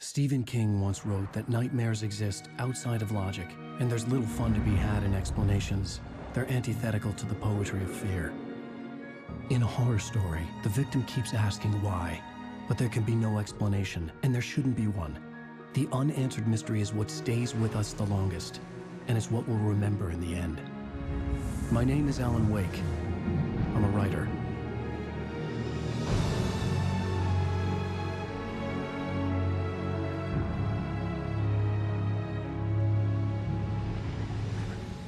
Stephen King once wrote that nightmares exist outside of logic, and there's little fun to be had in explanations. They're antithetical to the poetry of fear. In a horror story, the victim keeps asking why, but there can be no explanation, and there shouldn't be one. The unanswered mystery is what stays with us the longest, and it's what we'll remember in the end. My name is Alan Wake. I'm a writer.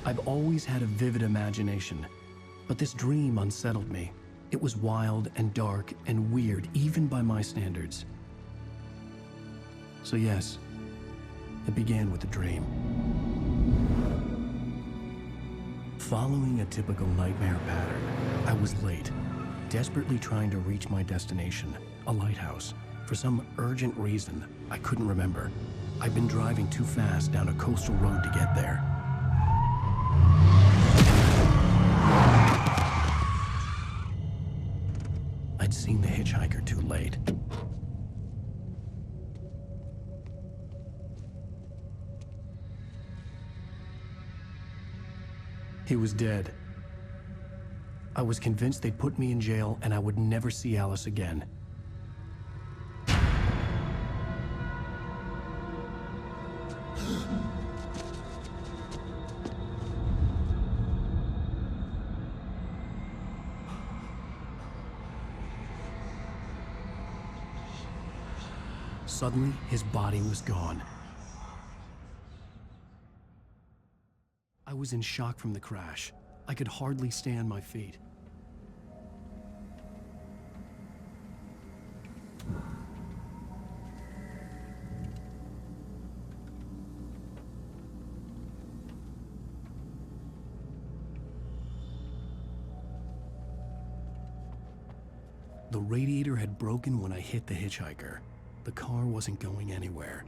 I've always had a vivid imagination, but this dream unsettled me. It was wild and dark and weird, even by my standards. So yes, it began with a dream. Following a typical nightmare pattern, I was late, desperately trying to reach my destination, a lighthouse. For some urgent reason, I couldn't remember. I'd been driving too fast down a coastal road to get there. I'd seen the hitchhiker too late. He was dead. I was convinced they'd put me in jail and I would never see Alice again. Suddenly, his body was gone. I was in shock from the crash. I could hardly stay on my feet. The radiator had broken when I hit the hitchhiker. The car wasn't going anywhere.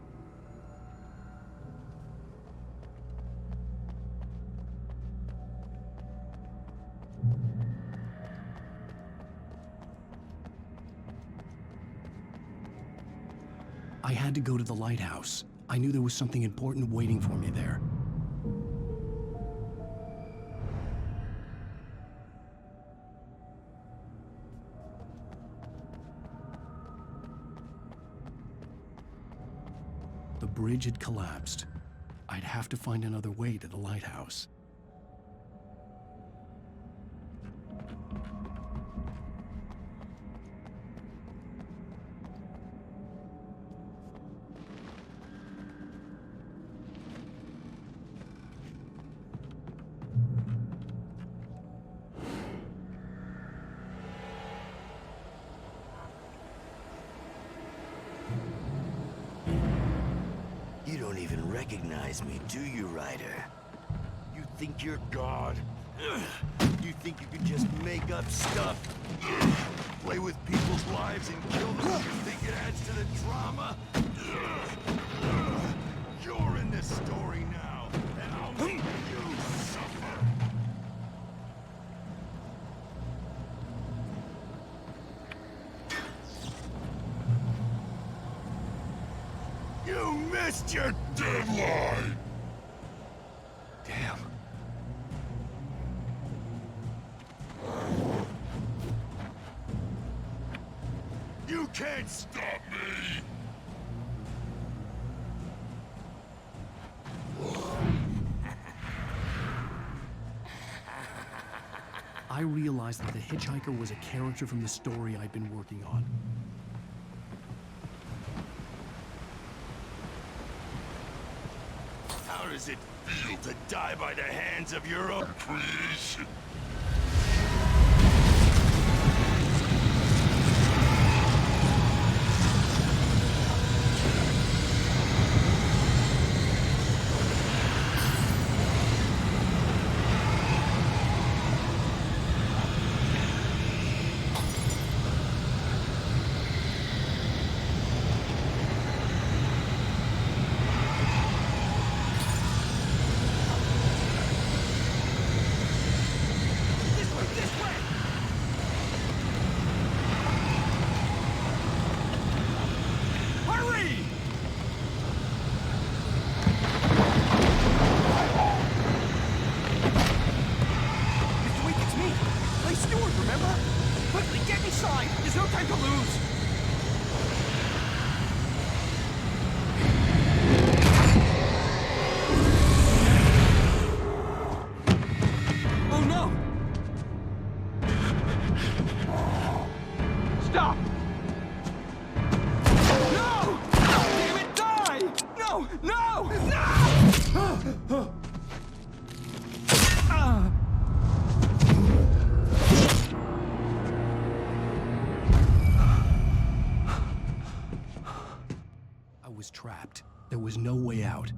I had to go to the lighthouse. I knew there was something important waiting for me there. The bridge had collapsed. I'd have to find another way to the lighthouse. You don't even recognize me, do you, Ryder? You think you're God? You think you can just make up stuff? Play with people's lives and kill them? You think it adds to the drama? You're in this story now, and I'll make you suffer! You missed your deadline! Damn. You can't stop me! I realized that the hitchhiker was a character from the story I'd been working on. How does it feel to die by the hands of your own creation? No! No! I was trapped. There was no way out.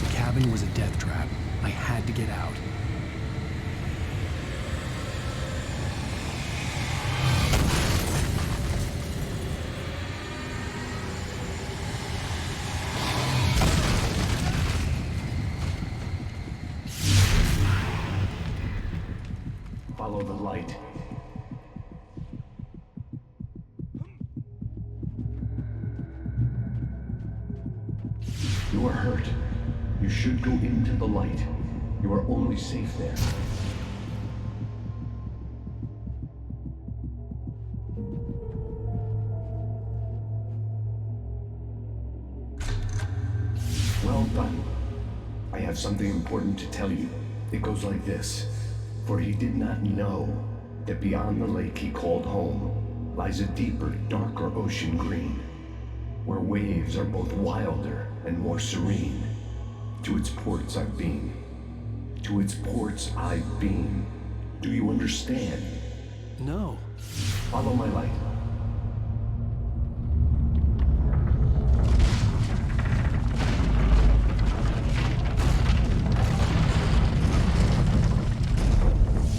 The cabin was a death trap. I had to get out. Follow the light. You are hurt. You should go into the light. You are only safe there. Well done. I have something important to tell you. It goes like this. For he did not know that beyond the lake he called home lies a deeper, darker ocean green, where waves are both wilder and more serene. To its ports I've been. To its ports I've been. Do you understand? No. Follow my light.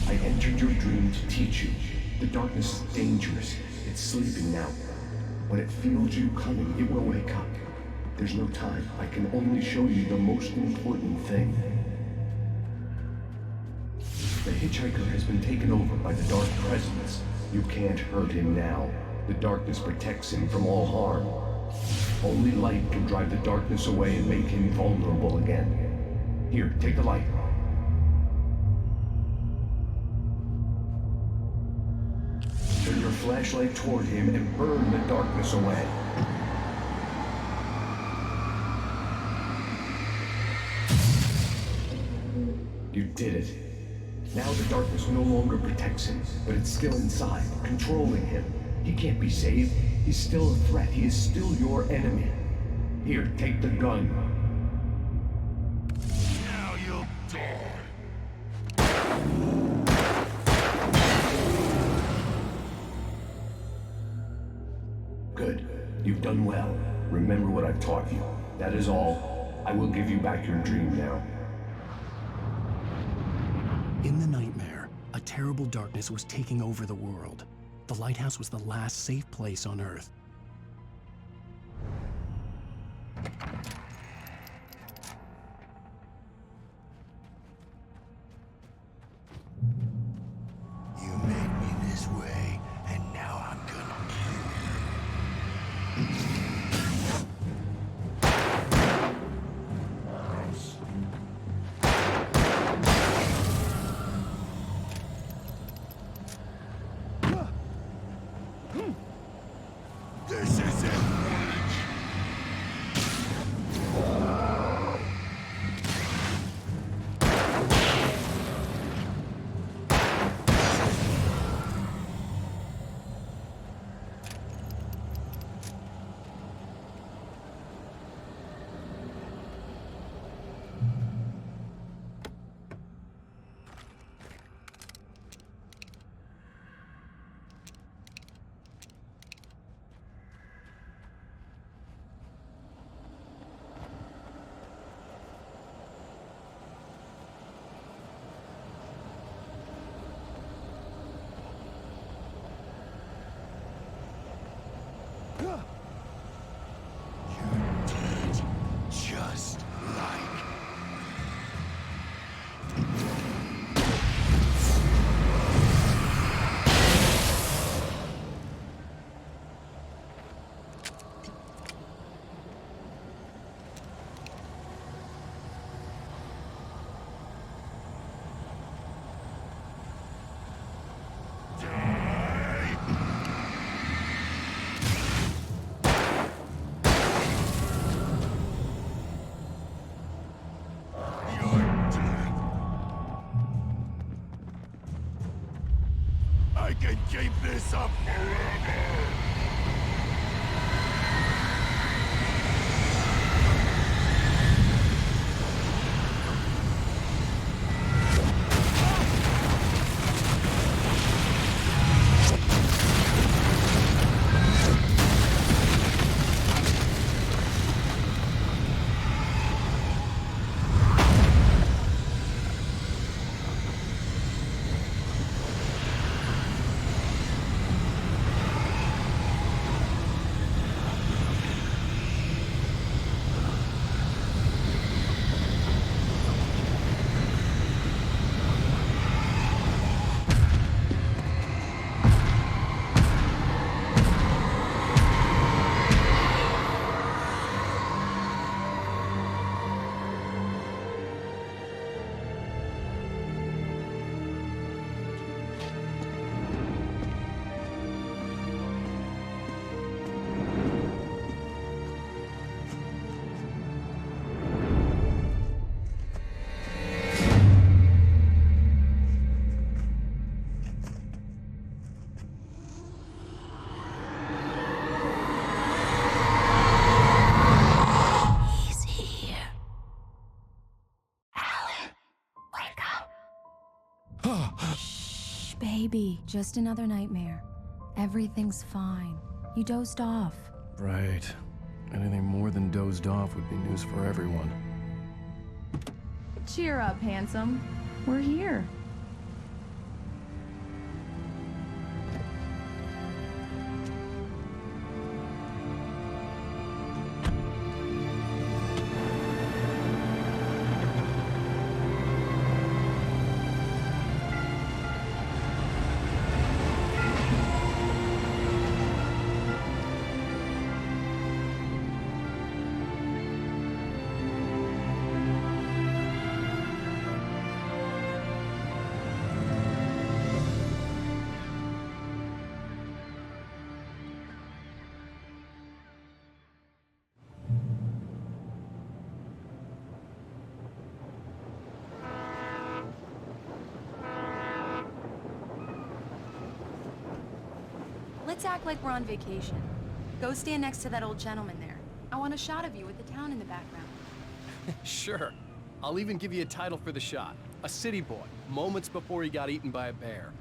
I entered your dream to teach you. The darkness is dangerous. It's sleeping now. When it feels you coming, it will wake up. There's no time. I can only show you the most important thing. The hitchhiker has been taken over by the dark presence. You can't hurt him now. The darkness protects him from all harm. Only light can drive the darkness away and make him vulnerable again. Here, take the light. Turn your flashlight toward him and burn the darkness away. You did it. Now the darkness no longer protects him, but it's still inside, controlling him. He can't be saved. He's still a threat. He is still your enemy. Here, take the gun. Now you'll die. Good. You've done well. Remember what I've taught you. That is all. I will give you back your dream now. In the nightmare, a terrible darkness was taking over the world. The lighthouse was the last safe place on Earth. You made me this way, and now I'm gonna kill you. can keep this up forever! Baby, just another nightmare. Everything's fine. You dozed off. Right. Anything more than dozed off would be news for everyone. Cheer up, handsome. We're here. Let's act like we're on vacation. Go stand next to that old gentleman there. I want a shot of you with the town in the background. Sure. I'll even give you a title for the shot. A city boy, moments before he got eaten by a bear.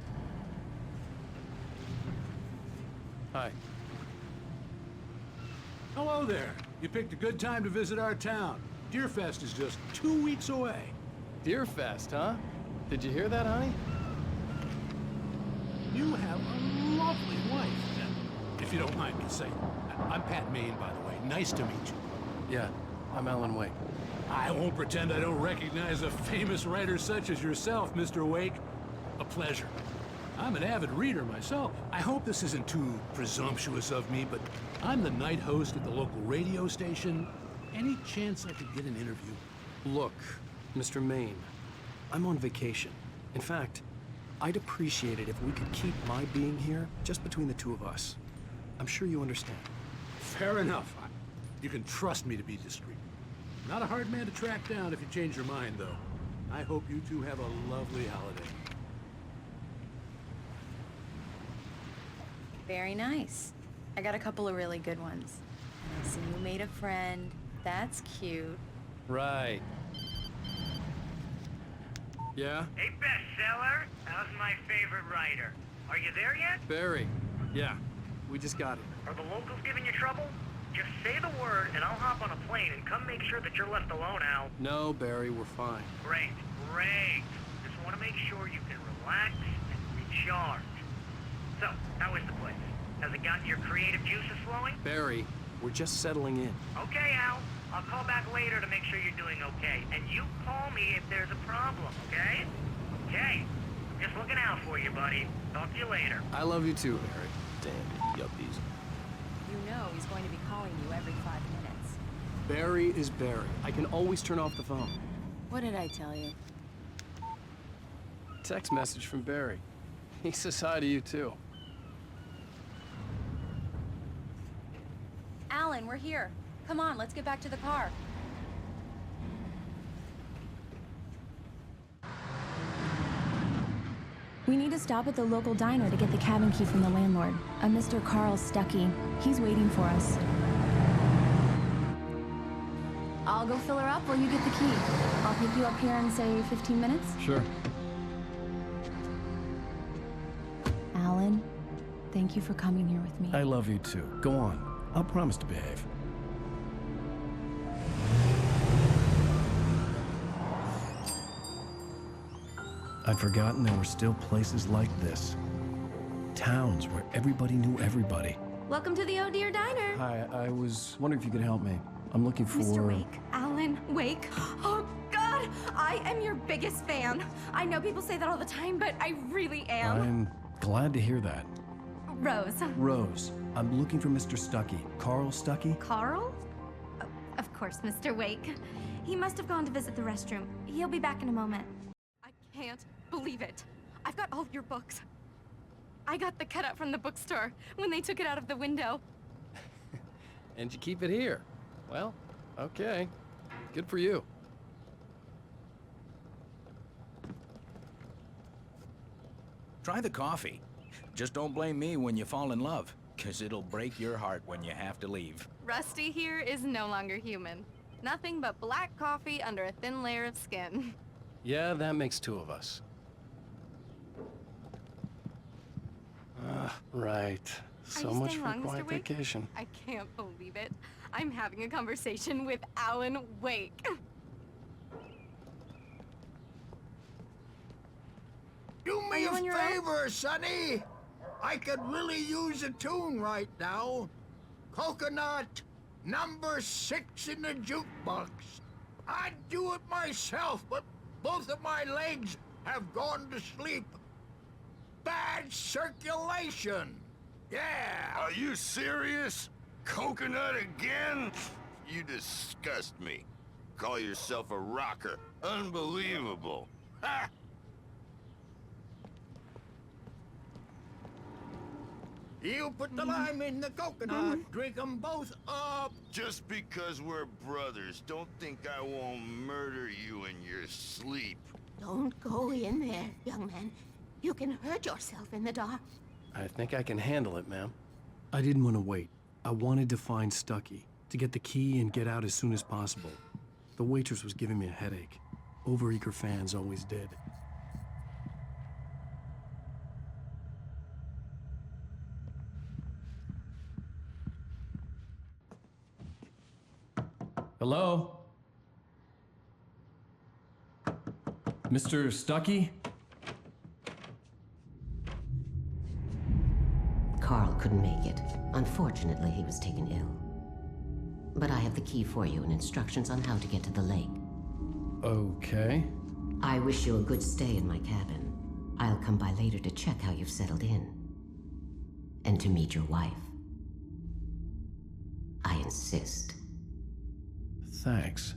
Hi. Hello there. You picked a good time to visit our town. Deerfest is just 2 weeks away. Deerfest, huh? Did you hear that, honey? You have a lovely wife, if you don't mind me saying. I'm Pat Maine, by the way. Nice to meet you. Yeah, I'm Alan Wake. I won't pretend I don't recognize a famous writer such as yourself, Mr. Wake. A pleasure. I'm an avid reader myself. I hope this isn't too presumptuous of me, but I'm the night host at the local radio station. Any chance I could get an interview? Look, Mr. Maine, I'm on vacation. In fact, I'd appreciate it if we could keep my being here just between the two of us. I'm sure you understand. Fair enough. You can trust me to be discreet. Not a hard man to track down if you change your mind, though. I hope you two have a lovely holiday. Very nice. I got a couple of really good ones. I see you made a friend. That's cute. Right. Yeah? Hey, bestseller. How's my favorite writer? Are you there yet? Barry. Yeah, we just got it. Are the locals giving you trouble? Just say the word and I'll hop on a plane and come make sure that you're left alone, Al. No, Barry, we're fine. Great, great. Just want to make sure you can relax and recharge. So, how is the place? Has it gotten your creative juices flowing? Barry, we're just settling in. Okay, Al. I'll call back later to make sure you're doing okay. And you call me if there's a problem, okay? Okay. Just looking out for you, buddy. Talk to you later. I love you too, Barry. Damn, yuppies. You know he's going to be calling you every 5 minutes. Barry is Barry. I can always turn off the phone. What did I tell you? Text message from Barry. He says hi to you too. Alan, we're here. Come on, let's get back to the car. We need to stop at the local diner to get the cabin key from the landlord, a Mr. Carl Stuckey. He's waiting for us. I'll go fill her up while you get the key. I'll pick you up here in, say, 15 minutes? Sure. Alan, thank you for coming here with me. I love you too. Go on. I'll promise to behave. I'd forgotten there were still places like this. Towns where everybody knew everybody. Welcome to the Oh Dear Diner. Hi, I was wondering if you could help me. I'm looking for... Mr. Wake. Alan Wake. Oh, God! I am your biggest fan. I know people say that all the time, but I really am. I'm glad to hear that. Rose. Rose, I'm looking for Mr. Stuckey. Carl Stuckey? Carl? Oh, of course, Mr. Wake. He must have gone to visit the restroom. He'll be back in a moment. I can't believe it. I've got all your books. I got the cutout from the bookstore when they took it out of the window. And you keep it here. Well, okay. Good for you. Try the coffee. Just don't blame me when you fall in love, 'cause it'll break your heart when you have to leave. Rusty here is no longer human. Nothing but black coffee under a thin layer of skin. Yeah, that makes two of us. Right. So you much staying for long, Mr. quiet Wake? vacation. I can't believe it. I'm having a conversation with Alan Wake. Do Are me you a on your own? favor, Sonny. I could really use a tune right now. Coconut, number 6 in the jukebox. I'd do it myself, but both of my legs have gone to sleep. Bad circulation. Yeah. Are you serious? Coconut again? You disgust me. Call yourself a rocker. Unbelievable. Ha! You put the lime in the coconut. Drink them both up. Just because we're brothers, don't think I won't murder you in your sleep. Don't go in there, young man. You can hurt yourself in the dark. I think I can handle it, ma'am. I didn't want to wait. I wanted to find Stuckey, to get the key and get out as soon as possible. The waitress was giving me a headache. Overeager fans always did. Hello? Mr. Stuckey? Carl couldn't make it. Unfortunately, he was taken ill. But I have the key for you and instructions on how to get to the lake. Okay. I wish you a good stay in my cabin. I'll come by later to check how you've settled in. And to meet your wife. I insist. Thanks.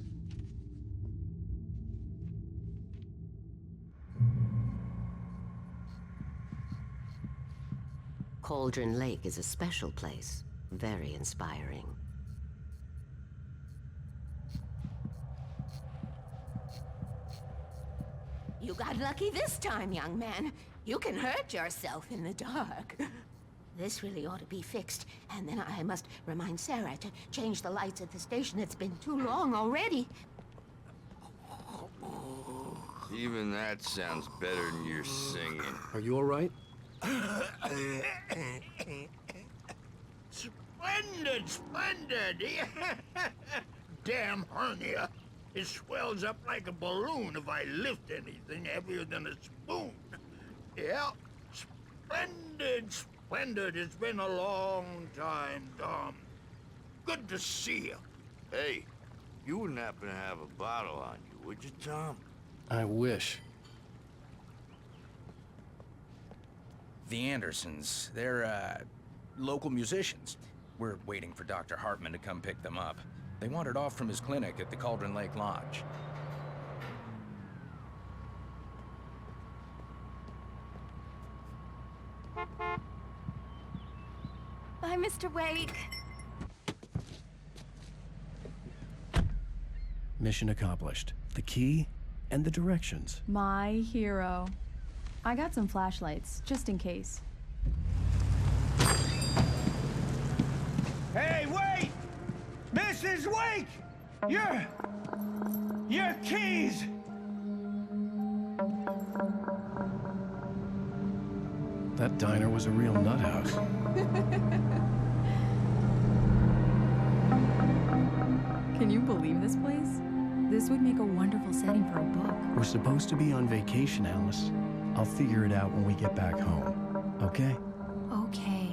Cauldron Lake is a special place. Very inspiring. You got lucky this time, young man. You can hurt yourself in the dark. This really ought to be fixed, and then I must remind Sarah to change the lights at the station. It's been too long already. Even that sounds better than your singing. Are you all right? Splendid, splendid. Damn hernia. It swells up like a balloon if I lift anything heavier than a spoon. Yeah, splendid, splendid. It's been a long time, Dom. Good to see you. Hey, you wouldn't happen to have a bottle on you, would you, Tom? I wish. The Andersons, they're, local musicians. We're waiting for Dr. Hartman to come pick them up. They wandered off from his clinic at the Cauldron Lake Lodge. Bye, Mr. Wake. Mission accomplished. The key and the directions. My hero. I got some flashlights, just in case. Hey, wait! Mrs. Wake! Your keys! That diner was a real nut house. Can you believe this place? This would make a wonderful setting for a book. We're supposed to be on vacation, Alice. I'll figure it out when we get back home, okay? Okay.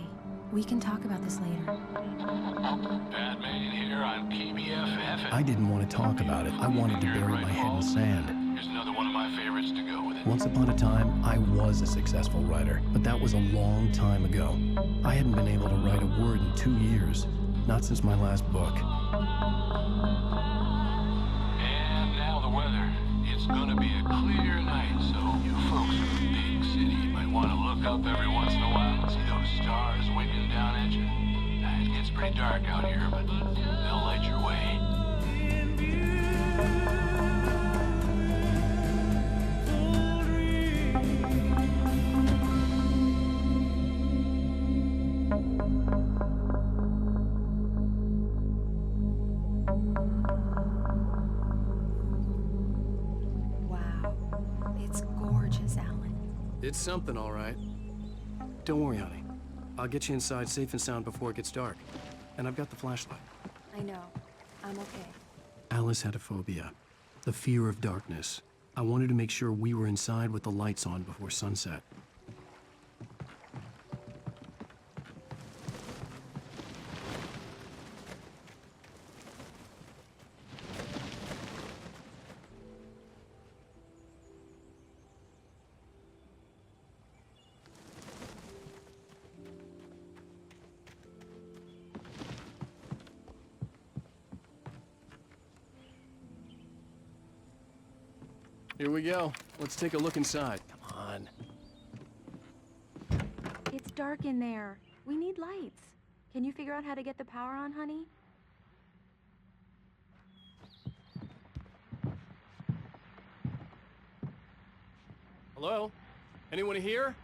We can talk about this later. Batman here on KBFF. I didn't want to talk about it. I wanted to bury my head in sand. Here's another one of my favorites to go with it. Once upon a time, I was a successful writer, but that was a long time ago. I hadn't been able to write a word in 2 years, not since my last book. And now the weather. It's gonna be a clear night, so you folks in the big city might want to look up every once in a while and see those stars winking down at you. It gets pretty dark out here, but they'll light your way. Wow. It's gorgeous, Alan. It's something, all right. Don't worry, honey. I'll get you inside safe and sound before it gets dark. And I've got the flashlight. I know. I'm okay. Alice had a phobia. The fear of darkness. I wanted to make sure we were inside with the lights on before sunset. Here we go. Let's take a look inside. Come on. It's dark in there. We need lights. Can you figure out how to get the power on, honey? Hello? Anyone here?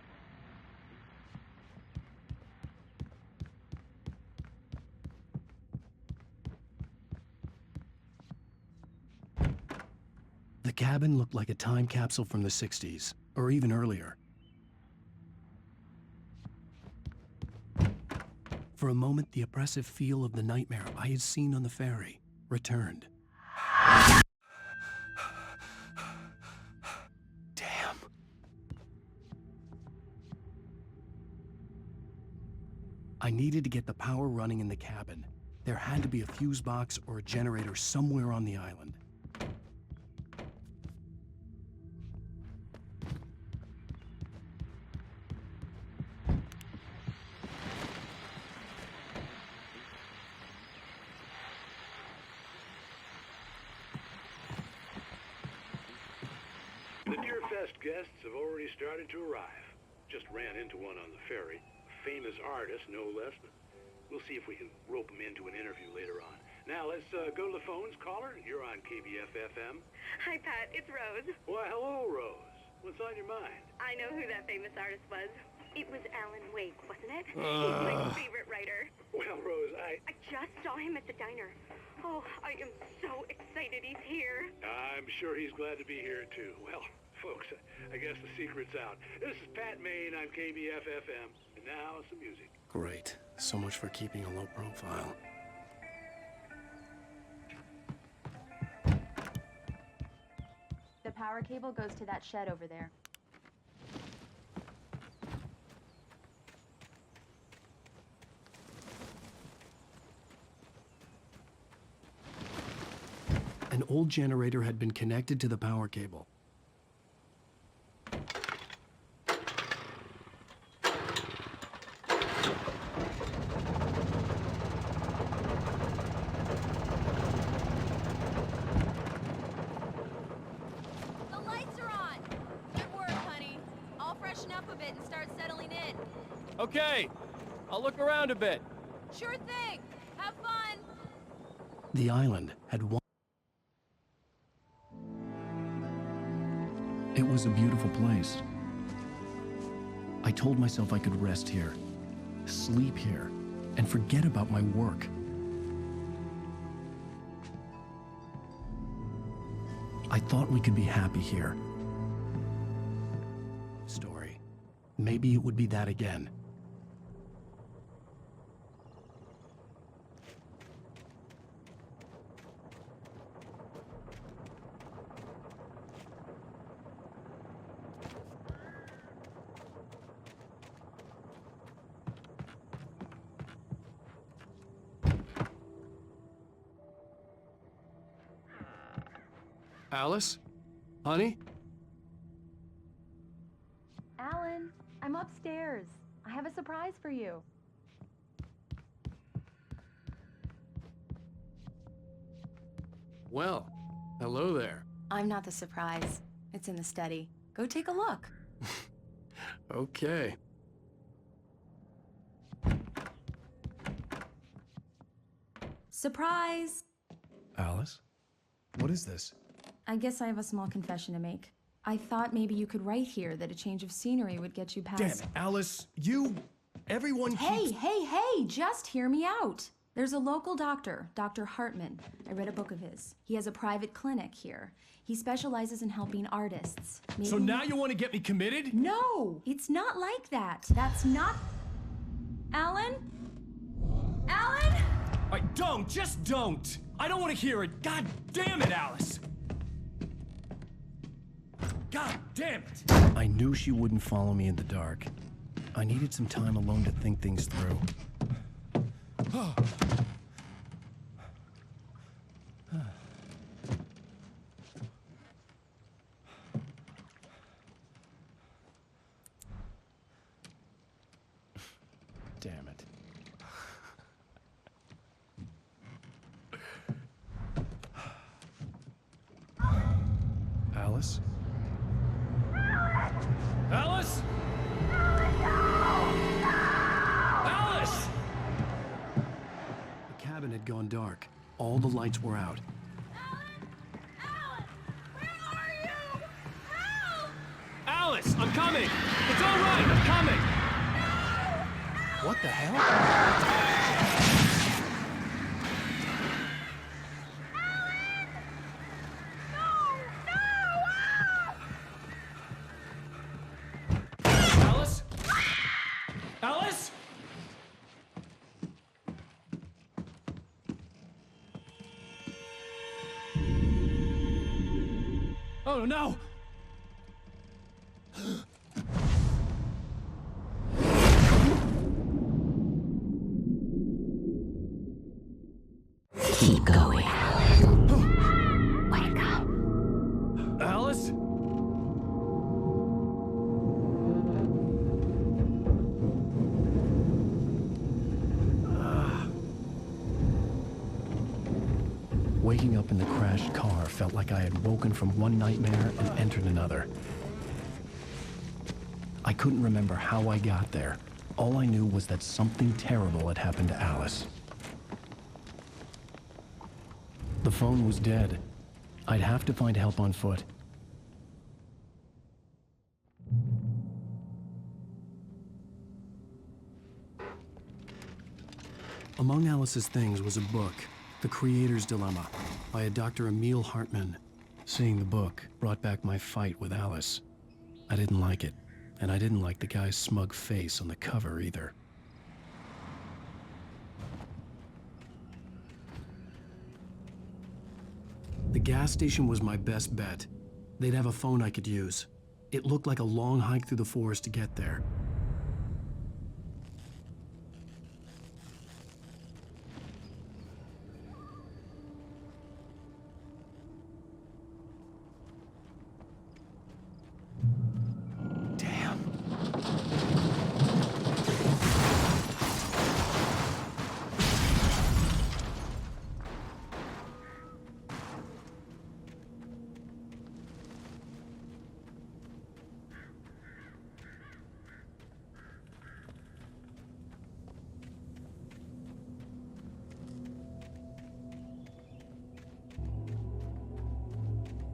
The cabin looked like a time capsule from the 60s, or even earlier. For a moment, the oppressive feel of the nightmare I had seen on the ferry returned. Damn. I needed to get the power running in the cabin. There had to be a fuse box or a generator somewhere on the island. The Deerfest guests have already started to arrive. Just ran into one on the ferry. A famous artist, no less. We'll see if we can rope him into an interview later on. Now, let's go to the phones. Caller, you're on KBF-FM. Hi, Pat. It's Rose. Why, hello, Rose. What's on your mind? I know who that famous artist was. It was Alan Wake, wasn't it? He's my favorite writer. Well, Rose, I just saw him at the diner. Oh, I am so excited he's here. I'm sure he's glad to be here, too. Well, folks, I guess the secret's out. This is Pat Maine on KBF-FM. And now, some music. Great. So much for keeping a low profile. The power cable goes to that shed over there. An old generator had been connected to the power cable. The lights are on! Good work, honey. I'll freshen up a bit and start settling in. Okay, I'll look around a bit. Sure thing. Have fun. The island had one. It was a beautiful place. I told myself I could rest here, sleep here, and forget about my work. I thought we could be happy here. Story. Maybe it would be that again. Alice? Honey? Alan, I'm upstairs. I have a surprise for you. Well, hello there. I'm not the surprise. It's in the study. Go take a look. Okay. Surprise! Alice? What is this? I guess I have a small confession to make. I thought maybe you could write here that a change of scenery would get you past... Damn it, Alice, everyone Hey, just hear me out. There's a local doctor, Dr. Hartman. I read a book of his. He has a private clinic here. He specializes in helping artists. Maybe... So now you want to get me committed? No, it's not like that. That's not... Alan? Alan? Just don't! I don't want to hear it. God damn it, Alice! God damn it! I knew she wouldn't follow me in the dark. I needed some time alone to think things through. Damn it. Alice? Alice? Alice! The cabin had gone dark. All the lights were out. Alice, I'm coming! It's all right, I'm coming! What the hell? Alice? Alice? Oh no! Keep going, Alan. Wake up. Alice? Waking up in the crashed car felt like I had woken from one nightmare and entered another. I couldn't remember how I got there. All I knew was that something terrible had happened to Alice. The phone was dead. I'd have to find help on foot. Among Alice's things was a book, The Creator's Dilemma, by a Dr. Emil Hartman. Seeing the book brought back my fight with Alice. I didn't like it, and I didn't like the guy's smug face on the cover either. The gas station was my best bet. They'd have a phone I could use. It looked like a long hike through the forest to get there.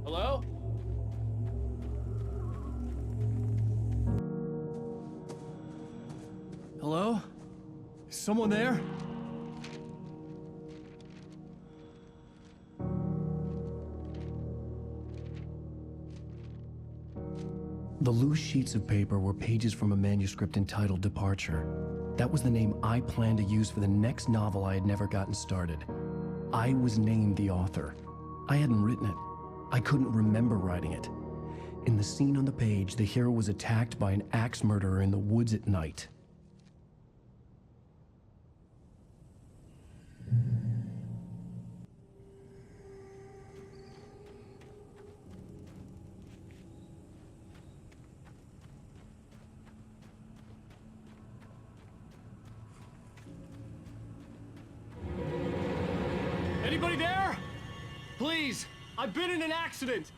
Hello? Someone there? The loose sheets of paper were pages from a manuscript entitled Departure. That was the name I planned to use for the next novel I had never gotten started. I was named the author. I hadn't written it. I couldn't remember writing it. In the scene on the page, the hero was attacked by an axe murderer in the woods at night. Anybody there? Please, I've been in an accident.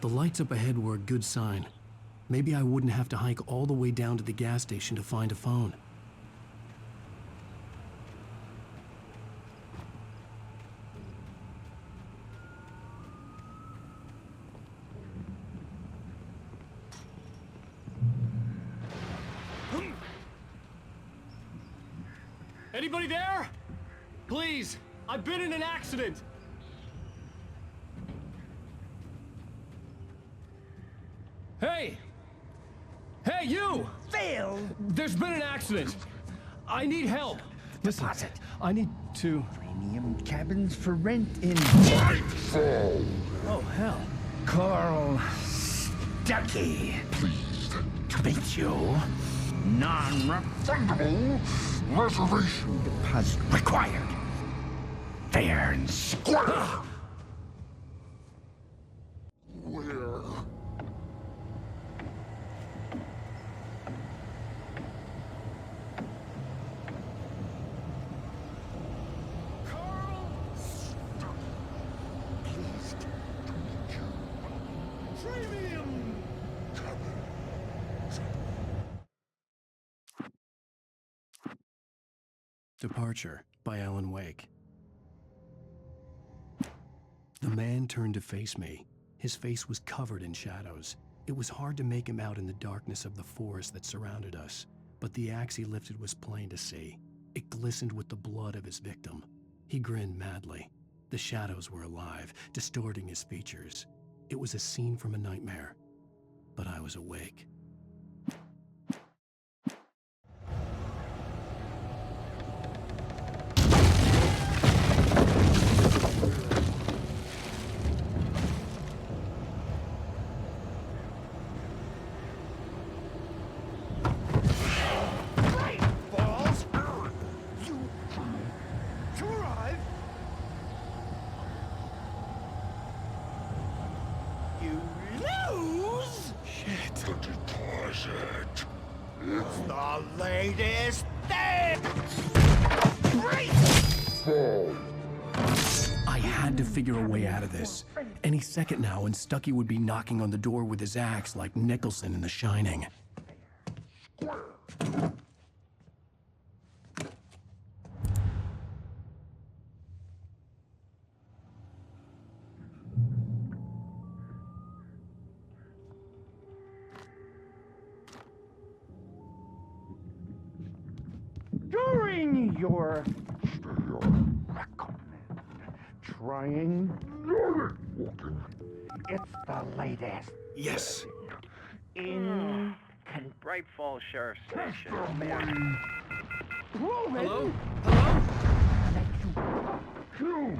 The lights up ahead were a good sign. Maybe I wouldn't have to hike all the way down to the gas station to find a phone. Anybody there? Please, I've been in an accident. Hey! Hey, you! Phil! There's been an accident. I need help. Listen, I need to... Premium cabins for rent in... Nightfall! Oh, hell. Carl Stuckey. Pleased To meet you. Non-refundable reservation deposit required. Fair and square. where? Pleased to meet you. Premium cabins. Departure by Alan Wake. The man turned to face me. His face was covered in shadows. It was hard to make him out in the darkness of the forest that surrounded us, but the axe he lifted was plain to see. It glistened with the blood of his victim. He grinned madly. The shadows were alive, distorting his features. It was a scene from a nightmare, but I was awake. Balls! You to arrive. You lose. Shit. The deposit. It's the latest thing. Great. Fall. I had to figure a way out of this. Any second now, and Stuckey would be knocking on the door with his axe like Nicholson in The Shining. During your recommend trying Walking. it's the latest Yes. in Bright Falls Sheriff's Station. proven Hello? that you kill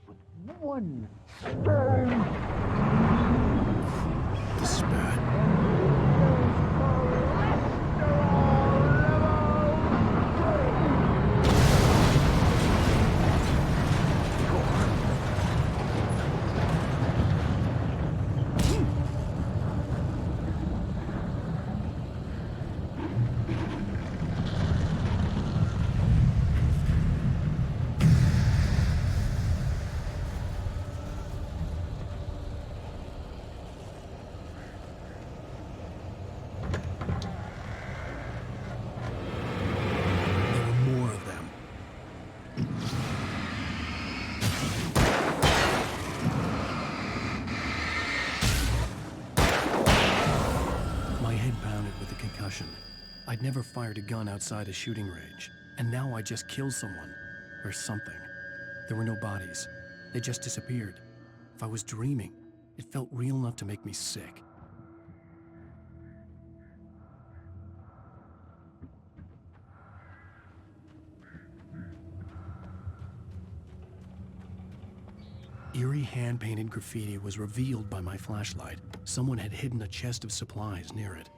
with one stone. This is bad. I'd never fired a gun outside a shooting range, and now I just killed someone. Or something. There were no bodies. They just disappeared. If I was dreaming, it felt real enough to make me sick. Eerie hand-painted graffiti was revealed by my flashlight. Someone had hidden a chest of supplies near it.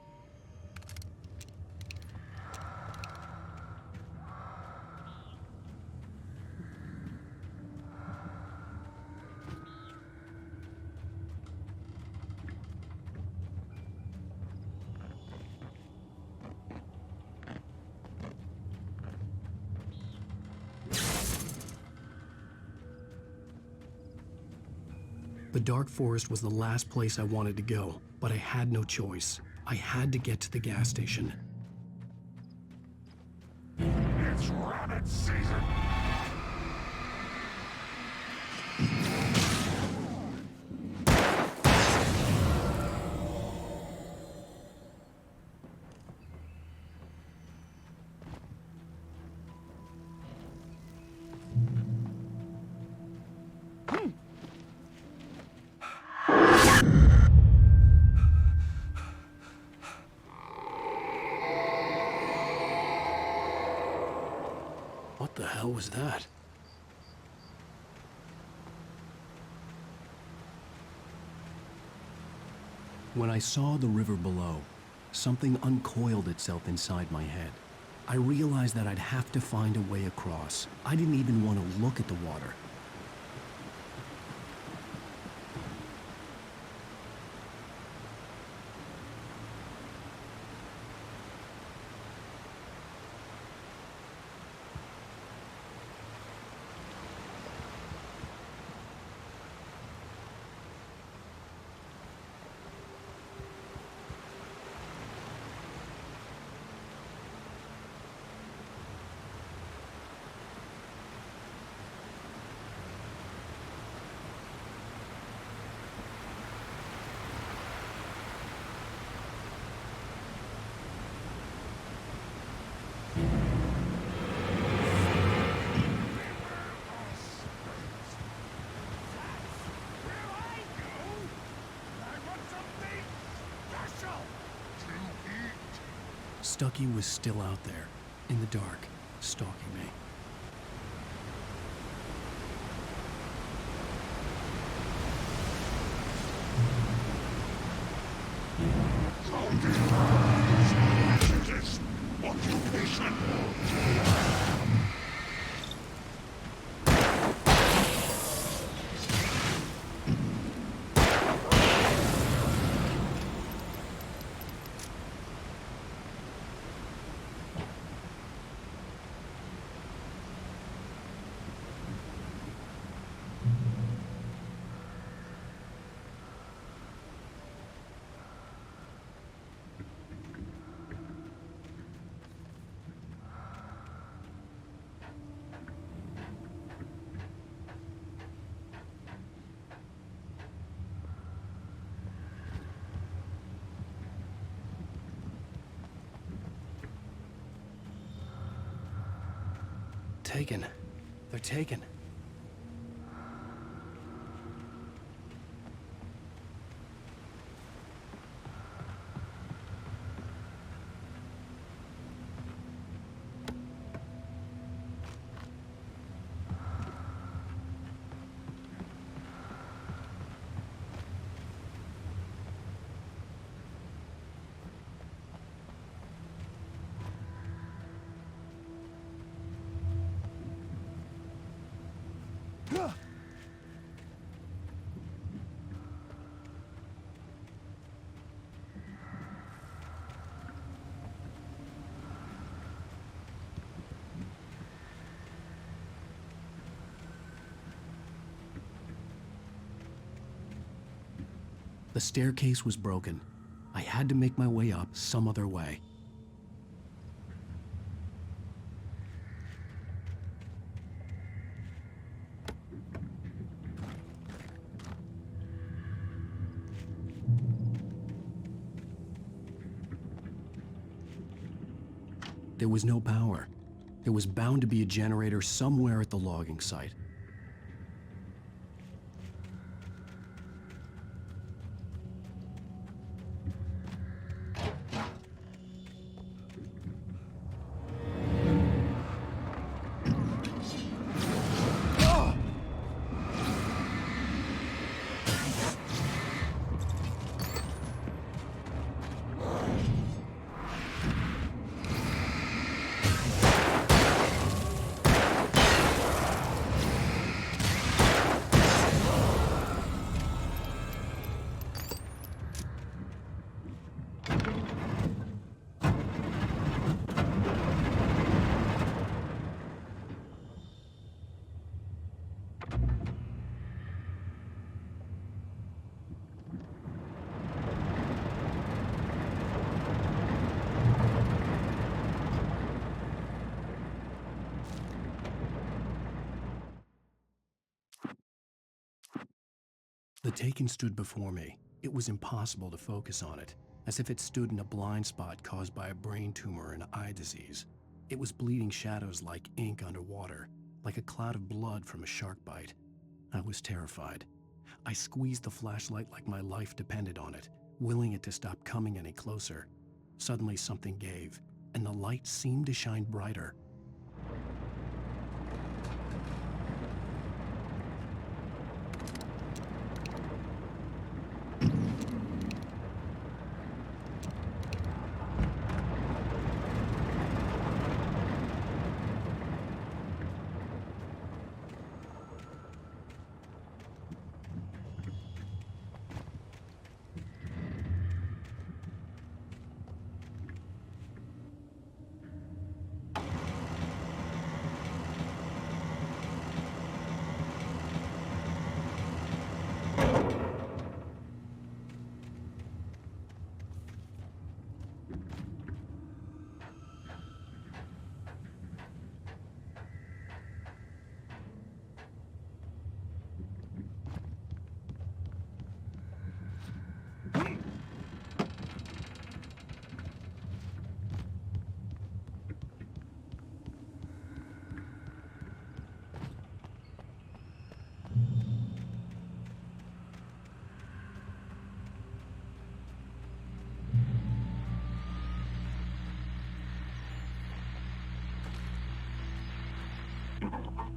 The dark forest was the last place I wanted to go, but I had no choice. I had to get to the gas station. It's rabbit season! What the hell was that? When I saw the river below, something uncoiled itself inside my head. I realized that I'd have to find a way across. I didn't even want to look at the water. Stucky was still out there, in the dark, stalking me. Occupation! Taken. They're taken. The staircase was broken. I had to make my way up some other way. There was no power. There was bound to be a generator somewhere at the logging site. The Taken stood before me. It was impossible to focus on it, as if it stood in a blind spot caused by a brain tumor and eye disease. It was bleeding shadows like ink underwater, like a cloud of blood from a shark bite. I was terrified. I squeezed the flashlight like my life depended on it, willing it to stop coming any closer. Suddenly something gave, and the light seemed to shine brighter.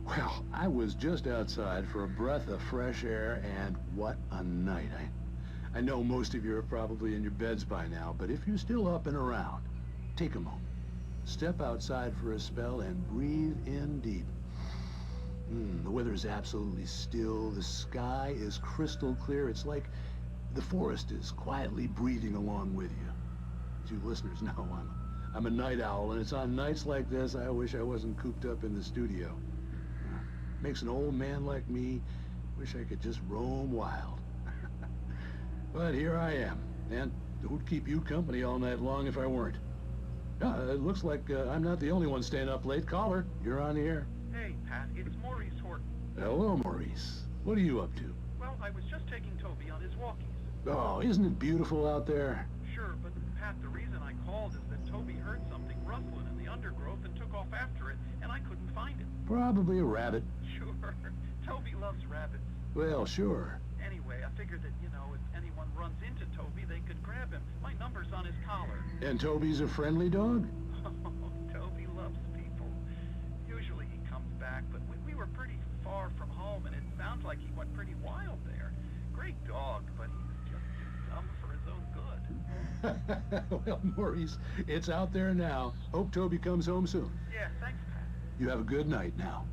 Well, I was just outside for a breath of fresh air, and what a night. I know most of you are probably in your beds by now, but if you're still up and around, take a moment. Step outside for a spell and breathe in deep. The weather is absolutely still. The sky is crystal clear. It's like the forest is quietly breathing along with you. As you listeners know, I'm a night owl, and it's on nights like this I wish I wasn't cooped up in the studio. Makes an old man like me wish I could just roam wild. But here I am, and who'd keep you company all night long if I weren't? It looks like I'm not the only one staying up late. Caller, you're on the air. Hey, Pat, it's Maurice Horton. Hello, Maurice. What are you up to? Well, I was just taking Toby on his walkies. Oh, isn't it beautiful out there? Sure, but Pat, the reason I called is that Toby heard something rustling in the undergrowth and took off after it, and I couldn't find it. Probably a rabbit. Sure. Toby loves rabbits. Well, sure. Anyway, I figured that, if anyone runs into Toby, they could grab him. My number's on his collar. And Toby's a friendly dog? Oh, Toby loves people. Usually he comes back, but we were pretty far from home, and it sounds like he went pretty wild there. Great dog, but he's just too dumb for his own good. Well, Maurice, it's out there now. Hope Toby comes home soon. Yeah, thanks, Pat. You have a good night now.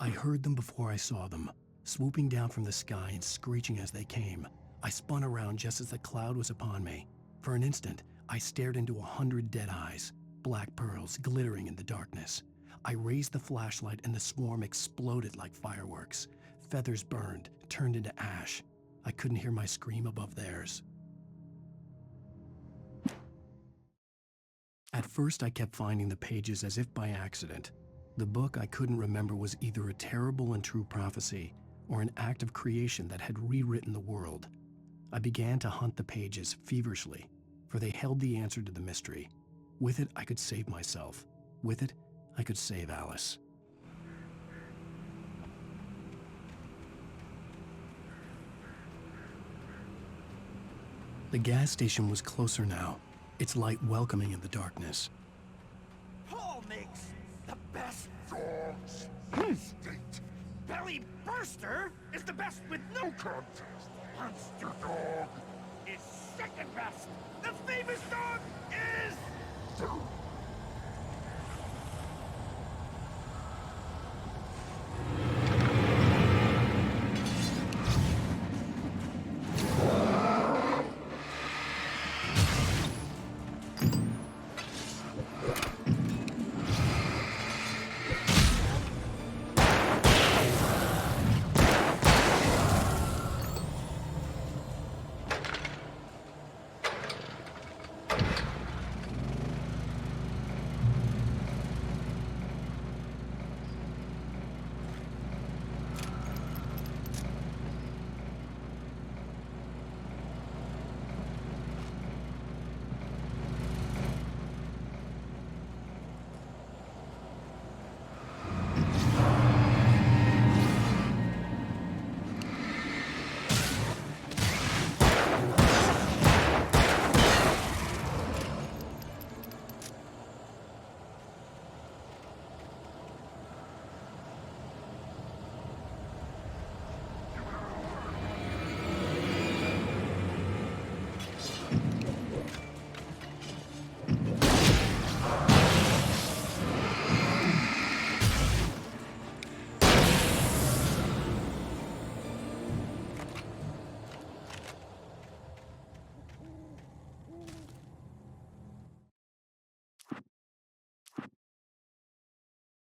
I heard them before I saw them, swooping down from the sky and screeching as they came. I spun around just as the cloud was upon me. For an instant, I stared into 100 dead eyes, black pearls glittering in the darkness. I raised the flashlight and the swarm exploded like fireworks. Feathers burned, turned into ash. I couldn't hear my scream above theirs. At first, I kept finding the pages as if by accident. The book I couldn't remember was either a terrible and true prophecy or an act of creation that had rewritten the world. I began to hunt the pages feverishly, for they held the answer to the mystery. With it, I could save myself. With it, I could save Alice. The gas station was closer now, its light welcoming in the darkness. Paul makes the best dogs in the state. Belly Burster is the best with no contest. Monster Dog is second best. The famous dog is...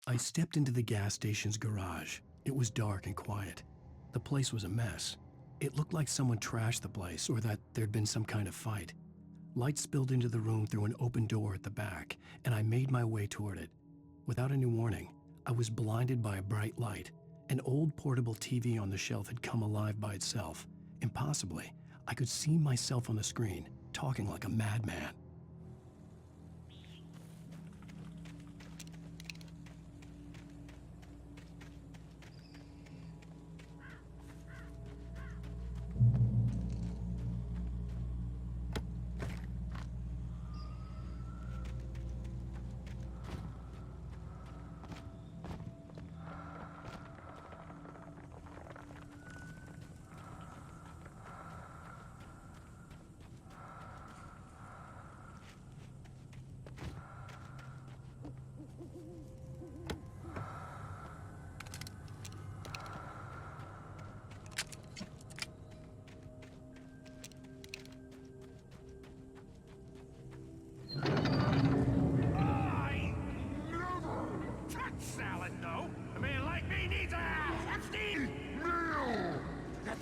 I stepped into the gas station's garage. It was dark and quiet. The place was a mess. It looked like someone trashed the place or that there'd been some kind of fight. Light spilled into the room through an open door at the back, and I made my way toward it. Without any warning, I was blinded by a bright light. An old portable TV on the shelf had come alive by itself. Impossibly, I could see myself on the screen, talking like a madman.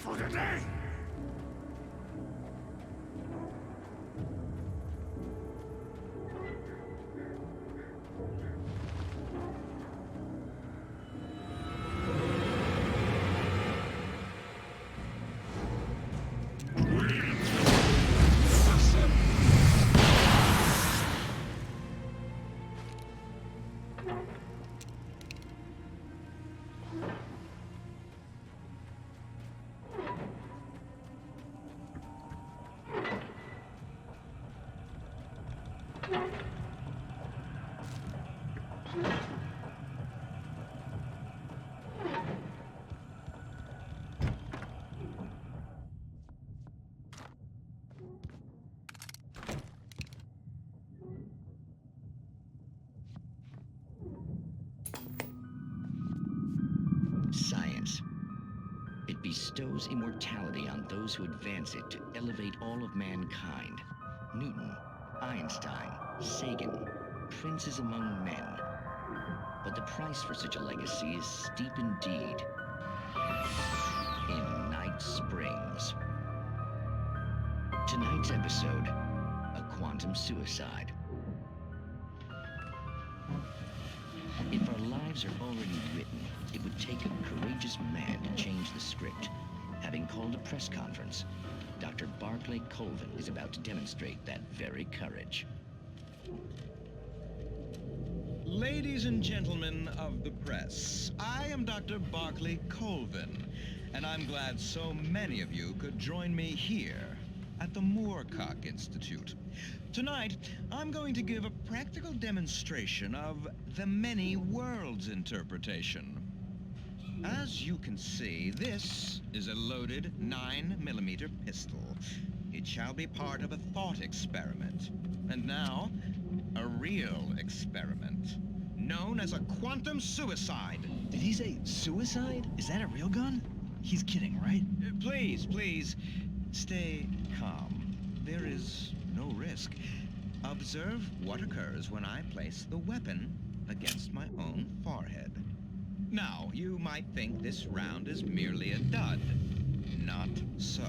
For today! Science. It bestows immortality on those who advance it to elevate all of mankind. Newton, Einstein, Sagan, princes among men. But the price for such a legacy is steep indeed. In night Night Springs. Tonight's episode, a quantum suicide. If our lives are already written, it would take a courageous man to change the script. Having called a press conference, Dr. Barclay Colvin is about to demonstrate that very courage. Ladies and gentlemen of the press, I am Dr. Barclay Colvin, and I'm glad so many of you could join me here at the Moorcock Institute. Tonight, I'm going to give a practical demonstration of the many worlds interpretation. As you can see, this is a loaded 9mm pistol. It shall be part of a thought experiment. And now, a real experiment, known as a quantum suicide. Did he say suicide? Is that a real gun? He's kidding, right? Please, stay calm. There is no risk. Observe what occurs when I place the weapon against my own forehead. Now, you might think this round is merely a dud. Not so.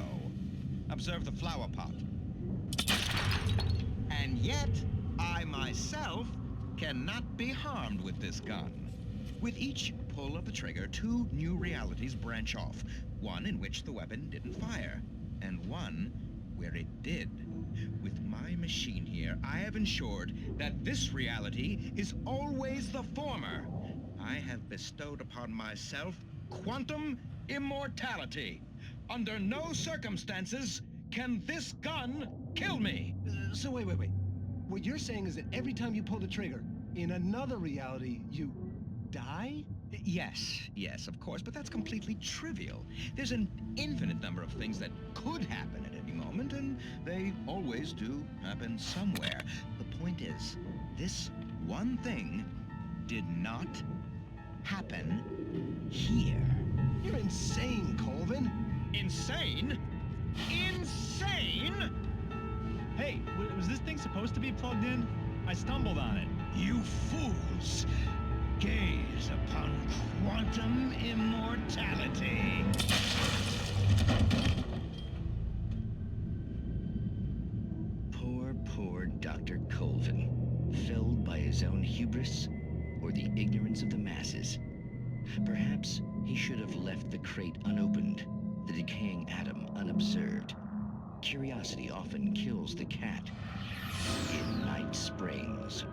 Observe the flower pot. And yet, I myself cannot be harmed with this gun. With each pull of the trigger, two new realities branch off. One in which the weapon didn't fire, and one where it did. With my machine here, I have ensured that this reality is always the former. I have bestowed upon myself quantum immortality. Under no circumstances can this gun kill me. So wait. What you're saying is that every time you pull the trigger, in another reality, you die? Yes, of course, but that's completely trivial. There's an infinite number of things that could happen at any moment, and they always do happen somewhere. The point is, this one thing did not happen here. You're insane, Colvin. Insane? Insane? Hey, was this thing supposed to be plugged in? I stumbled on it. You fools! Gaze upon quantum immortality. Poor Dr. Colvin, felled by his own hubris or the ignorance of the masses. Perhaps he should have left the crate unopened, the decaying atom unobserved. Curiosity often kills the cat. In Night Springs.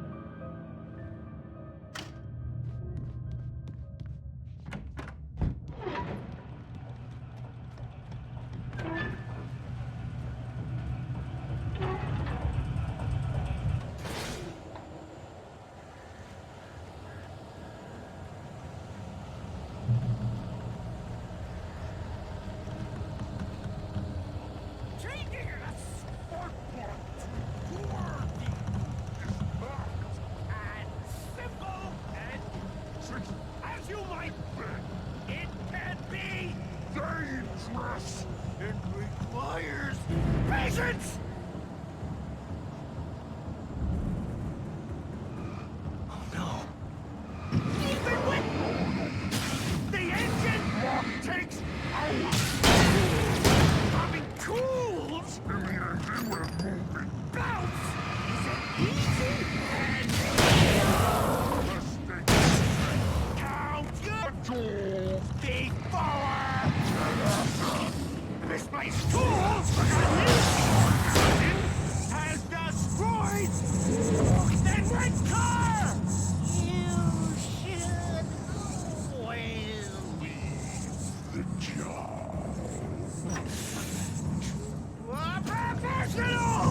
Patience! Oh no. Even with the engine takes coming cools. Bounce is an easy and count before misplaced tools has destroyed that red car! You should always leave the job. Professional!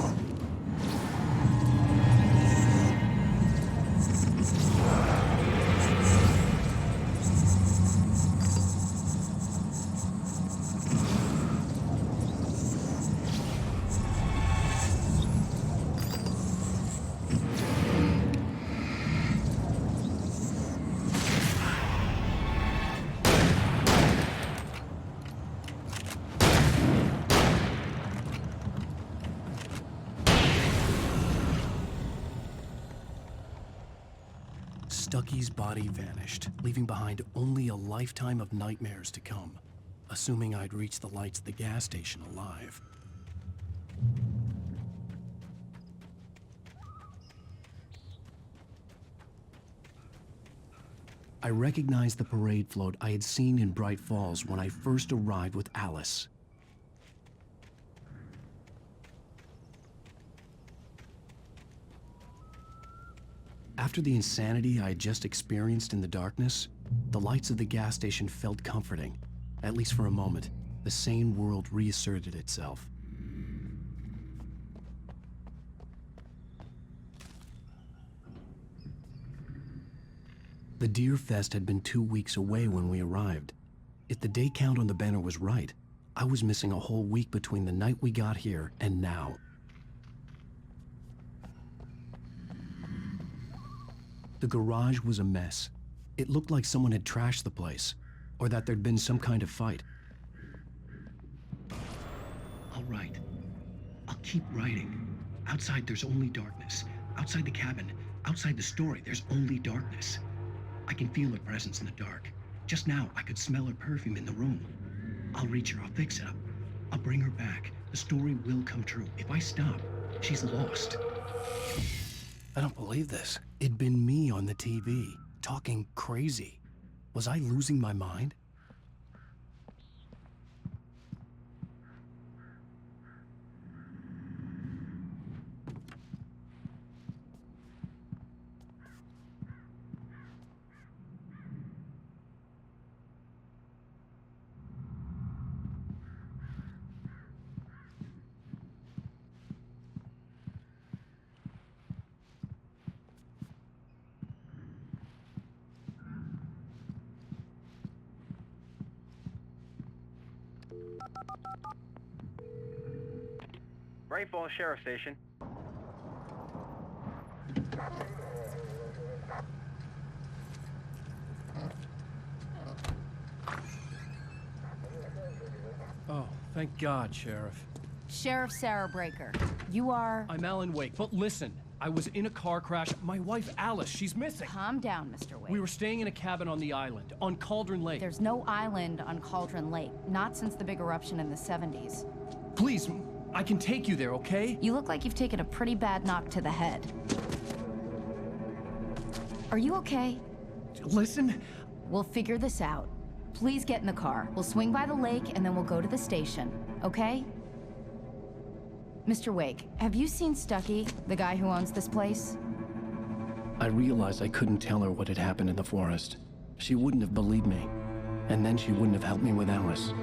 Stucky's body vanished, leaving behind only a lifetime of nightmares to come. assuming I'd reach the lights of the gas station alive. I recognized the parade float I had seen in Bright Falls when I first arrived with Alice. After the insanity I had just experienced in the darkness, the lights of the gas station felt comforting. At least for a moment, the sane world reasserted itself. The Deer Fest had been 2 weeks away when we arrived. If the day count on the banner was right, I was missing a whole week between the night we got here and now. The garage was a mess. It looked like someone had trashed the place, or that there'd been some kind of fight. I'll write. I'll keep writing. Outside, there's only darkness. Outside the cabin, outside the story, there's only darkness. I can feel her presence in the dark. Just now, I could smell her perfume in the room. I'll reach her, I'll fix it up. I'll bring her back. The story will come true. If I stop, she's lost. I don't believe this. It'd been me on the TV, talking crazy. Was I losing my mind? Bright Falls Sheriff Station. Oh, thank God, Sheriff. Sheriff Sarah Breaker, you are... I'm Alan Wake, but listen, I was in a car crash. My wife, Alice, she's missing. Calm down, Mr. Wake. We were staying in a cabin on the island, on Cauldron Lake. There's no island on Cauldron Lake, not since the big eruption in the 70s. Please, I can take you there, okay? You look like you've taken a pretty bad knock to the head. Are you okay? Listen. We'll figure this out. Please get in the car. We'll swing by the lake and then we'll go to the station, okay? Mr. Wake, have you seen Stucky, the guy who owns this place? I realized I couldn't tell her what had happened in the forest. She wouldn't have believed me. And then she wouldn't have helped me with Alice.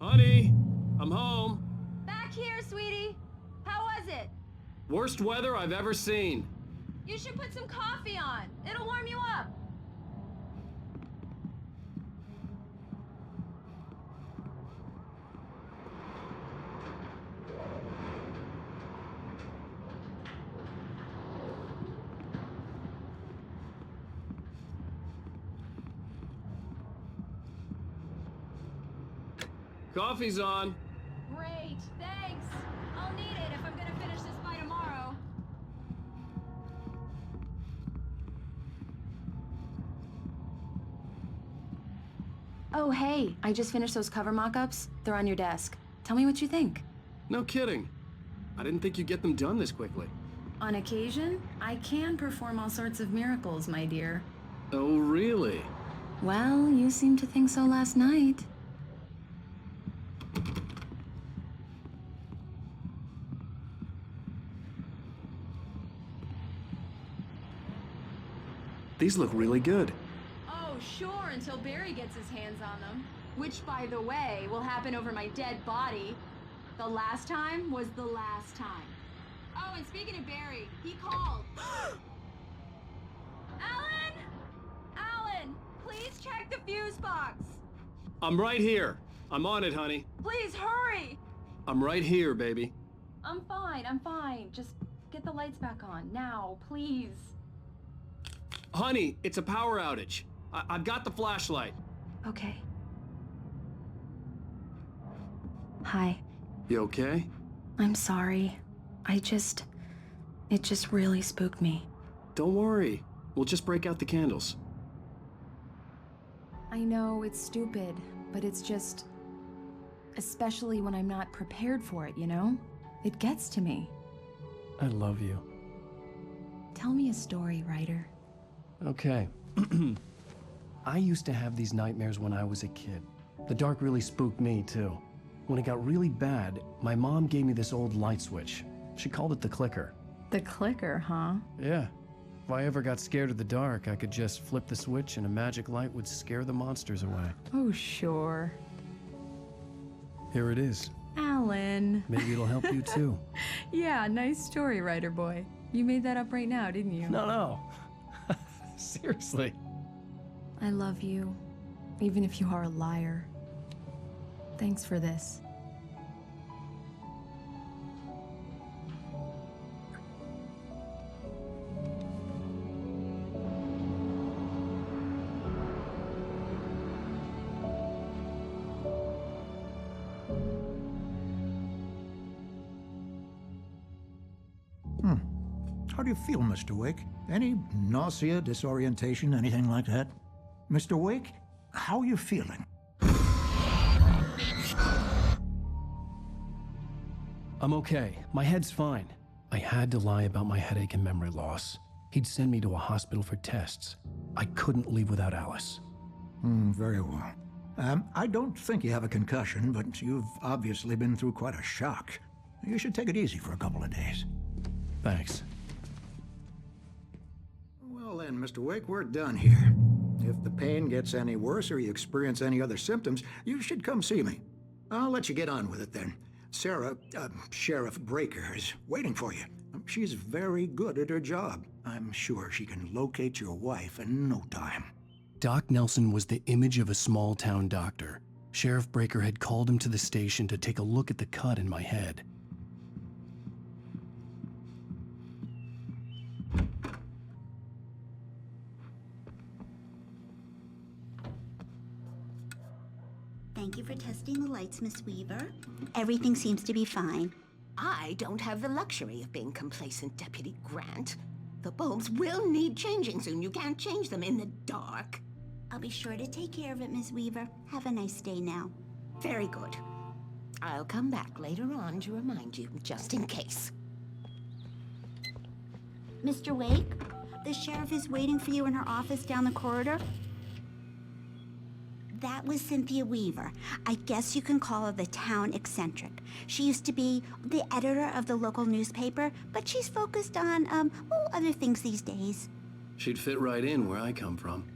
Honey, I'm home. Back here, sweetie. How was it? Worst weather I've ever seen. You should put some coffee on. It'll warm you up. Coffee's on. Great, thanks. I'll need it if I'm gonna finish this by tomorrow. Oh, hey, I just finished those cover mock-ups. They're on your desk. Tell me what you think. No kidding. I didn't think you'd get them done this quickly. On occasion, I can perform all sorts of miracles, my dear. Oh, really? Well, you seemed to think so last night. These look really good. Oh, sure, until Barry gets his hands on them. Which, by the way, will happen over my dead body. The last time was the last time. Oh, and speaking of Barry, he called. Alan! Alan, please check the fuse box. I'm right here. I'm on it, honey. Please hurry! I'm right here, baby. I'm fine. Just get the lights back on, now, please. Honey, it's a power outage. I've got the flashlight. Okay. Hi. You okay? I'm sorry. It just really spooked me. Don't worry. We'll just break out the candles. I know it's stupid, but it's just... especially when I'm not prepared for it, you know? It gets to me. I love you. Tell me a story, writer. Okay. I used to have these nightmares when I was a kid. The dark really spooked me, too. When it got really bad, my mom gave me this old light switch. She called it the clicker. The clicker, huh? Yeah. If I ever got scared of the dark, I could just flip the switch and a magic light would scare the monsters away. Oh, sure. Here it is. Alan. Maybe it'll help you, too. Yeah, nice story, writer boy. You made that up right now, didn't you? No. Seriously. I love you, even if you are a liar. Thanks for this. How do you feel, Mr. Wake? Any nausea, disorientation, anything like that? Mr. Wake, how are you feeling? I'm okay. My head's fine. I had to lie about my headache and memory loss. He'd send me to a hospital for tests. I couldn't leave without Alice. Very well. I don't think you have a concussion, but you've obviously been through quite a shock. You should take it easy for a couple of days. Thanks. Well then, Mr. Wake, we're done here. If the pain gets any worse or you experience any other symptoms, you should come see me. I'll let you get on with it then. Sarah, Sheriff Breaker, is waiting for you. She's very good at her job. I'm sure she can locate your wife in no time. Doc Nelson was the image of a small-town doctor. Sheriff Breaker had called him to the station to take a look at the cut in my head. Thank you for testing the lights, Miss Weaver. Everything seems to be fine. I don't have the luxury of being complacent, Deputy Grant. The bulbs will need changing soon. You can't change them in the dark. I'll be sure to take care of it, Miss Weaver. Have a nice day now. Very good. I'll come back later on to remind you, just in case. Mr. Wake, the sheriff is waiting for you in her office down the corridor. That was Cynthia Weaver. I guess you can call her the town eccentric. She used to be the editor of the local newspaper, but she's focused on, other things these days. She'd fit right in where I come from.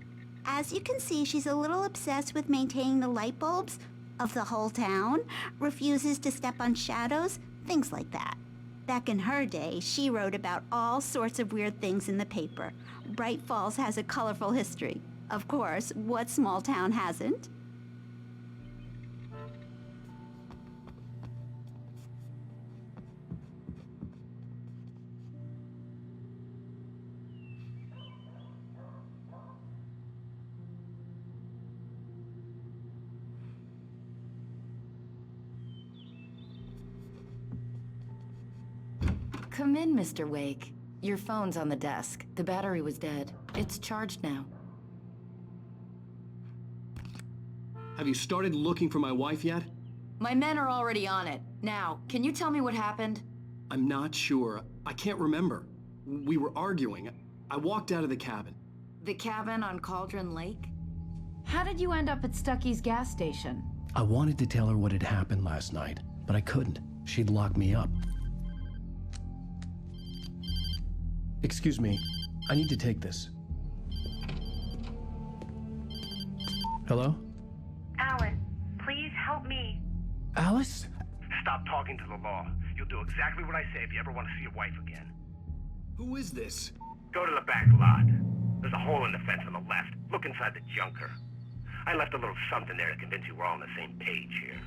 As you can see, she's a little obsessed with maintaining the light bulbs of the whole town, refuses to step on shadows, things like that. Back in her day, she wrote about all sorts of weird things in the paper. Bright Falls has a colorful history. Of course, what small town hasn't? Come in, Mr. Wake. Your phone's on the desk. The battery was dead. It's charged now. Have you started looking for my wife yet? My men are already on it. Now, can you tell me what happened? I'm not sure. I can't remember. We were arguing. I walked out of the cabin. The cabin on Cauldron Lake? How did you end up at Stucky's gas station? I wanted to tell her what had happened last night, but I couldn't. She'd lock me up. Excuse me, I need to take this. Hello? Alice, please help me. Alice? Stop talking to the law. You'll do exactly what I say if you ever want to see your wife again. Who is this? Go to the back lot. There's a hole in the fence on the left. Look inside the junker. I left a little something there to convince you we're all on the same page here.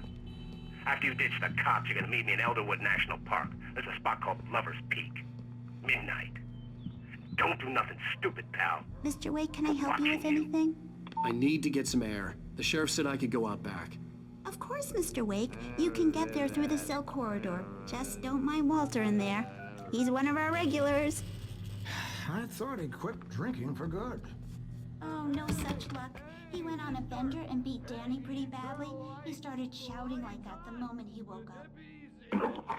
After you ditch the cops, you're gonna meet me in Elderwood National Park. There's a spot called Lover's Peak. Midnight. Don't do nothing stupid, pal. Mr. Wake, can I help you with anything? I need to get some air. The sheriff said I could go out back. Of course, Mr. Wake. You can get there through the cell corridor. Just don't mind Walter in there. He's one of our regulars. I thought he'd quit drinking for good. Oh, no such luck. He went on a bender and beat Danny pretty badly. He started shouting like that the moment he woke up.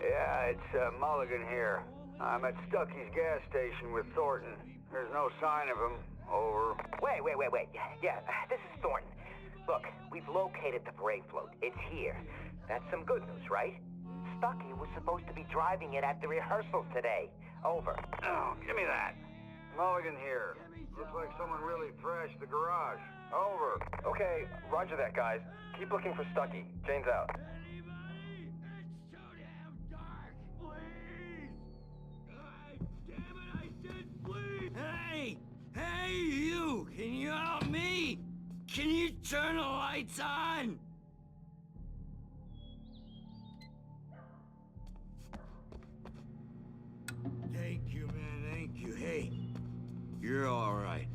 Yeah, it's Mulligan here. I'm at Stucky's gas station with Thornton. There's no sign of him. Over. Wait. Yeah, this is Thornton. Look, we've located the parade float. It's here. That's some good news, right? Stucky was supposed to be driving it at the rehearsals today. Over. Oh, give me that. Mulligan here. Looks like someone really thrashed the garage. Over. Okay, roger that, guys. Keep looking for Stucky. Jane's out. Hey, you! Can you help me? Can you turn the lights on? Thank you, man, thank you. Hey, you're alright.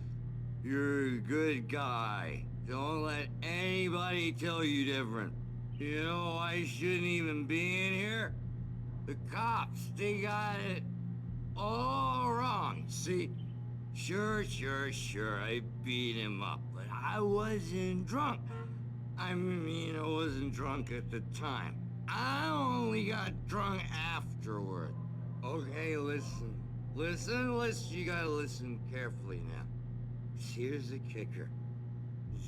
You're a good guy. Don't let anybody tell you different. You know, I shouldn't even be in here. The cops, they got it all wrong, see? Sure, I beat him up, but I wasn't drunk. I mean, I wasn't drunk at the time. I only got drunk afterward. Okay, listen, you gotta listen carefully now. Here's the kicker.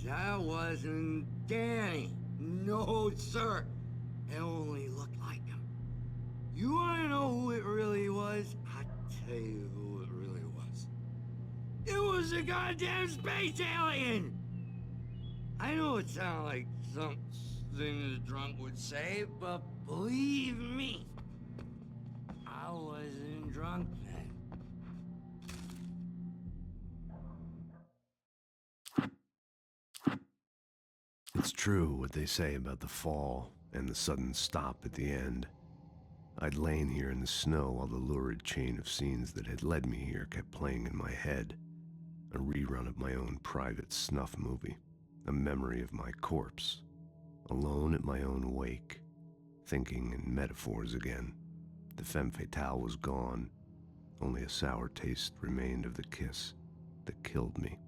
That wasn't Danny. No, sir. It only looked like him. You wanna know who it really was? I'll tell you who it really was. It was a goddamn space alien! I know it sounded like something the drunk would say, but believe me, I wasn't drunk then. It's true what they say about the fall and the sudden stop at the end. I'd lain here in the snow while the lurid chain of scenes that had led me here kept playing in my head. A rerun of my own private snuff movie. A memory of my corpse. Alone at my own wake. Thinking in metaphors again. The femme fatale was gone. Only a sour taste remained of the kiss that killed me.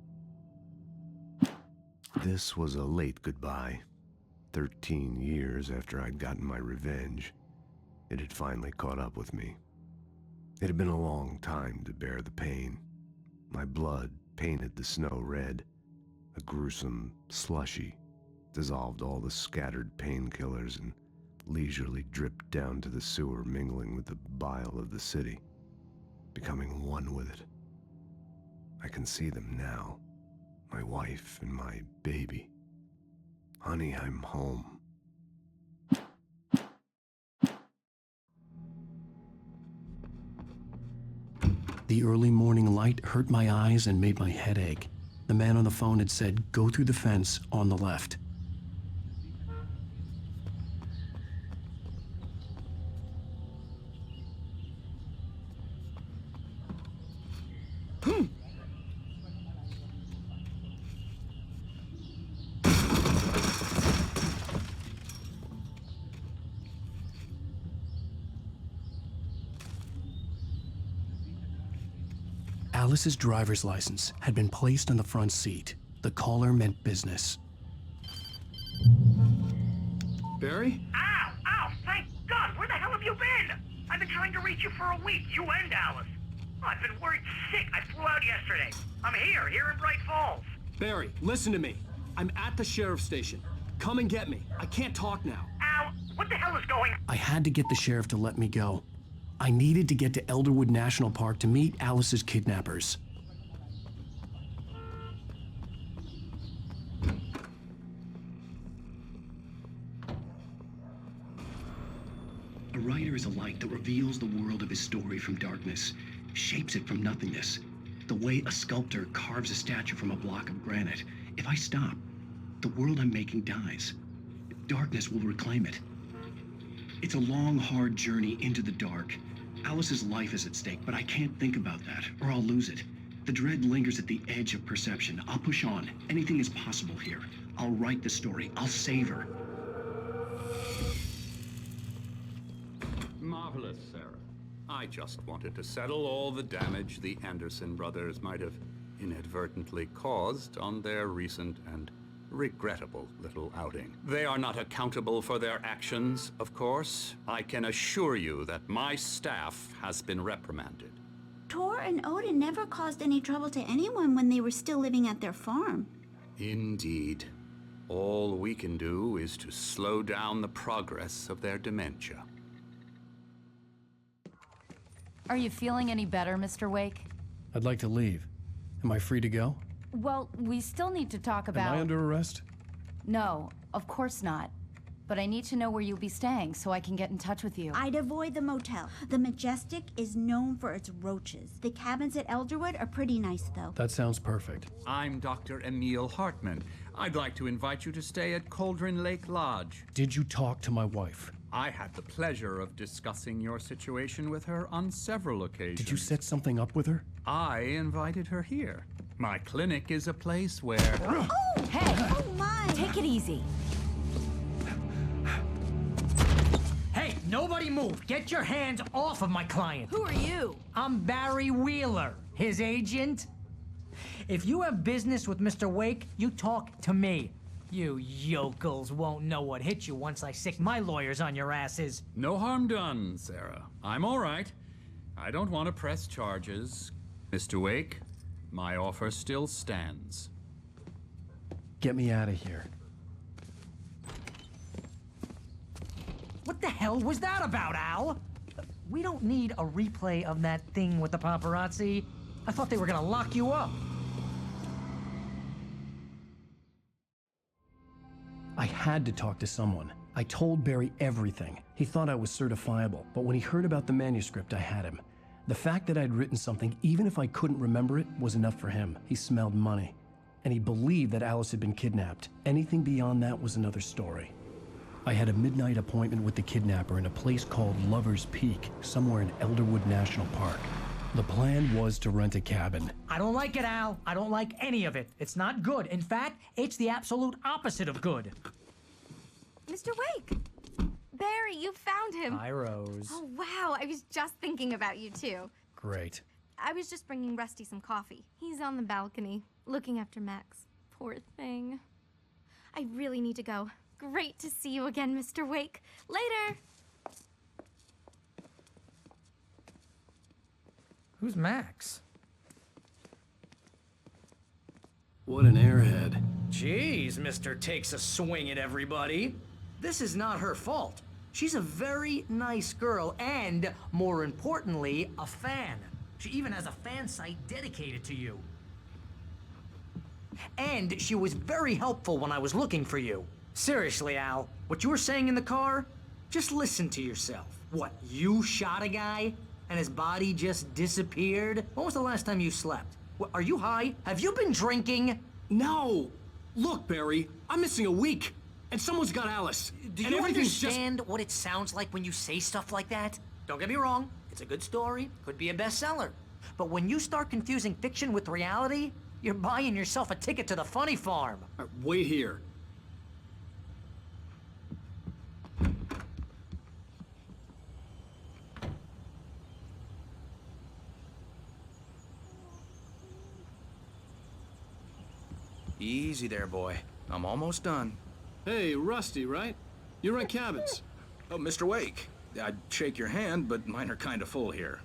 This was a late goodbye. 13 years after I'd gotten my revenge, it had finally caught up with me. It had been a long time to bear the pain. My blood painted the snow red. A gruesome slushy dissolved all the scattered painkillers and leisurely dripped down to the sewer, mingling with the bile of the city, becoming one with it. I can see them now. My wife and my baby. Honey, I'm home. The early morning light hurt my eyes and made my head ache. The man on the phone had said, "Go through the fence on the left." Alice's driver's license had been placed on the front seat. The caller meant business. Barry? Ow! Thank God! Where the hell have you been? I've been trying to reach you for a week, you and Alice. Oh, I've been worried sick. I flew out yesterday. I'm here in Bright Falls. Barry, listen to me. I'm at the sheriff's station. Come and get me. I can't talk now. Al, what the hell is going on? I had to get the sheriff to let me go. I needed to get to Elderwood National Park to meet Alice's kidnappers. A writer is a light that reveals the world of his story from darkness, shapes it from nothingness. The way a sculptor carves a statue from a block of granite. If I stop, the world I'm making dies. Darkness will reclaim it. It's a long, hard journey into the dark. Alice's life is at stake, but I can't think about that, or I'll lose it. The dread lingers at the edge of perception. I'll push on. Anything is possible here. I'll write the story. I'll save her. Marvelous, Sarah. I just wanted to settle all the damage the Anderson brothers might have inadvertently caused on their recent and regrettable little outing. They are not accountable for their actions, of course. I can assure you that my staff has been reprimanded. Tor and Odin never caused any trouble to anyone when they were still living at their farm. Indeed. All we can do is to slow down the progress of their dementia. Are you feeling any better, Mr. Wake? I'd like to leave. Am I free to go? Well, we still need to talk about... Am I under arrest? No, of course not. But I need to know where you'll be staying so I can get in touch with you. I'd avoid the motel. The Majestic is known for its roaches. The cabins at Elderwood are pretty nice, though. That sounds perfect. I'm Dr. Emil Hartman. I'd like to invite you to stay at Cauldron Lake Lodge. Did you talk to my wife? I had the pleasure of discussing your situation with her on several occasions. Did you set something up with her? I invited her here. My clinic is a place where... Oh! Hey! Oh, my! Take it easy. Hey, nobody move! Get your hands off of my client! Who are you? I'm Barry Wheeler, his agent. If you have business with Mr. Wake, you talk to me. You yokels won't know what hit you once I sick my lawyers on your asses. No harm done, Sarah. I'm all right. I don't want to press charges. Mr. Wake, my offer still stands. Get me out of here. What the hell was that about, Al? We don't need a replay of that thing with the paparazzi. I thought they were gonna lock you up. I had to talk to someone. I told Barry everything. He thought I was certifiable, but when he heard about the manuscript, I had him. The fact that I'd written something, even if I couldn't remember it, was enough for him. He smelled money. And he believed that Alice had been kidnapped. Anything beyond that was another story. I had a midnight appointment with the kidnapper in a place called Lover's Peak, somewhere in Elderwood National Park. The plan was to rent a cabin. I don't like it, Al. I don't like any of it. It's not good. In fact, it's the absolute opposite of good. Mr. Wake! Barry, you found him. Hi, Rose. Oh, wow. I was just thinking about you, too. Great. I was just bringing Rusty some coffee. He's on the balcony, looking after Max. Poor thing. I really need to go. Great to see you again, Mr. Wake. Later! Who's Max? What an airhead. Jeez, Mr. Takes a swing at everybody. This is not her fault. She's a very nice girl and, more importantly, a fan. She even has a fan site dedicated to you. And she was very helpful when I was looking for you. Seriously, Al, what you were saying in the car, just listen to yourself. What, you shot a guy and his body just disappeared? When was the last time you slept? What, are you high? Have you been drinking? No! Look, Barry, I'm missing a week, and someone's got Alice. Do and you everything's understand what it sounds like when you say stuff like that? Don't get me wrong, it's a good story, could be a bestseller. But when you start confusing fiction with reality, you're buying yourself a ticket to the funny farm. Wait here. Easy there, boy. I'm almost done. Hey, Rusty, right? You rent cabins. Oh, Mr. Wake. I'd shake your hand, but mine are kind of full here.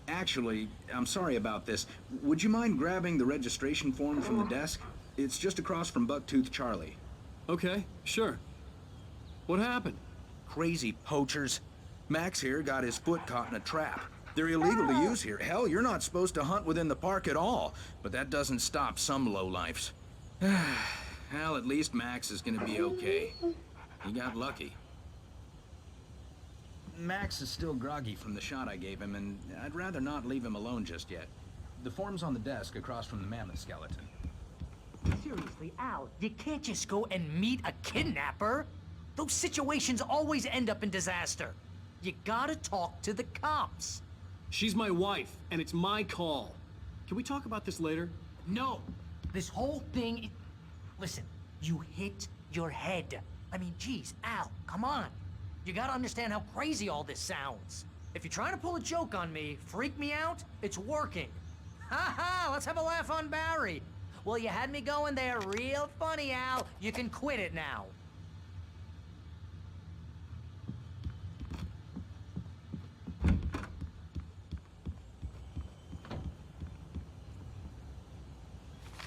Actually, I'm sorry about this. Would you mind grabbing the registration form from the desk? It's just across from Bucktooth Charlie. Okay, sure. What happened? Crazy poachers. Max here got his foot caught in a trap. They're illegal to use here. Hell, you're not supposed to hunt within the park at all. But that doesn't stop some lowlifes. Hell, at least Max is gonna be okay. He got lucky. Max is still groggy from the shot I gave him, and I'd rather not leave him alone just yet. The form's on the desk across from the mammoth skeleton. Seriously, Al, you can't just go and meet a kidnapper. Those situations always end up in disaster. You gotta talk to the cops. She's my wife, and it's my call. Can we talk about this later? No. This whole thing... Listen, you hit your head. I mean, geez, Al, come on. You gotta understand how crazy all this sounds. If you're trying to pull a joke on me, freak me out, it's working. Ha ha, let's have a laugh on Barry. Well, you had me going there real funny, Al. You can quit it now.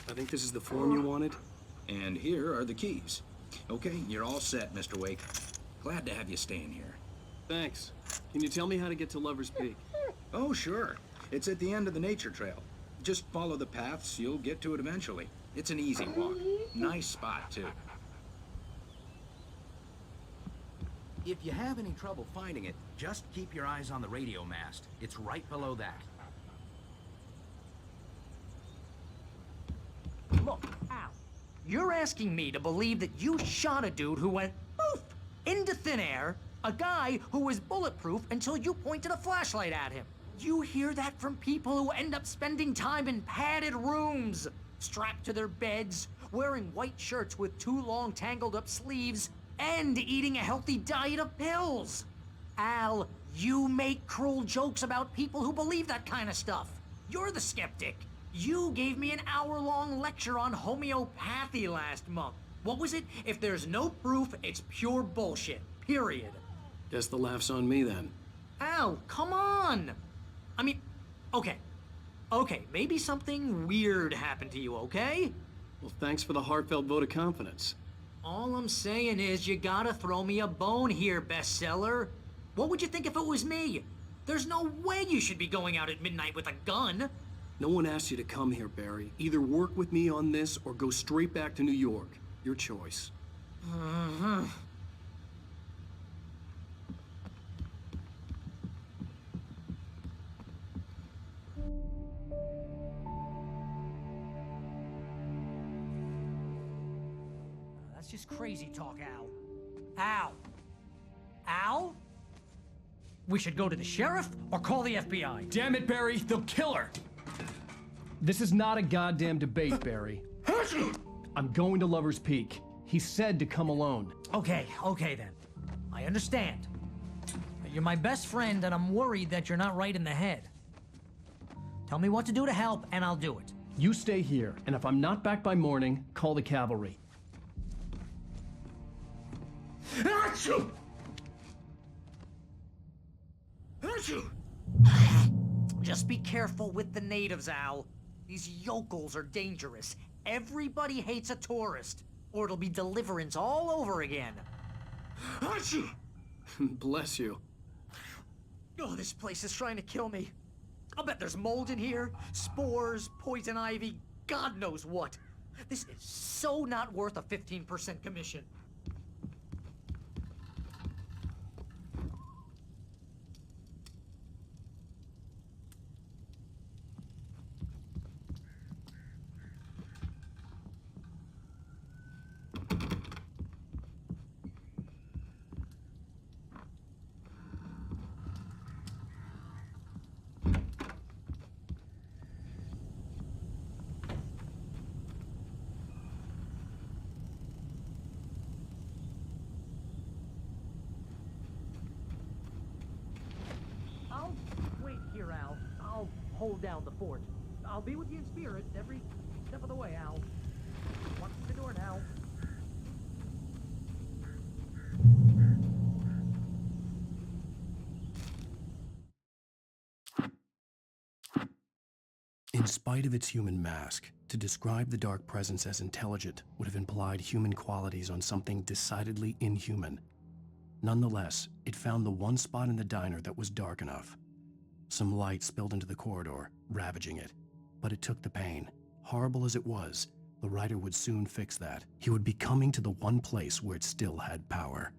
I think this is the form you wanted. And here are the keys. Okay, you're all set, Mr. Wake. Glad to have you staying here. Thanks. Can you tell me how to get to Lover's Peak? Oh, sure. It's at the end of the nature trail. Just follow the paths, you'll get to it eventually. It's an easy walk. Nice spot, too. If you have any trouble finding it, just keep your eyes on the radio mast. It's right below that. Look, Al, you're asking me to believe that you shot a dude who went poof into thin air, a guy who was bulletproof until you pointed a flashlight at him. You hear that from people who end up spending time in padded rooms, strapped to their beds, wearing white shirts with too long tangled up sleeves, and eating a healthy diet of pills. Al, you make cruel jokes about people who believe that kind of stuff. You're the skeptic. You gave me an hour-long lecture on homeopathy last month. What was it? If there's no proof, it's pure bullshit. Period. Guess the laugh's on me then. Al, come on! I mean, okay. Okay, maybe something weird happened to you, okay? Well, thanks for the heartfelt vote of confidence. All I'm saying is you gotta throw me a bone here, bestseller. What would you think if it was me? There's no way you should be going out at midnight with a gun. No one asked you to come here, Barry. Either work with me on this or go straight back to New York. Your choice. That's just crazy talk, Al. Al? Al? We should go to the sheriff or call the FBI. Damn it, Barry, they'll kill her! This is not a goddamn debate, Barry. I'm going to Lover's Peak. He said to come alone. Okay then. I understand. You're my best friend, and I'm worried that you're not right in the head. Tell me what to do to help, and I'll do it. You stay here, and if I'm not back by morning, call the cavalry. Achoo! Achoo! Just be careful with the natives, Al. These yokels are dangerous. Everybody hates a tourist, or it'll be Deliverance all over again. Achoo! Bless you. Oh, this place is trying to kill me. I'll bet there's mold in here, spores, poison ivy, God knows what. This is so not worth a 15% commission. I'll wait here, Al. I'll hold down the fort. I'll be with you in spirit every step of the way, Al. Watch the door now. In spite of its human mask, to describe the dark presence as intelligent would have implied human qualities on something decidedly inhuman. Nonetheless, it found the one spot in the diner that was dark enough. Some light spilled into the corridor, ravaging it. But it took the pain. Horrible as it was, the writer would soon fix that. He would be coming to the one place where it still had power.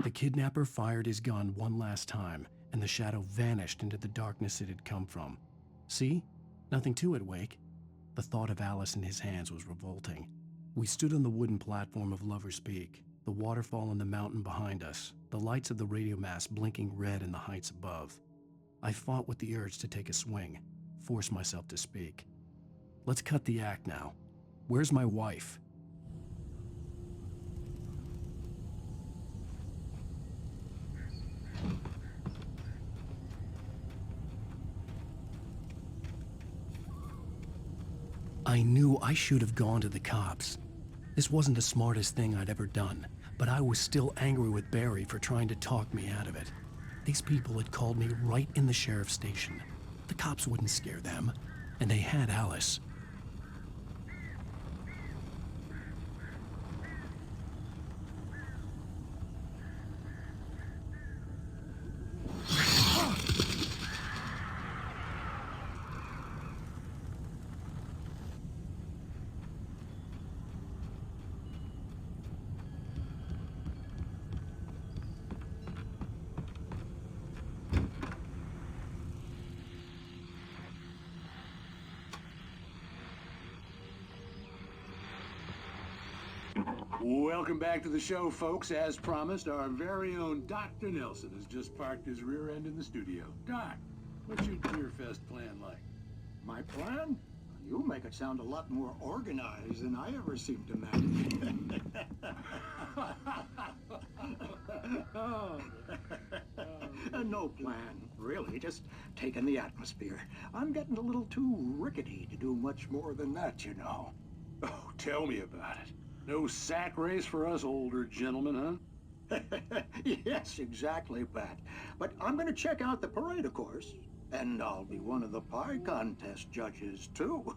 The kidnapper fired his gun one last time, and the shadow vanished into the darkness it had come from. See? Nothing to it, Wake. The thought of Alice in his hands was revolting. We stood on the wooden platform of Lover's Peak, the waterfall and the mountain behind us, the lights of the radio mast blinking red in the heights above. I fought with the urge to take a swing, force myself to speak. Let's cut the act now. Where's my wife? I knew I should have gone to the cops. This wasn't the smartest thing I'd ever done, but I was still angry with Barry for trying to talk me out of it. These people had called me right in the sheriff's station. The cops wouldn't scare them, and they had Alice. Welcome back to the show, folks. As promised, our very own Dr. Nelson has just parked his rear end in the studio. Doc, what's your Deerfest plan like? My plan? You make it sound a lot more organized than I ever seem to manage. No plan, really. Just taking the atmosphere. I'm getting a little too rickety to do much more than that, you know. Oh, tell me about it. No sack race for us older gentlemen, huh? Yes, exactly, Pat. But I'm gonna check out the parade, of course. And I'll be one of the pie contest judges, too.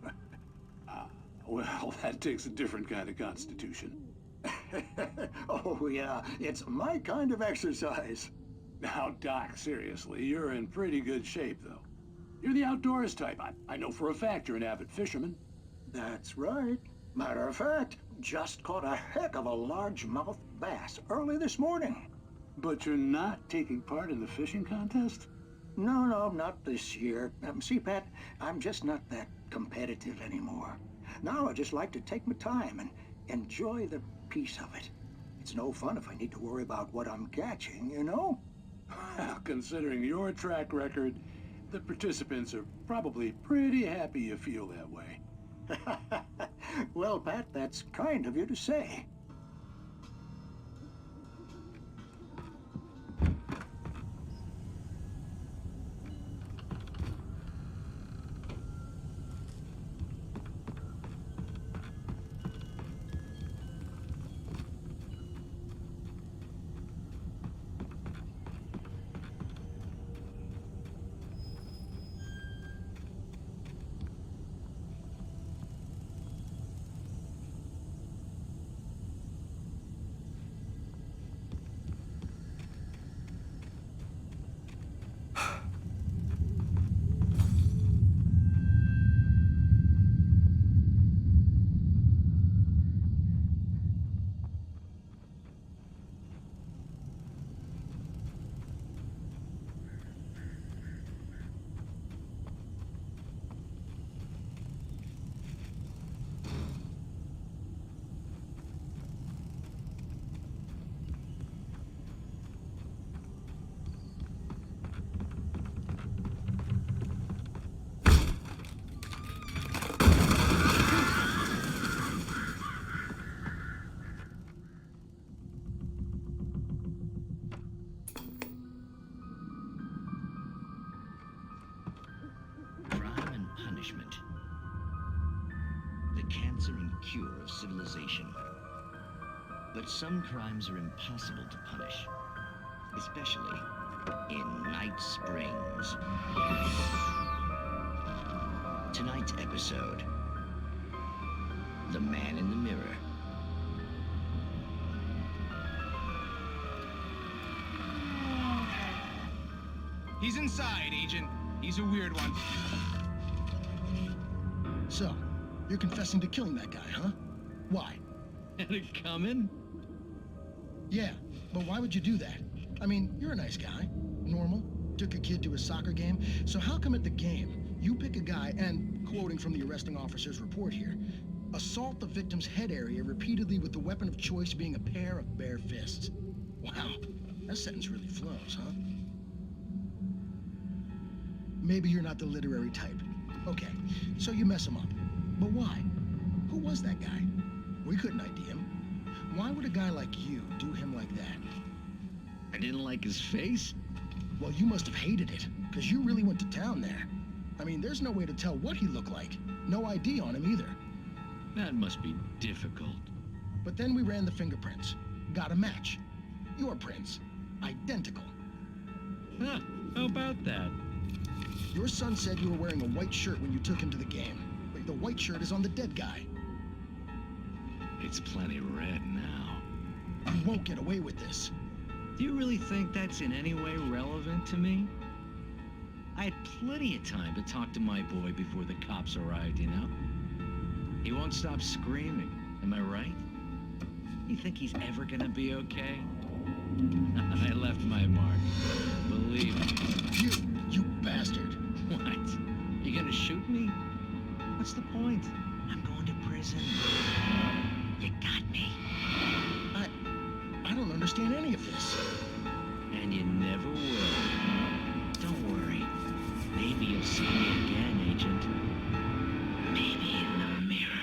Well, that takes a different kind of constitution. Oh, yeah. It's my kind of exercise. Now, Doc, seriously, you're in pretty good shape, though. You're the outdoors type. I know for a fact you're an avid fisherman. That's right. Matter of fact, just caught a heck of a largemouth bass early this morning. But you're not taking part in the fishing contest? No, not this year. See, Pat, I'm just not that competitive anymore. Now I just like to take my time and enjoy the peace of it. It's no fun if I need to worry about what I'm catching, you know? Well, considering your track record, the participants are probably pretty happy you feel that way. Well, Pat, that's kind of you to say. The cancer and cure of civilization. But some crimes are impossible to punish, especially in Night Springs. Tonight's episode, The Man in the Mirror. He's inside, Agent. He's a weird one. So, you're confessing to killing that guy, huh? Why? Had it coming? Yeah, but why would you do that? I mean, you're a nice guy. Normal. Took a kid to a soccer game. So how come at the game, you pick a guy and, quoting from the arresting officer's report here, assault the victim's head area repeatedly with the weapon of choice being a pair of bare fists? Wow, that sentence really flows, huh? Maybe you're not the literary type. Okay, so you mess him up. But why? Who was that guy? We couldn't ID him. Why would a guy like you do him like that? I didn't like his face? Well, you must have hated it, because you really went to town there. I mean, there's no way to tell what he looked like. No ID on him either. That must be difficult. But then we ran the fingerprints. Got a match. Your prints. Identical. Huh, how about that? Your son said you were wearing a white shirt when you took him to the game. But the white shirt is on the dead guy. It's plenty red now. You won't get away with this. Do you really think that's in any way relevant to me? I had plenty of time to talk to my boy before the cops arrived, you know? He won't stop screaming, am I right? You think he's ever gonna be okay? I left my mark. Believe me. You bastard. What? You gonna shoot me? What's the point? I'm going to prison. You got me. I don't understand any of this. And you never will. Don't worry. Maybe you'll see me again, Agent. Maybe in the mirror.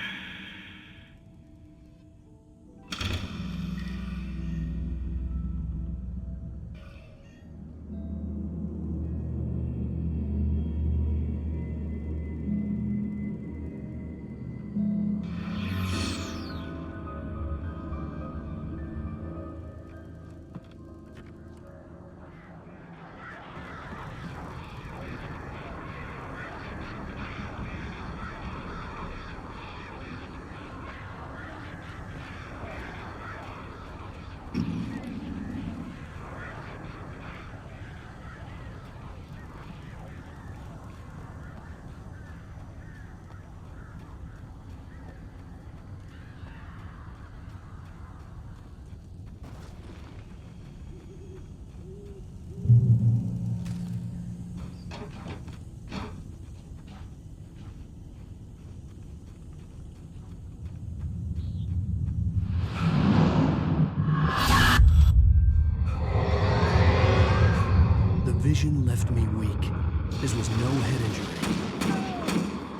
Vision left me weak. This was no head injury.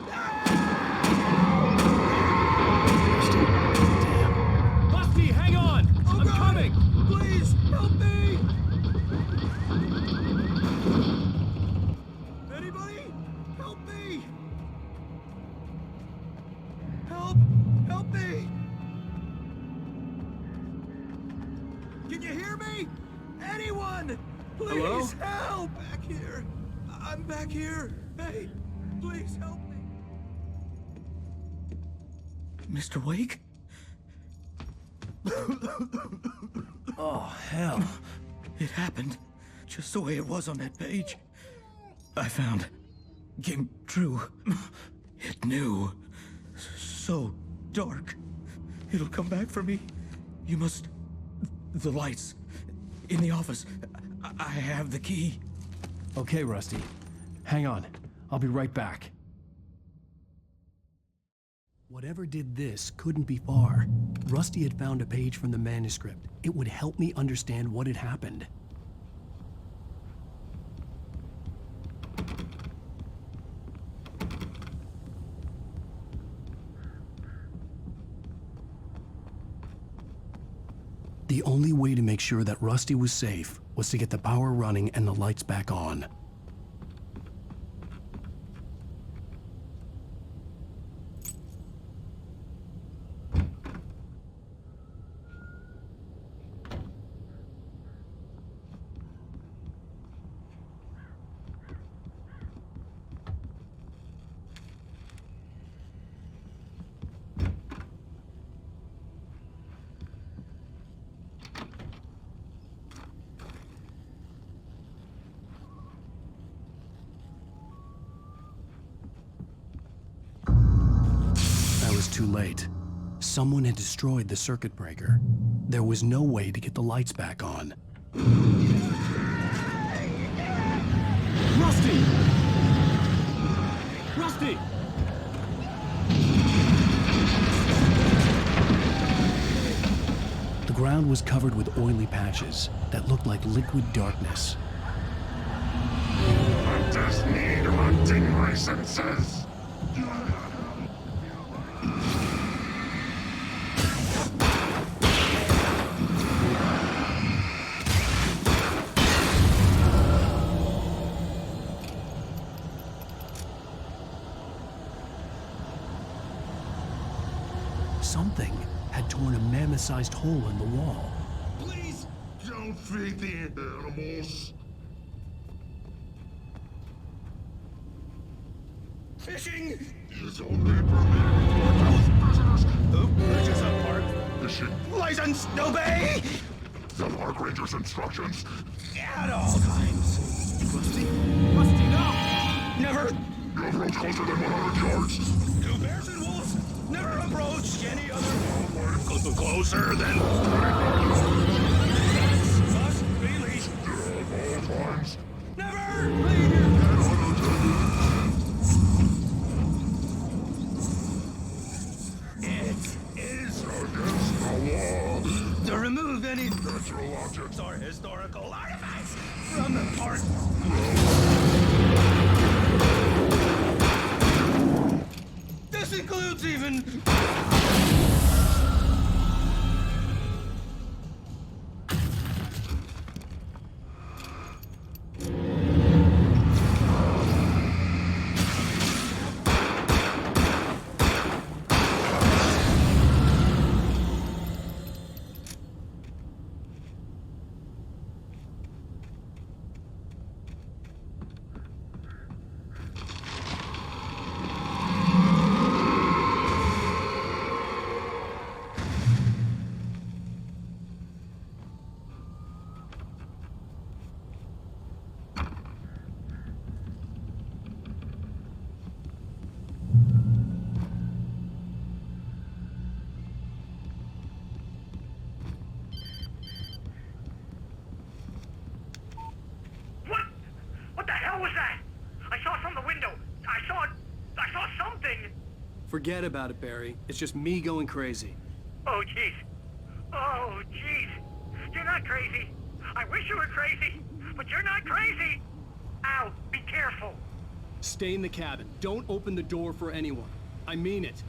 Damn. Busty, hang on! I'm coming! Please, help me! Anybody? Help me! Help me! Can you hear me? Anyone? Please Hello? help! Back here. I'm back here. Hey, please help me. Mr. Wake? Oh, hell. It happened just the way it was on that page. I found. Came true. It knew. So dark. It'll come back for me. You must... The lights. In the office. I have the key. Okay, Rusty. Hang on. I'll be right back. Whatever did this couldn't be far. Rusty had found a page from the manuscript. It would help me understand what had happened. The only way to make sure that Rusty was safe was to get the power running and the lights back on. too late. Someone had destroyed the circuit breaker. There was no way to get the lights back on. Rusty! Rusty! The ground was covered with oily patches that looked like liquid darkness. Hunters need hunting licenses. Something had torn a mammoth-sized hole in the wall. Please don't feed the animals. Fishing! Is only permitted for those prisoners. The bridges of park. Fishing. License, obey! The park ranger's instructions. At all times. Rusty? Rusty, no! Never! You approach closer than 100 yards. To bears and wolves, never approach any other. Closer than... Must be leashed. At all times. Never leave your It is against the law to remove any natural objects or historical artifacts from the park. This includes even... What the hell was that? I saw it from the window. I saw something. Forget about it, Barry. It's just me going crazy. Oh, jeez. Oh, jeez. You're not crazy. I wish you were crazy, but you're not crazy. Ow, be careful. Stay in the cabin. Don't open the door for anyone. I mean it.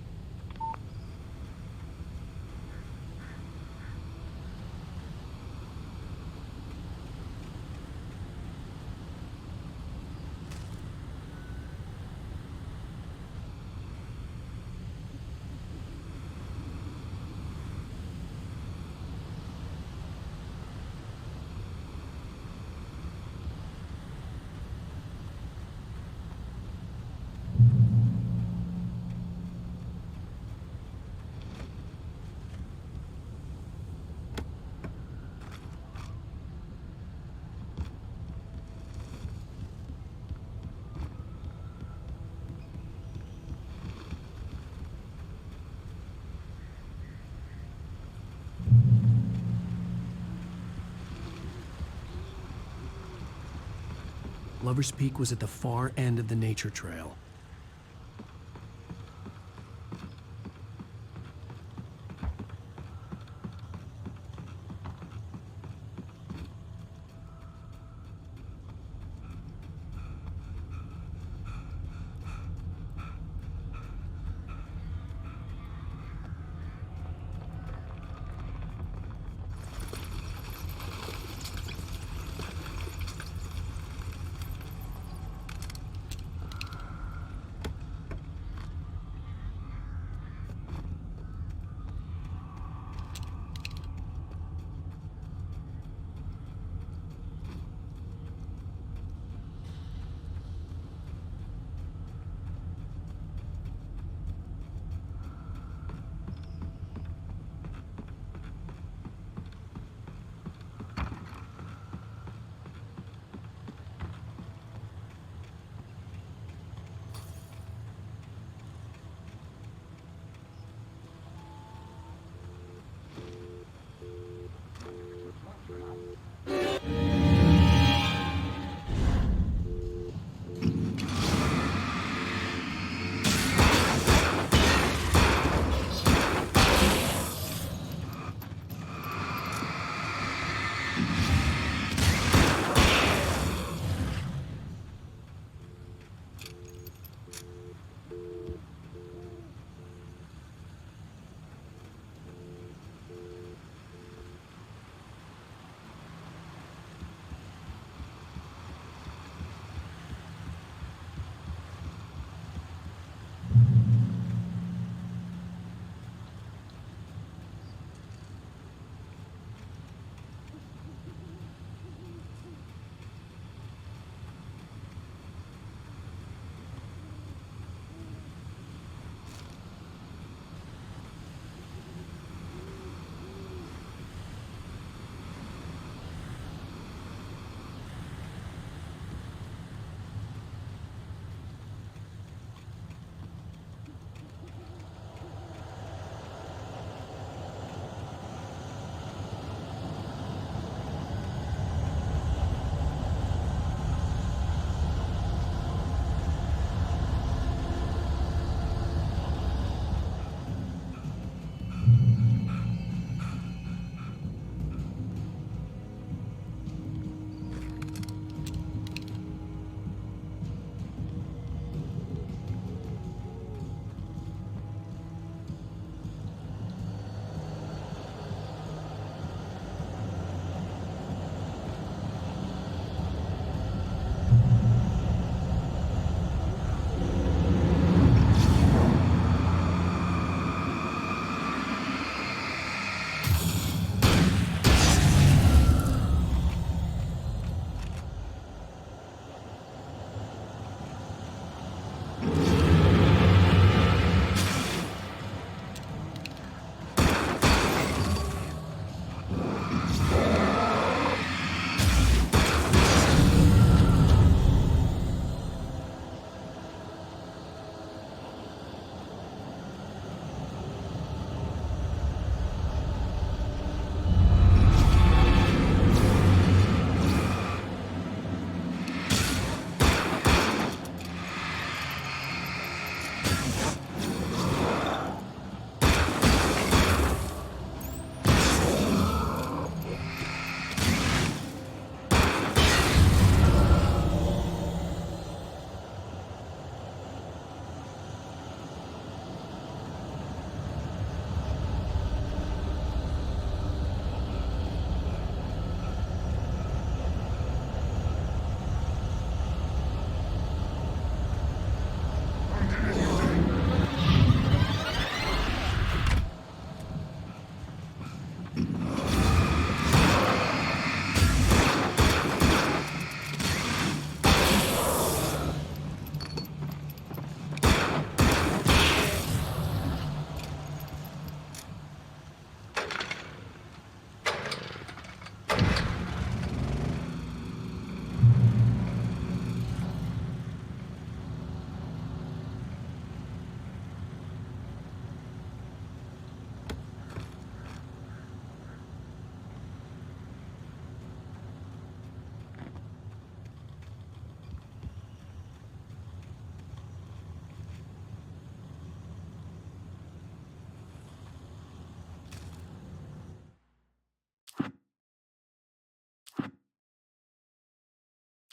Lover's Peak was at the far end of the nature trail.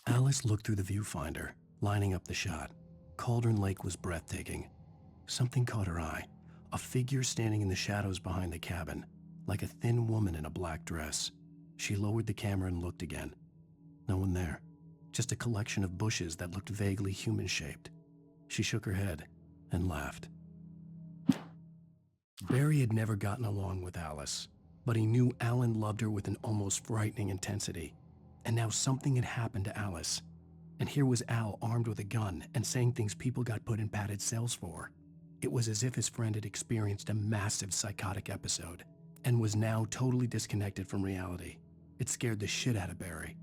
Alice looked through the viewfinder, lining up the shot. Cauldron Lake was breathtaking. Something caught her eye, a figure standing in the shadows behind the cabin, like a thin woman in a black dress. She lowered the camera and looked again. No one there, just a collection of bushes that looked vaguely human-shaped. She shook her head and laughed. Barry had never gotten along with Alice, but he knew Alan loved her with an almost frightening intensity. And now something had happened to Alice. And here was Al armed with a gun and saying things people got put in padded cells for. It was as if his friend had experienced a massive psychotic episode and was now totally disconnected from reality. It scared the shit out of Barry.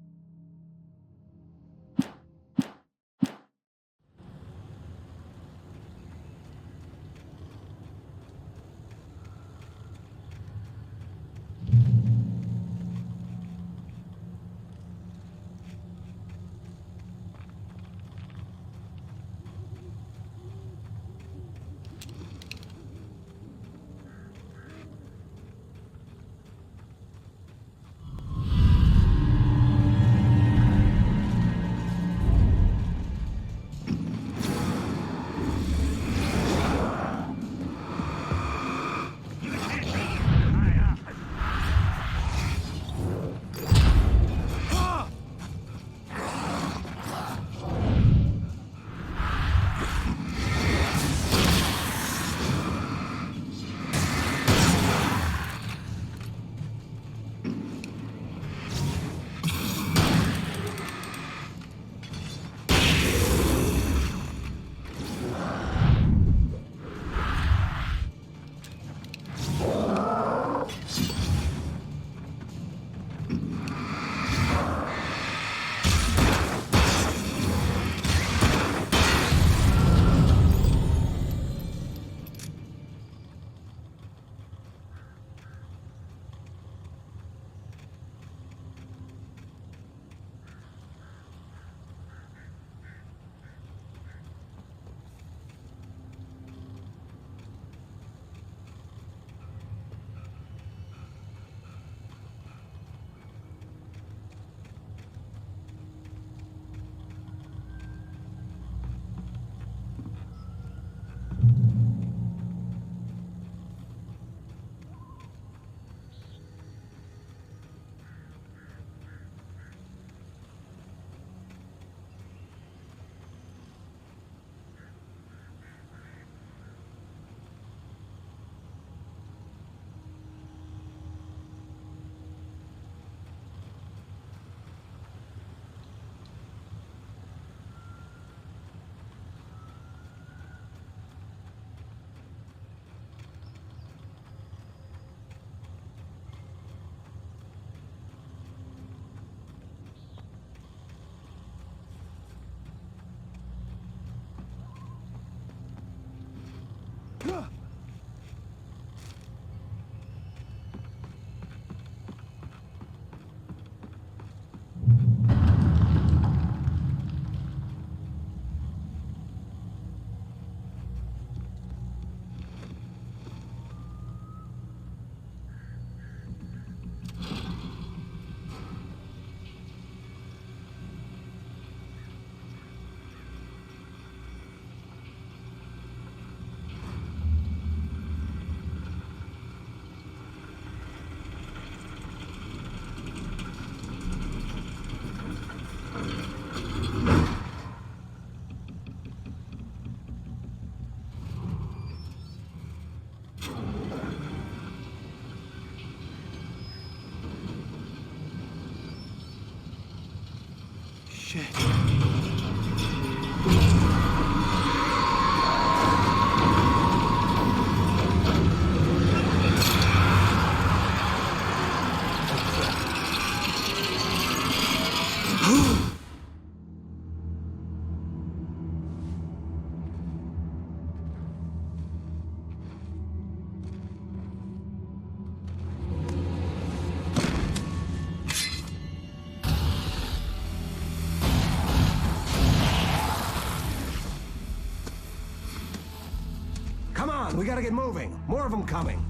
Come on, we gotta get moving. More of them coming.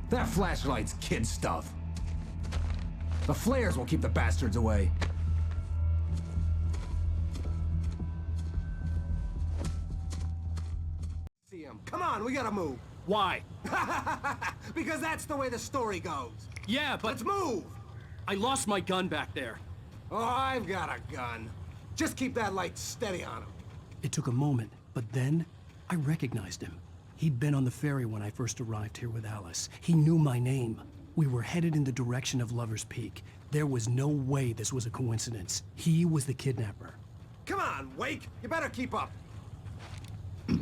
That flashlight's kid stuff. The flares will keep the bastards away. See him. Come on, we gotta move. Why? Because that's the way the story goes. Yeah, but... Let's move! I lost my gun back there. Oh, I've got a gun. Just keep that light steady on him. It took a moment, but then I recognized him. He'd been on the ferry when I first arrived here with Alice. He knew my name. We were headed in the direction of Lover's Peak. There was no way this was a coincidence. He was the kidnapper. Come on, Wake! You better keep up. Filthy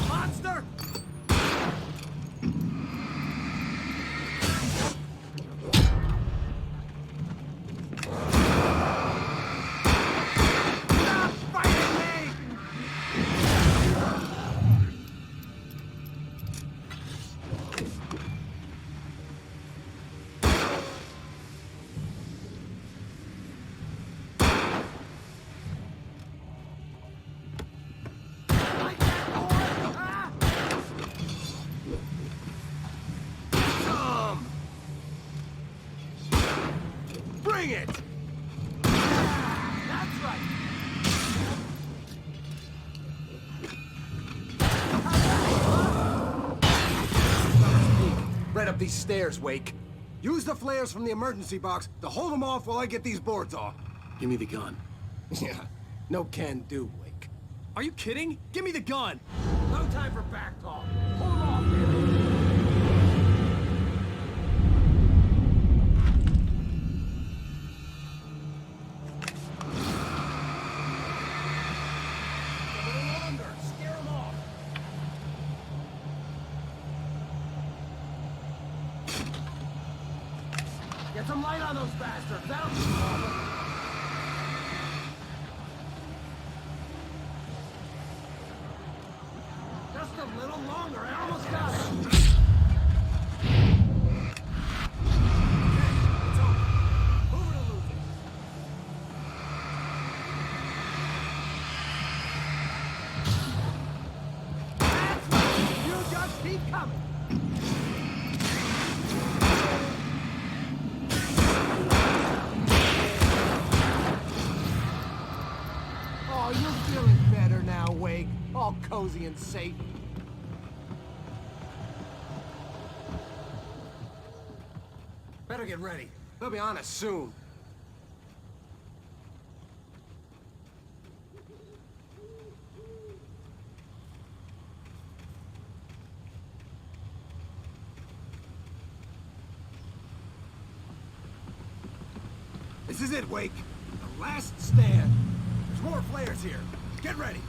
monster! Stop fighting me! Come! Bring it! That's right! Right up these stairs, Wake. Use the flares from the emergency box to hold them off while I get these boards off. Give me the gun. Yeah, no can do, Wake. Are you kidding? Give me the gun! No time for back talk. Hold off, man. A little longer. Scare 'em off. Get some light on those bastards. That'll be awful. Just a little longer. I almost got it. Okay, it's over. Move it or lose it. That's right. You just keep coming. Oh, you're feeling better now, Wake. All cozy and safe. Better get ready. They'll be on us soon. This is it, Wake. The last stand. There's more flares here. Get ready.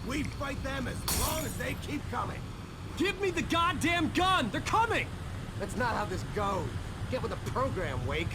We fight them as long as they keep coming. Give me the goddamn gun! They're coming! That's not how this goes. Get with the program, Wake.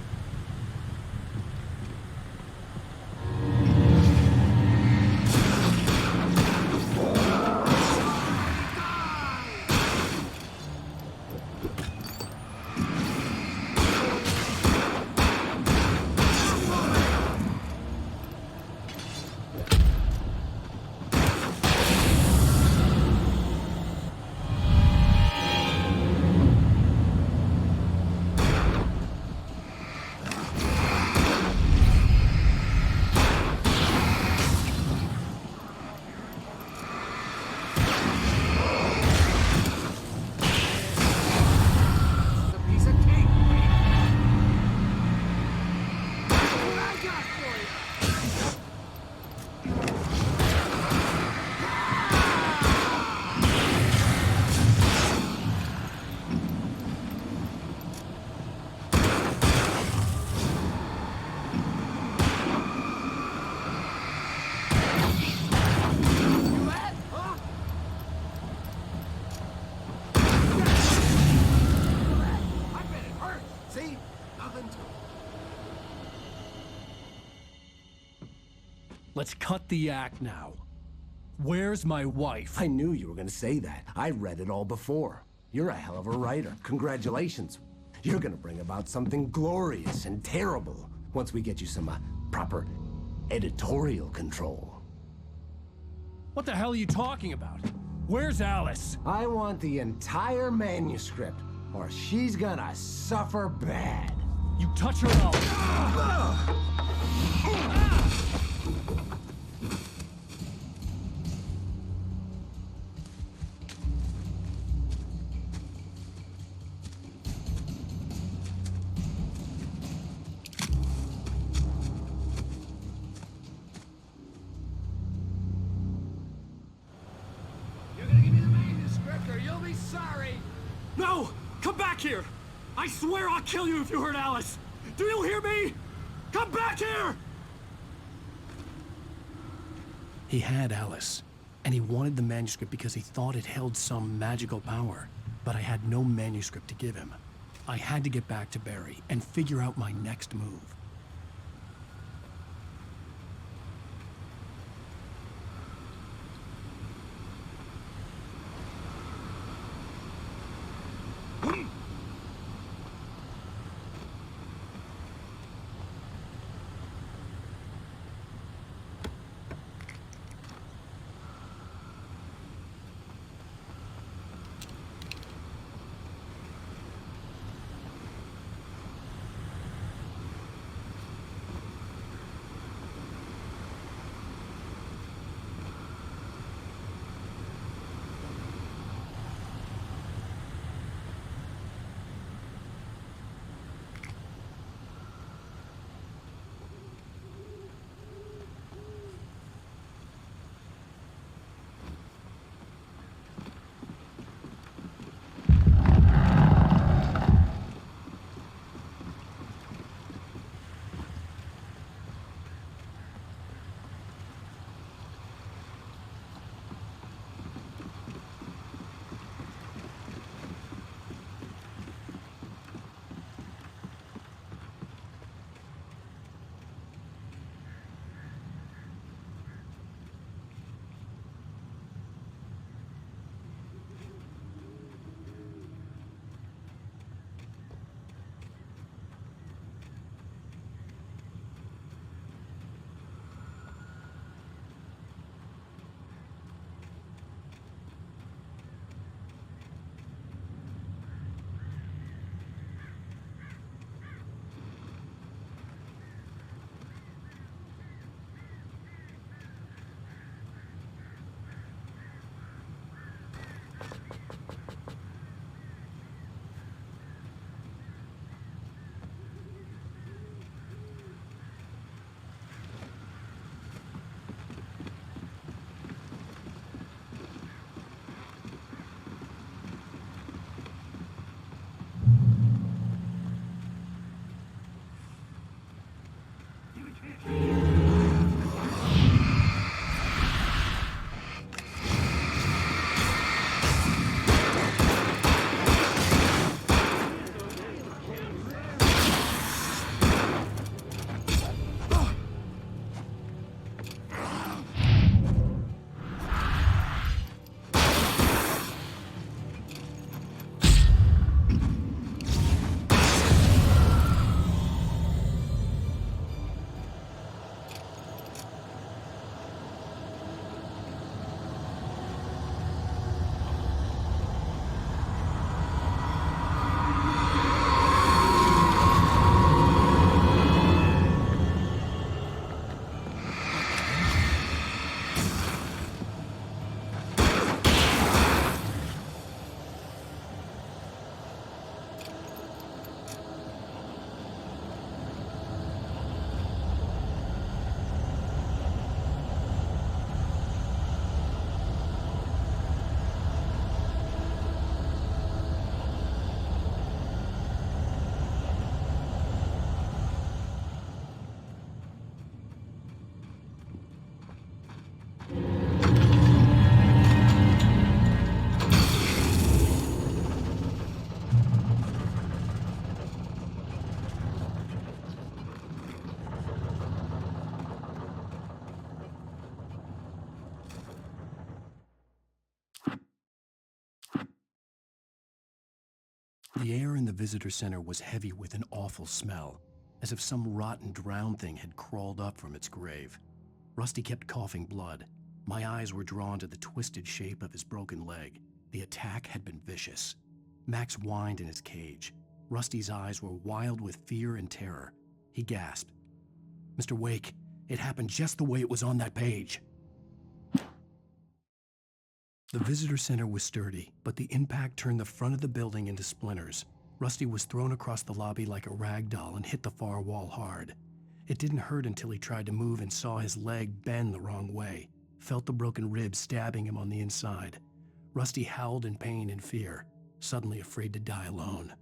Let's cut the act now. Where's my wife? I knew you were gonna say that. I read it all before. You're a hell of a writer. Congratulations. You're gonna bring about something glorious and terrible once we get you some proper editorial control. What the hell are you talking about? Where's Alice? I want the entire manuscript, or she's gonna suffer bad. You touch her and I'll... No! Come back here! I swear I'll kill you if you hurt Alice! Do you hear me? Come back here! He had Alice, and he wanted the manuscript because he thought it held some magical power. But I had no manuscript to give him. I had to get back to Barry and figure out my next move. The air in the visitor center was heavy with an awful smell, as if some rotten drowned thing had crawled up from its grave. Rusty kept coughing blood. My eyes were drawn to the twisted shape of his broken leg. The attack had been vicious. Max whined in his cage. Rusty's eyes were wild with fear and terror. He gasped. "Mr. Wake, it happened just the way it was on that page." The visitor center was sturdy, but the impact turned the front of the building into splinters. Rusty was thrown across the lobby like a rag doll and hit the far wall hard. It didn't hurt until he tried to move and saw his leg bend the wrong way, felt the broken ribs stabbing him on the inside. Rusty howled in pain and fear, suddenly afraid to die alone.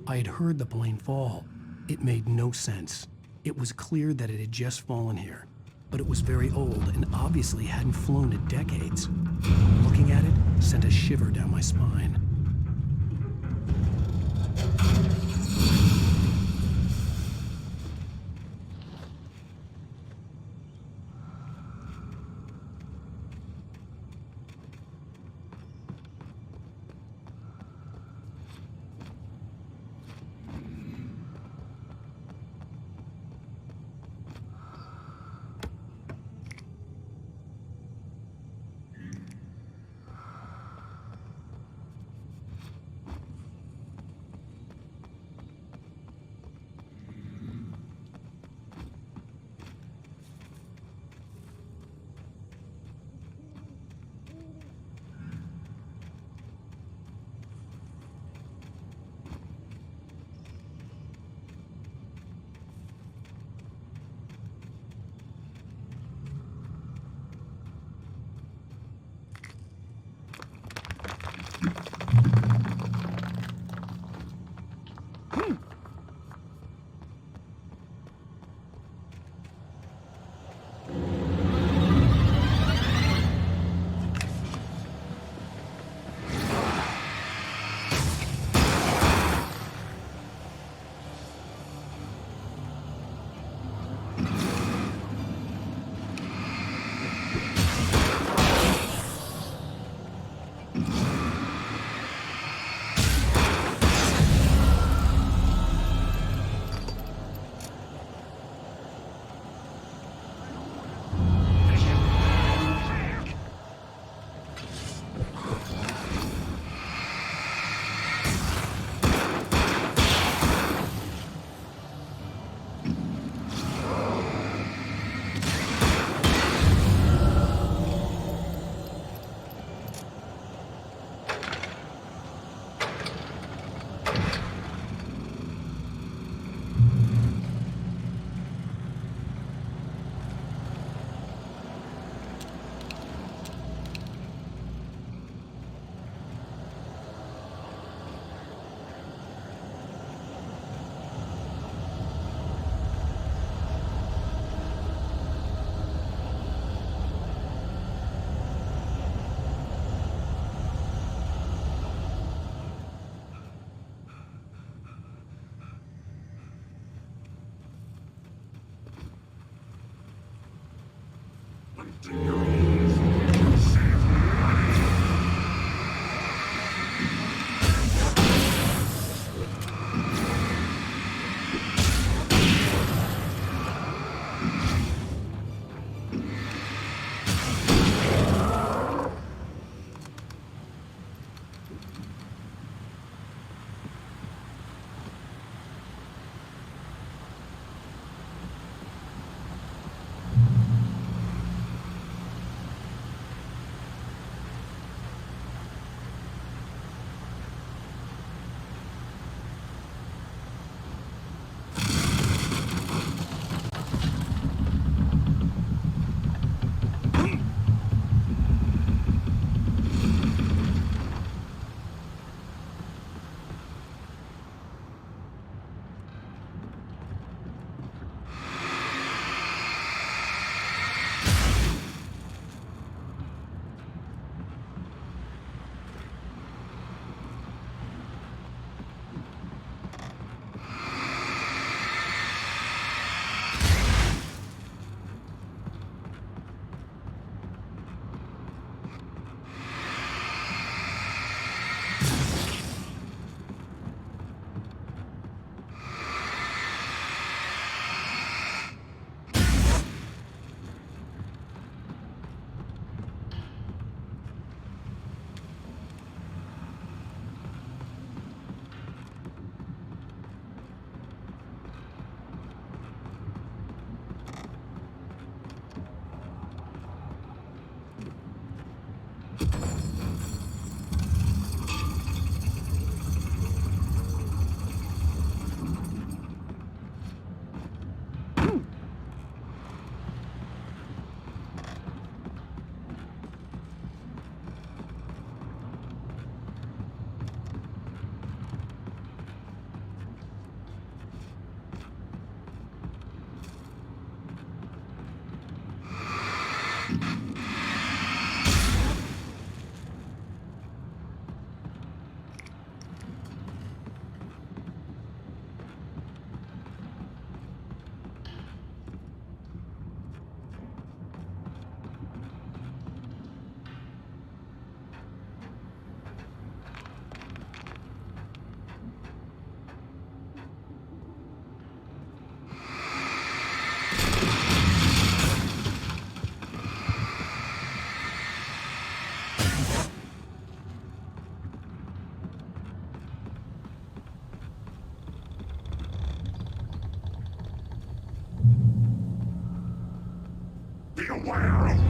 I had heard the plane fall. It made no sense. It was clear that it had just fallen here, but it was very old and obviously hadn't flown in decades. Looking at it sent a shiver down my spine.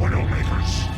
Widowmakers.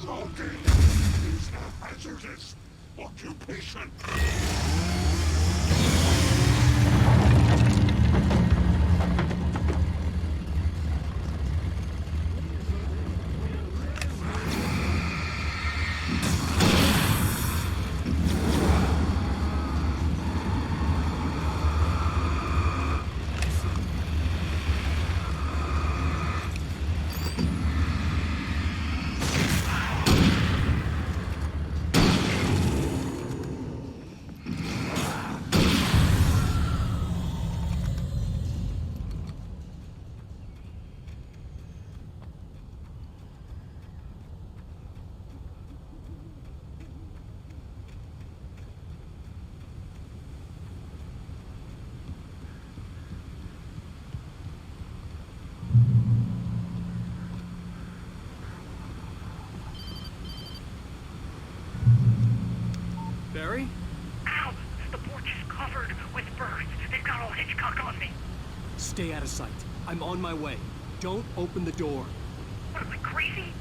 Logging is a hazardous occupation. Barry? Ow! The porch is covered with birds. They've got all Hitchcock on me. Stay out of sight. I'm on my way. Don't open the door. What, am I crazy?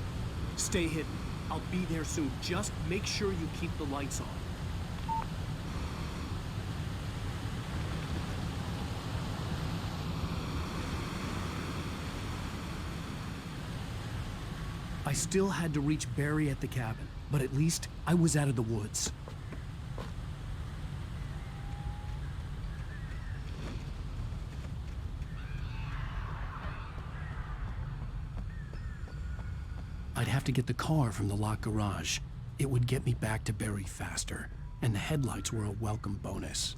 Stay hidden. I'll be there soon. Just make sure you keep the lights on. I still had to reach Barry at the cabin, but at least I was out of the woods. I'd have to get the car from the locked garage. It would get me back to Barry faster, and the headlights were a welcome bonus.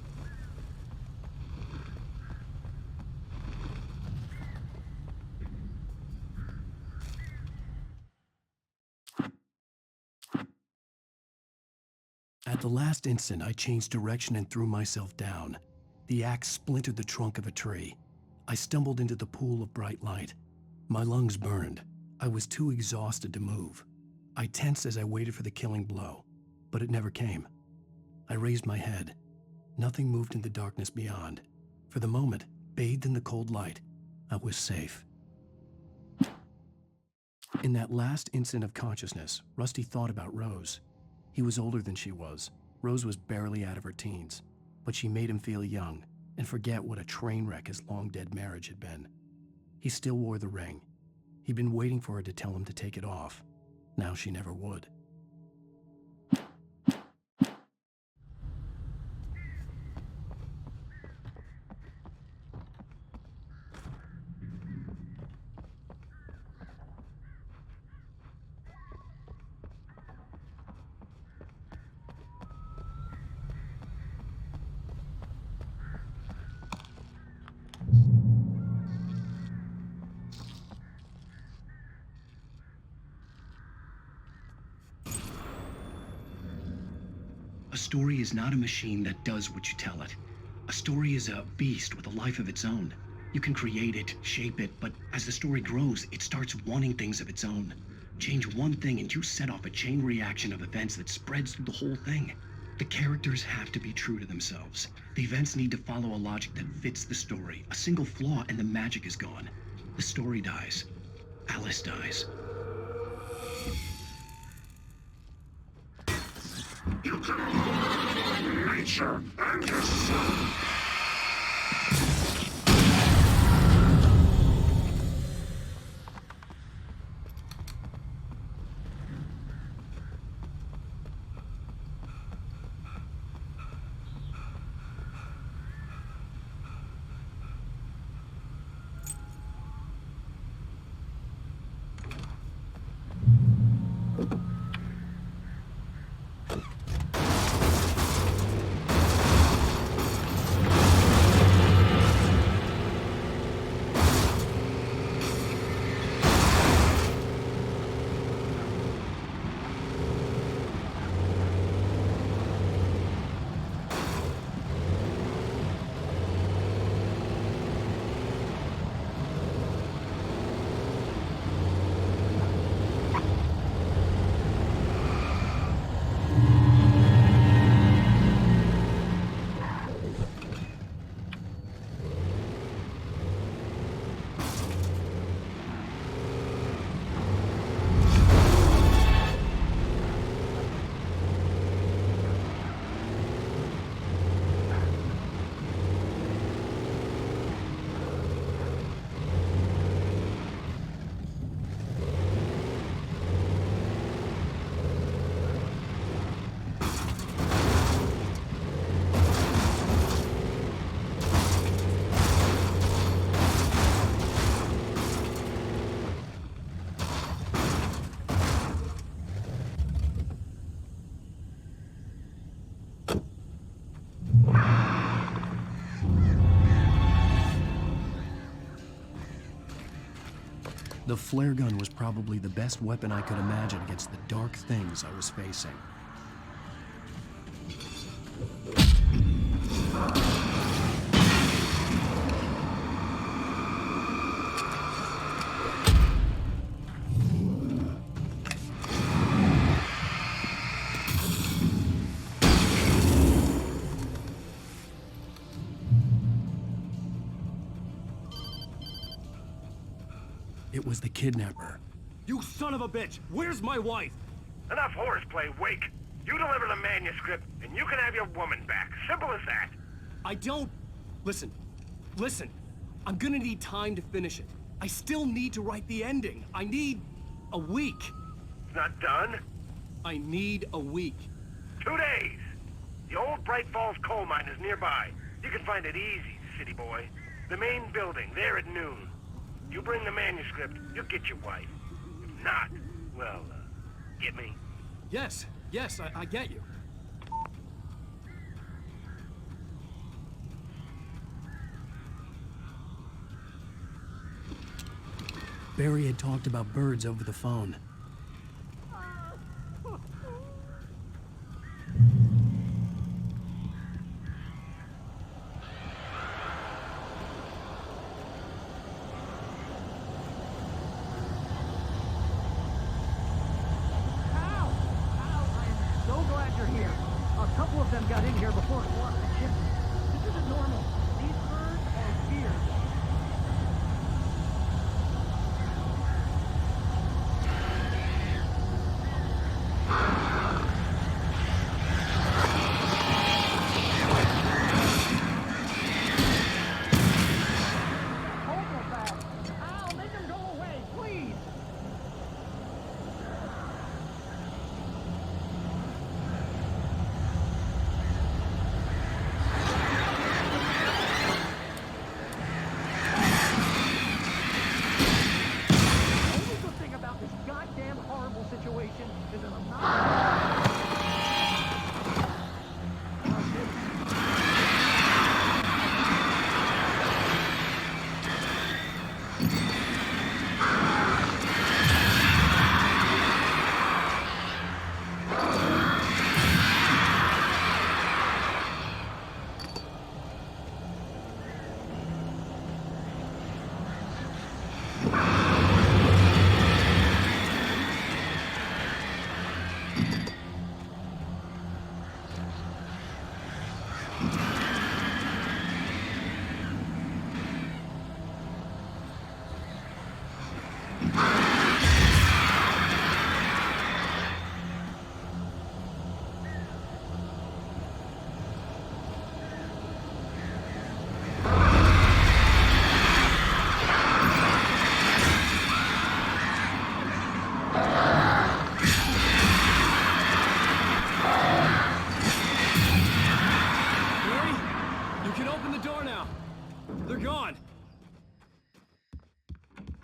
At the last instant, I changed direction and threw myself down. The axe splintered the trunk of a tree. I stumbled into the pool of bright light. My lungs burned. I was too exhausted to move. I tensed as I waited for the killing blow, but it never came. I raised my head. Nothing moved in the darkness beyond. For the moment, bathed in the cold light, I was safe. In that last instant of consciousness, Rusty thought about Rose. He was older than she was. Rose was barely out of her teens, but she made him feel young, and forget what a train wreck his long-dead marriage had been. He still wore the ring. He'd been waiting for her to tell him to take it off. Now she never would. A story is not a machine that does what you tell it. A story is a beast with a life of its own. You can create it, shape it, but as the story grows, it starts wanting things of its own. Change one thing and you set off a chain reaction of events that spreads through the whole thing. The characters have to be true to themselves. The events need to follow a logic that fits the story. A single flaw and the magic is gone. The story dies. Alice dies. You can override nature and yourself. The flare gun was probably the best weapon I could imagine against the dark things I was facing. It was the kidnapper. You son of a bitch! Where's my wife? Enough horseplay, Wake. You deliver the manuscript, and you can have your woman back. Simple as that. I don't... Listen. I'm gonna need time to finish it. I still need to write the ending. I need a week. It's not done? I need a week. 2 days. The old Bright Falls coal mine is nearby. You can find it easy, city boy. The main building, there at noon. You bring the manuscript, you'll get your wife. If not, well, get me? Yes, I get you. Barry had talked about birds over the phone. Got in here before it lost the ship. This isn't normal. These birds are weird.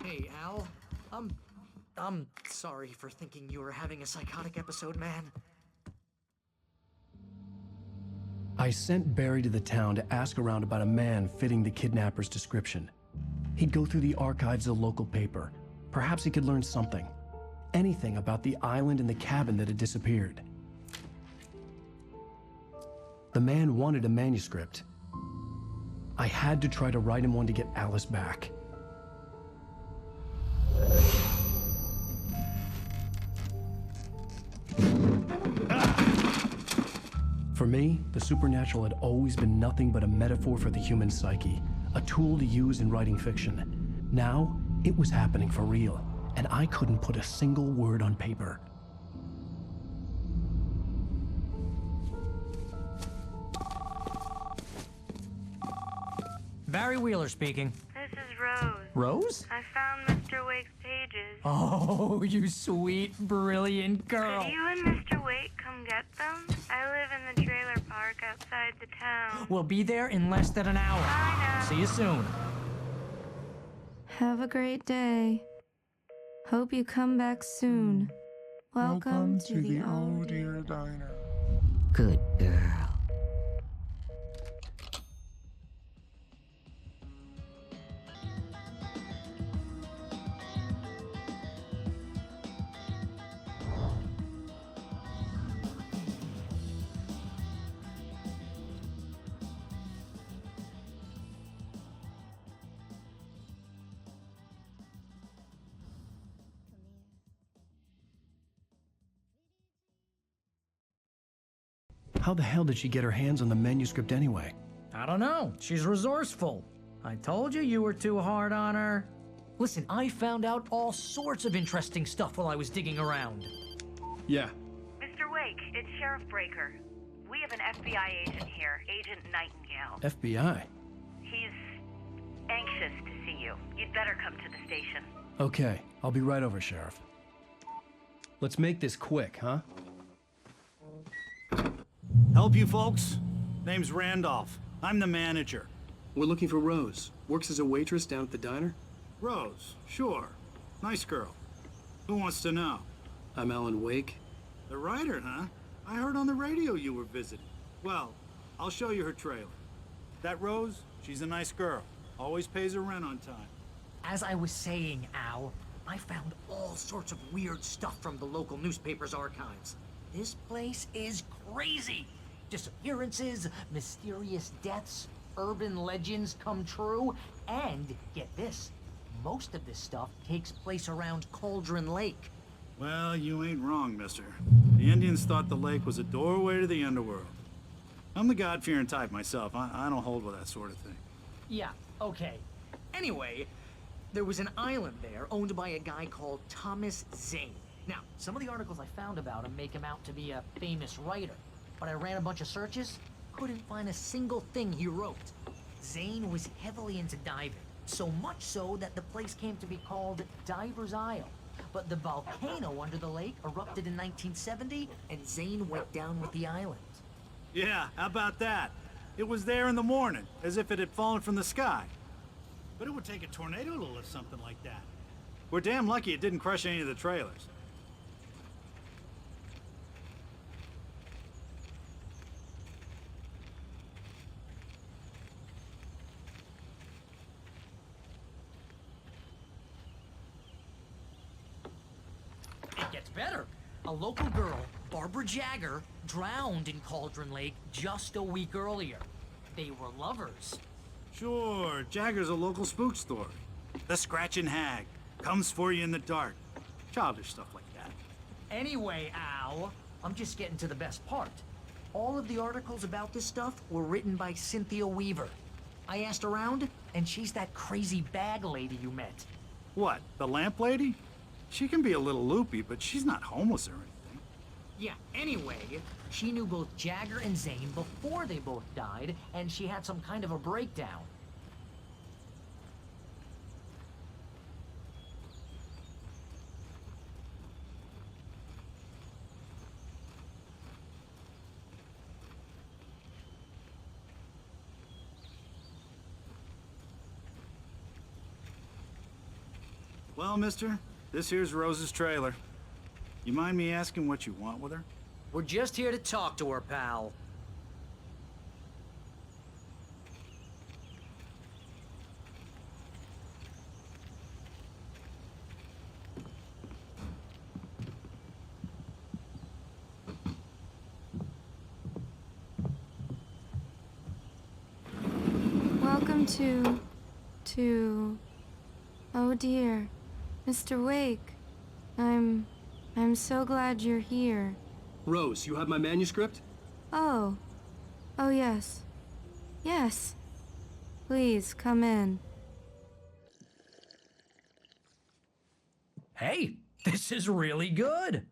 Hey, Al. I'm sorry for thinking you were having a psychotic episode, man. I sent Barry to the town to ask around about a man fitting the kidnapper's description. He'd go through the archives of the local paper. Perhaps he could learn something. Anything about the island and the cabin that had disappeared. The man wanted a manuscript. I had to try to write him one to get Alice back. For me, the supernatural had always been nothing but a metaphor for the human psyche, a tool to use in writing fiction. Now, it was happening for real, and I couldn't put a single word on paper. Barry Wheeler speaking. This is Rose. Rose? I found Mr. Wake's pages. Oh, you sweet, brilliant girl. Could you and Mr. Wake come get them? I live in the trailer park outside the town. We'll be there in less than an hour. Bye now. See you soon. Have a great day. Hope you come back soon. Welcome to the Oh Dear Diner. Good girl. How the hell did she get her hands on the manuscript anyway? I don't know. She's resourceful. I told you you were too hard on her. Listen, I found out all sorts of interesting stuff while I was digging around. Yeah. Mr. Wake, it's Sheriff Breaker. We have an FBI agent here, Agent Nightingale. FBI? He's anxious to see you. You'd better come to the station. Okay, I'll be right over, Sheriff. Let's make this quick, huh? Help you folks? Name's Randolph. I'm the manager. We're looking for Rose. Works as a waitress down at the diner. Rose, sure. Nice girl. Who wants to know? I'm Alan Wake. The writer, huh? I heard on the radio you were visiting. Well, I'll show you her trailer. That Rose, she's a nice girl. Always pays her rent on time. As I was saying, Al, I found all sorts of weird stuff from the local newspaper's archives. This place is crazy. Disappearances, mysterious deaths, urban legends come true, and get this, most of this stuff takes place around Cauldron Lake. Well, you ain't wrong, mister. The Indians thought the lake was a doorway to the underworld. I'm the God-fearing type myself. I don't hold with that sort of thing. Yeah, okay. Anyway, there was an island there owned by a guy called Thomas Zane. Now, some of the articles I found about him make him out to be a famous writer, but I ran a bunch of searches, couldn't find a single thing he wrote. Zane was heavily into diving, so much so that the place came to be called Diver's Isle. But the volcano under the lake erupted in 1970, and Zane went down with the island. Yeah, how about that? It was there in the morning, as if it had fallen from the sky. But it would take a tornado to lift something like that. We're damn lucky it didn't crush any of the trailers. It gets better. A local girl, Barbara Jagger, drowned in Cauldron Lake just a week earlier. They were lovers. Sure, Jagger's a local spook story. The Scratching Hag comes for you in the dark. Childish stuff like that. Anyway, Al, I'm just getting to the best part. All of the articles about this stuff were written by Cynthia Weaver. I asked around, and she's that crazy bag lady you met. What, the lamp lady? She can be a little loopy, but she's not homeless or anything. Yeah, anyway, she knew both Jagger and Zane before they both died, and she had some kind of a breakdown. Well, mister, this here's Rose's trailer. You mind me asking what you want with her? We're just here to talk to her, pal. Welcome to... Oh dear, Mr. Wake. I'm so glad you're here. Rose, you have my manuscript? Oh. Oh, yes. Yes. Please, come in. Hey, this is really good.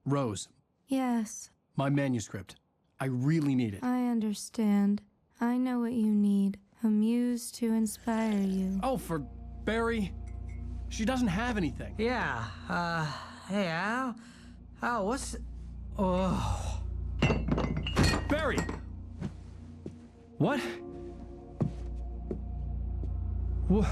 Rose, Yes, my manuscript. I really need it. I understand. I know what you need. A muse to inspire you. Oh, for Barry? She doesn't have anything. Yeah, hey, Al? Al, what's... Oh... Barry! What? What?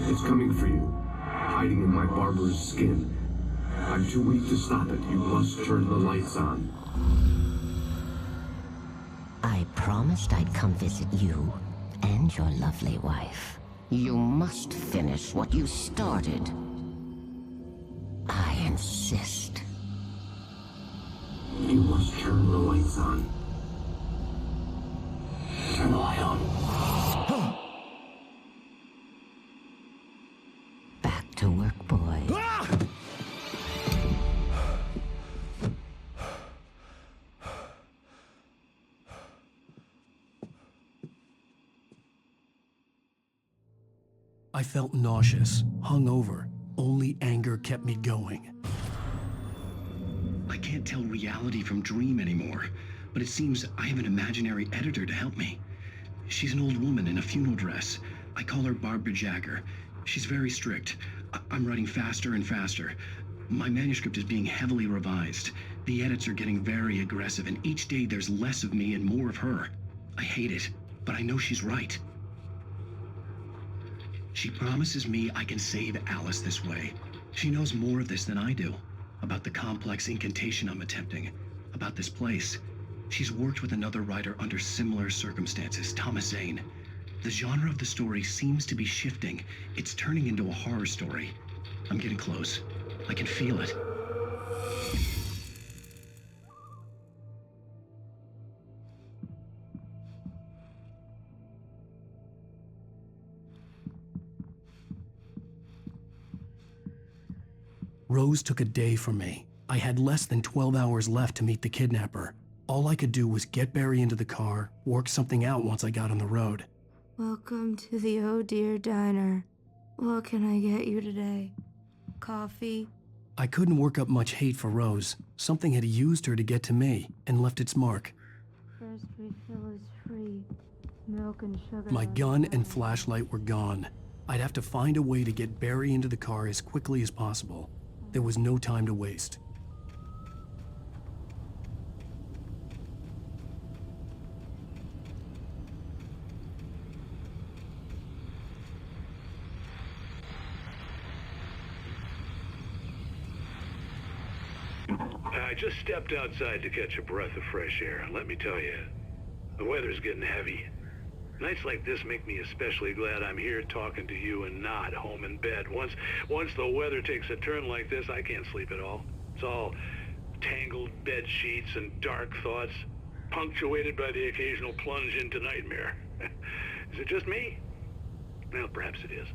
It's coming for you, hiding in my barber's skin. I'm too weak to stop it. You must turn the lights on. I promised I'd come visit you and your lovely wife. You must finish what you started. I insist. You must turn the lights on. Turn the light on. Back to work, boy. I felt nauseous, hungover. Only anger kept me going. I can't tell reality from dream anymore, but it seems I have an imaginary editor to help me. She's an old woman in a funeral dress. I call her Barbara Jagger. She's very strict. I'm writing faster and faster. My manuscript is being heavily revised. The edits are getting very aggressive, and each day there's less of me and more of her. I hate it, but I know she's right. She promises me I can save Alice this way. She knows more of this than I do. About the complex incantation I'm attempting. About this place. She's worked with another writer under similar circumstances, Thomas Zane. The genre of the story seems to be shifting. It's turning into a horror story. I'm getting close. I can feel it. Rose took a day from me. I had less than 12 hours left to meet the kidnapper. All I could do was get Barry into the car, work something out once I got on the road. Welcome to the Oh Dear Diner. What can I get you today? Coffee? I couldn't work up much hate for Rose. Something had used her to get to me and left its mark. First refill is free. Milk and sugar. My gun and flashlight were gone. I'd have to find a way to get Barry into the car as quickly as possible. There was no time to waste. I just stepped outside to catch a breath of fresh air, and let me tell you, the weather's getting heavy. Nights like this make me especially glad I'm here talking to you and not home in bed. Once the weather takes a turn like this, I can't sleep at all. It's all tangled bed sheets and dark thoughts, punctuated by the occasional plunge into nightmare. Is it just me? Well, perhaps it is.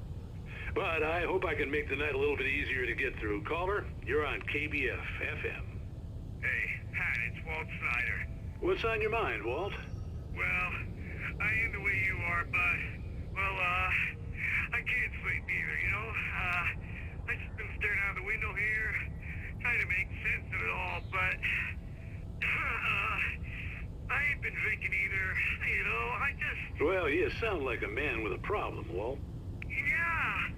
But I hope I can make the night a little bit easier to get through. Caller, you're on KBF FM. Hey, Pat, it's Walt Snyder. What's on your mind, Walt? Well, I am the way you are, but, well, I can't sleep either, you know? I've just been staring out the window here, trying to make sense of it all, but, I ain't been drinking either, you know? I just... Well, you sound like a man with a problem, Walt. Yeah.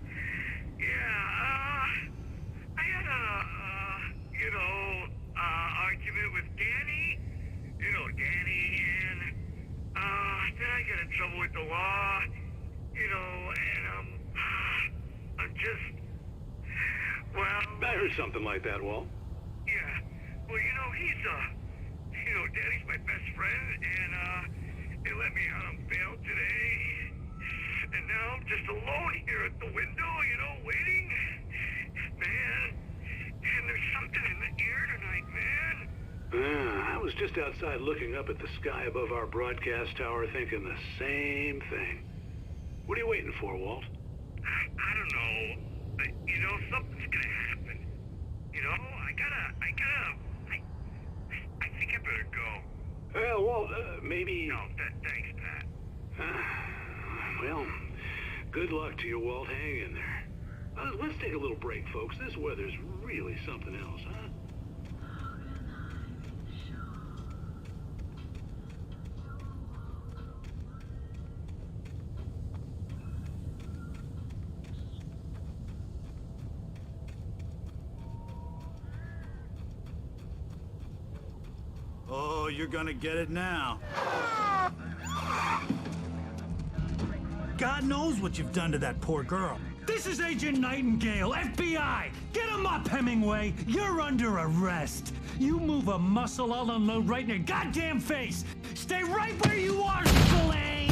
argument with Danny. You know Danny, and then I got in trouble with the law. And I'm just, well... I heard something like that, Walt. Yeah. Well, he's, Danny's my best friend, and, they let me out on bail today. And now I'm just alone here at the window, waiting. Man, and there's something in the air tonight, man. I was just outside looking up at the sky above our broadcast tower thinking the same thing. What are you waiting for, Walt? I don't know. Something's gonna happen. I think I better go. Well, Walt, maybe... No, thanks, Pat. Well, good luck to you, Walt. Hang in there. Let's take a little break, folks. This weather's really something else, huh? Oh, you're gonna get it now. God knows what you've done to that poor girl. This is Agent Nightingale, FBI! Get him up, Hemingway! You're under arrest! You move a muscle, I'll unload right in your goddamn face! Stay right where you are, Zane!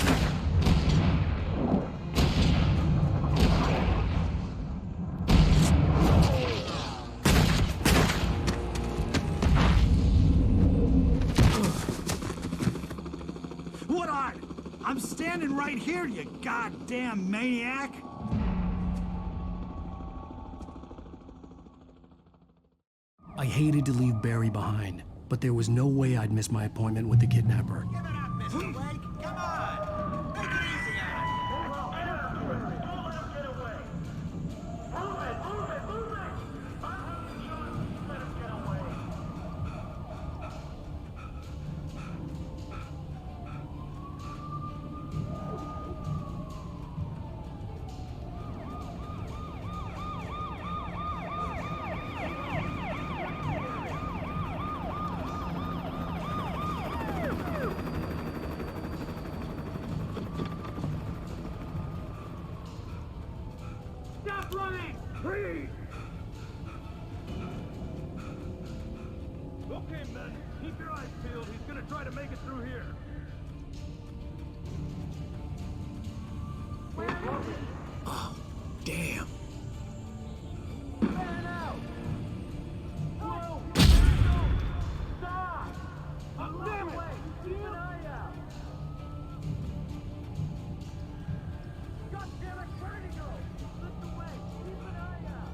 What art? I'm standing right here, you goddamn maniac! I hated to leave Barry behind, but there was no way I'd miss my appointment with the kidnapper. Give it up, Mr. Blake. Come on. Take it easy on him. Don't let him get away. Move it. Let him get away. Stop running! Freeze! Okay, men. Keep your eyes peeled. He's gonna try to make it through here. Oh, damn. Man out! Whoa! Stop! Oh, damn it! Keep an eye out! God damn it! Where'd he go? He slipped away! Keep an eye out!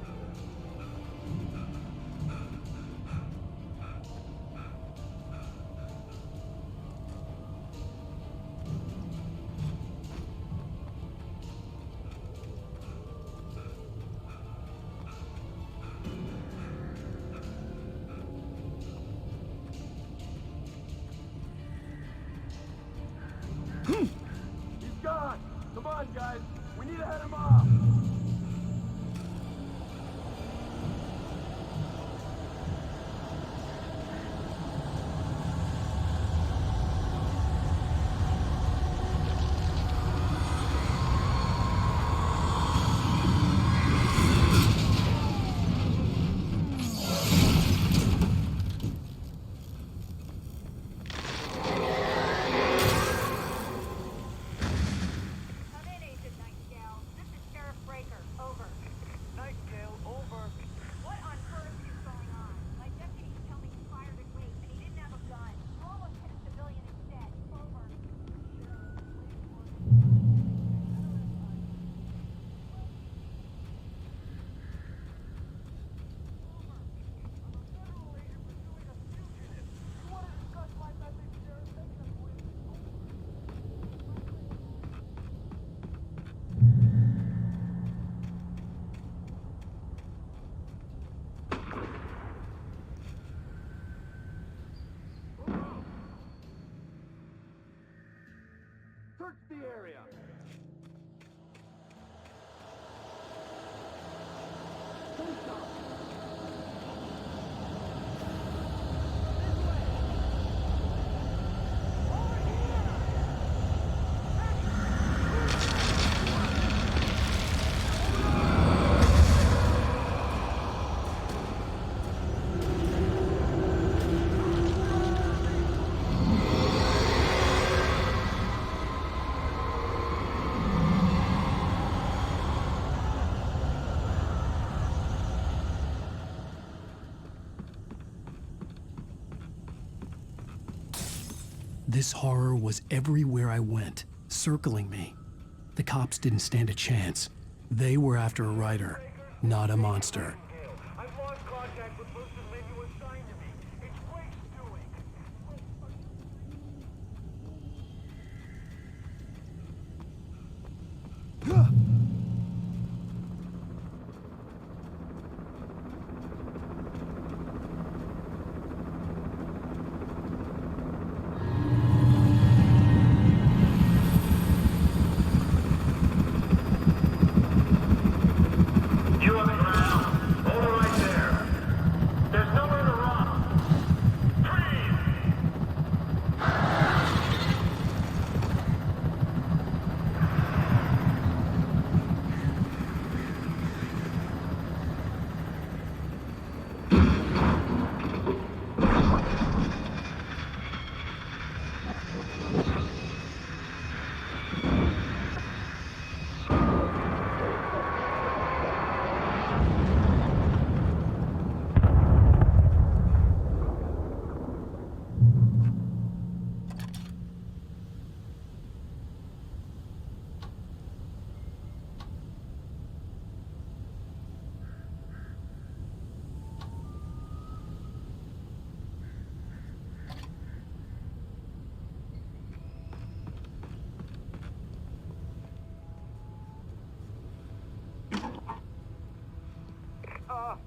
This horror was everywhere I went, circling me. The cops didn't stand a chance. They were after a writer, not a monster.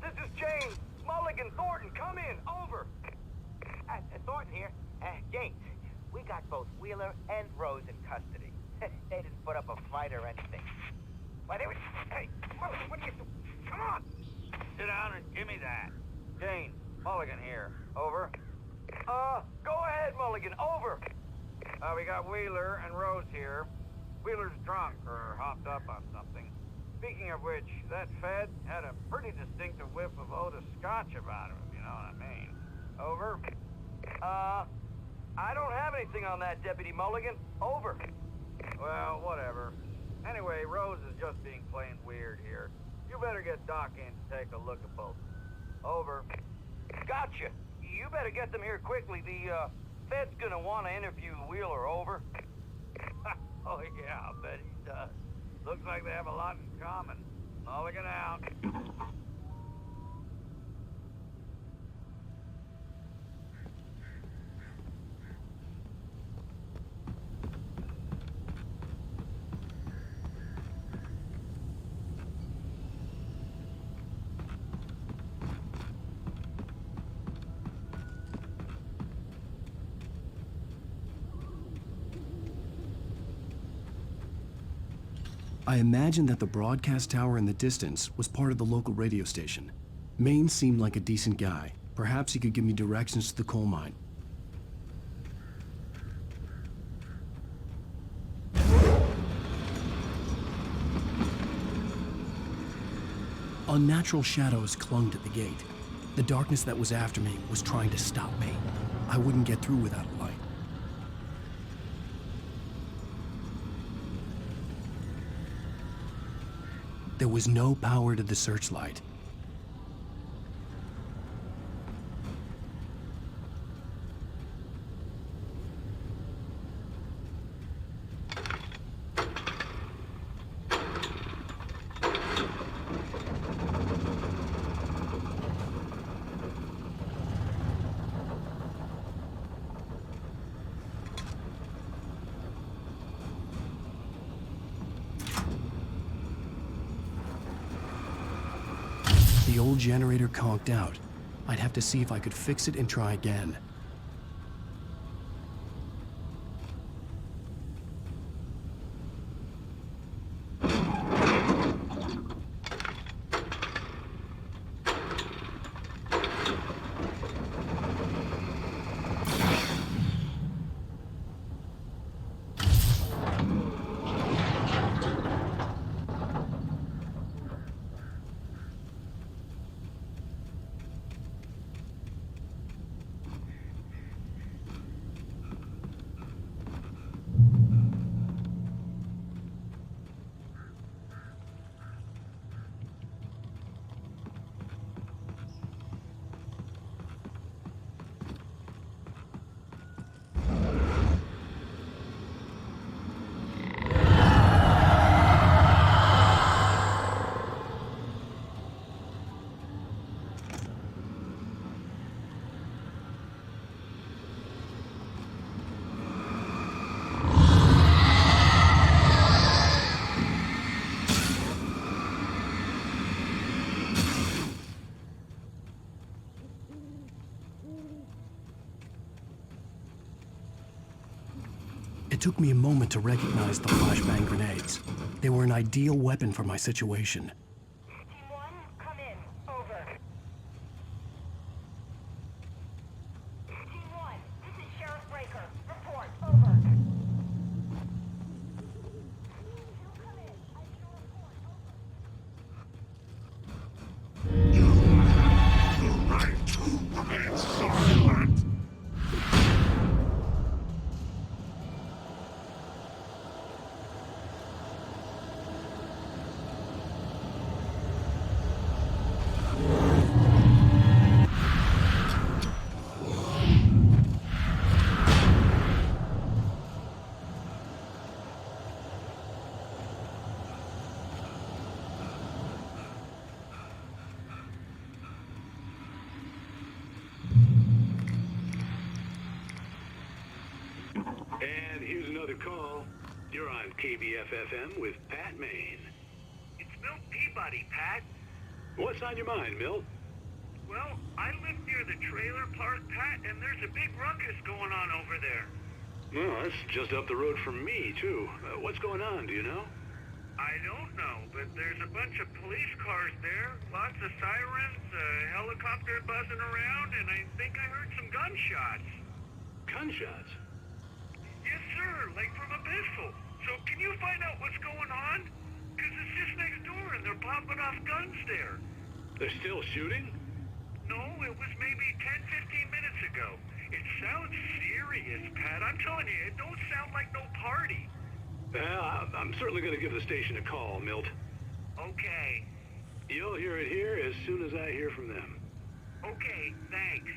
This is James. Mulligan, Thornton, come in. Over. Thornton here. James, we got both Wheeler and Rose in custody. They didn't put up a fight or anything. Why, they were... Hey, Mulligan, what are you doing? Come on! Sit down and give me that. Jane, Mulligan here. Over. Go ahead, Mulligan. Over. We got Wheeler and Rose here. Wheeler's drunk or hopped up on something. Speaking of which, that Fed had a pretty distinctive whiff of Otis Scotch about him, if you know what I mean. Over. I don't have anything on that, Deputy Mulligan. Over. Well, whatever. Anyway, Rose is just being plain weird here. You better get Doc in to take a look at both. Over. Gotcha. You better get them here quickly. The, Fed's gonna want to interview Wheeler. Over. Oh, yeah, I'll bet he does. Looks like they have a lot in common. Mulligan out. I imagined that the broadcast tower in the distance was part of the local radio station. Maine seemed like a decent guy. Perhaps he could give me directions to the coal mine. Unnatural shadows clung to the gate. The darkness that was after me was trying to stop me. I wouldn't get through without a light. There was no power to the searchlight. The old generator conked out. I'd have to see if I could fix it and try again. took me a moment to recognize the flashbang grenades. They were an ideal weapon for my situation. Team 1, come in. Over. Team 1, this is Sheriff Breaker. Report. Over. You have the right to remain silent. And here's another call. You're on KBF-FM with Pat Maine. It's Milt Peabody, Pat. What's on your mind, Milt? Well, I live near the trailer park, Pat, and there's a big ruckus going on over there. Well, that's just up the road from me, too. What's going on, do you know? I don't know, but there's a bunch of police cars there, lots of sirens, a helicopter buzzing around, and I think I heard some gunshots. Gunshots? Yes, sir, like from a pistol. So can you find out what's going on? Because it's just next door and they're popping off guns there. They're still shooting? No, it was maybe 10, 15 minutes ago. It sounds serious, Pat. I'm telling you, it don't sound like no party. Well, I'm certainly going to give the station a call, Milt. Okay. You'll hear it here as soon as I hear from them. Okay, thanks.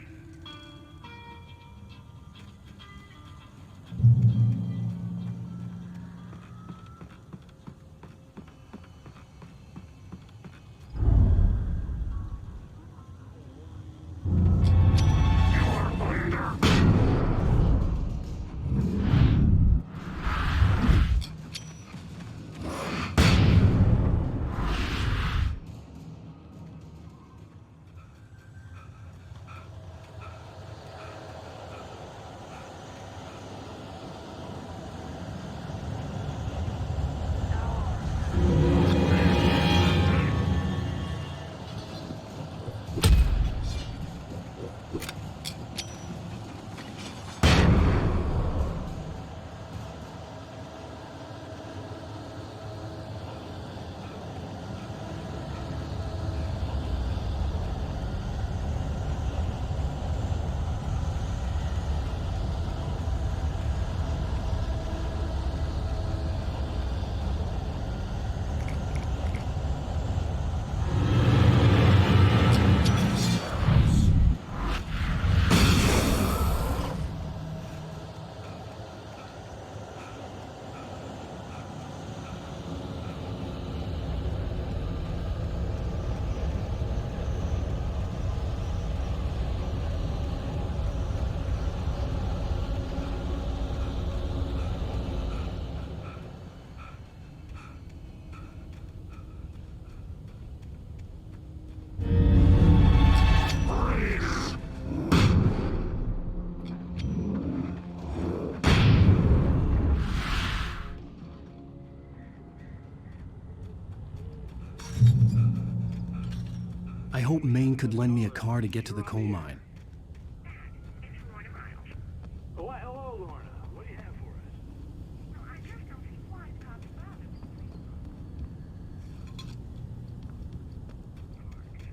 I hope Maine could lend me a car to get to the coal mine. Oh, hello, Lorna. What do you have for us? Well, I just don't see why it's not about it.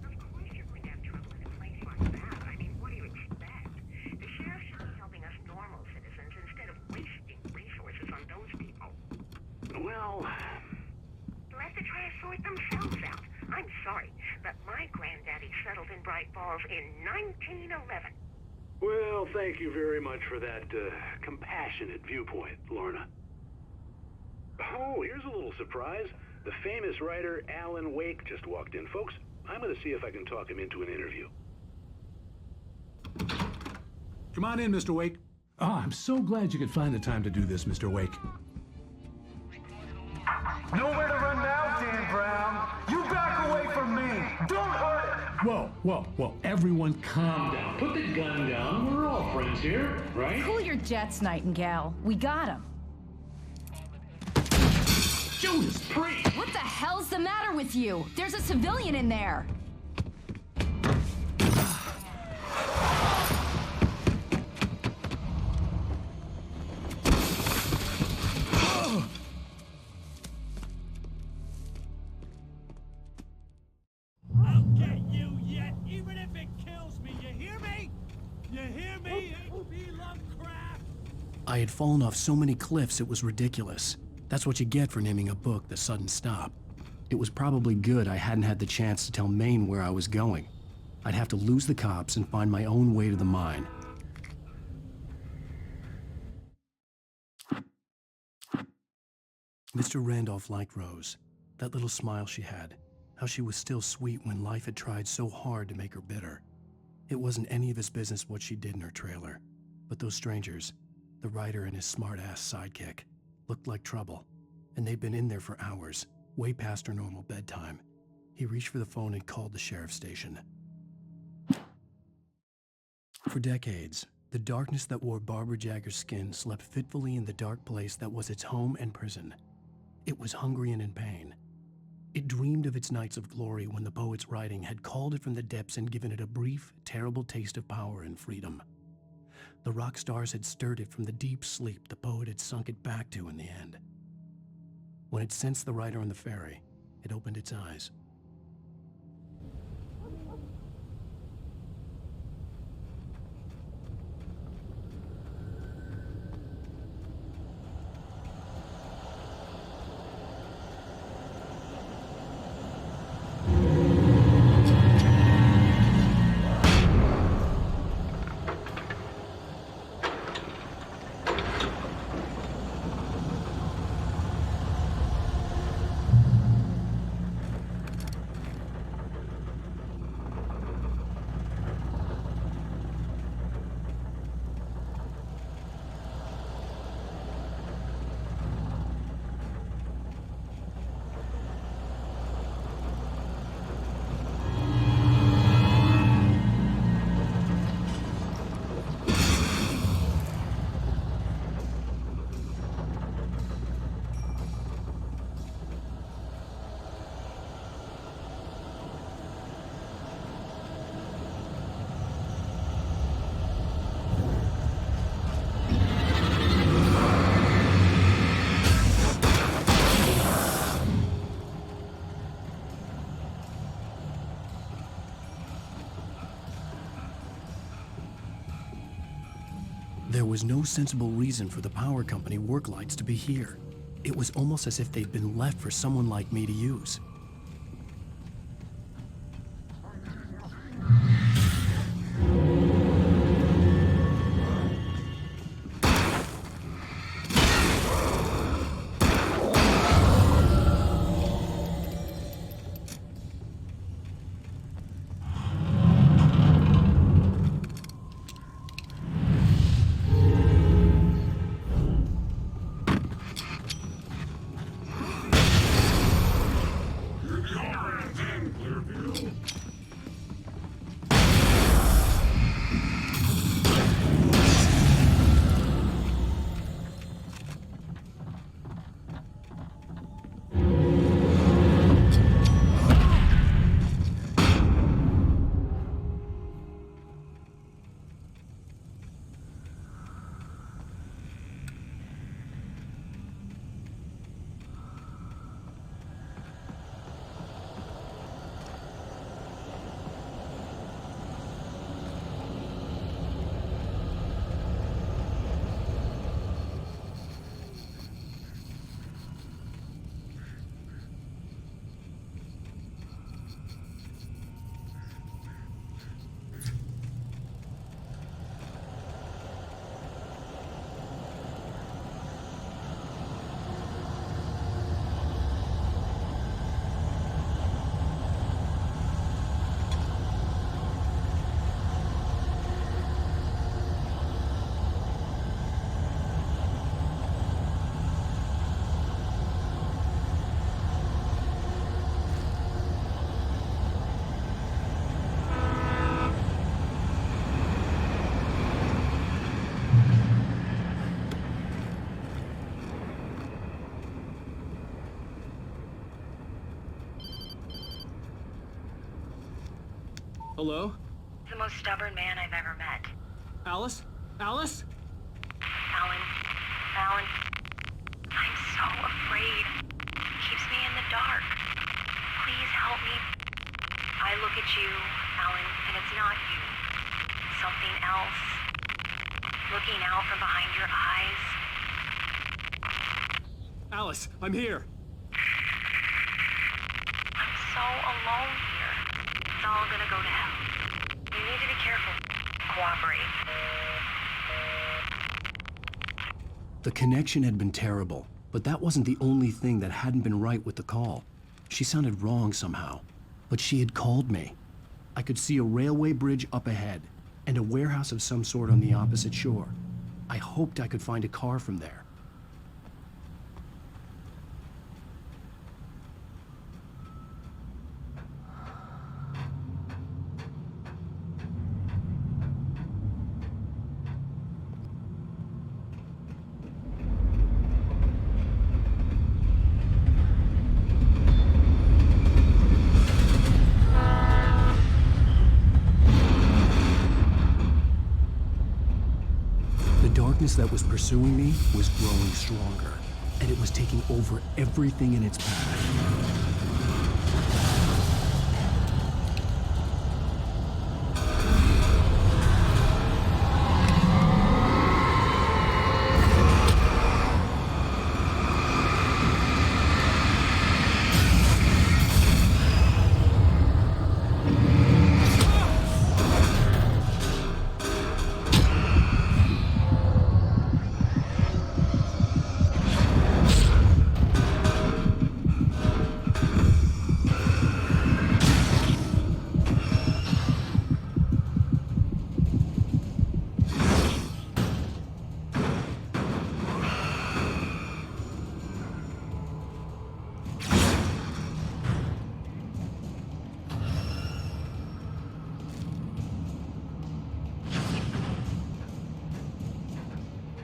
Of course you're going to have trouble in a place like that. I mean, what do you expect? The sheriff should be helping us normal citizens instead of wasting resources on those people. Well... Let the try to sort themselves out. I'm sorry, but my granddaddy settled in Bright Falls in 1911. Well, thank you very much for that compassionate viewpoint, Lorna. Oh, here's a little surprise. The famous writer Alan Wake just walked in. Folks, I'm going to see if I can talk him into an interview. Come on in, Mr. Wake. Ah, I'm so glad you could find the time to do this, Mr. Wake. Nowhere to run now, Dan Brown. You back away from me. Don't hurt it. Whoa, everyone calm down. Put the gun down. We're all friends here, right? Cool your jets, Nightingale. We got him. Judas Priest! What the hell's the matter with you? There's a civilian in there. I'll get you yet, even if it kills me. You hear me? You hear me, H.P. Lovecraft? I had fallen off so many cliffs it was ridiculous. That's what you get for naming a book The Sudden Stop. It was probably good I hadn't had the chance to tell Maine where I was going. I'd have to lose the cops and find my own way to the mine. Mr. Randolph liked Rose. That little smile she had. How she was still sweet when life had tried so hard to make her bitter. It wasn't any of his business what she did in her trailer. But those strangers, the writer and his smart-ass sidekick, looked like trouble. And they'd been in there for hours, way past her normal bedtime. He reached for the phone and called the sheriff's station. For decades, the darkness that wore Barbara Jagger's skin slept fitfully in the dark place that was its home and prison. It was hungry and in pain. It dreamed of its nights of glory when the poet's writing had called it from the depths and given it a brief, terrible taste of power and freedom. The rock stars had stirred it from the deep sleep the poet had sunk it back to in the end. When it sensed the writer on the ferry, it opened its eyes. There was no sensible reason for the power company work lights to be here. It was almost as if they'd been left for someone like me to use. Hello? The most stubborn man I've ever met. Alice? Alice? Alan. Alan. I'm so afraid. He keeps me in the dark. Please help me. I look at you, Alan, and it's not you. It's something else. Looking out from behind your eyes. Alice, I'm here. I'm so alone here. It's all gonna go to hell. You need to be careful. Cooperate. The connection had been terrible, but that wasn't the only thing that hadn't been right with the call. She sounded wrong somehow, but she had called me. I could see a railway bridge up ahead, and a warehouse of some sort on the opposite shore. I hoped I could find a car from there. The darkness that was pursuing me was growing stronger, and it was taking over everything in its path.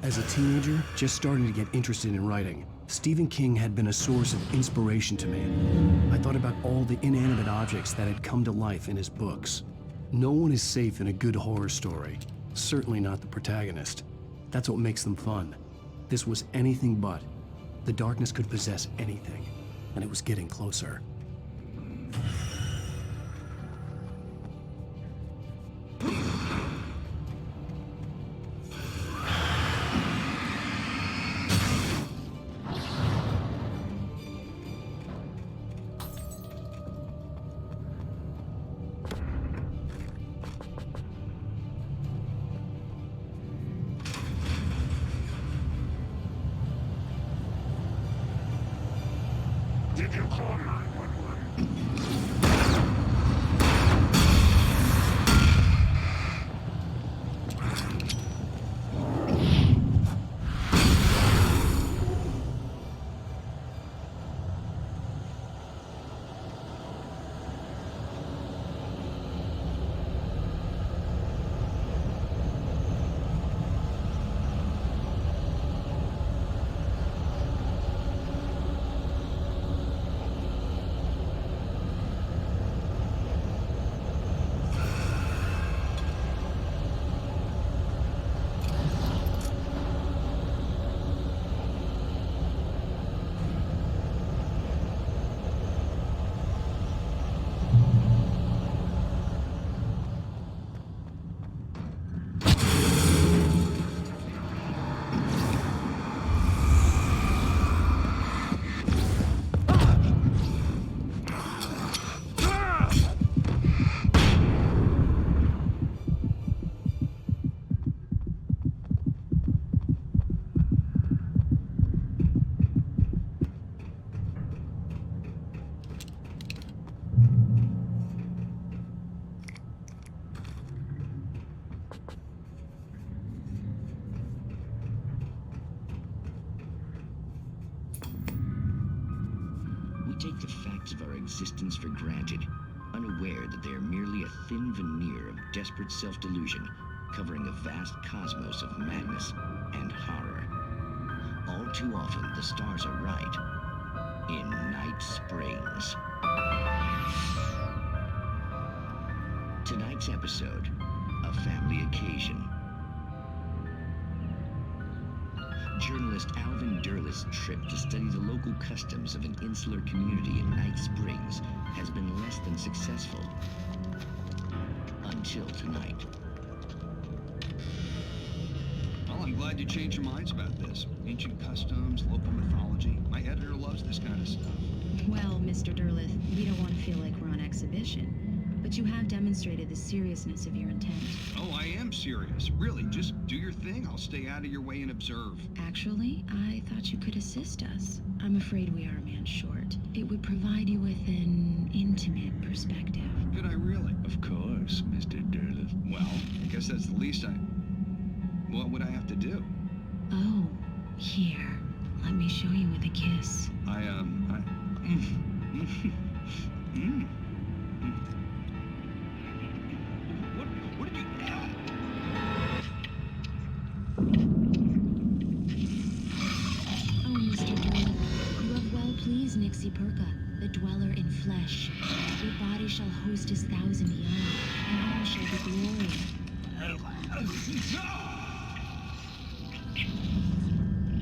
As a teenager, just starting to get interested in writing, Stephen King had been a source of inspiration to me. I thought about all the inanimate objects that had come to life in his books. No one is safe in a good horror story, certainly not the protagonist. That's what makes them fun. This was anything but. The darkness could possess anything, and it was getting closer. Did you call 911? take the facts of our existence for granted, unaware that they are merely a thin veneer of desperate self-delusion covering a vast cosmos of madness and horror. All too often, the stars are right in Night Springs. Tonight's episode, a family occasion. Journalist Alvin Derleth's trip to study the local customs of an insular community in Night Springs has been less than successful. Until tonight. Well, I'm glad you changed your minds about this. Ancient customs, local mythology. My editor loves this kind of stuff. Well, Mr. Derleth, we don't want to feel like we're on exhibition. But you have demonstrated the seriousness of your intent. Oh, I am serious. Really, just do your thing. I'll stay out of your way and observe. Actually, I thought you could assist us. I'm afraid we are a man short. It would provide you with an intimate perspective. Could I really? Of course, Mr. Derleth. Well, I guess that's the least I... What would I have to do? Oh, here. Let me show you with a kiss. What did you... Oh, Mr. Derleth, you have well pleased Nixie Perka, the dweller in flesh. Your body shall host his 1,000 young, and all shall be glory.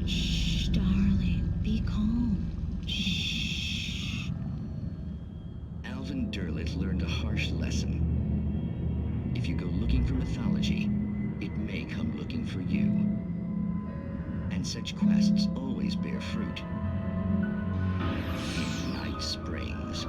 Shh, darling, be calm. Shh. Alvin Derleth learned a harsh lesson. If you go looking for mythology, it may come looking for you. And such quests always bear fruit. In Night Springs.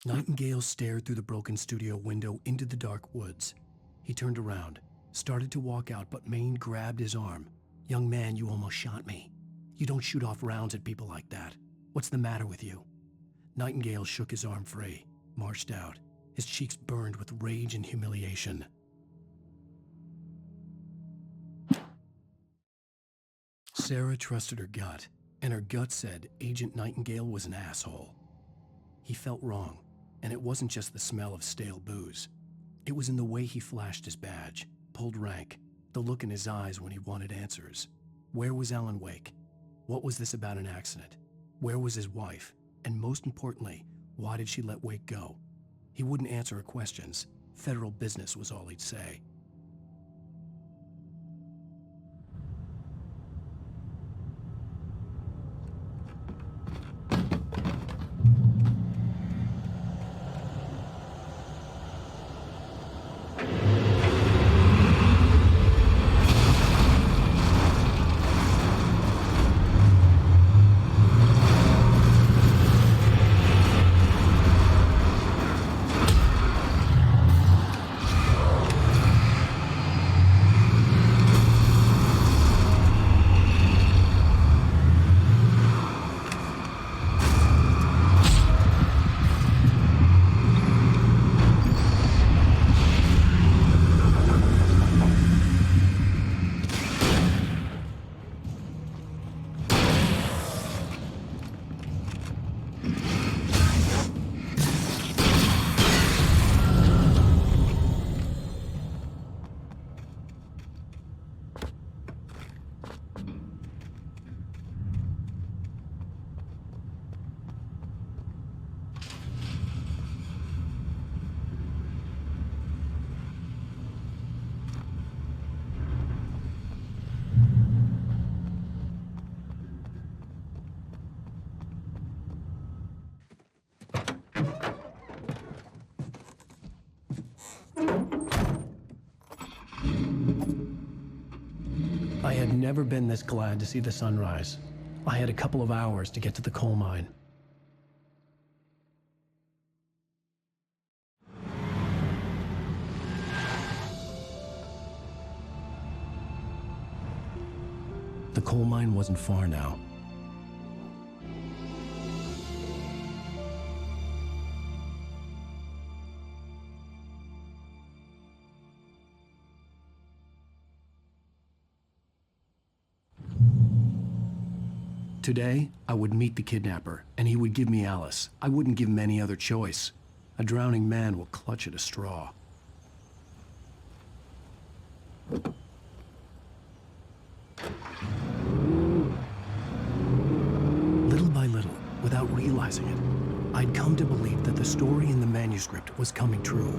Nightingale stared through the broken studio window into the dark woods. He turned around, started to walk out, but Maine grabbed his arm. "Young man, you almost shot me. You don't shoot off rounds at people like that. What's the matter with you?" Nightingale shook his arm free, marched out. His cheeks burned with rage and humiliation. Sarah trusted her gut, and her gut said Agent Nightingale was an asshole. He felt wrong, and it wasn't just the smell of stale booze. It was in the way he flashed his badge, pulled rank, the look in his eyes when he wanted answers. Where was Alan Wake? What was this about an accident? Where was his wife? And most importantly, why did she let Wake go? He wouldn't answer her questions. Federal business was all he'd say. I had never been this glad to see the sunrise. I had a couple of hours to get to the coal mine. The coal mine wasn't far now. Today, I would meet the kidnapper, and he would give me Alice. I wouldn't give him any other choice. A drowning man will clutch at a straw. Little by little, without realizing it, I'd come to believe that the story in the manuscript was coming true.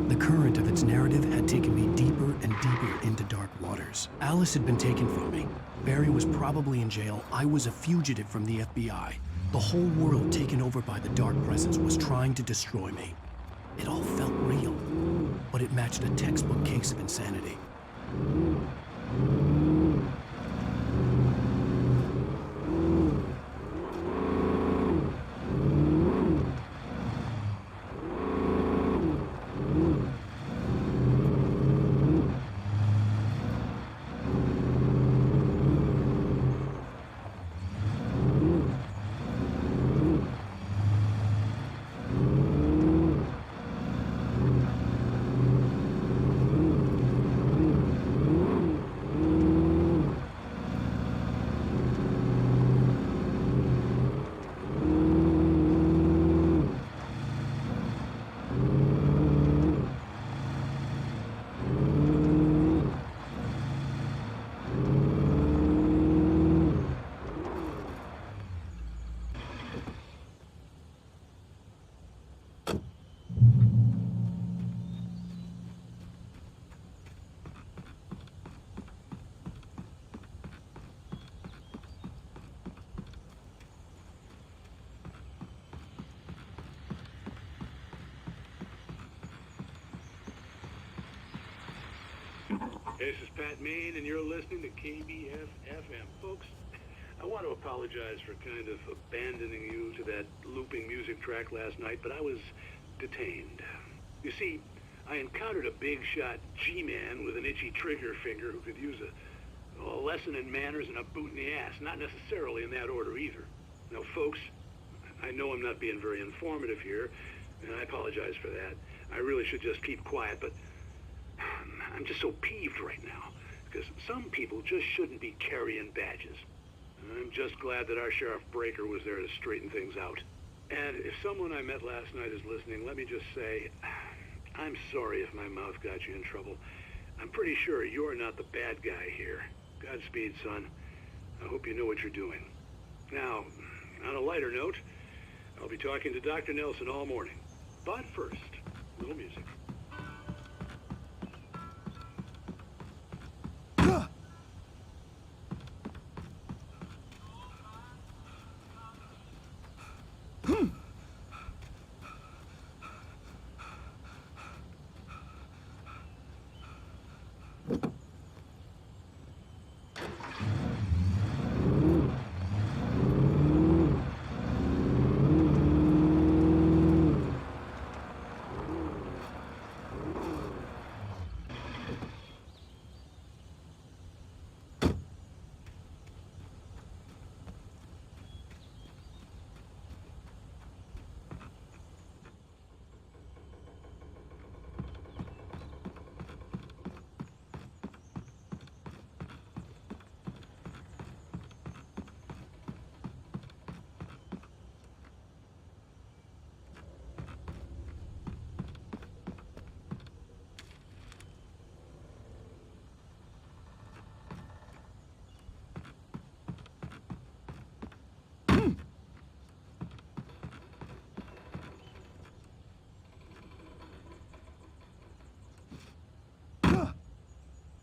The current of its narrative had taken me deeper and deeper into dark waters. Alice had been taken from me. Barry was probably in jail. I was a fugitive from the FBI. The whole world taken over by the dark presence was trying to destroy me. It all felt real, but it matched a textbook case of insanity. This is Pat Maine, and you're listening to KBF-FM. Folks, I want to apologize for kind of abandoning you to that looping music track last night, but I was detained. You see, I encountered a big-shot G-man with an itchy trigger finger who could use a lesson in manners and a boot in the ass, not necessarily in that order either. Now, folks, I know I'm not being very informative here, and I apologize for that. I really should just keep quiet, but I'm just so peeved right now, because some people just shouldn't be carrying badges. I'm just glad that our Sheriff Breaker was there to straighten things out. And if someone I met last night is listening, let me just say, I'm sorry if my mouth got you in trouble. I'm pretty sure you're not the bad guy here. Godspeed, son. I hope you know what you're doing. Now, on a lighter note, I'll be talking to Dr. Nelson all morning. But first, a little music.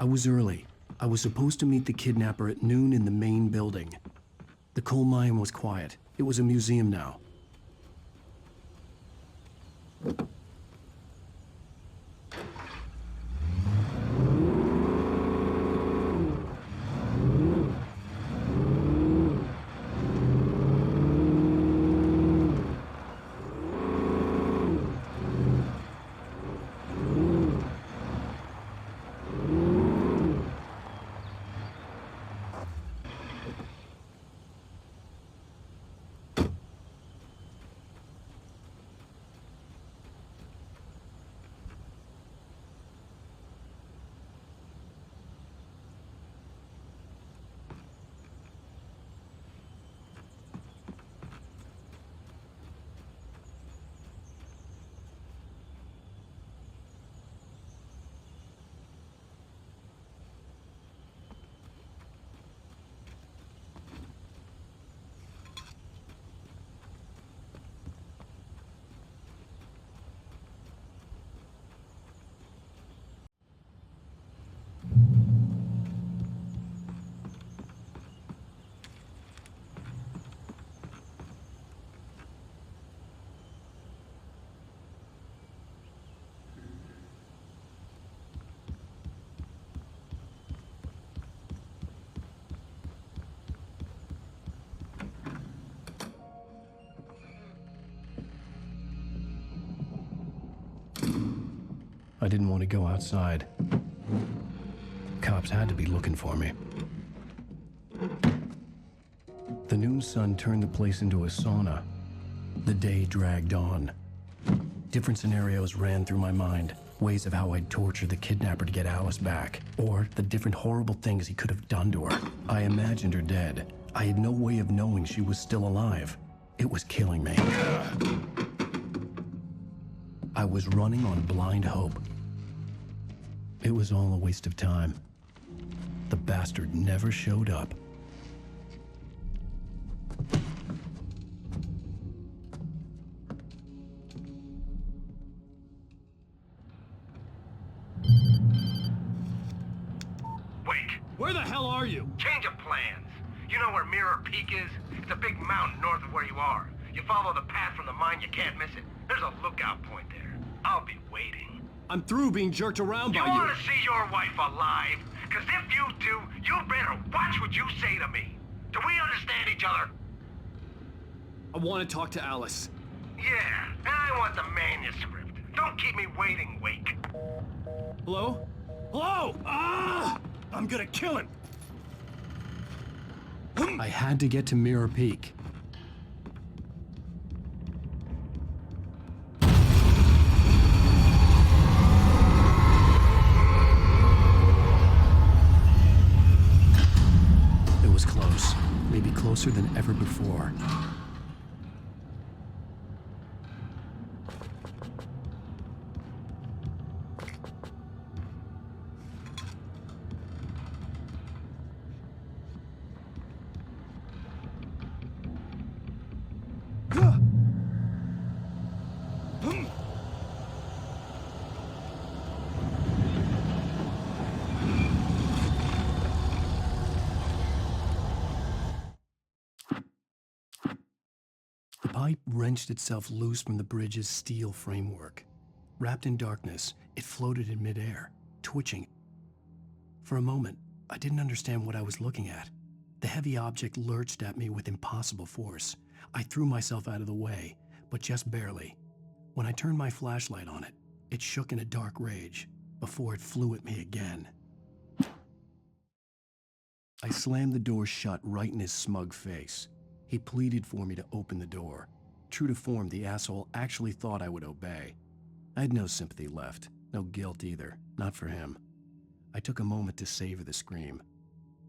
I was early. I was supposed to meet the kidnapper at noon in the main building. The coal mine was quiet. It was a museum now. I didn't want to go outside. Cops had to be looking for me. The noon sun turned the place into a sauna. The day dragged on. Different scenarios ran through my mind. Ways of how I'd torture the kidnapper to get Alice back. Or the different horrible things he could have done to her. I imagined her dead. I had no way of knowing she was still alive. It was killing me. I was running on blind hope. It was all a waste of time. The bastard never showed up. Where the hell are you? Change of plans. You know where Mirror Peak is? It's a big mountain north of where you are. You follow the path from the mine, you can't miss it. There's a lookout point there. I'll be waiting. I'm through being jerked around by you. You want to see your wife alive? Because if you do, you better watch what you say to me. Do we understand each other? I want to talk to Alice. Yeah, and I want the manuscript. Don't keep me waiting, Wake. Hello? Hello! Ah! I'm gonna kill him! I had to get to Mirror Peak. It was close, maybe closer than ever before. The pipe wrenched itself loose from the bridge's steel framework. Wrapped in darkness, it floated in midair, twitching. For a moment, I didn't understand what I was looking at. The heavy object lurched at me with impossible force. I threw myself out of the way, but just barely. When I turned my flashlight on it, it shook in a dark rage before it flew at me again. I slammed the door shut right in his smug face. He pleaded for me to open the door. True to form, the asshole actually thought I would obey. I had no sympathy left, no guilt either, not for him. I took a moment to savor the scream.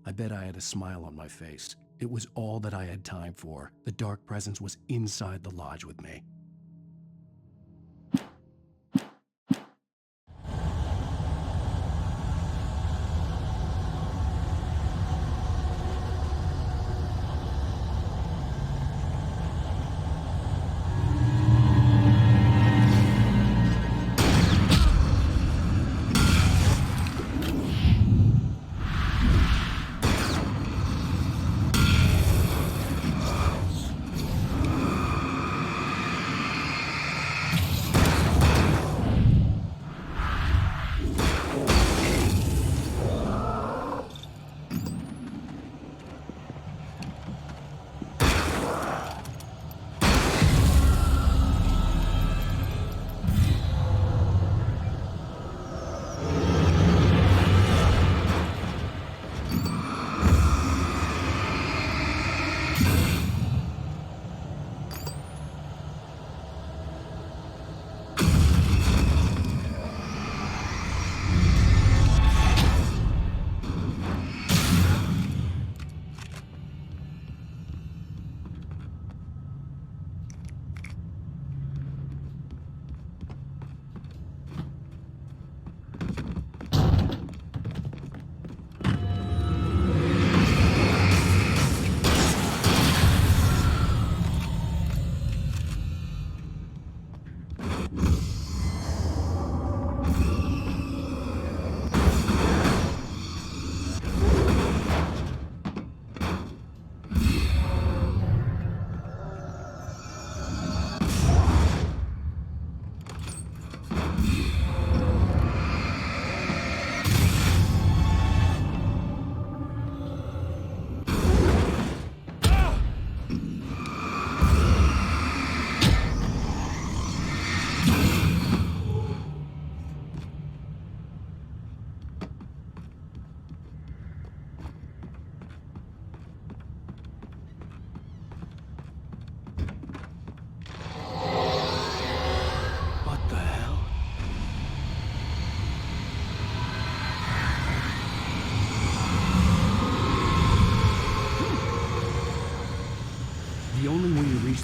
I bet I had a smile on my face. It was all that I had time for. The dark presence was inside the lodge with me.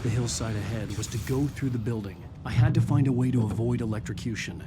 The hillside ahead was to go through the building. I had to find a way to avoid electrocution.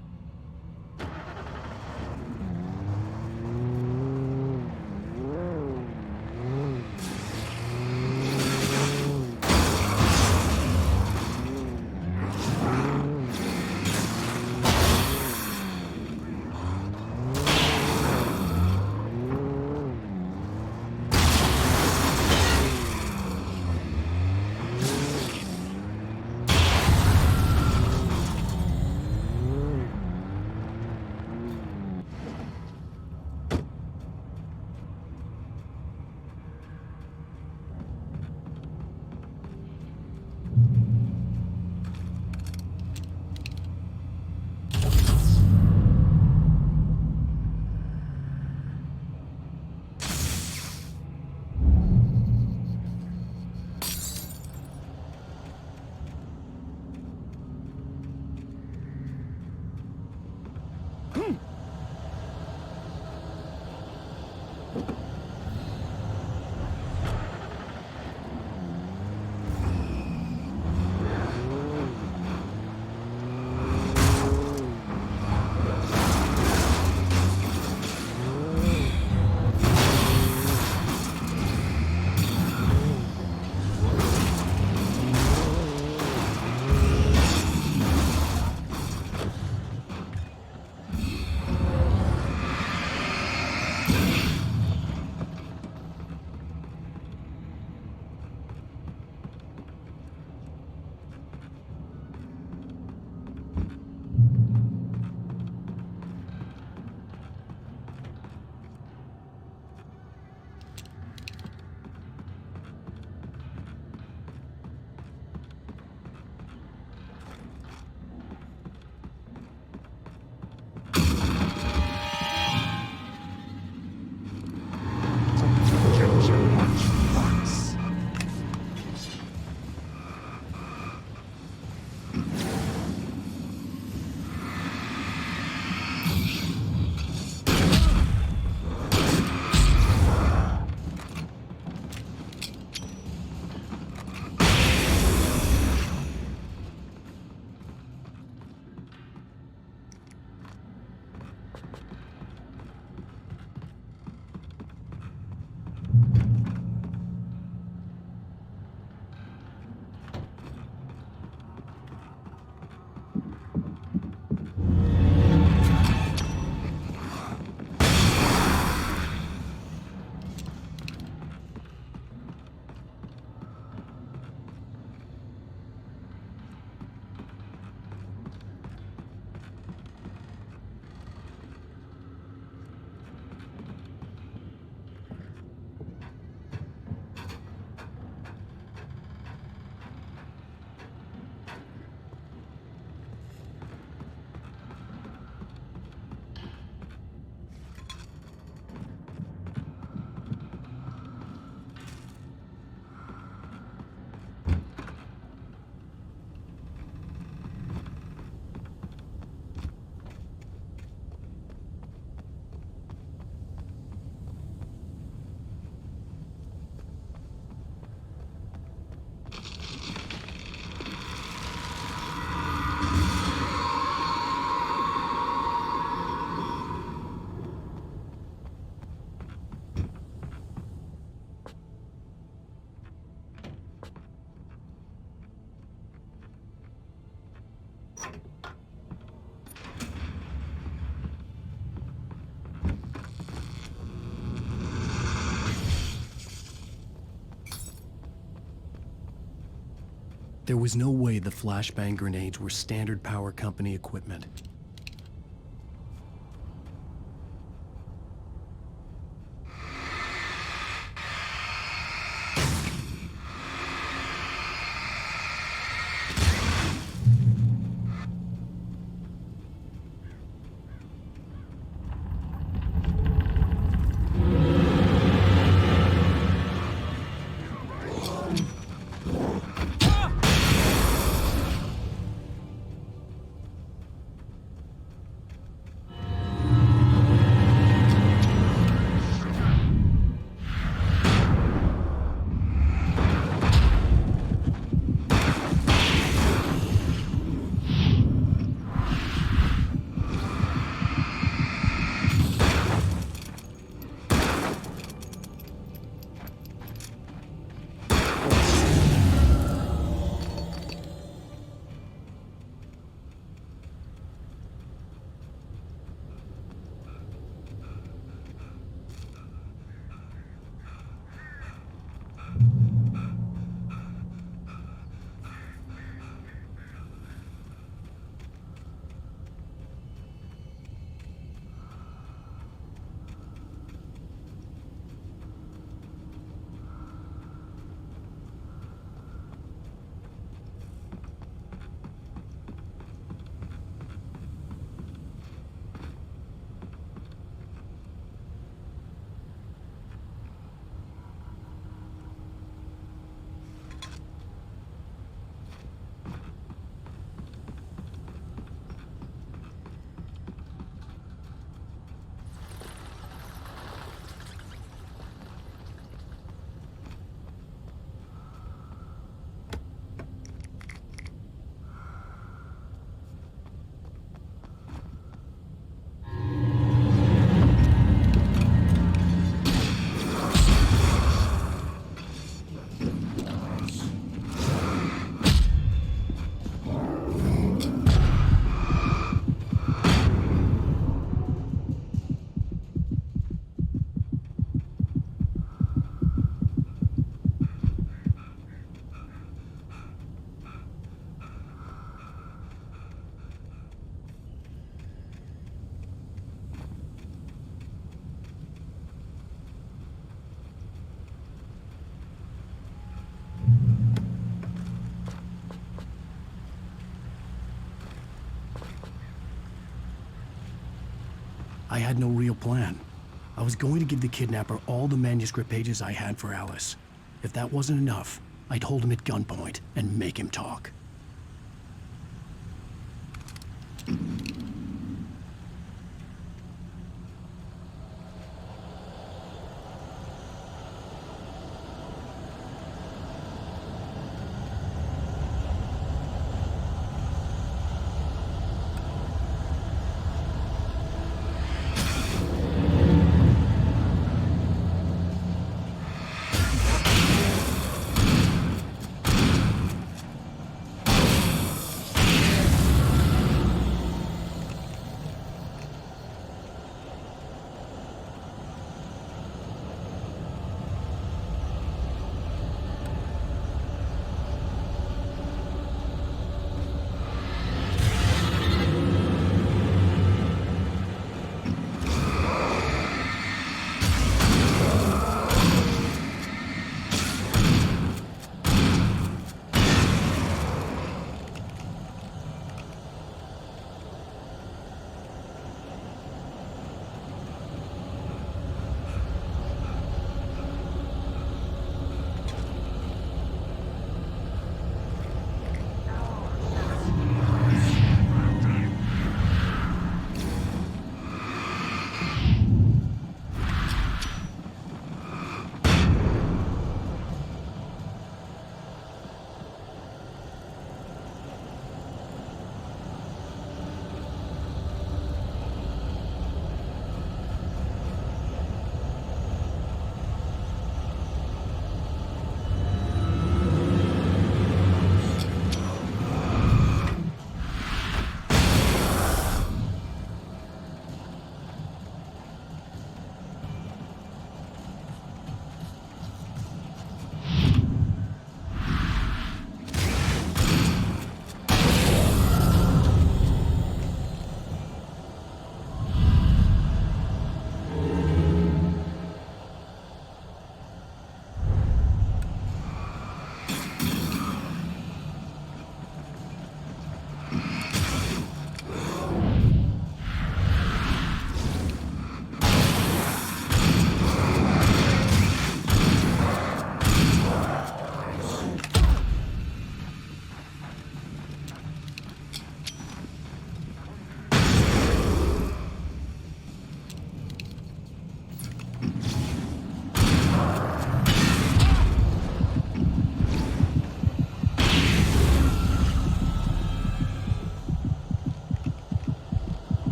There was no way the flashbang grenades were standard power company equipment. I had no real plan. I was going to give the kidnapper all the manuscript pages I had for Alice. If that wasn't enough, I'd hold him at gunpoint and make him talk.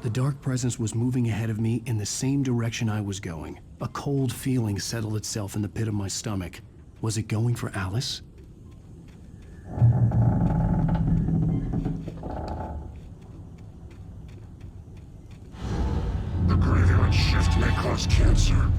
The dark presence was moving ahead of me in the same direction I was going. A cold feeling settled itself in the pit of my stomach. Was it going for Alice? The graveyard shift may cause cancer.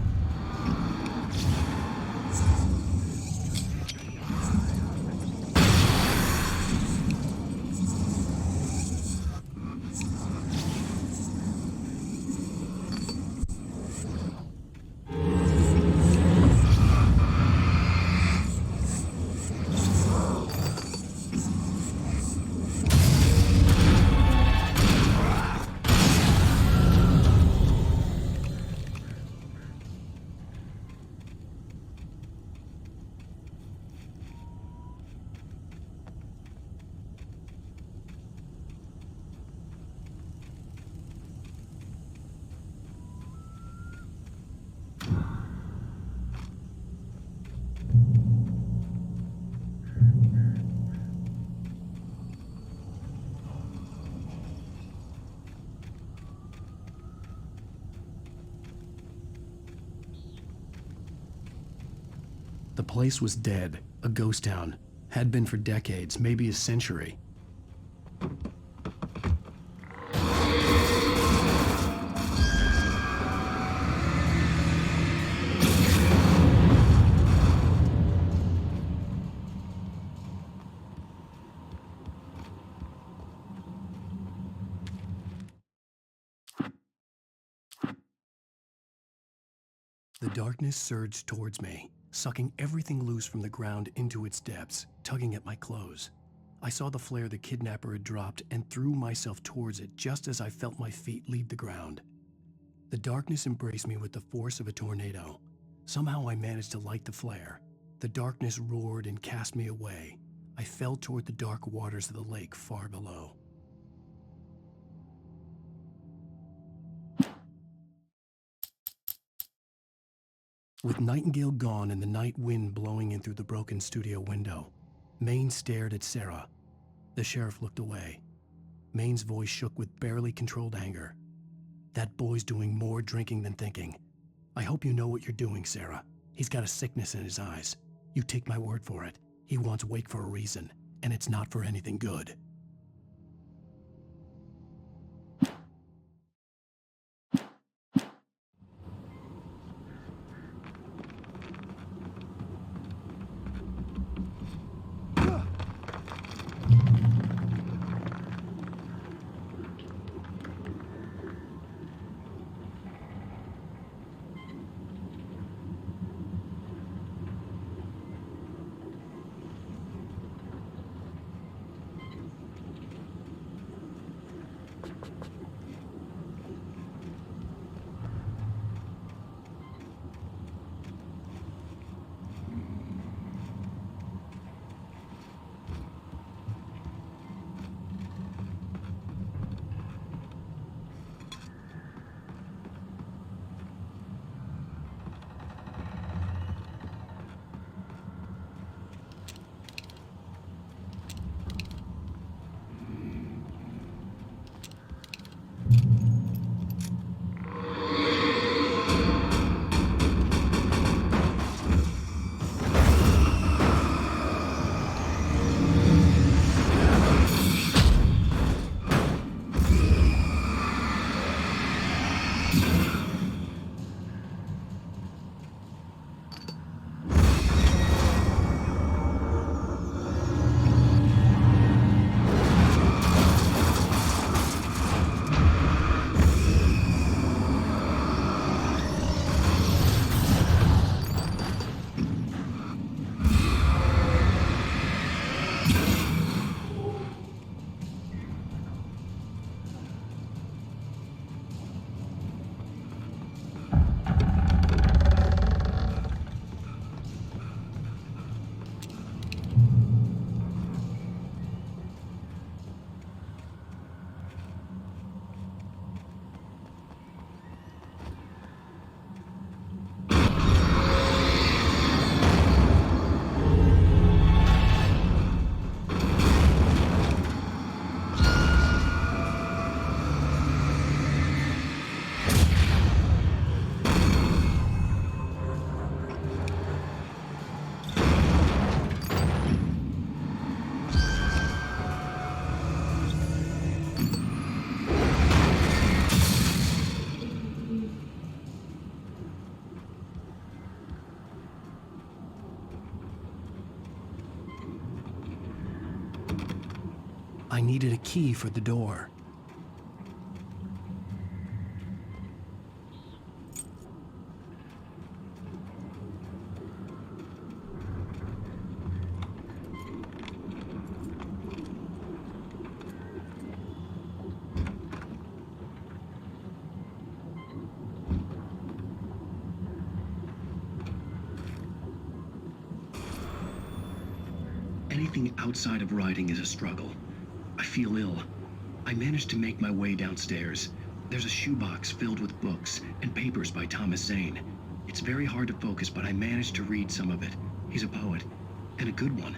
The place was dead, a ghost town. Had been for decades, maybe a century. The darkness surged towards me, sucking everything loose from the ground into its depths, tugging at my clothes. I saw the flare the kidnapper had dropped and threw myself towards it just as I felt my feet leave the ground. The darkness embraced me with the force of a tornado. Somehow I managed to light the flare. The darkness roared and cast me away. I fell toward the dark waters of the lake far below. With Nightingale gone and the night wind blowing in through the broken studio window, Maine stared at Sarah. The sheriff looked away. Maine's voice shook with barely controlled anger. That boy's doing more drinking than thinking. I hope you know what you're doing, Sarah. He's got a sickness in his eyes. You take my word for it. He wants Wake for a reason, and it's not for anything good. I needed a key for the door. Anything outside of writing is a struggle. I feel ill. I managed to make my way downstairs. There's a shoebox filled with books and papers by Thomas Zane. It's very hard to focus, but I managed to read some of it. He's a poet, and a good one.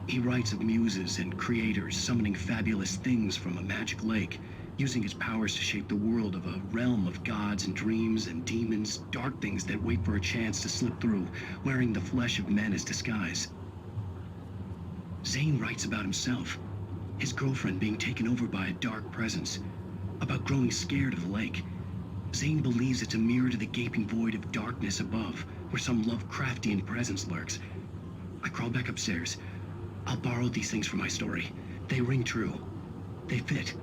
He writes of muses and creators summoning fabulous things from a magic lake, using his powers to shape the world of a realm of gods and dreams and demons, dark things that wait for a chance to slip through, wearing the flesh of men as disguise. Zane writes about himself, his girlfriend being taken over by a dark presence, about growing scared of the lake. Zane believes it's a mirror to the gaping void of darkness above, where some Lovecraftian presence lurks. I crawl back upstairs. I'll borrow these things for my story. They ring true. They fit.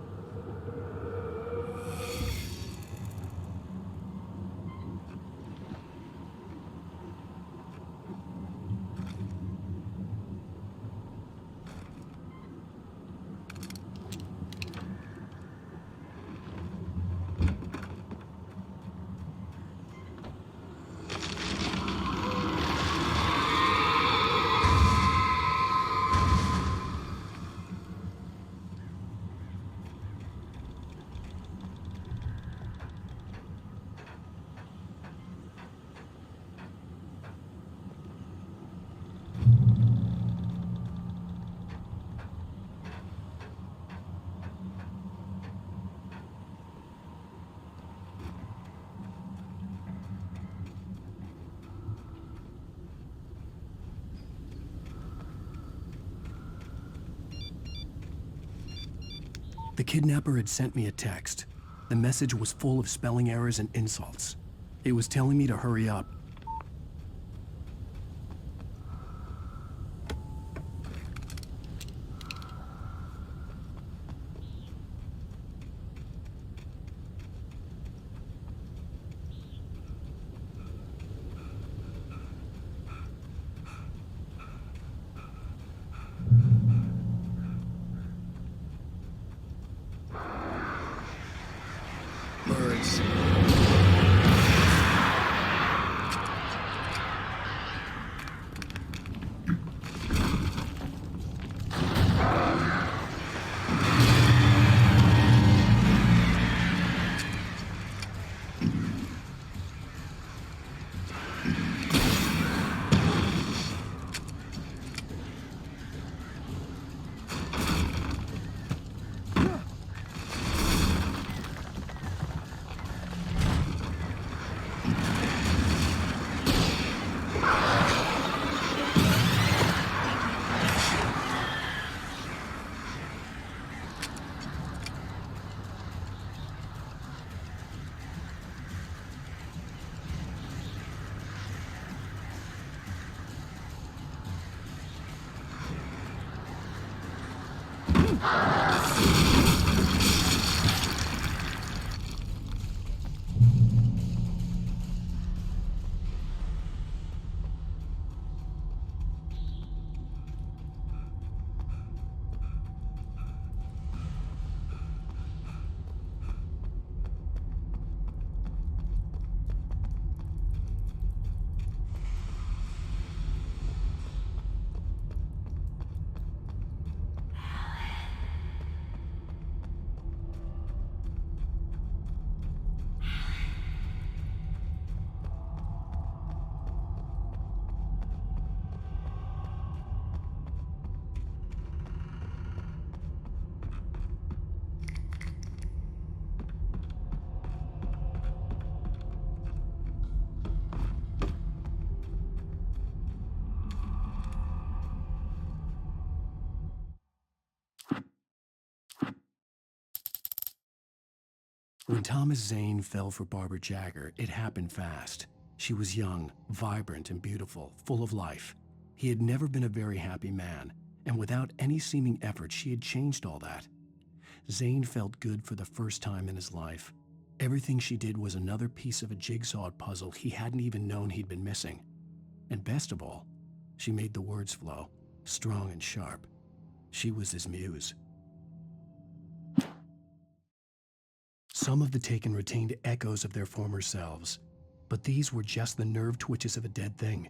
The kidnapper had sent me a text. The message was full of spelling errors and insults. It was telling me to hurry up. Birds. When Thomas Zane fell for Barbara Jagger, it happened fast. She was young, vibrant, and beautiful, full of life. He had never been a very happy man, and without any seeming effort, she had changed all that. Zane felt good for the first time in his life. Everything she did was another piece of a jigsaw puzzle he hadn't even known he'd been missing. And best of all, she made the words flow, strong and sharp. She was his muse. Some of the Taken retained echoes of their former selves, but these were just the nerve twitches of a dead thing.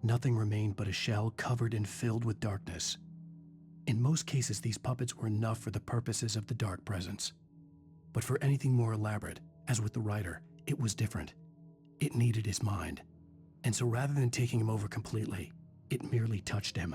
Nothing remained but a shell covered and filled with darkness. In most cases, these puppets were enough for the purposes of the dark presence. But for anything more elaborate, as with the writer, it was different. It needed his mind. And so rather than taking him over completely, it merely touched him.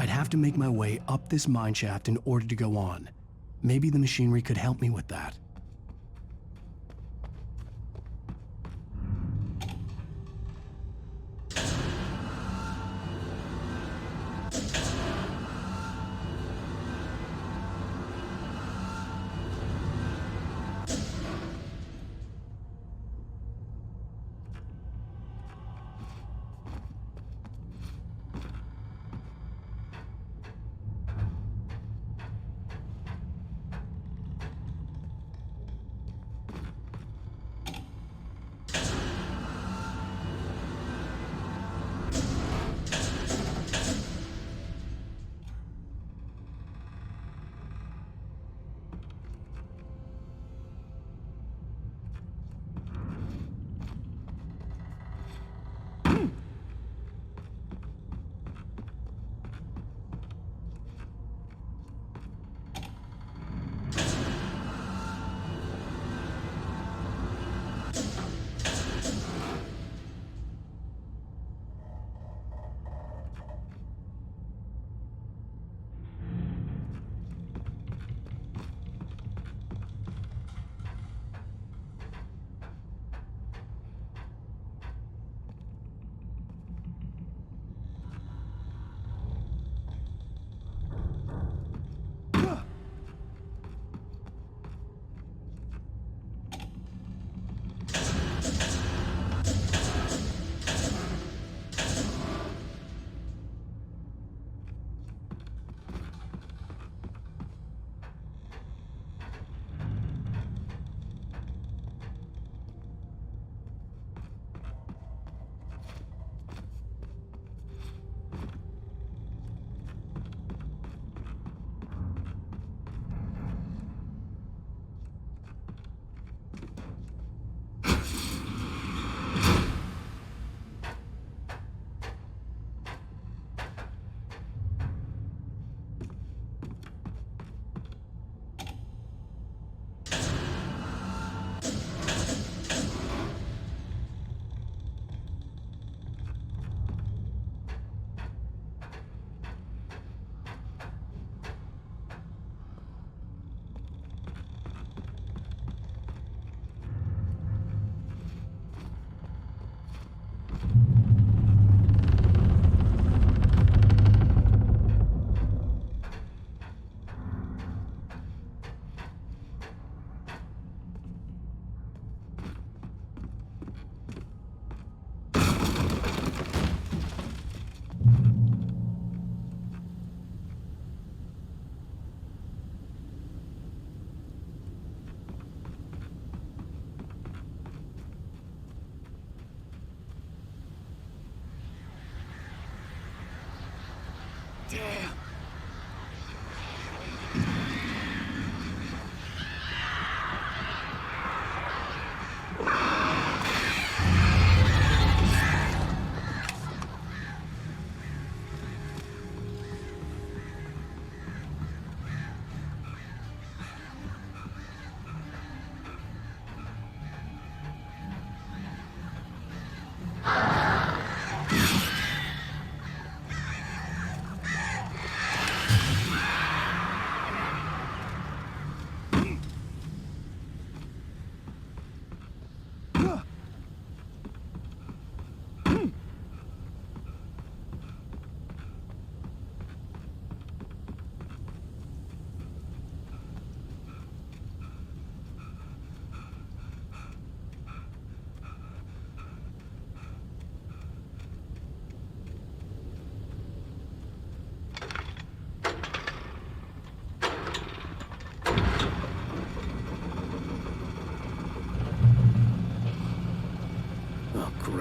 I'd have to make my way up this mine shaft in order to go on. Maybe the machinery could help me with that.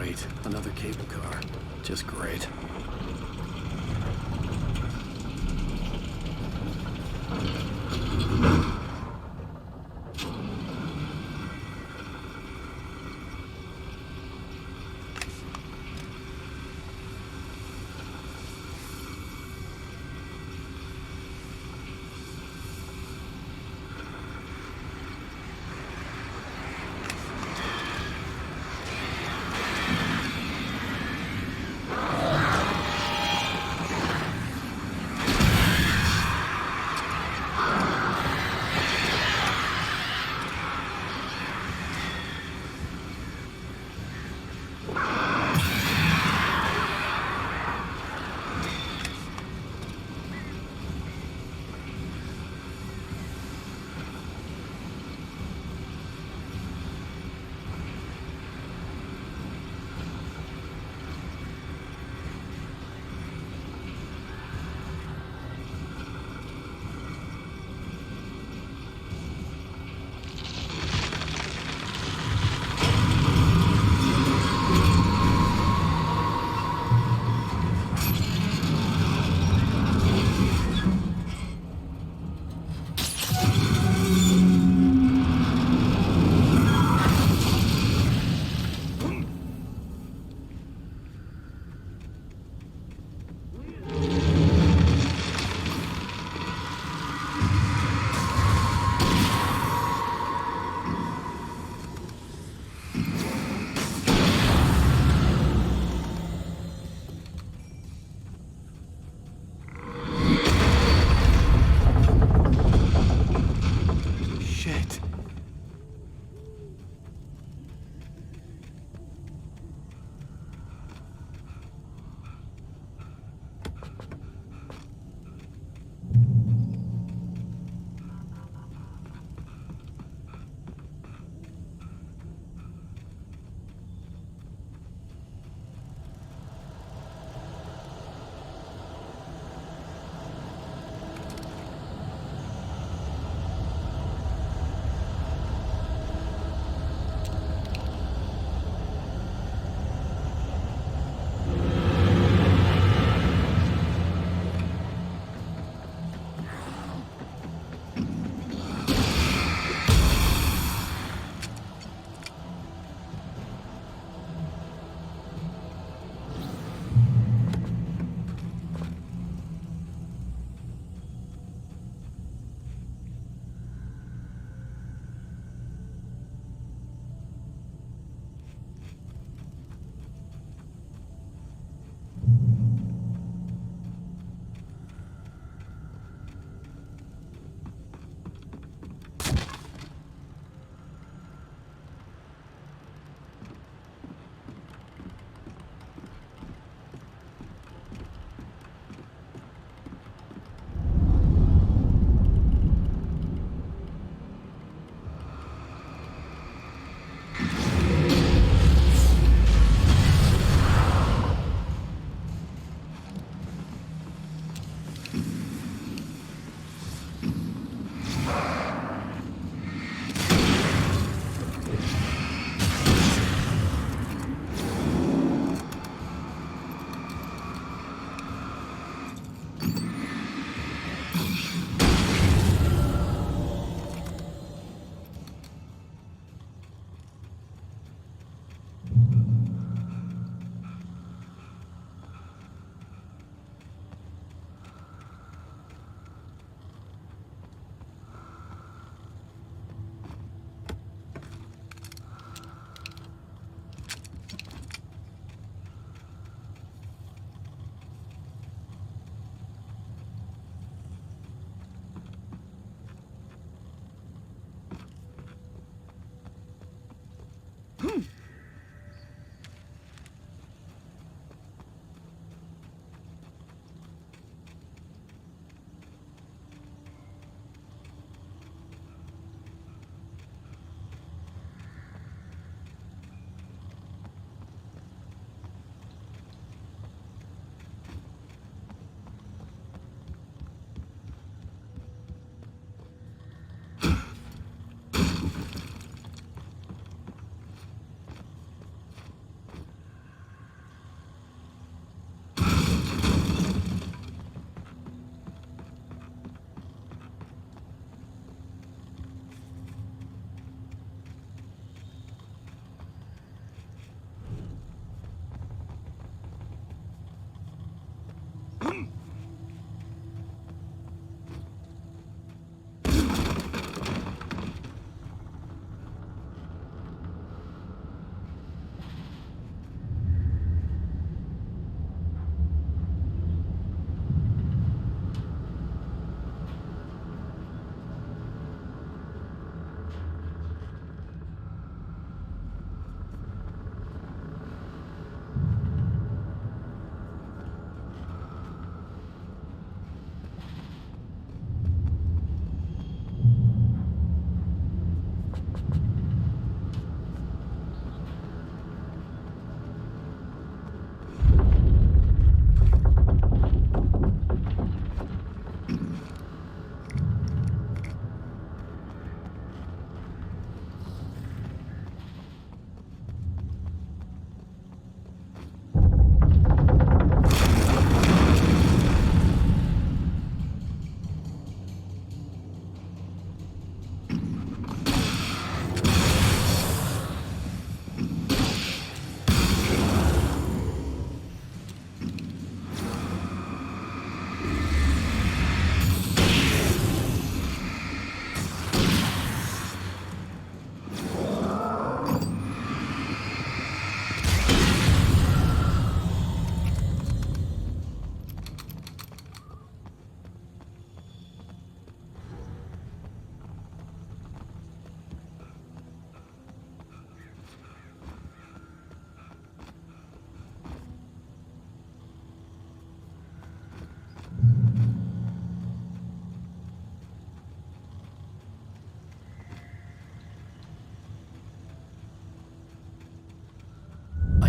Great. Another cable car. Just great.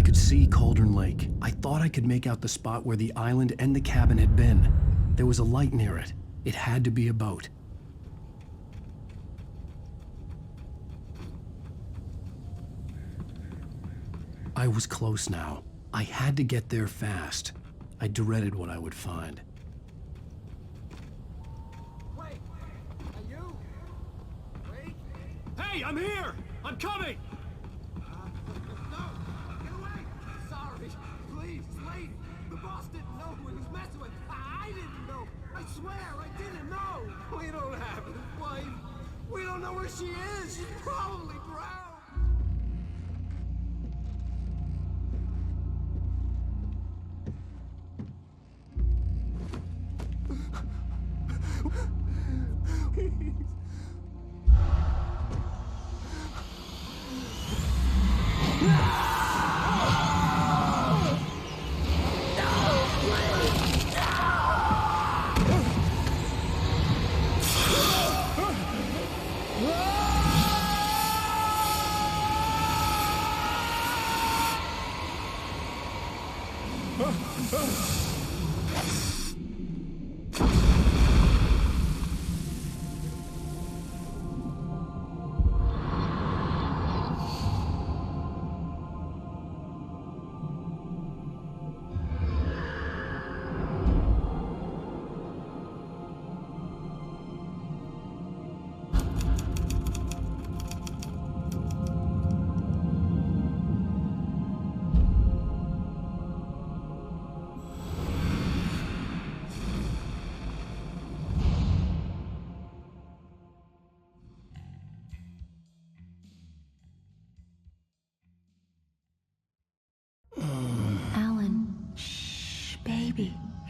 could see Cauldron Lake. I thought I could make out the spot where the island and the cabin had been. There was a light near it. It had to be a boat. I was close now. I had to get there fast. I dreaded what I would find. Wait! Are you? Wait! Hey, I'm here! I'm coming! No! Get away! Sorry. Please, it's late. The boss didn't know who he was messing with. I didn't know. I swear, I didn't know. We don't have his wife. We don't know where she is. She's probably drowned.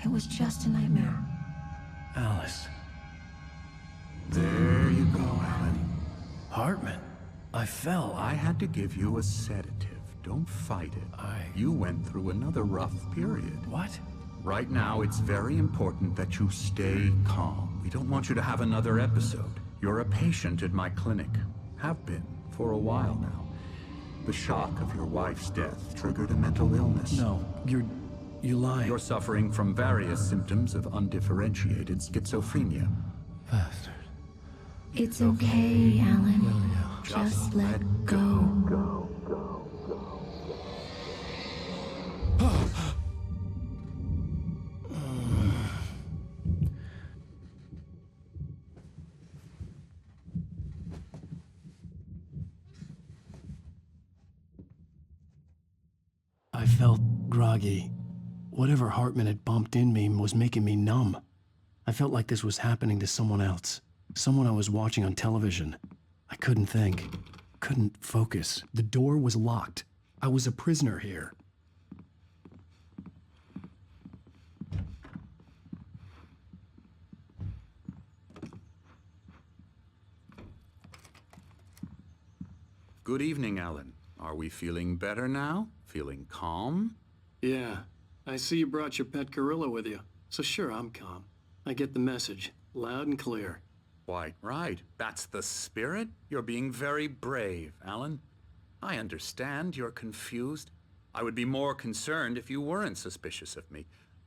It was just a nightmare. Alice. There you go, Alan. Hartman. I fell. I had to give you a sedative. Don't fight it. You went through another rough period. What? Right now, it's very important that you stay calm. We don't want you to have another episode. You're a patient at my clinic. Have been for a while now. The shock of your wife's death triggered a mental illness. No, you're lying. You're suffering from various symptoms of undifferentiated schizophrenia. Bastard. It's okay, Alan. Just let go. I felt groggy. Whatever Hartman had bumped in me was making me numb. I felt like this was happening to someone else. Someone I was watching on television. I couldn't think. Couldn't focus. The door was locked. I was a prisoner here. Good evening, Alan. Are we feeling better now? Feeling calm? Yeah. I see you brought your pet gorilla with you. So sure, I'm calm. I get the message. Loud and clear. Quite right. That's the spirit. You're being very brave, Alan. I understand you're confused. I would be more concerned if you weren't suspicious of me.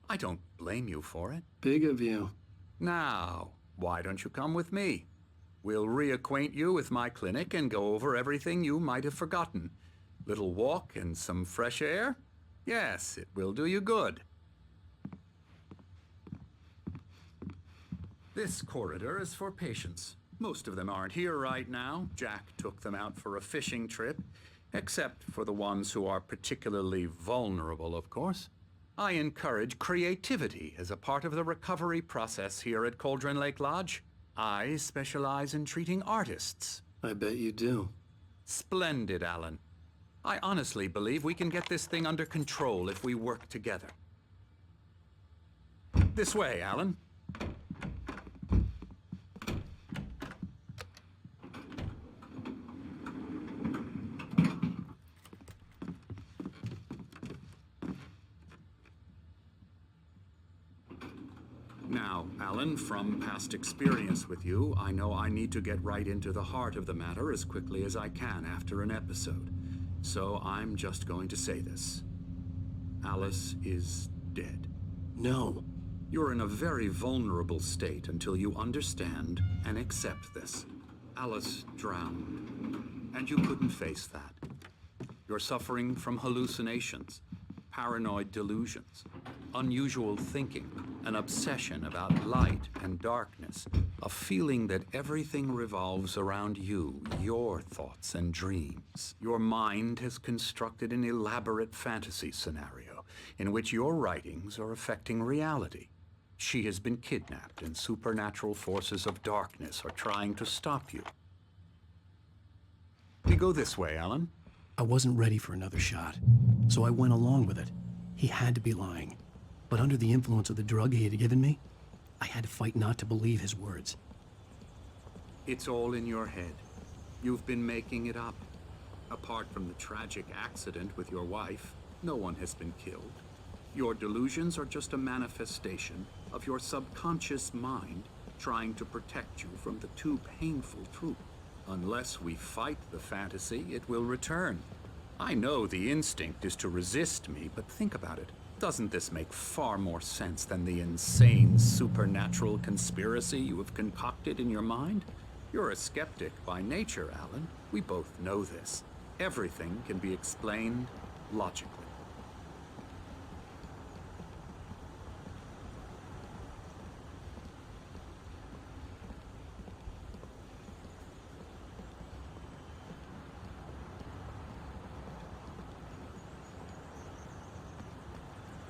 I don't blame you for it. Big of you. Now, why don't you come with me? We'll reacquaint you with my clinic and go over everything you might have forgotten. Little walk and some fresh air? Yes, it will do you good. This corridor is for patients. Most of them aren't here right now. Jack took them out for a fishing trip, except for the ones who are particularly vulnerable, of course. I encourage creativity as a part of the recovery process here at Cauldron Lake Lodge. I specialize in treating artists. I bet you do. Splendid, Alan. I honestly believe we can get this thing under control if we work together. This way, Alan. Now, Alan, from past experience with you, I know I need to get right into the heart of the matter as quickly as I can after an episode. So I'm just going to say this. Alice is dead. No. You're in a very vulnerable state until you understand and accept this. Alice drowned, and you couldn't face that. You're suffering from hallucinations, paranoid delusions, unusual thinking, an obsession about light and darkness, a feeling that everything revolves around you, your thoughts and dreams. Your mind has constructed an elaborate fantasy scenario in which your writings are affecting reality. She has been kidnapped, and supernatural forces of darkness are trying to stop you. We go this way, Alan. I wasn't ready for another shot, so I went along with it. He had to be lying. But under the influence of the drug he had given me, I had to fight not to believe his words. It's all in your head. You've been making it up. Apart from the tragic accident with your wife, no one has been killed. Your delusions are just a manifestation of your subconscious mind trying to protect you from the too painful truth. Unless we fight the fantasy, it will return. I know the instinct is to resist me, but think about it. Doesn't this make far more sense than the insane supernatural conspiracy you have concocted in your mind? You're a skeptic by nature, Alan. We both know this. Everything can be explained logically.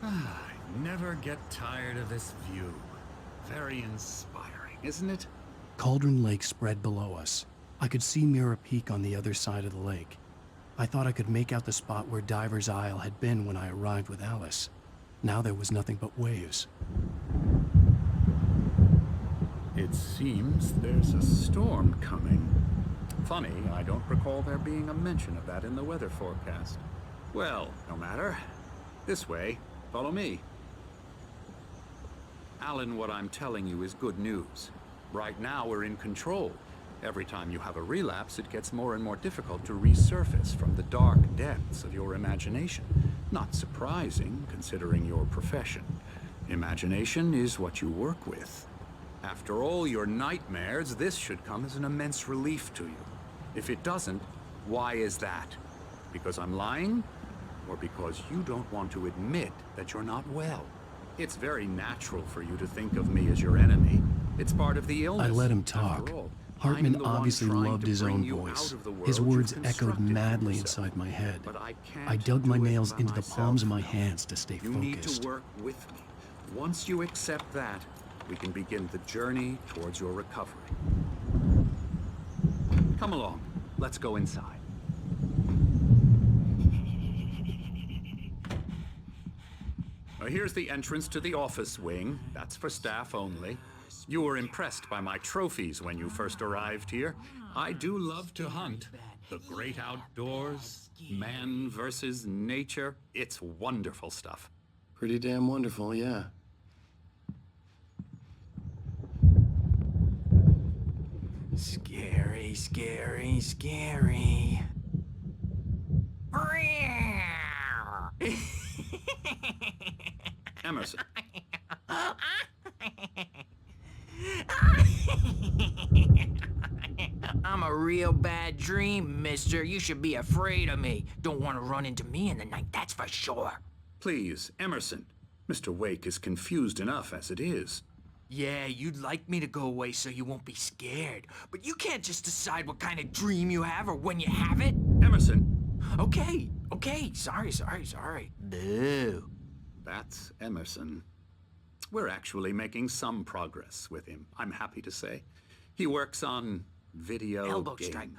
I never get tired of this view. Very inspiring, isn't it? Cauldron Lake spread below us. I could see Mirror Peak on the other side of the lake. I thought I could make out the spot where Diver's Isle had been when I arrived with Alice. Now there was nothing but waves. It seems there's a storm coming. Funny, I don't recall there being a mention of that in the weather forecast. Well, no matter. This way. Follow me. Alan, what I'm telling you is good news. Right now, we're in control. Every time you have a relapse, it gets more and more difficult to resurface from the dark depths of your imagination. Not surprising, considering your profession. Imagination is what you work with. After all your nightmares, this should come as an immense relief to you. If it doesn't, why is that? Because I'm lying? Or because you don't want to admit that you're not well? It's very natural for you to think of me as your enemy. It's part of the illness. I let him talk. Hartman obviously loved his own voice. His words echoed madly inside my head. I dug my nails into the palms of my hands to stay focused. You need to work with me. Once you accept that, we can begin the journey towards your recovery. Come along. Let's go inside. Here's the entrance to the office wing. That's for staff only. You were impressed by my trophies when you first arrived here. I do love to hunt. The great outdoors, man versus nature. It's wonderful stuff. Pretty damn wonderful, yeah. Scary, scary, scary. Emerson. I'm a real bad dream, mister. You should be afraid of me. Don't want to run into me in the night, that's for sure. Please, Emerson. Mr. Wake is confused enough as it is. Yeah, you'd like me to go away so you won't be scared. But you can't just decide what kind of dream you have or when you have it. Emerson. Okay. Sorry. Boo. That's Emerson. We're actually making some progress with him, I'm happy to say. He works on video Elbow games. strike.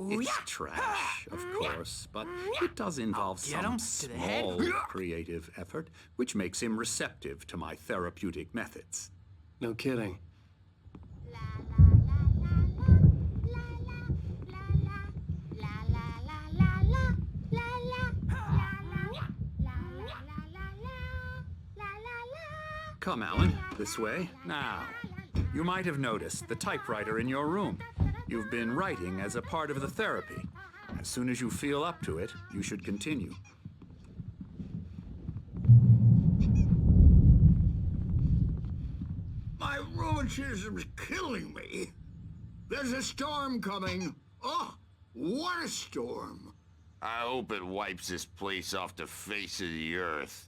It's trash, of course, but it does involve some small creative effort, which makes him receptive to my therapeutic methods. No kidding. Come, Alan, this way. Now, you might have noticed the typewriter in your room. You've been writing as a part of the therapy. As soon as you feel up to it, you should continue. My rheumatism's killing me. There's a storm coming. Oh, what a storm. I hope it wipes this place off the face of the earth.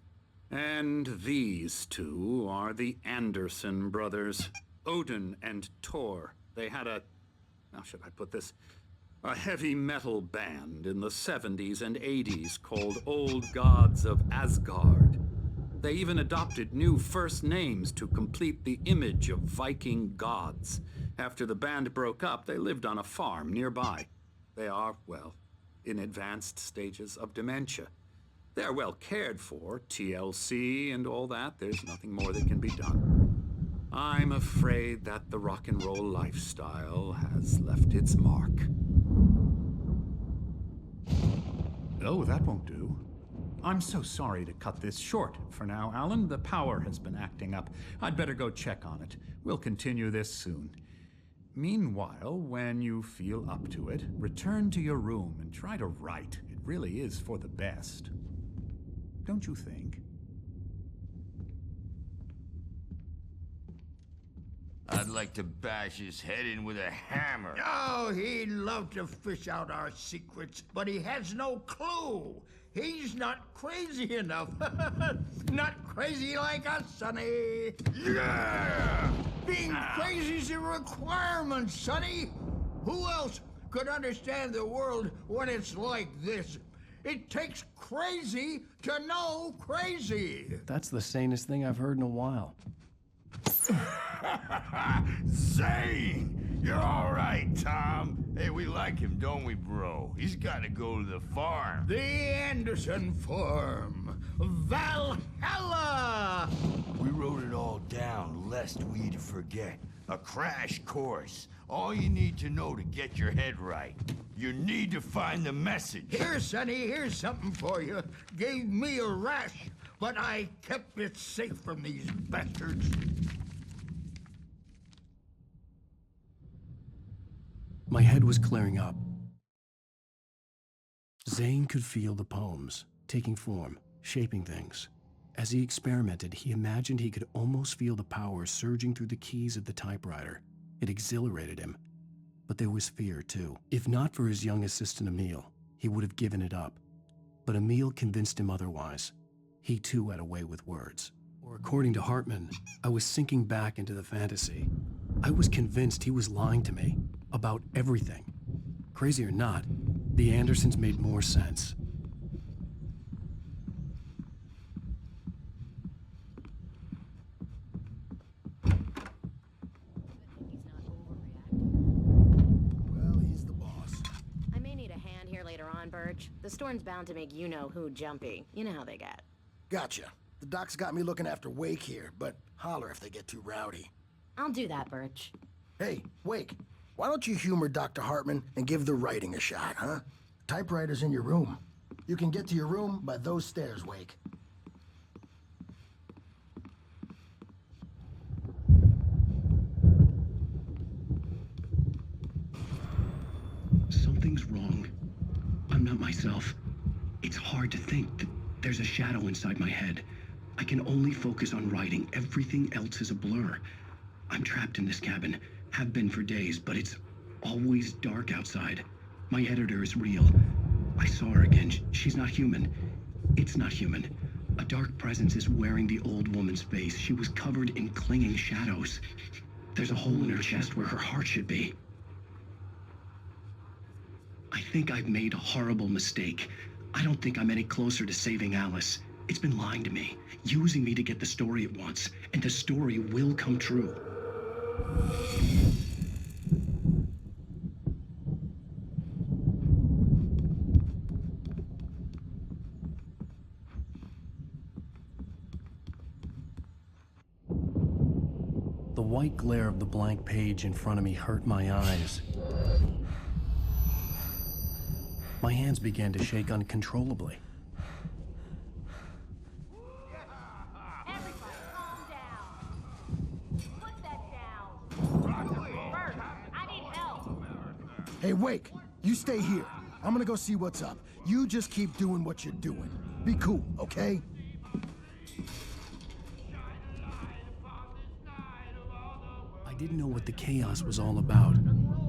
And these two are the Anderson brothers, Odin and Thor. They had how should I put this? A heavy metal band in the 70s and 80s called Old Gods of Asgard. They even adopted new first names to complete the image of Viking gods. After the band broke up, they lived on a farm nearby. They are, well, in advanced stages of dementia. They're well cared for, TLC and all that. There's nothing more that can be done. I'm afraid that the rock and roll lifestyle has left its mark. Oh, that won't do. I'm so sorry to cut this short for now, Alan. The power has been acting up. I'd better go check on it. We'll continue this soon. Meanwhile, when you feel up to it, return to your room and try to write. It really is for the best. Don't you think? I'd like to bash his head in with a hammer. Oh, he'd love to fish out our secrets, but he has no clue. He's not crazy enough. Not crazy like us, Sonny. Yeah! Being crazy's a requirement, Sonny. Who else could understand the world when it's like this? It takes crazy to know crazy. That's the sanest thing I've heard in a while. Zane! You're all right, Tom. Hey, we like him, don't we, bro? He's got to go to the farm. The Anderson farm. Valhalla! We wrote it all down, lest we'd forget. A crash course. All you need to know to get your head right. You need to find the message. Here, Sonny, here's something for you. Gave me a rash, but I kept it safe from these bastards. My head was clearing up. Zane could feel the poems, taking form, shaping things. As he experimented, he imagined he could almost feel the power surging through the keys of the typewriter. It exhilarated him. But there was fear, too. If not for his young assistant, Emil, he would have given it up. But Emil convinced him otherwise. He, too, had a way with words. Or according to Hartman, I was sinking back into the fantasy. I was convinced he was lying to me about everything. Crazy or not, the Andersons made more sense. Well, he's the boss. I may need a hand here later on, Birch. The storm's bound to make you-know-who jumpy. You know how they get. Gotcha. The doc's got me looking after Wake here, but holler if they get too rowdy. I'll do that, Birch. Hey, Wake, why don't you humor Dr. Hartman and give the writing a shot, huh? Typewriter's in your room. You can get to your room by those stairs, Wake. Something's wrong. I'm not myself. It's hard to think that there's a shadow inside my head. I can only focus on writing. Everything else is a blur. I'm trapped in this cabin. Have been for days, but it's always dark outside. My editor is real. I saw her again. She's not human. It's not human. A dark presence is wearing the old woman's face. She was covered in clinging shadows. There's a hole in her chest where her heart should be. I think I've made a horrible mistake. I don't think I'm any closer to saving Alice. It's been lying to me, using me to get the story it wants, and the story will come true. The white glare of the blank page in front of me hurt my eyes. My hands began to shake uncontrollably. Hey, Wake, you stay here. I'm gonna go see what's up. You just keep doing what you're doing. Be cool, okay? I didn't know what the chaos was all about,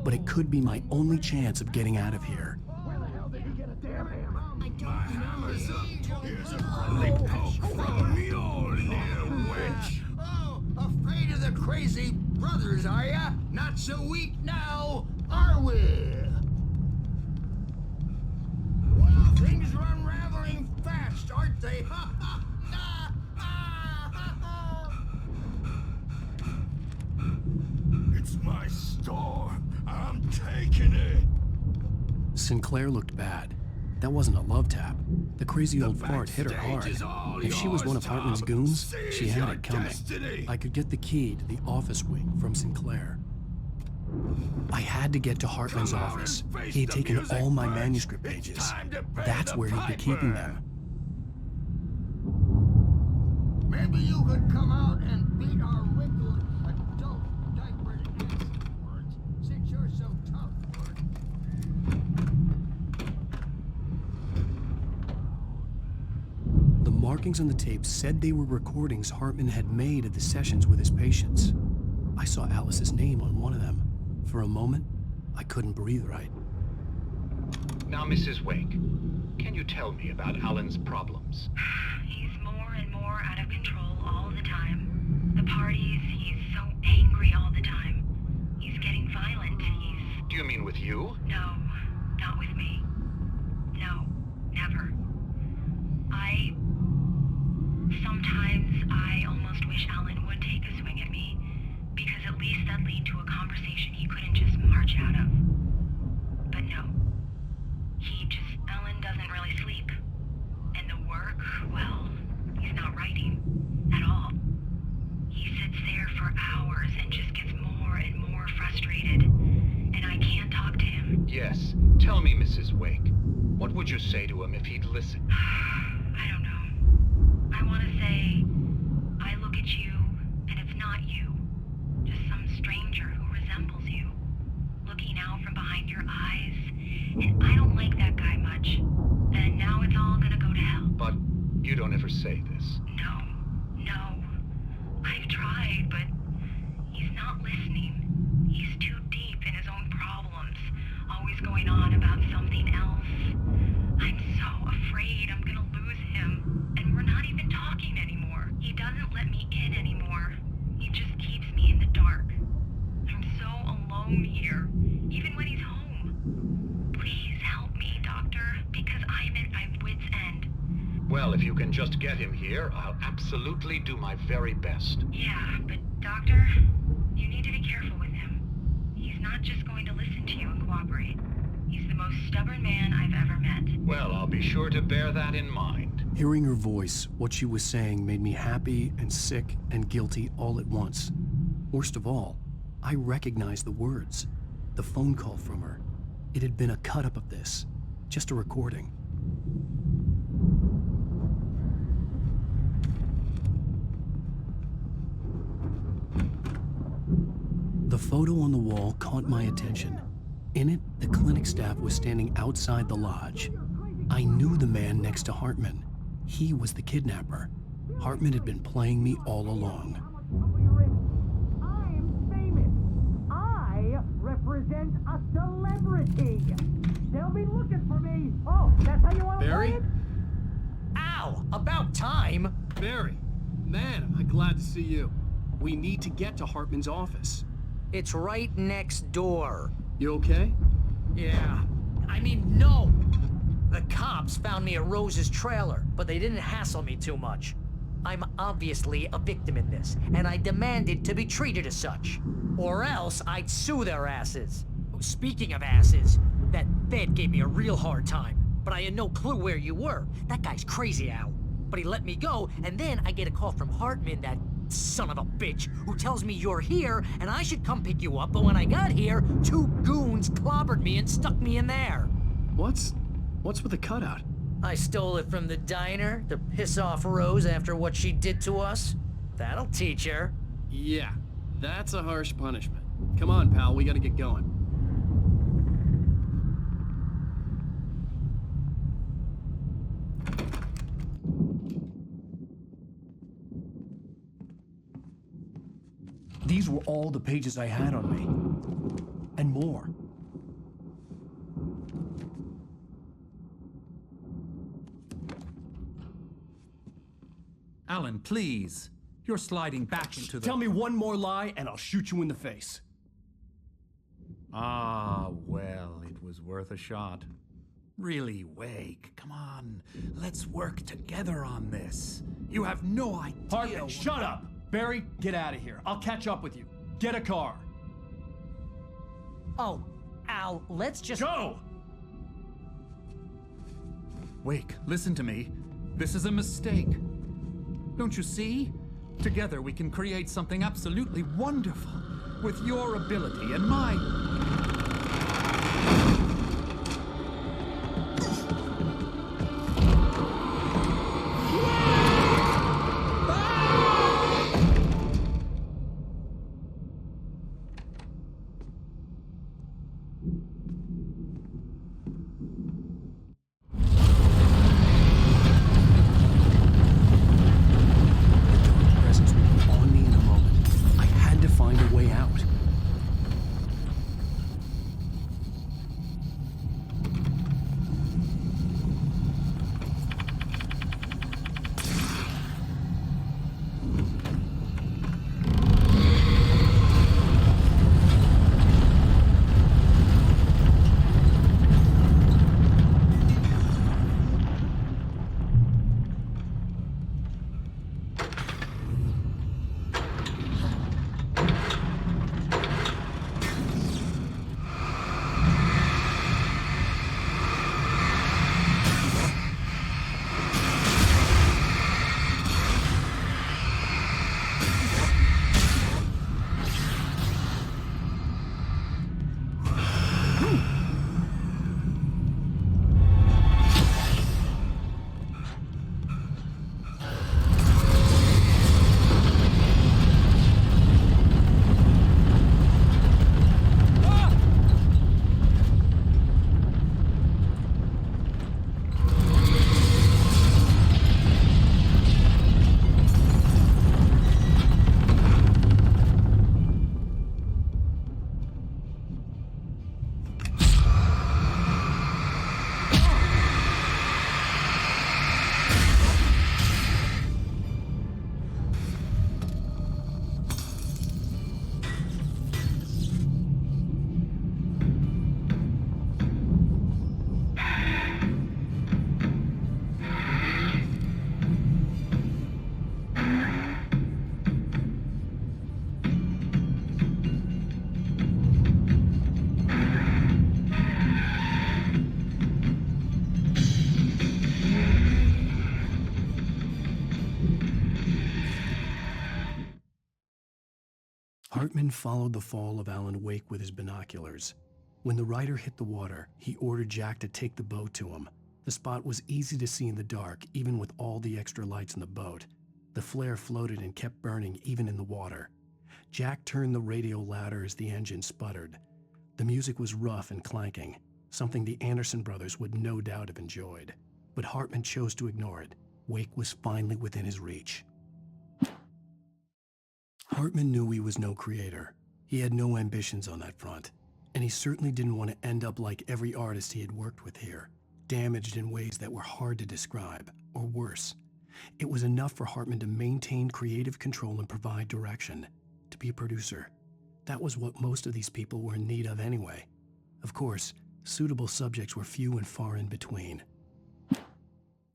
but it could be my only chance of getting out of here. Where the hell did he get a damn hammer? I don't know. Here's a friendly poke from Mjolnir, wench. Oh, afraid of the crazy brothers, are ya? Not so weak now, are we? Well, things are unraveling fast, aren't they? Ha ha! It's my store. I'm taking it. Sinclair looked bad. That wasn't a love tap. The crazy old fart hit her hard. If she was one of Hartman's goons, she had it coming. I could get the key to the office wing from Sinclair. I had to get to Hartman's office. He had taken all my manuscript pages. That's where he'd be keeping them. Maybe you could come out and beat our wrinkled adult diapered words, since you're so tough. The markings on the tape said they were recordings Hartman had made at the sessions with his patients. I saw Alice's name on one of them. For a moment, I couldn't breathe right. Now, Mrs. Wake, can you tell me about Alan's problems? He's more and more out of control all the time. The parties, he's so angry all the time. He's getting violent. Do you mean with you? No, not with me. No, never. Sometimes I almost wish Alan would take a swing at me, because at least that'd lead to a conversation he couldn't just march out of. But no. Alan doesn't really sleep. And the work, well, he's not writing at all. He sits there for hours and just gets more and more frustrated. And I can't talk to him. Yes. Tell me, Mrs. Wake. What would you say to him if he'd listen? I don't know. I want to say, I look at you, and it's not you. Just some stranger who resembles you. Looking out from behind your eyes. And I don't like that guy much. And now it's all gonna go to hell. But you don't ever say this. No. I've tried, but he's not listening. He's too deep in his own problems. Always going on about something else. I'm so afraid I'm gonna lose him. And we're not even talking anymore. He doesn't let me in anymore. He just keeps me in the dark. I'm so alone here, even when he's home. Please help me, Doctor, because I'm at my wit's end. Well, if you can just get him here, I'll absolutely do my very best. Yeah, but Doctor, you need to be careful with him. He's not just going to listen to you and cooperate. He's the most stubborn man I've ever met. Well, I'll be sure to bear that in mind. Hearing her voice, what she was saying made me happy and sick and guilty all at once. Worst of all, I recognized the words. The phone call from her. It had been a cut-up of this. Just a recording. The photo on the wall caught my attention. In it, the clinic staff was standing outside the lodge. I knew the man next to Hartman. He was the kidnapper. Hartman had been playing me all along. I'm famous. I represent a celebrity. They'll be looking for me. Oh, that's how you want to play it? Ow! About time! Barry, man, am I glad to see you. We need to get to Hartman's office. It's right next door. You okay? Yeah. I mean, no! The cops found me at Rose's trailer, but they didn't hassle me too much. I'm obviously a victim in this, and I demanded to be treated as such. Or else I'd sue their asses. Speaking of asses, that Fed gave me a real hard time, but I had no clue where you were. That guy's crazy, Al. But he let me go, and then I get a call from Hartman, that son of a bitch, who tells me you're here and I should come pick you up, but when I got here, 2 goons clobbered me and stuck me in there. What's with the cutout? I stole it from the diner to piss off Rose after what she did to us. That'll teach her. Yeah, that's a harsh punishment. Come on, pal, we gotta get going. were all the pages I had on me. And more. Alan, please. You're sliding back into the... Tell me one more lie and I'll shoot you in the face. Ah, well, it was worth a shot. Really, Wake, come on. Let's work together on this. You have no idea... Hartman, shut up! Barry, get out of here. I'll catch up with you. Get a car. Oh, Al, let's just... Go! Wake, listen to me. This is a mistake. Don't you see? Together we can create something absolutely wonderful. With your ability and my... Hartman followed the fall of Alan Wake with his binoculars. When the rider hit the water, he ordered Jack to take the boat to him. The spot was easy to see in the dark, even with all the extra lights in the boat. The flare floated and kept burning even in the water. Jack turned the radio louder as the engine sputtered. The music was rough and clanking, something the Anderson brothers would no doubt have enjoyed. But Hartman chose to ignore it. Wake was finally within his reach. Hartman knew he was no creator. He had no ambitions on that front, and he certainly didn't want to end up like every artist he had worked with here, damaged in ways that were hard to describe, or worse. It was enough for Hartman to maintain creative control and provide direction, to be a producer. That was what most of these people were in need of anyway. Of course, suitable subjects were few and far in between.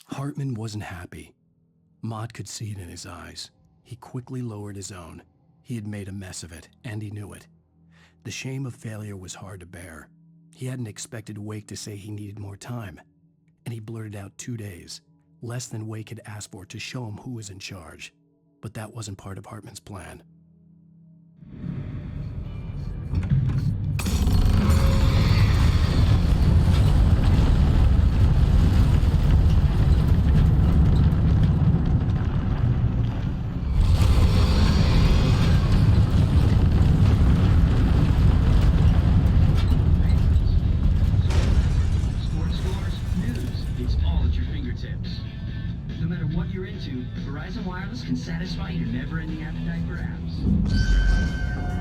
Hartman wasn't happy. Mott could see it in his eyes. He quickly lowered his own. He had made a mess of it, and he knew it. The shame of failure was hard to bear. He hadn't expected Wake to say he needed more time, and he blurted out 2 days, less than Wake had asked for to show him who was in charge. But that wasn't part of Hartman's plan. Verizon Wireless can satisfy your never-ending appetite for apps.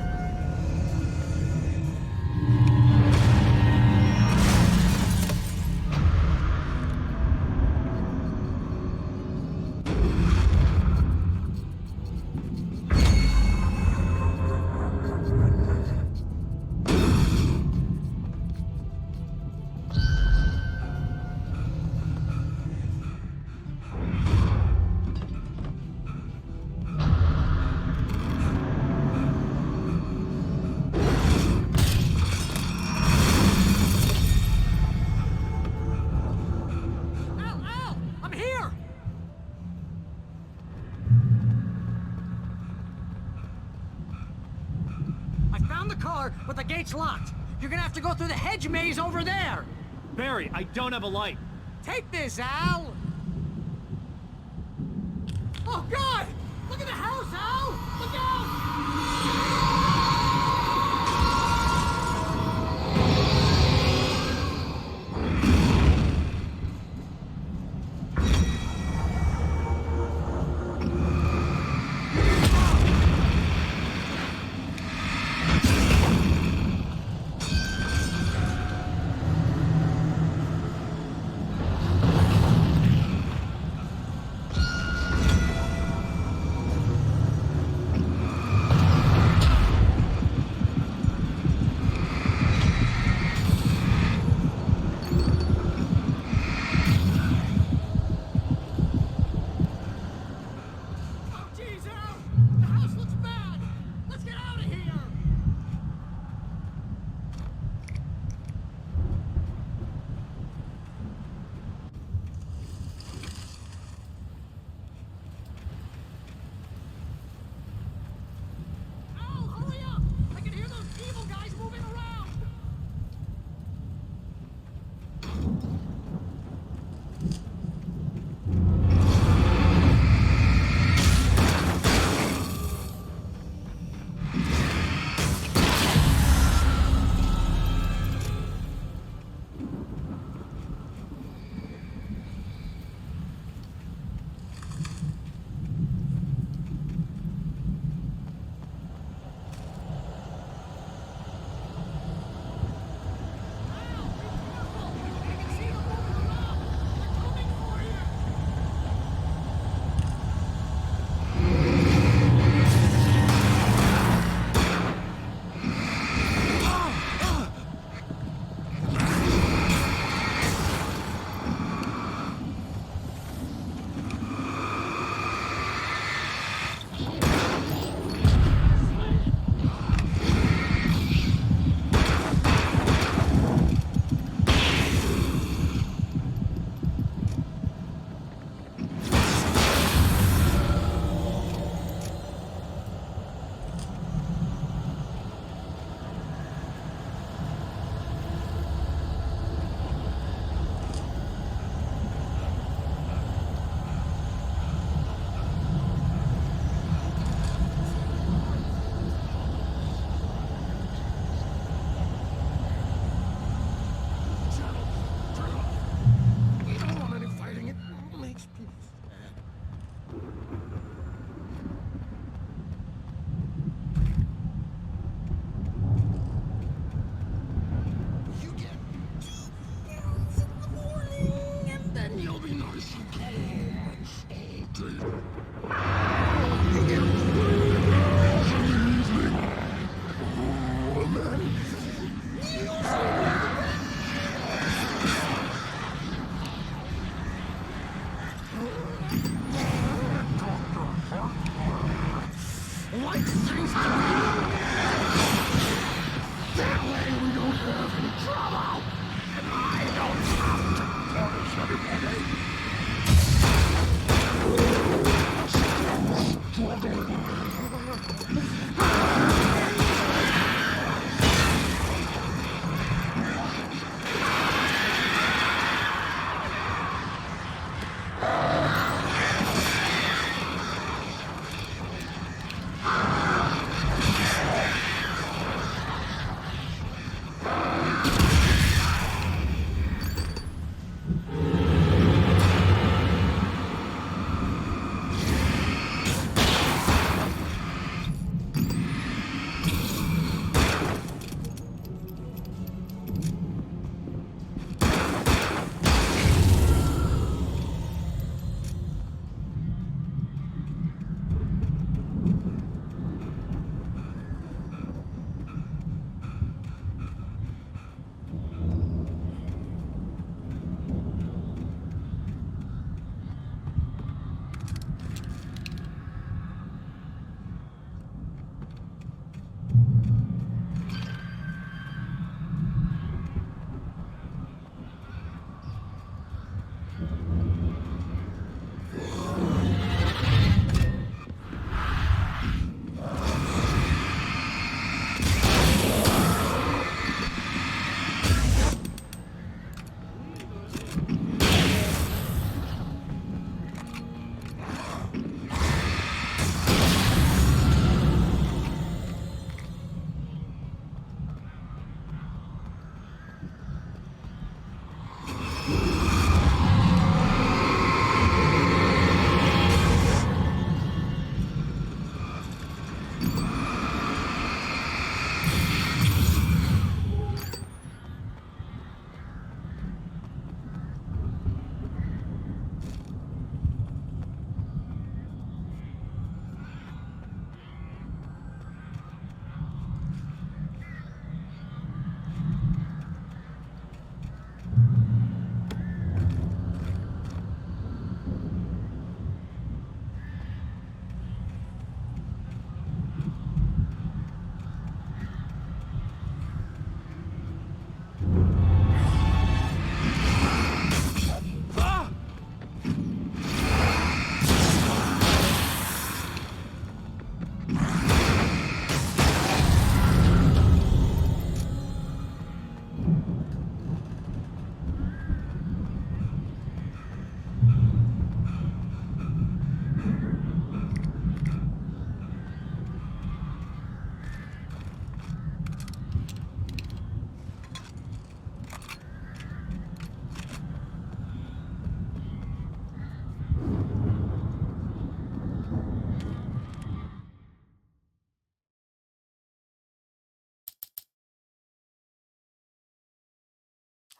gate's locked. You're gonna have to go through the hedge maze over there. Barry, I don't have a light. Take this, Al. Oh, God! Look at the house, Al! Look out!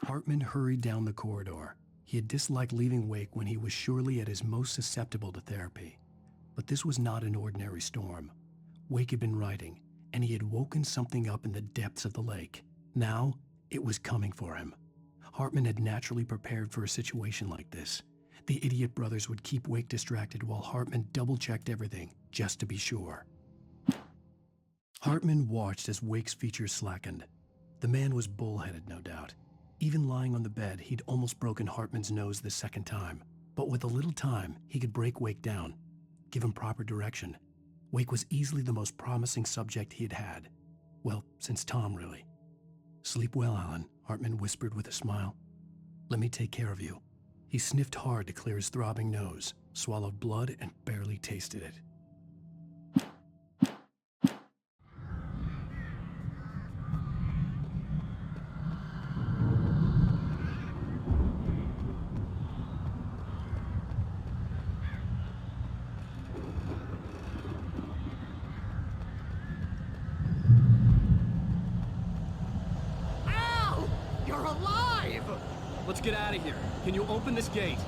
Hartman hurried down the corridor. He had disliked leaving Wake when he was surely at his most susceptible to therapy. But this was not an ordinary storm. Wake had been writing, and he had woken something up in the depths of the lake. Now, it was coming for him. Hartman had naturally prepared for a situation like this. The idiot brothers would keep Wake distracted while Hartman double-checked everything, just to be sure. Hartman watched as Wake's features slackened. The man was bullheaded, no doubt. Even lying on the bed, he'd almost broken Hartman's nose the second time. But with a little time, he could break Wake down, give him proper direction. Wake was easily the most promising subject he had had. Well, since Tom, really. "Sleep well, Alan," Hartman whispered with a smile. "Let me take care of you." He sniffed hard to clear his throbbing nose, swallowed blood, and barely tasted it. Let's get out of here. Can you open this gate?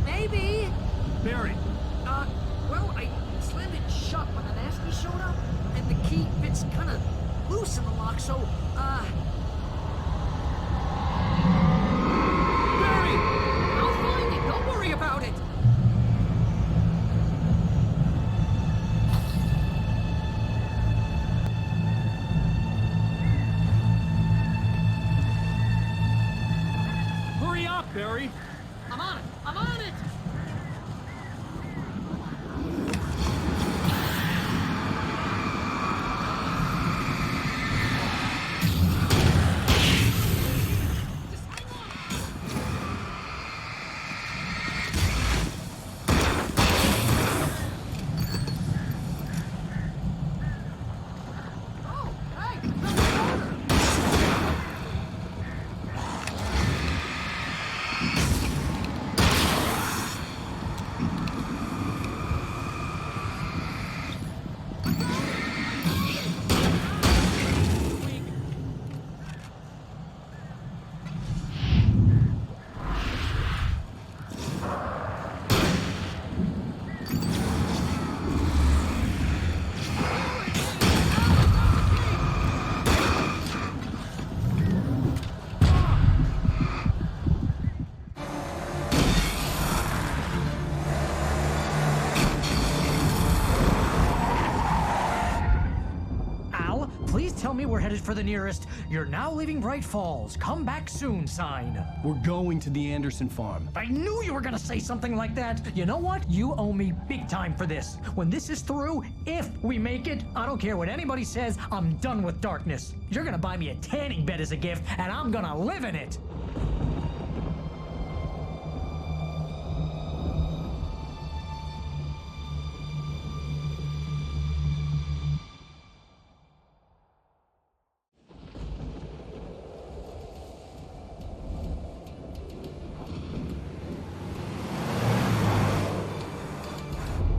Maybe. Barry. Well, I slammed it shut when the nasty showed up, and the key fits kind of loose in the lock, so, Barry! I'll find it. Don't worry about it. Barry? I'm on it! I'm on it! Tell me we're headed for the nearest "You're now leaving Bright Falls. Come back soon" sign. We're going to the Anderson farm. I knew you were gonna say something like that. You know what? You owe me big time for this. When this is through, if we make it, I don't care what anybody says, I'm done with darkness. You're gonna buy me a tanning bed as a gift, and I'm gonna live in it.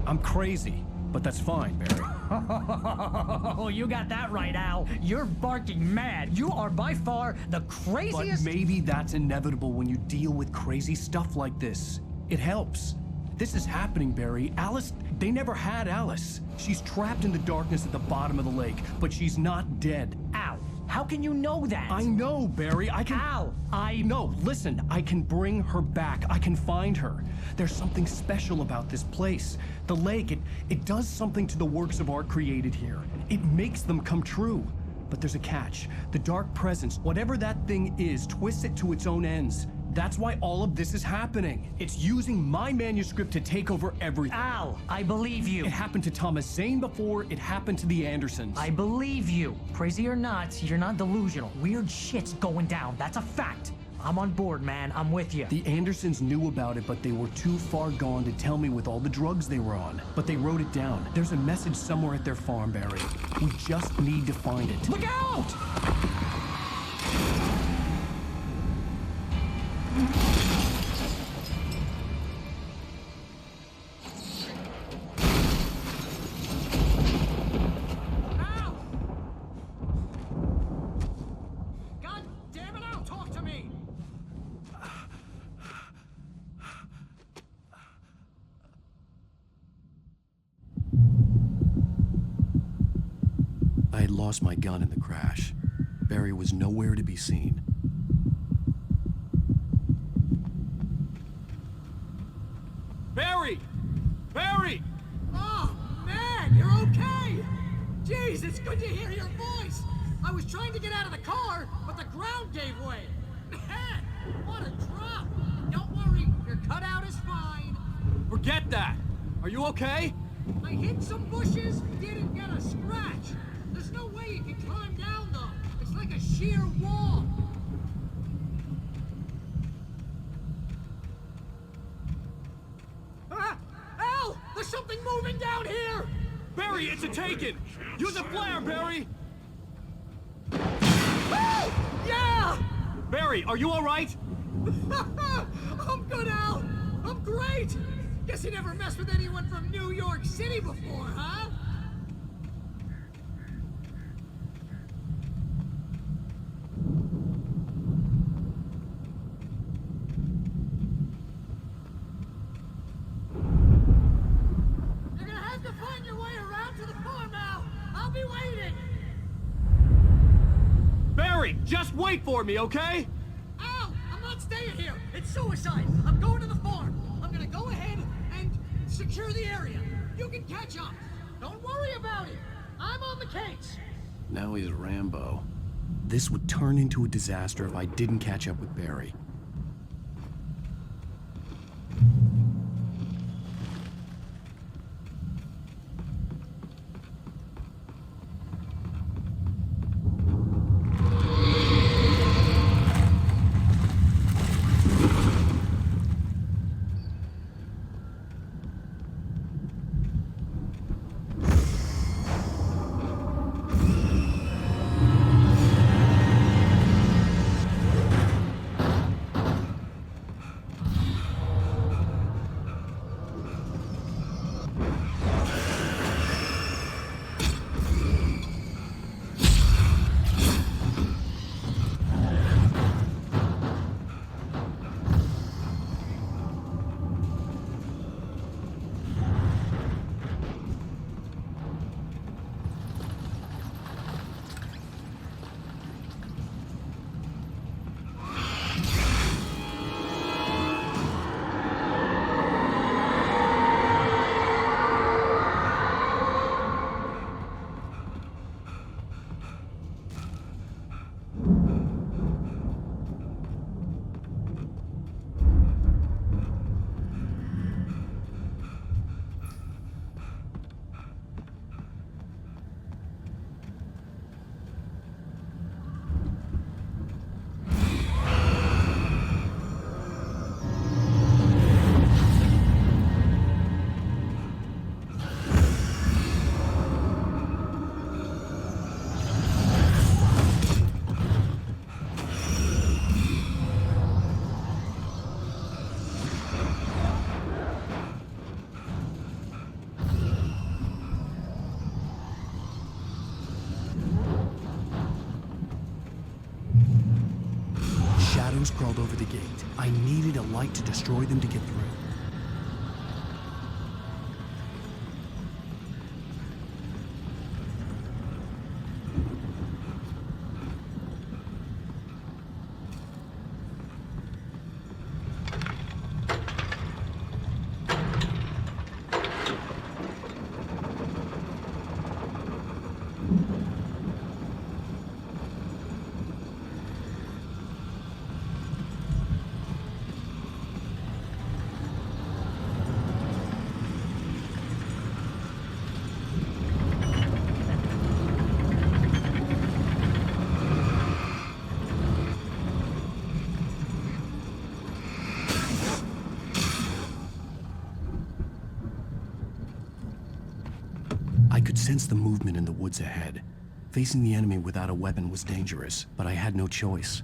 I'm crazy, but that's fine, Barry. Oh, you got that right, Al. You're barking mad. You are by far the craziest— But maybe that's inevitable when you deal with crazy stuff like this. It helps. This is happening, Barry. Alice, they never had Alice. She's trapped in the darkness at the bottom of the lake, but she's not dead. Al, how can you know that? I know, Barry. I can— Al, No, listen. I can bring her back. I can find her. There's something special about this place. The lake, it does something to the works of art created here. It makes them come true. But there's a catch. The dark presence, whatever that thing is, twists it to its own ends. That's why all of this is happening. It's using my manuscript to take over everything. Al, I believe you. It happened to Thomas Zane before. It happened to the Andersons. I believe you. Crazy or not, you're not delusional. Weird shit's going down. That's a fact. I'm on board, man. I'm with you. The Andersons knew about it, but they were too far gone to tell me with all the drugs they were on. But they wrote it down. There's a message somewhere at their farm, Barry. We just need to find it. Look out! God damn it, Al, talk to had lost my gun in the crash. Barry was nowhere to be seen. Barry! Barry! Oh, man, you're okay! Jeez, it's good to hear your voice! I was trying to get out of the car, but the ground gave way! Man, what a drop! Don't worry, your cutout is fine. Forget that! Are you okay? I hit some bushes, didn't get a scratch. There's no way you can climb down, though. It's like a sheer wall. Ah! Al! There's something moving down here! Barry, it's a taken! Use a flare, Barry! Oh! Yeah! Barry, are you alright? I'm good, Al! I'm great! Guess you never messed with anyone from New York City before, huh? You're gonna have to find your way around to the farm, Al! I'll be waiting! Barry, just wait for me, okay? Al! I'm not staying here! It's suicide! I'm going to the farm! I'm gonna go ahead and secure the area. You can catch up. Don't worry about it. I'm on the case. Now he's Rambo. This would turn into a disaster if I didn't catch up with Barry. Shadows crawled over the gate. I needed a light to destroy them to get through. I could sense the movement in the woods ahead. Facing the enemy without a weapon was dangerous, but I had no choice.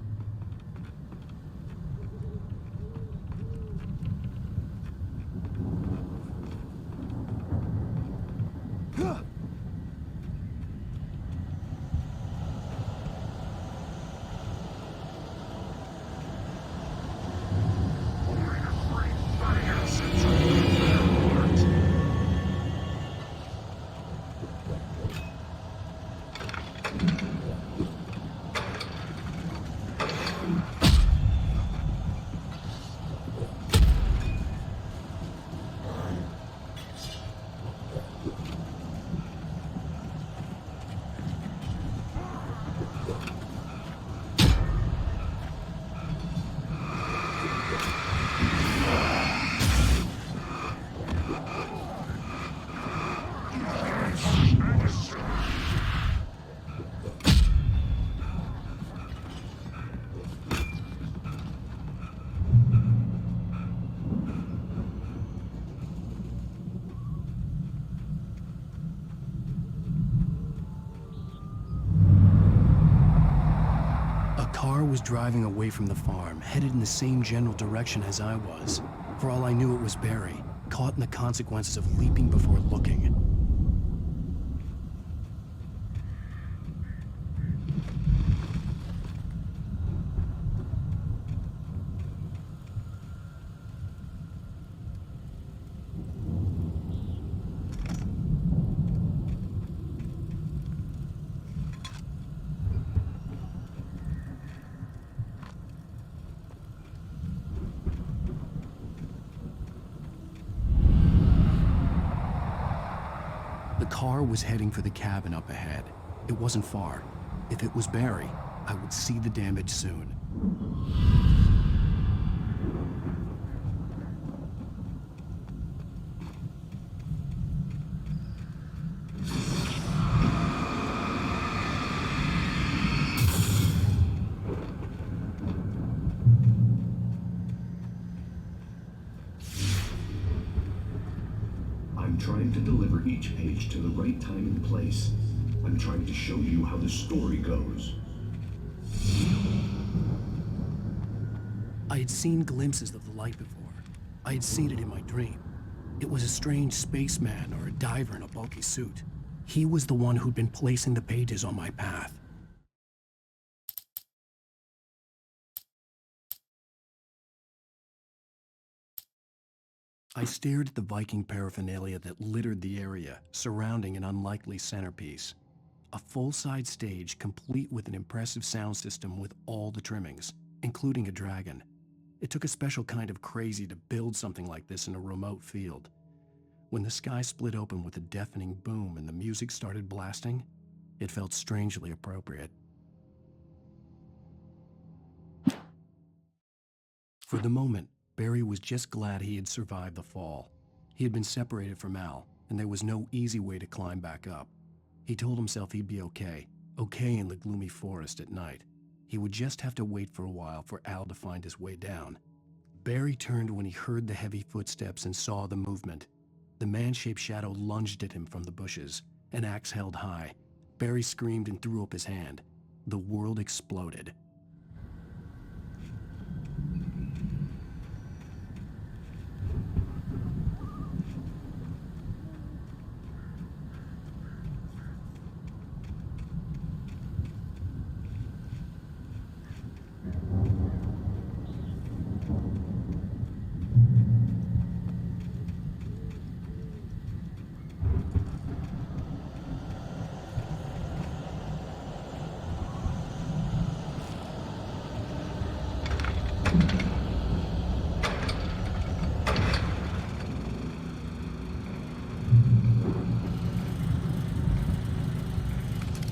Was driving away from the farm, headed in the same general direction as I was. For all I knew, it was Barry, caught in the consequences of leaping before looking. The car was heading for the cabin up ahead. It wasn't far. If it was Barry, I would see the damage soon. I'm trying to deliver each page to the right time and place. I'm trying to show you how the story goes. I had seen glimpses of the light before. I had seen it in my dream. It was a strange spaceman or a diver in a bulky suit. He was the one who'd been placing the pages on my path. I stared at the Viking paraphernalia that littered the area, surrounding an unlikely centerpiece. A full-size stage complete with an impressive sound system with all the trimmings, including a dragon. It took a special kind of crazy to build something like this in a remote field. When the sky split open with a deafening boom and the music started blasting, it felt strangely appropriate. For the moment, Barry was just glad he had survived the fall. He had been separated from Al, and there was no easy way to climb back up. He told himself he'd be okay in the gloomy forest at night. He would just have to wait for a while for Al to find his way down. Barry turned when he heard the heavy footsteps and saw the movement. The man-shaped shadow lunged at him from the bushes, an axe held high. Barry screamed and threw up his hand. The world exploded.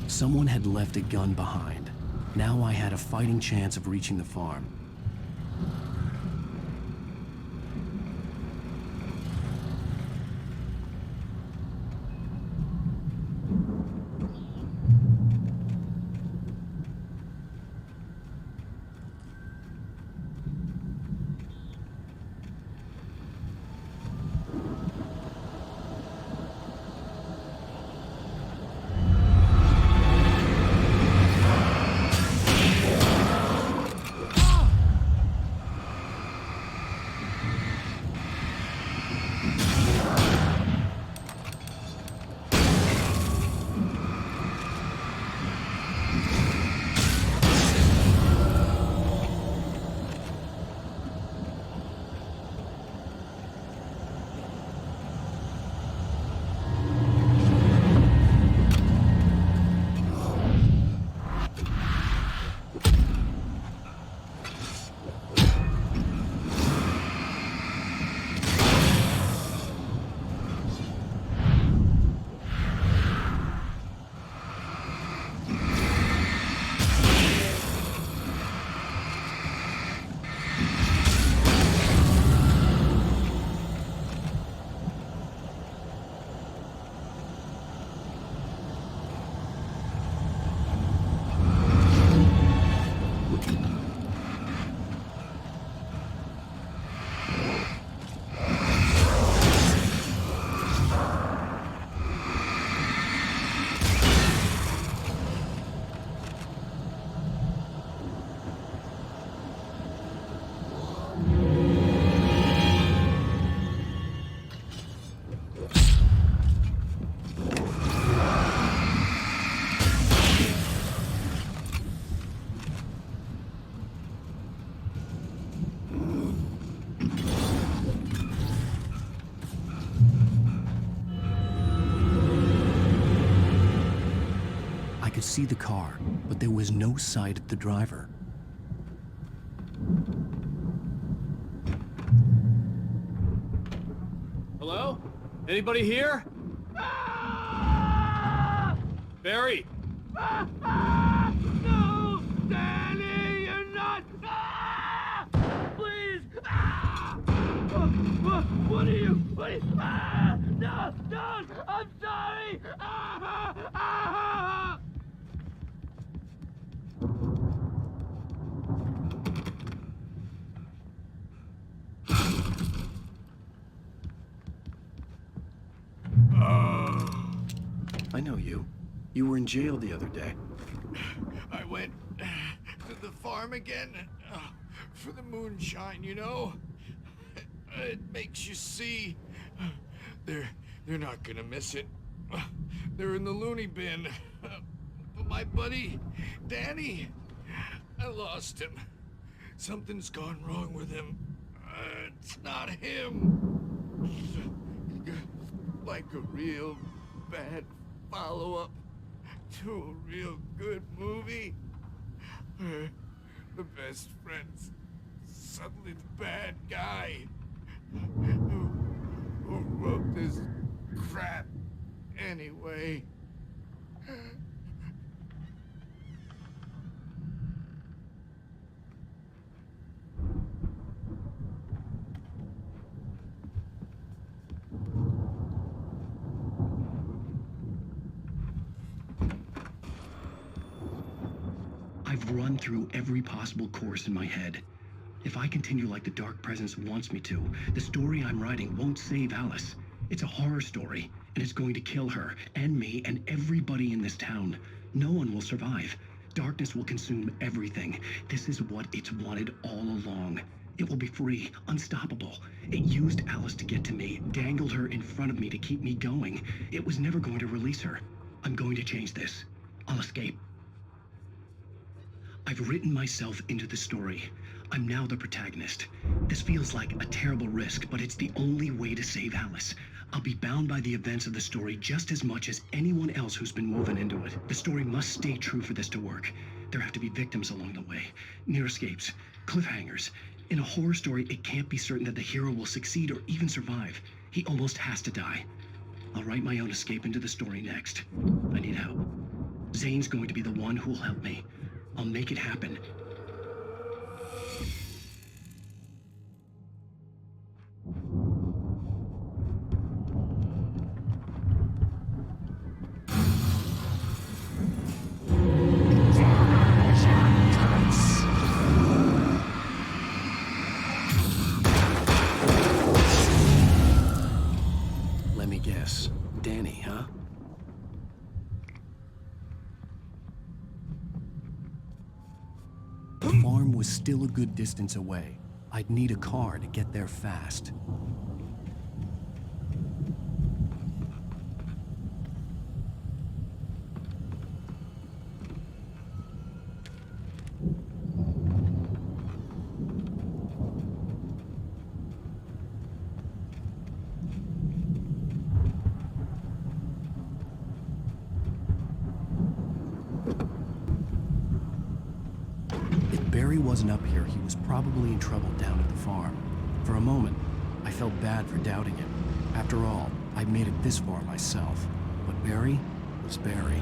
Someone had left a gun behind. Now I had a fighting chance of reaching the farm. see the car, but there was no sight of the driver. Hello? Anybody here? Barry! No! Danny, you're not! Please! What are you? No! Don't! I'm sorry! I know you. You were in jail the other day. I went to the farm again for the moonshine, you know? It makes you see. They're not gonna miss it. They're in the loony bin. But my buddy, Danny, I lost him. Something's gone wrong with him. It's not him. Like a real bad follow-up to a real good movie. The best friend's suddenly the bad guy who wrote this crap anyway. I've run through every possible course in my head. If I continue like the Dark Presence wants me to, the story I'm writing won't save Alice. It's a horror story, and it's going to kill her, and me, and everybody in this town. No one will survive. Darkness will consume everything. This is what it's wanted all along. It will be free, unstoppable. It used Alice to get to me, dangled her in front of me to keep me going. It was never going to release her. I'm going to change this. I'll escape. I've written myself into the story. I'm now the protagonist. This feels like a terrible risk, but it's the only way to save Alice. I'll be bound by the events of the story just as much as anyone else who's been woven into it. The story must stay true for this to work. There have to be victims along the way, near escapes, cliffhangers. In a horror story, it can't be certain that the hero will succeed or even survive. He almost has to die. I'll write my own escape into the story next. I need help. Zane's going to be the one who'll help me. I'll make it happen. Let me guess. Danny, huh? The farm was still a good distance away. I'd need a car to get there fast. Barry wasn't up here, he was probably in trouble down at the farm. For a moment, I felt bad for doubting him. After all, I'd made it this far myself. But Barry was Barry.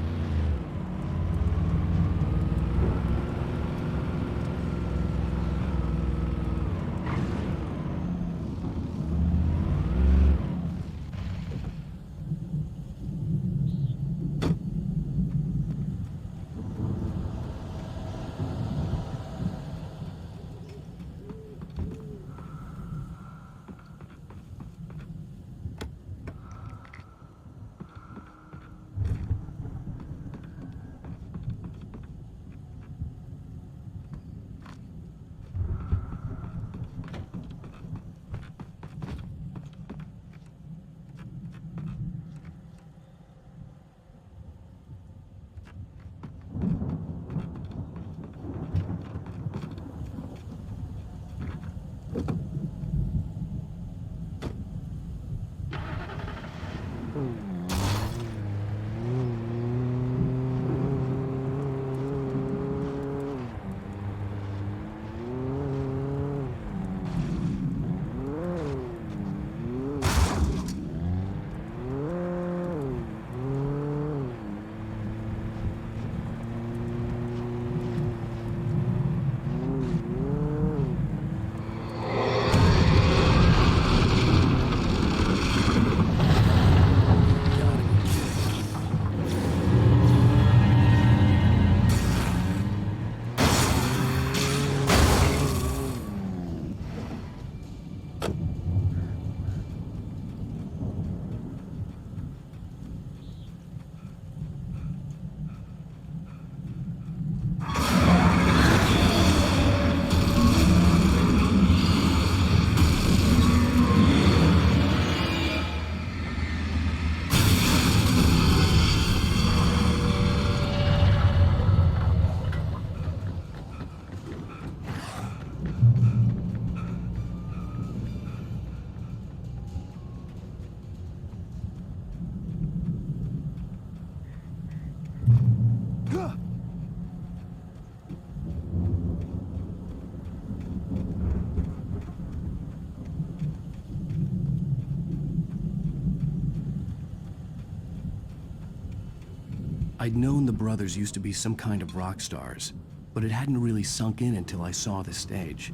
I'd known the brothers used to be some kind of rock stars, but it hadn't really sunk in until I saw the stage.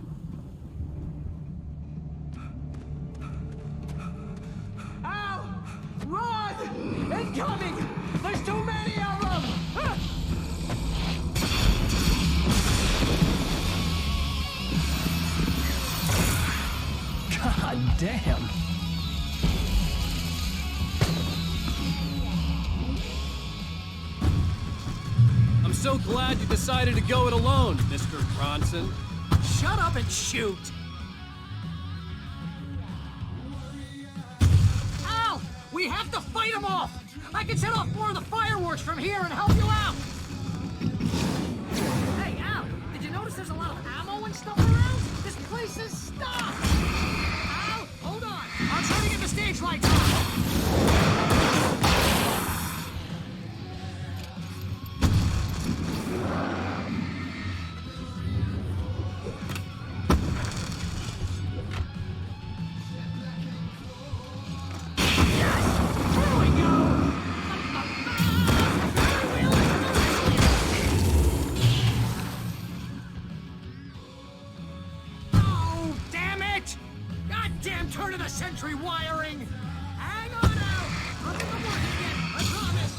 Al! Run! Incoming! There's too many of them! God damn! I'm so glad you decided to go it alone, Mr. Bronson. Shut up and shoot! Al! We have to fight them off! I can set off more of the fireworks from here and help you out! Hey, Al! Did you notice there's a lot of ammo and stuff around? This place is stocked! Al, hold on! I'll try to get the stage lights on! Turn of the century wiring! Hang on out! I'll get the work again, I promise!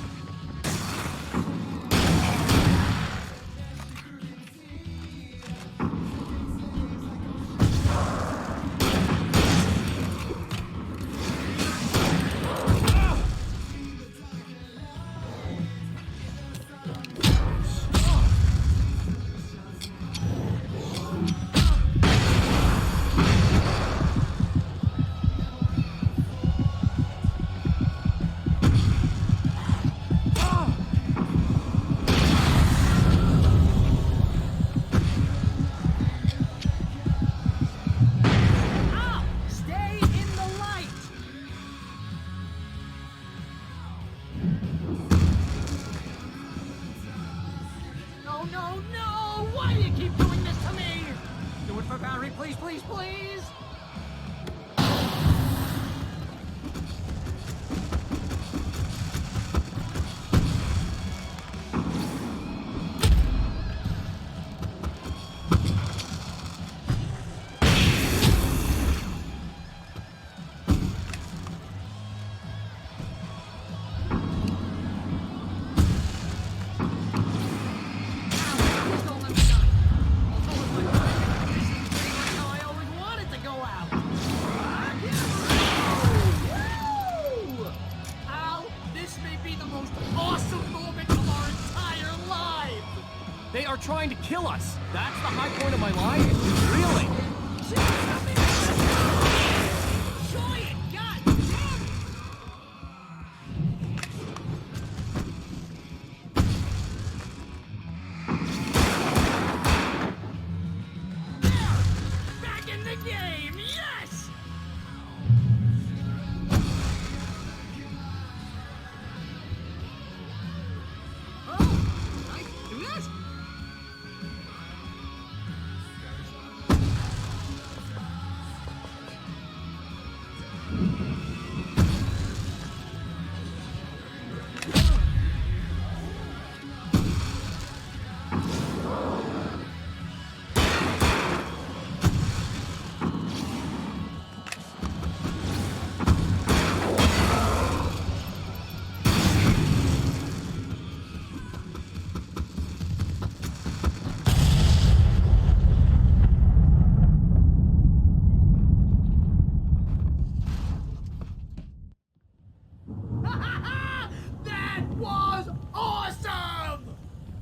Please, please, please! They are trying to kill us. That's the high point of my life? Really? Back in the game, yes!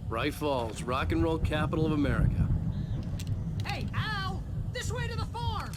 Bright Falls, rock and roll capital of America. Hey, Al! This way to the farm!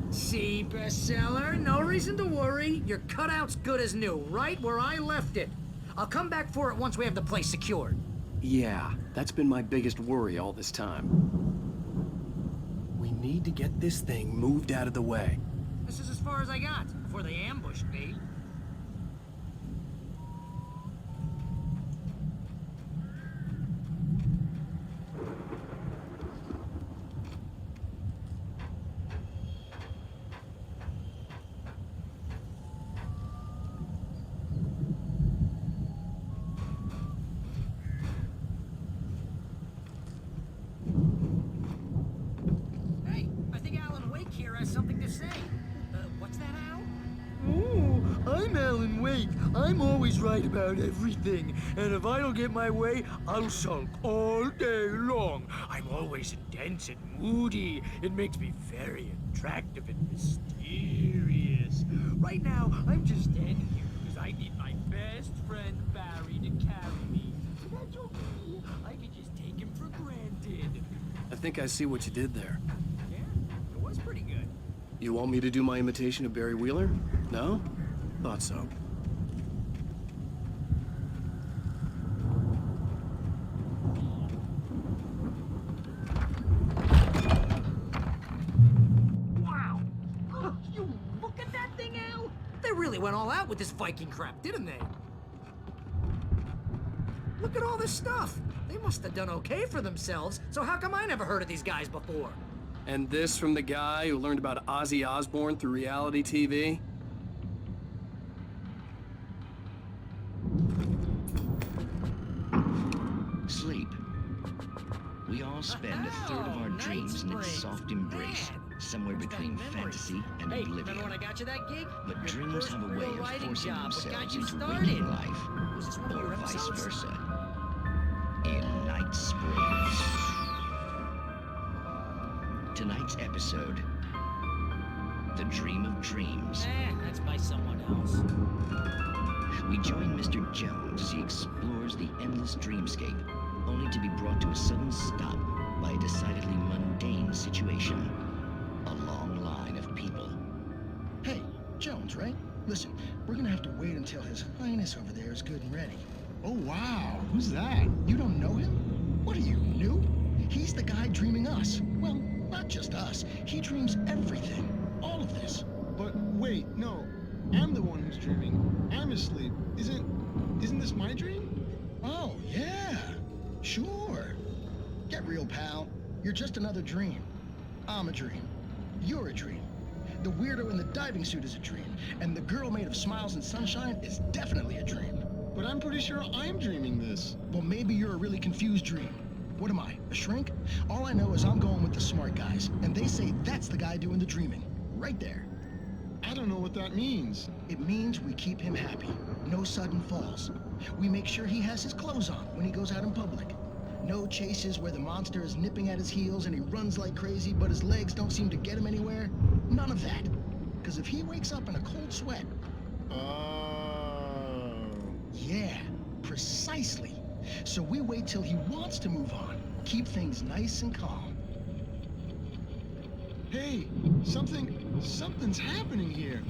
See, bestseller? No reason to worry. Your cutout's good as new, right where I left it. I'll come back for it once we have the place secured. Yeah, that's been my biggest worry all this time. We need to get this thing moved out of the way. This is as far as I got before they ambushed me. Hey, I think Alan Wake here has something to say. What's that, Al? Oh, I'm Alan Wake. I'm always right about everything. And if I don't get my way, I'll sulk all day long. I'm always intense and moody. It makes me very attractive and mysterious. Right now, I'm just standing here because I need my best friend Barry to carry me. That's okay. I can just take him for granted. I think I see what you did there. Yeah, it was pretty good. You want me to do my imitation of Barry Wheeler? No? Thought so. Wow! You look at that thing, Al! They really went all out with this Viking crap, didn't they? Look at all this stuff. They must have done okay for themselves, so how come I never heard of these guys before? And this from the guy who learned about Ozzy Osbourne through reality TV? Sleep. We all spend a third of our dreams in its soft embrace, somewhere between fantasy and Hey, oblivion. remember when I got you that gig? But Your dreams first have a way real of writing forcing job. What got themselves you into started? waking life, Was this one of your or vice episodes? versa. In Night Springs. Tonight's episode, The Dream of Dreams. That's by someone else. We join Mr. Jones as he explores the endless dreamscape, only to be brought to a sudden stop by a decidedly mundane situation. A long line of people. Hey, Jones, right? Listen, we're gonna have to wait until His Highness over there is good and ready. Oh, wow. Who's that? You don't know him? What are you, new? He's the guy dreaming us. Well, not just us. He dreams everything. All of this. But wait, no. I'm the one who's dreaming. I'm asleep. Isn't this my dream? Oh, yeah. Sure. Get real, pal. You're just another dream. I'm a dream. You're a dream. The weirdo in the diving suit is a dream. And the girl made of smiles and sunshine is definitely a dream. But I'm pretty sure I'm dreaming this. Well, maybe you're a really confused dream. What am I, a shrink? All I know is I'm going with the smart guys, and they say that's the guy doing the dreaming. Right there. I don't know what that means. It means we keep him happy. No sudden falls. We make sure he has his clothes on when he goes out in public. No chases where the monster is nipping at his heels and he runs like crazy, but his legs don't seem to get him anywhere. None of that. Because if he wakes up in a cold sweat... Yeah, precisely. So we wait till he wants to move on. Keep things nice and calm. Hey, something's happening here.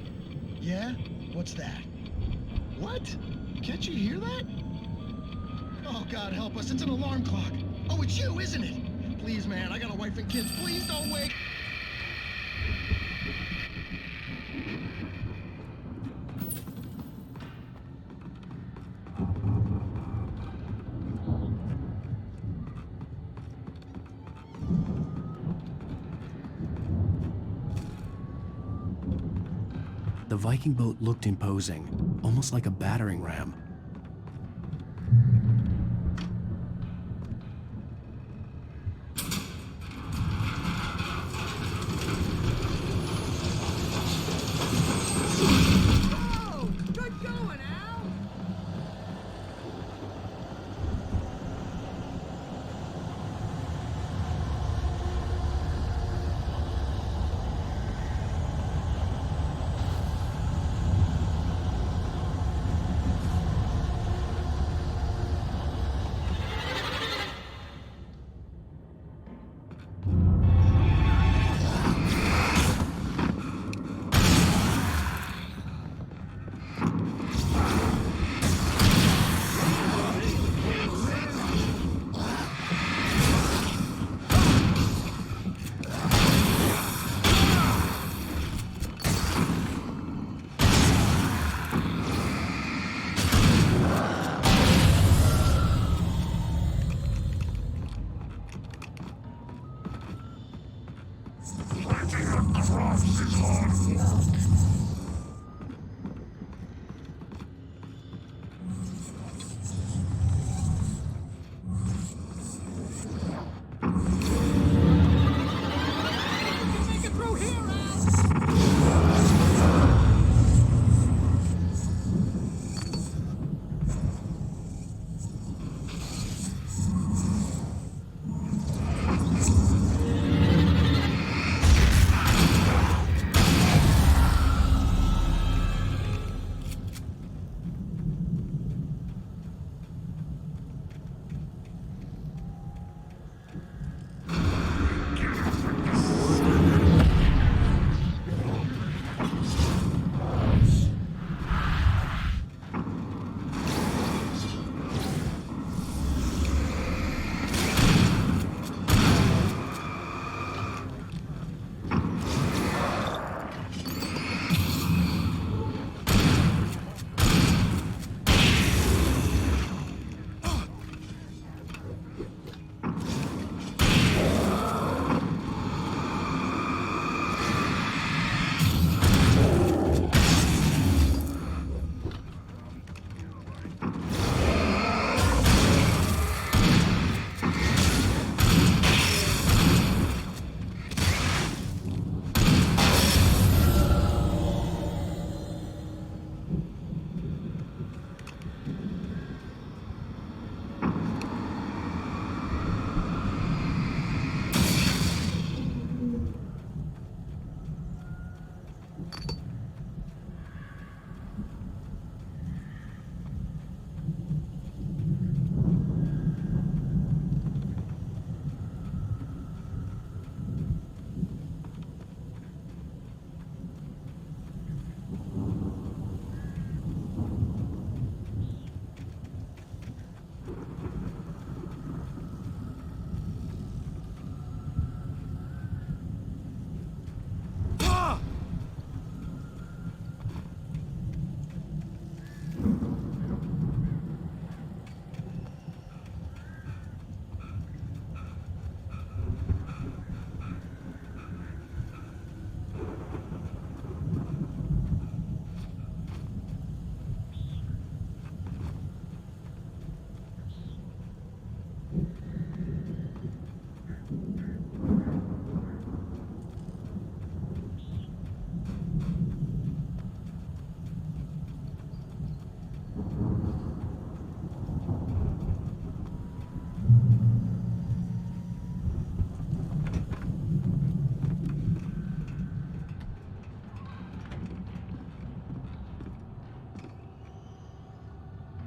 Yeah? What's that? What? Can't you hear that? Oh, God help us, it's an alarm clock. Oh, it's you, isn't it? Please, man, I got a wife and kids. Please don't wake. The Viking boat looked imposing, almost like a battering ram. Oh, good going, Al!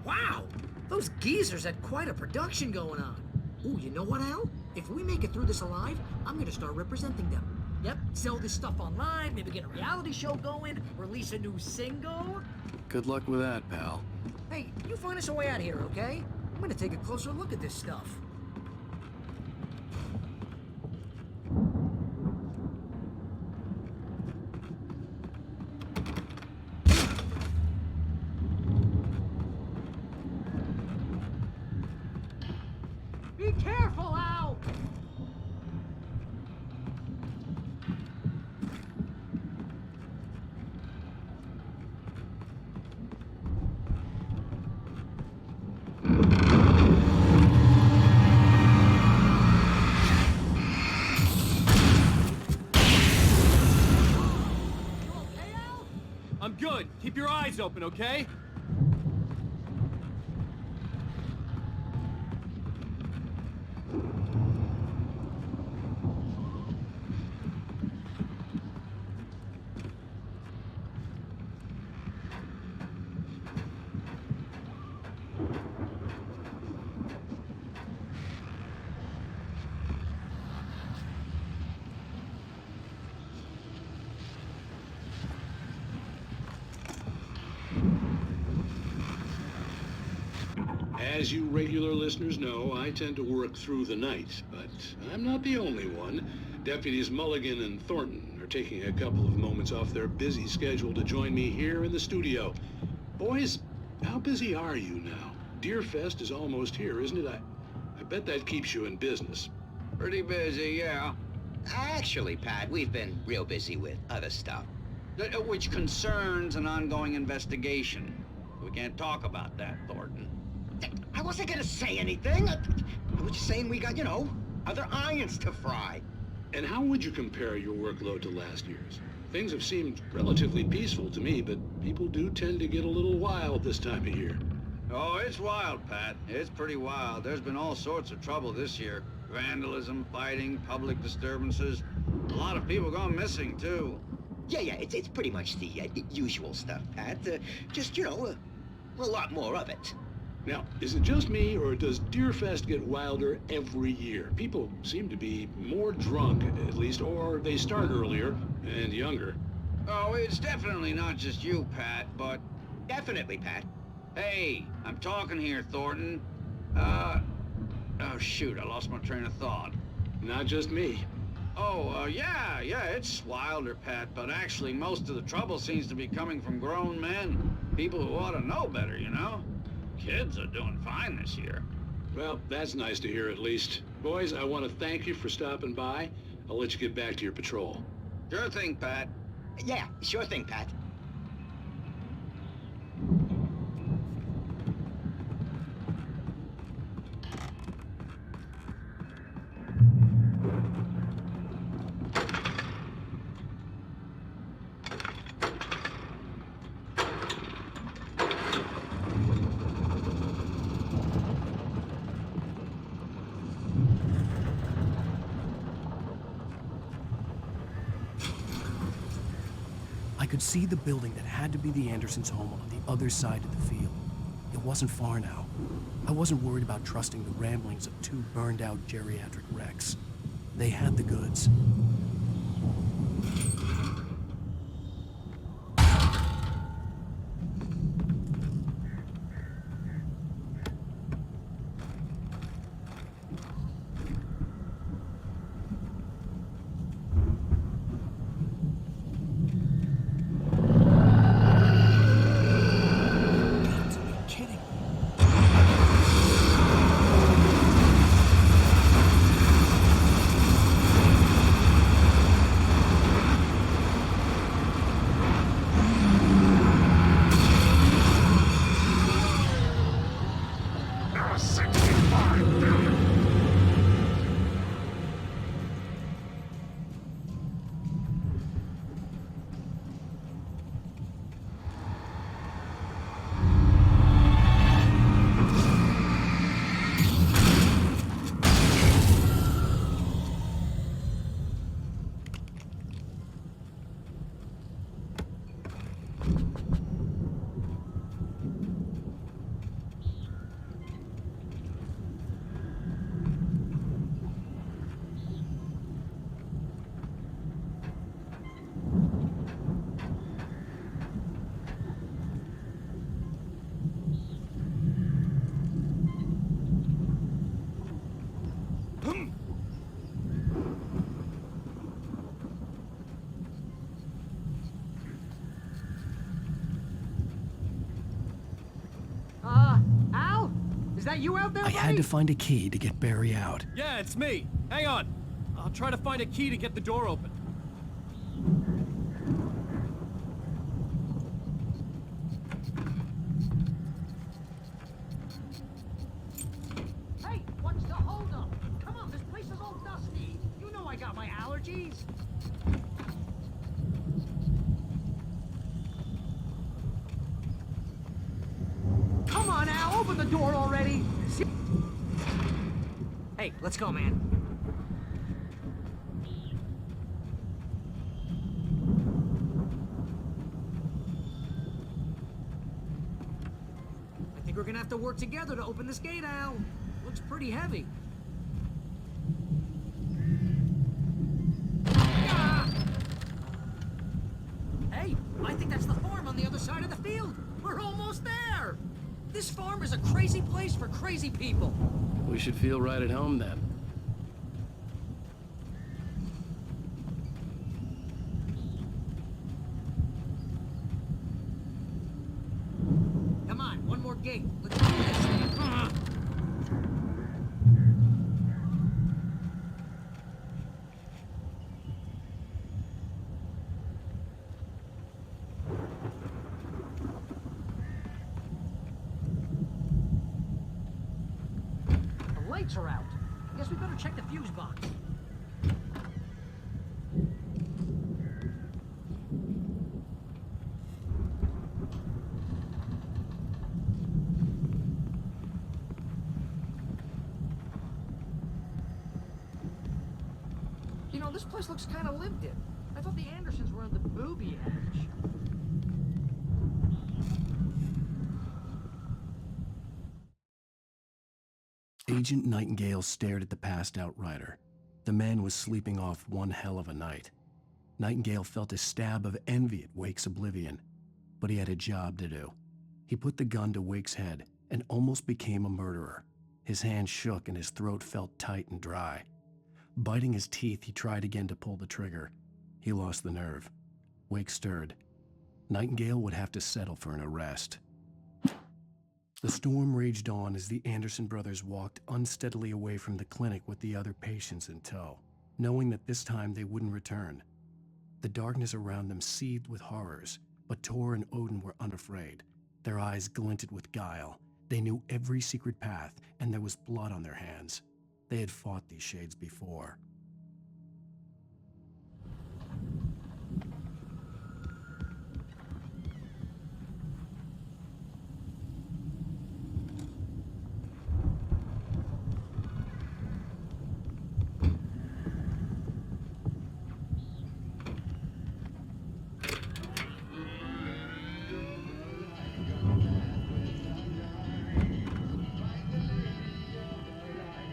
Wow! Those geezers had quite a production going on. Ooh, you know what, Al? If we make it through this alive, I'm gonna start representing them. Yep, sell this stuff online, maybe get a reality show going, release a new single. Good luck with that, pal. Hey, you find us a way out of here, okay? I'm gonna take a closer look at this stuff. Be careful, Al! I'm good. Keep your eyes open, okay? As you regular listeners know, I tend to work through the night, but I'm not the only one. Deputies Mulligan and Thornton are taking a couple of moments off their busy schedule to join me here in the studio. Boys, how busy are you now? Deerfest is almost here, isn't it? I bet that keeps you in business. Pretty busy, yeah. Actually, Pat, we've been real busy with other stuff, which concerns an ongoing investigation. We can't talk about that, Thornton. I wasn't gonna say anything. I was just saying we got, other irons to fry. And how would you compare your workload to last year's? Things have seemed relatively peaceful to me, but people do tend to get a little wild this time of year. Oh, it's wild, Pat. It's pretty wild. There's been all sorts of trouble this year. Vandalism, fighting, public disturbances. A lot of people gone missing, too. Yeah, it's pretty much the usual stuff, Pat. Just, a lot more of it. Now, is it just me, or does Deerfest get wilder every year? People seem to be more drunk, at least, or they start earlier and younger. Oh, it's definitely not just you, Pat, but... Definitely, Pat. Hey, I'm talking here, Thornton. Oh, shoot, I lost my train of thought. Not just me. Oh, yeah, it's wilder, Pat, but actually most of the trouble seems to be coming from grown men. People who ought to know better, Kids are doing fine this year. Well, that's nice to hear at least. Boys, I want to thank you for stopping by. I'll let you get back to your patrol. Sure thing, Pat. Yeah, sure thing, Pat. I could see the building that had to be the Andersons' home on the other side of the field. It wasn't far now. I wasn't worried about trusting the ramblings of two burned-out geriatric wrecks. They had the goods. that you out there, I had to find a key to get Barry out. Yeah, it's me. Hang on. I'll try to find a key to get the door open. Hey, what's the holdup? Come on, this place is all dusty. You know I got my allergies. Come on, Al, open the door already. Hey, let's go, man. I think we're gonna have to work together to open this gate, Al. Looks pretty heavy. Ah! Hey, I think that's the farm on the other side of the field. We're almost there. This farm is a crazy place for crazy people. We should feel right at home then. Come on, one more gate. Let's do this. The lights are out. Guess we better check the fuse box. You know, this place looks kind of lived in. I thought the Andersons were on the booby edge. Agent Nightingale stared at the passed-out rider. The man was sleeping off one hell of a night. Nightingale felt a stab of envy at Wake's oblivion, but he had a job to do. He put the gun to Wake's head and almost became a murderer. His hand shook and his throat felt tight and dry. Biting his teeth, he tried again to pull the trigger. He lost the nerve. Wake stirred. Nightingale would have to settle for an arrest. The storm raged on as the Anderson brothers walked unsteadily away from the clinic with the other patients in tow, knowing that this time they wouldn't return. The darkness around them seethed with horrors, but Tor and Odin were unafraid. Their eyes glinted with guile. They knew every secret path, and there was blood on their hands. They had fought these shades before.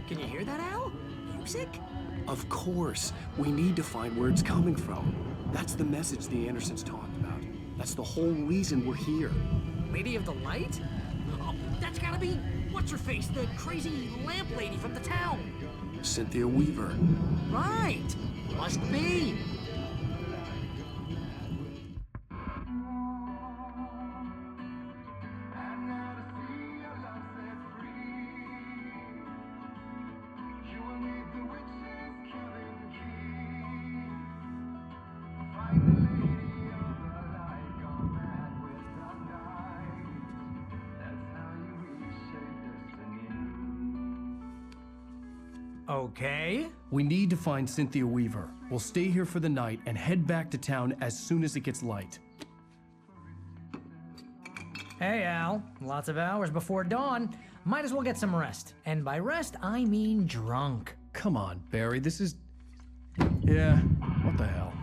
Can you hear that, Al? Music? Of course. We need to find where it's coming from. That's the message the Andersons talked about. That's the whole reason we're here. Lady of the Light? Oh, that's gotta be what's-her-face, the crazy lamp lady from the town. Cynthia Weaver. Right. Must be. Okay. We need to find Cynthia Weaver. We'll stay here for the night and head back to town as soon as it gets light. Hey, Al. Lots of hours before dawn. Might as well get some rest. And by rest, I mean drunk. Come on, Barry, this is... Yeah, what the hell?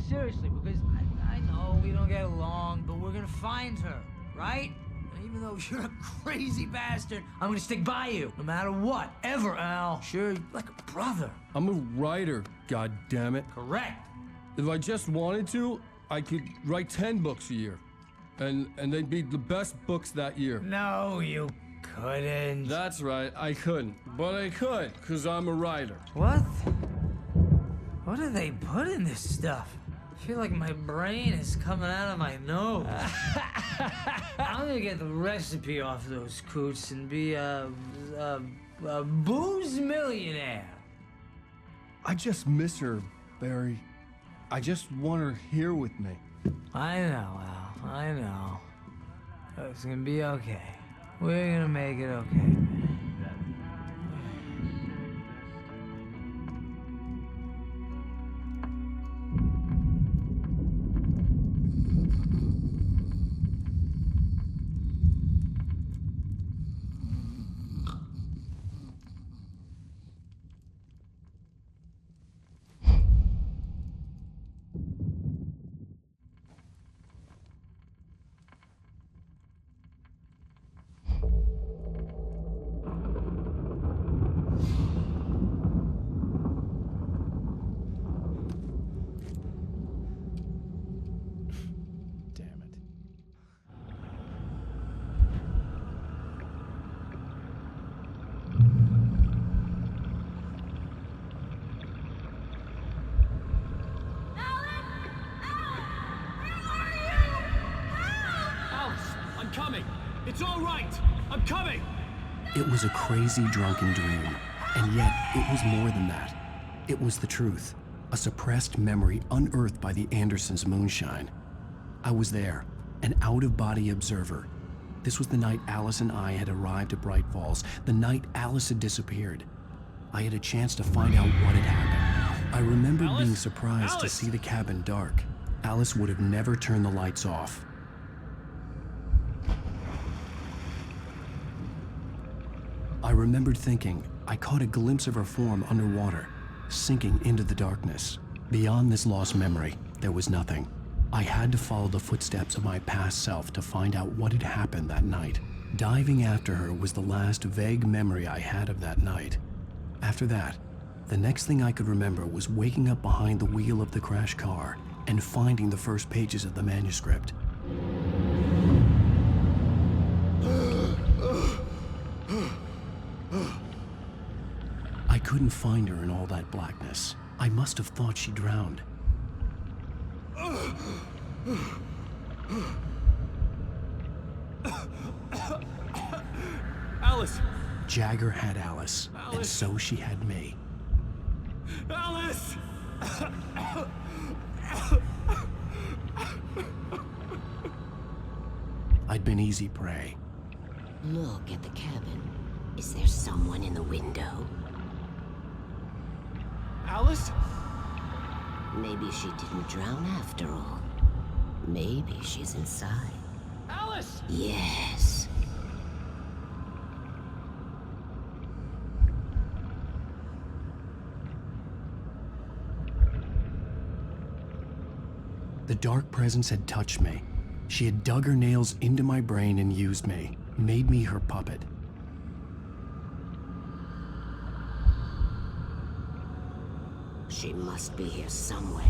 Seriously, because I know we don't get along, but we're gonna find her, right? And even though you're a crazy bastard, I'm gonna stick by you, no matter what, ever, Al. Sure, you're like a brother. I'm a writer, goddammit. Correct. If I just wanted to, I could write 10 books a year. And they'd be the best books that year. No, you couldn't. That's right, I couldn't. But I could, because I'm a writer. What? What do they put in this stuff? I feel like my brain is coming out of my nose. I'm gonna get the recipe off those coots and be a booze millionaire. I just miss her, Barry. I just want her here with me. I know, Al. I know. It's gonna be okay. We're gonna make it okay, man. It's all right! I'm coming! It was a crazy, drunken dream, and yet it was more than that. It was the truth, a suppressed memory unearthed by the Andersons' moonshine. I was there, an out-of-body observer. This was the night Alice and I had arrived at Bright Falls, the night Alice had disappeared. I had a chance to find out what had happened. I remembered being surprised to see the cabin dark. Alice would have never turned the lights off. I remembered thinking I caught a glimpse of her form underwater, sinking into the darkness. Beyond this lost memory, there was nothing. I had to follow the footsteps of my past self to find out what had happened that night. Diving after her was the last vague memory I had of that night. After that, the next thing I could remember was waking up behind the wheel of the crashed car and finding the first pages of the manuscript. I couldn't find her in all that blackness. I must have thought she drowned. Alice! Jagger had Alice, and so she had me. Alice! I'd been easy prey. Look at the cabin. Is there someone in the window? Alice? Maybe she didn't drown after all. Maybe she's inside. Alice! Yes. The dark presence had touched me. She had dug her nails into my brain and used me, made me her puppet. She must be here somewhere.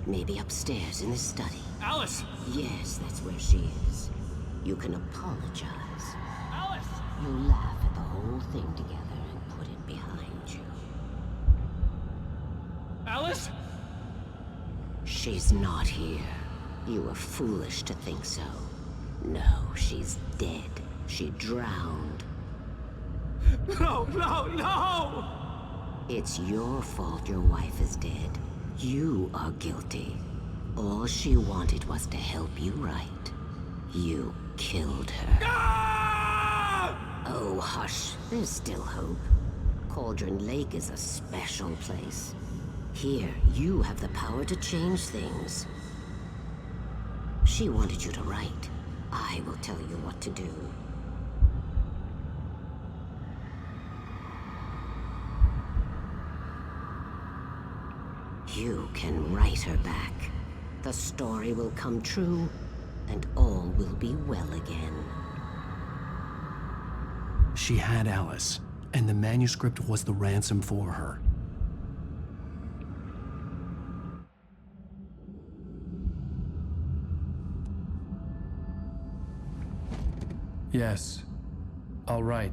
Maybe upstairs in the study. Alice! Yes, that's where she is. You can apologize. Alice! You laugh at the whole thing together and put it behind you. Alice? She's not here. You were foolish to think so. No, she's dead. She drowned. No, no, no! It's your fault your wife is dead. You are guilty. All she wanted was to help you right. You killed her. Ah! Oh, hush. There's still hope. Cauldron Lake is a special place. Here, you have the power to change things. She wanted you to write. I will tell you what to do. You can write her back. The story will come true, and all will be well again. She had Alice, and the manuscript was the ransom for her. Yes. I'll write.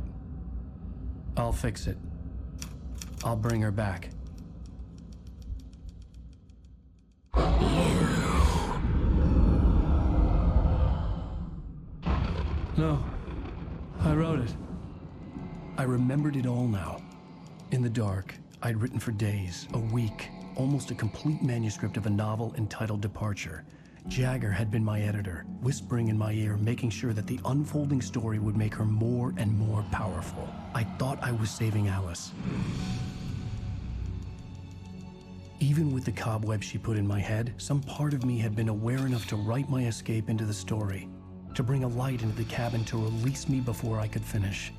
I'll fix it. I'll bring her back. No, I wrote it. I remembered it all now. In the dark, I'd written for days, a week, almost a complete manuscript of a novel entitled Departure. Jagger had been my editor, whispering in my ear, making sure that the unfolding story would make her more and more powerful. I thought I was saving Alice. Even with the cobweb she put in my head, some part of me had been aware enough to write my escape into the story, to bring a light into the cabin to release me before I could finish,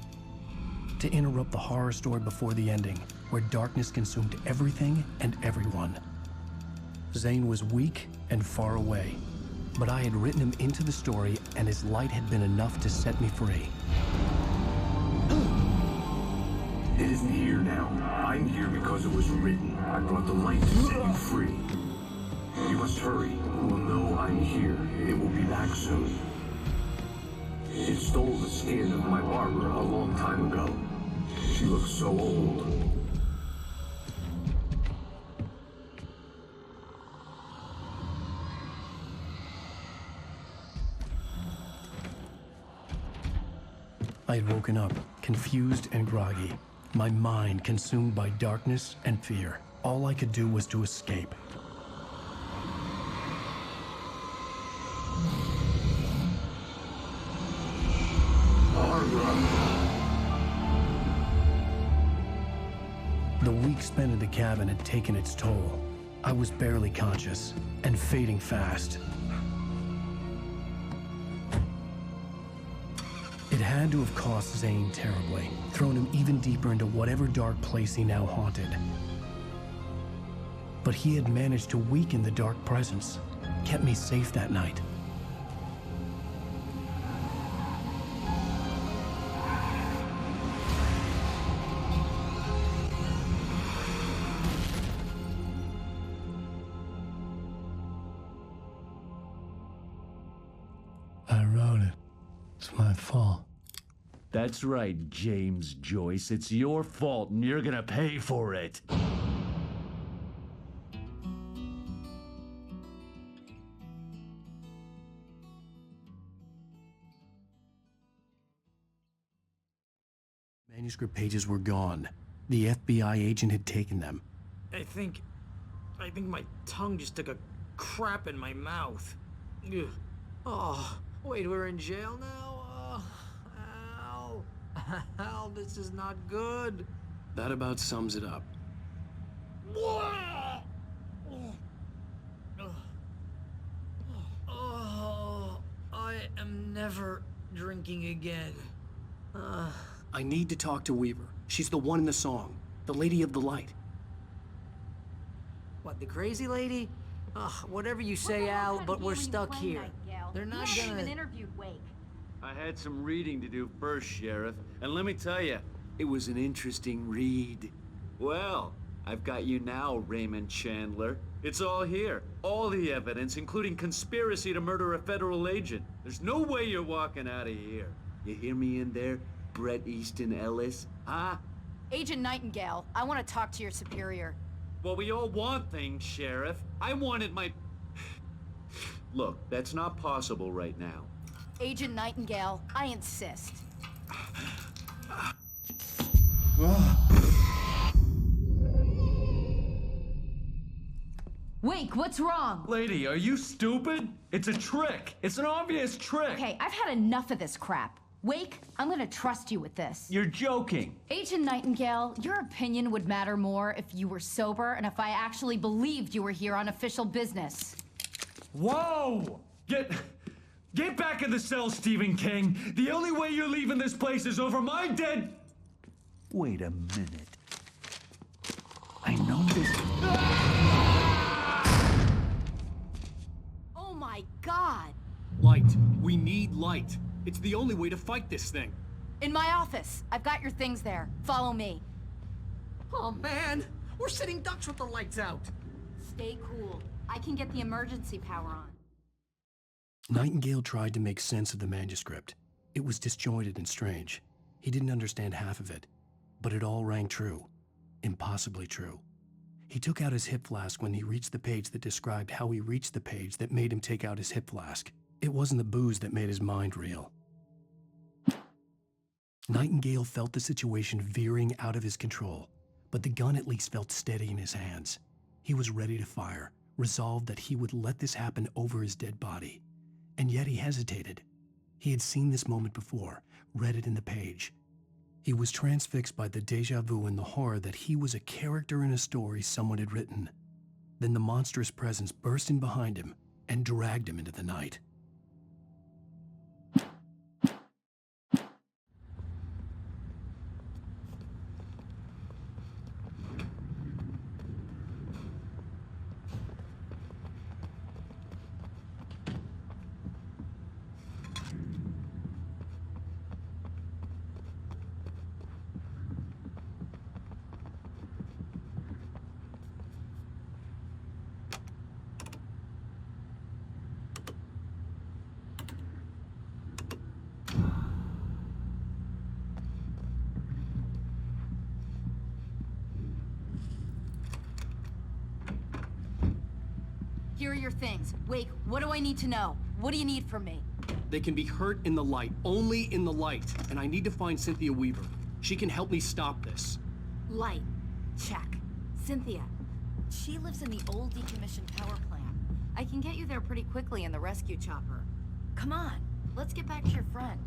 to interrupt the horror story before the ending, where darkness consumed everything and everyone. Zane was weak and far away, but I had written him into the story, and his light had been enough to set me free. It isn't here now. I'm here because it was written. I brought the light to set you free. You must hurry. It will know I'm here. It will be back soon. It stole the skin of my barber a long time ago. She looks so old. I had woken up, confused and groggy, my mind consumed by darkness and fear. All I could do was to escape. The week spent in the cabin had taken its toll. I was barely conscious and fading fast. It had to have cost Zane terribly, thrown him even deeper into whatever dark place he now haunted. But he had managed to weaken the dark presence, kept me safe that night. I wrote it. It's my fault. That's right, James Joyce. It's your fault, and you're gonna pay for it. Manuscript pages were gone. The FBI agent had taken them. I think my tongue just took a crap in my mouth. Ugh. Oh, wait, we're in jail now? Ow. Ow, this is not good. That about sums it up. Oh, I am never drinking again. I need to talk to Weaver. She's the one in the song. The Lady of the Light. What, the crazy lady? Ugh, whatever you say, Al, but we're stuck here. They're not gonna... interviewed Wake. I had some reading to do first, Sheriff, and let me tell you, it was an interesting read. Well, I've got you now, Raymond Chandler. It's all here. All the evidence, including conspiracy to murder a federal agent. There's no way you're walking out of here. You hear me in there, Bret Easton Ellis? Huh? Agent Nightingale, I want to talk to your superior. Well, we all want things, Sheriff. I wanted my... Look, that's not possible right now. Agent Nightingale, I insist. Wake, what's wrong? Lady, are you stupid? It's a trick. It's an obvious trick. Okay, I've had enough of this crap. Wake, I'm gonna trust you with this. You're joking. Agent Nightingale, your opinion would matter more if you were sober and if I actually believed you were here on official business. Whoa! Get back in the cell, Stephen King. The only way you're leaving this place is over my dead... Wait a minute. I know this... Oh my God! Light. We need light. It's the only way to fight this thing. In my office. I've got your things there. Follow me. Oh man, we're sitting ducks with the lights out. Stay cool. I can get the emergency power on. Nightingale tried to make sense of the manuscript. It was disjointed and strange. He didn't understand half of it, but it all rang true. Impossibly true. He took out his hip flask when he reached the page that described how he reached the page that made him take out his hip flask. It wasn't the booze that made his mind reel. Nightingale felt the situation veering out of his control, but the gun at least felt steady in his hands. He was ready to fire, resolved that he would let this happen over his dead body. And yet he hesitated. He had seen this moment before, read it in the page. He was transfixed by the déjà vu and the horror that he was a character in a story someone had written. Then the monstrous presence burst in behind him and dragged him into the night. Here are your things. Wake, what do I need to know? What do you need from me? They can be hurt in the light, only in the light. And I need to find Cynthia Weaver. She can help me stop this. Light. Check. Cynthia. She lives in the old decommissioned power plant. I can get you there pretty quickly in the rescue chopper. Come on, let's get back to your friend.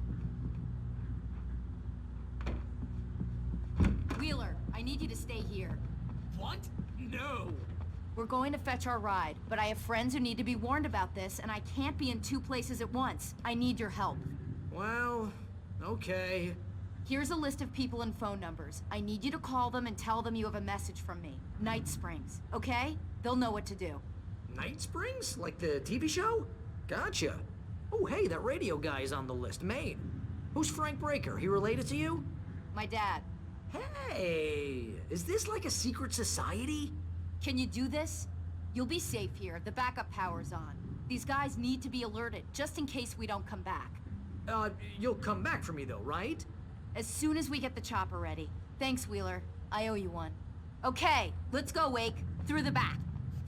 Wheeler, I need you to stay here. What? No! We're going to fetch our ride, but I have friends who need to be warned about this, and I can't be in two places at once. I need your help. Well, okay. Here's a list of people and phone numbers. I need you to call them and tell them you have a message from me. Night Springs, okay? They'll know what to do. Night Springs? Like the TV show? Gotcha. Oh, hey, that radio guy is on the list, Maine. Who's Frank Breaker? He related to you? My dad. Hey, is this like a secret society? Can you do this? You'll be safe here. The backup power's on. These guys need to be alerted, just in case we don't come back. You'll come back for me though, right? As soon as we get the chopper ready. Thanks, Wheeler. I owe you one. Okay, let's go, Wake. Through the back.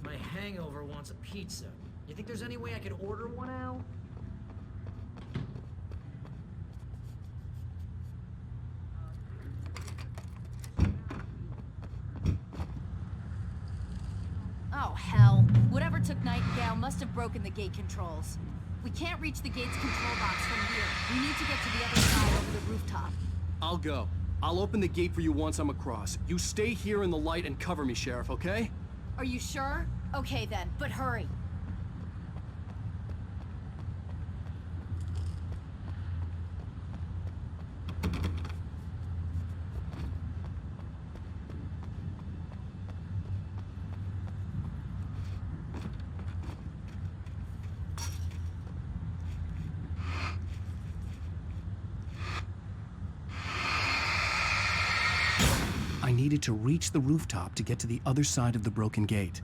My hangover wants a pizza. You think there's any way I could order one out? Oh, hell. Whatever took Nightingale must have broken the gate controls. We can't reach the gate's control box from here. We need to get to the other side over the rooftop. I'll go. I'll open the gate for you once I'm across. You stay here in the light and cover me, Sheriff, okay? Are you sure? Okay then, but hurry. I needed to reach the rooftop to get to the other side of the broken gate.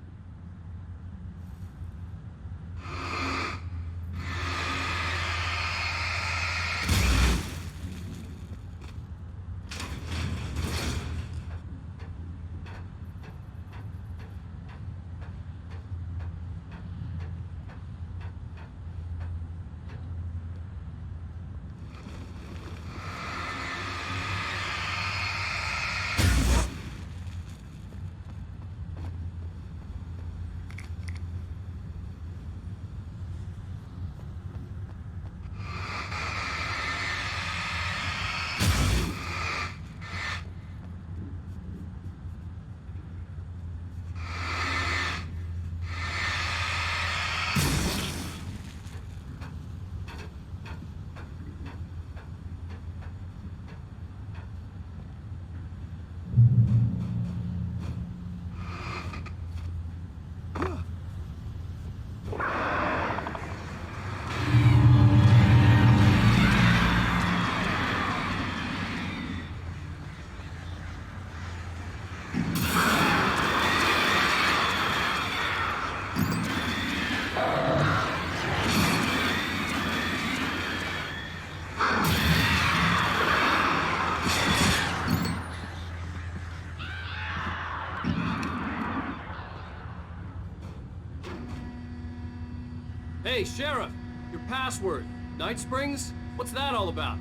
Hey, Sheriff! Your password. Night Springs? What's that all about?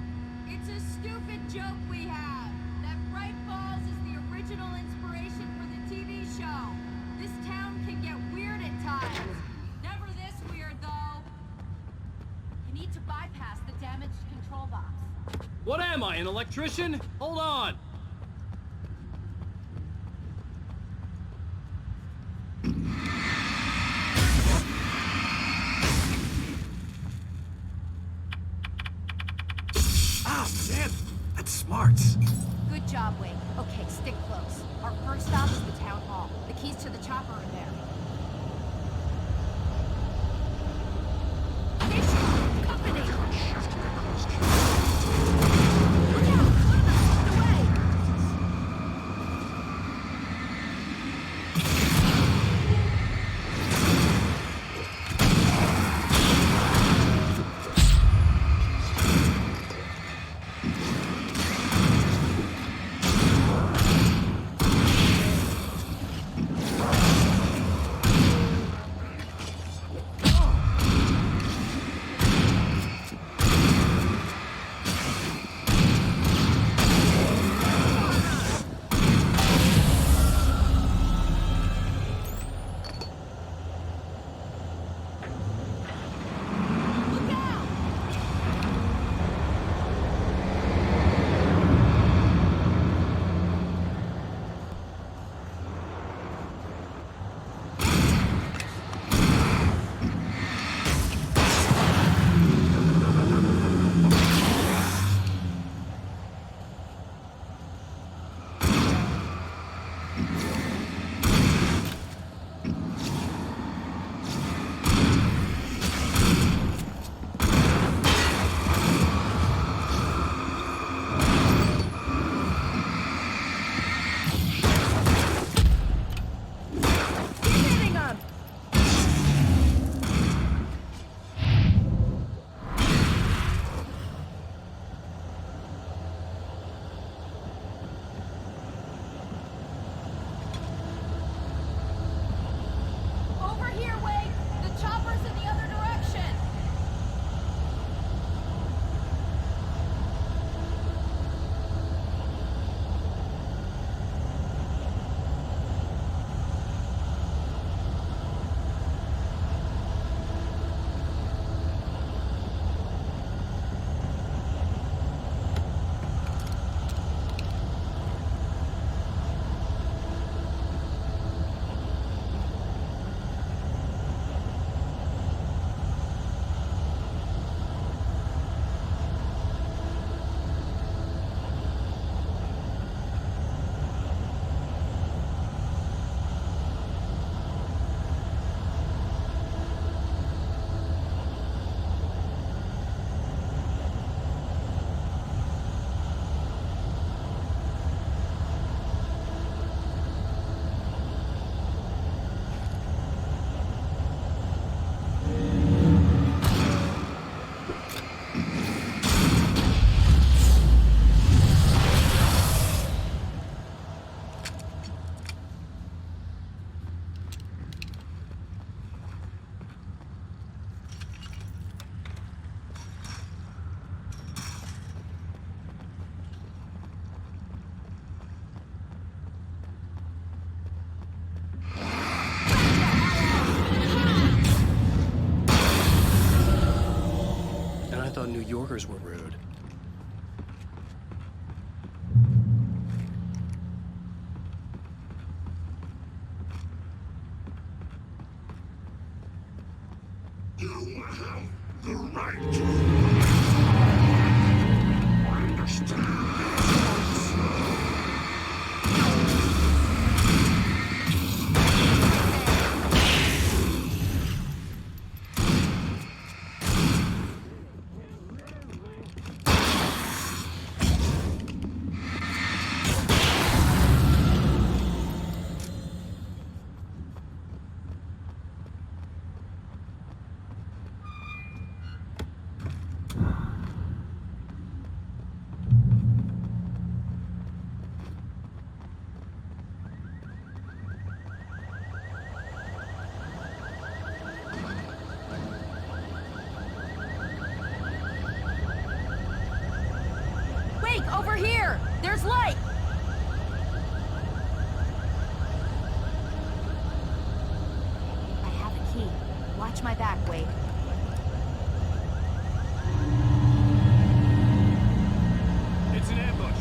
It's a stupid joke we have. That Bright Falls is the original inspiration for the TV show. This town can get weird at times. Never this weird, though. You need to bypass the damaged control box. What am I, an electrician? Hold on! Ah, damn! That's smart. Good job, Wade. Okay, stick close. Our first stop is the town hall. The keys to the chopper are there. Mission company! Look out! One of them moved away! New Yorkers were rude. You have the right to understand. light! I have a key. Watch my back, Wade. It's an ambush.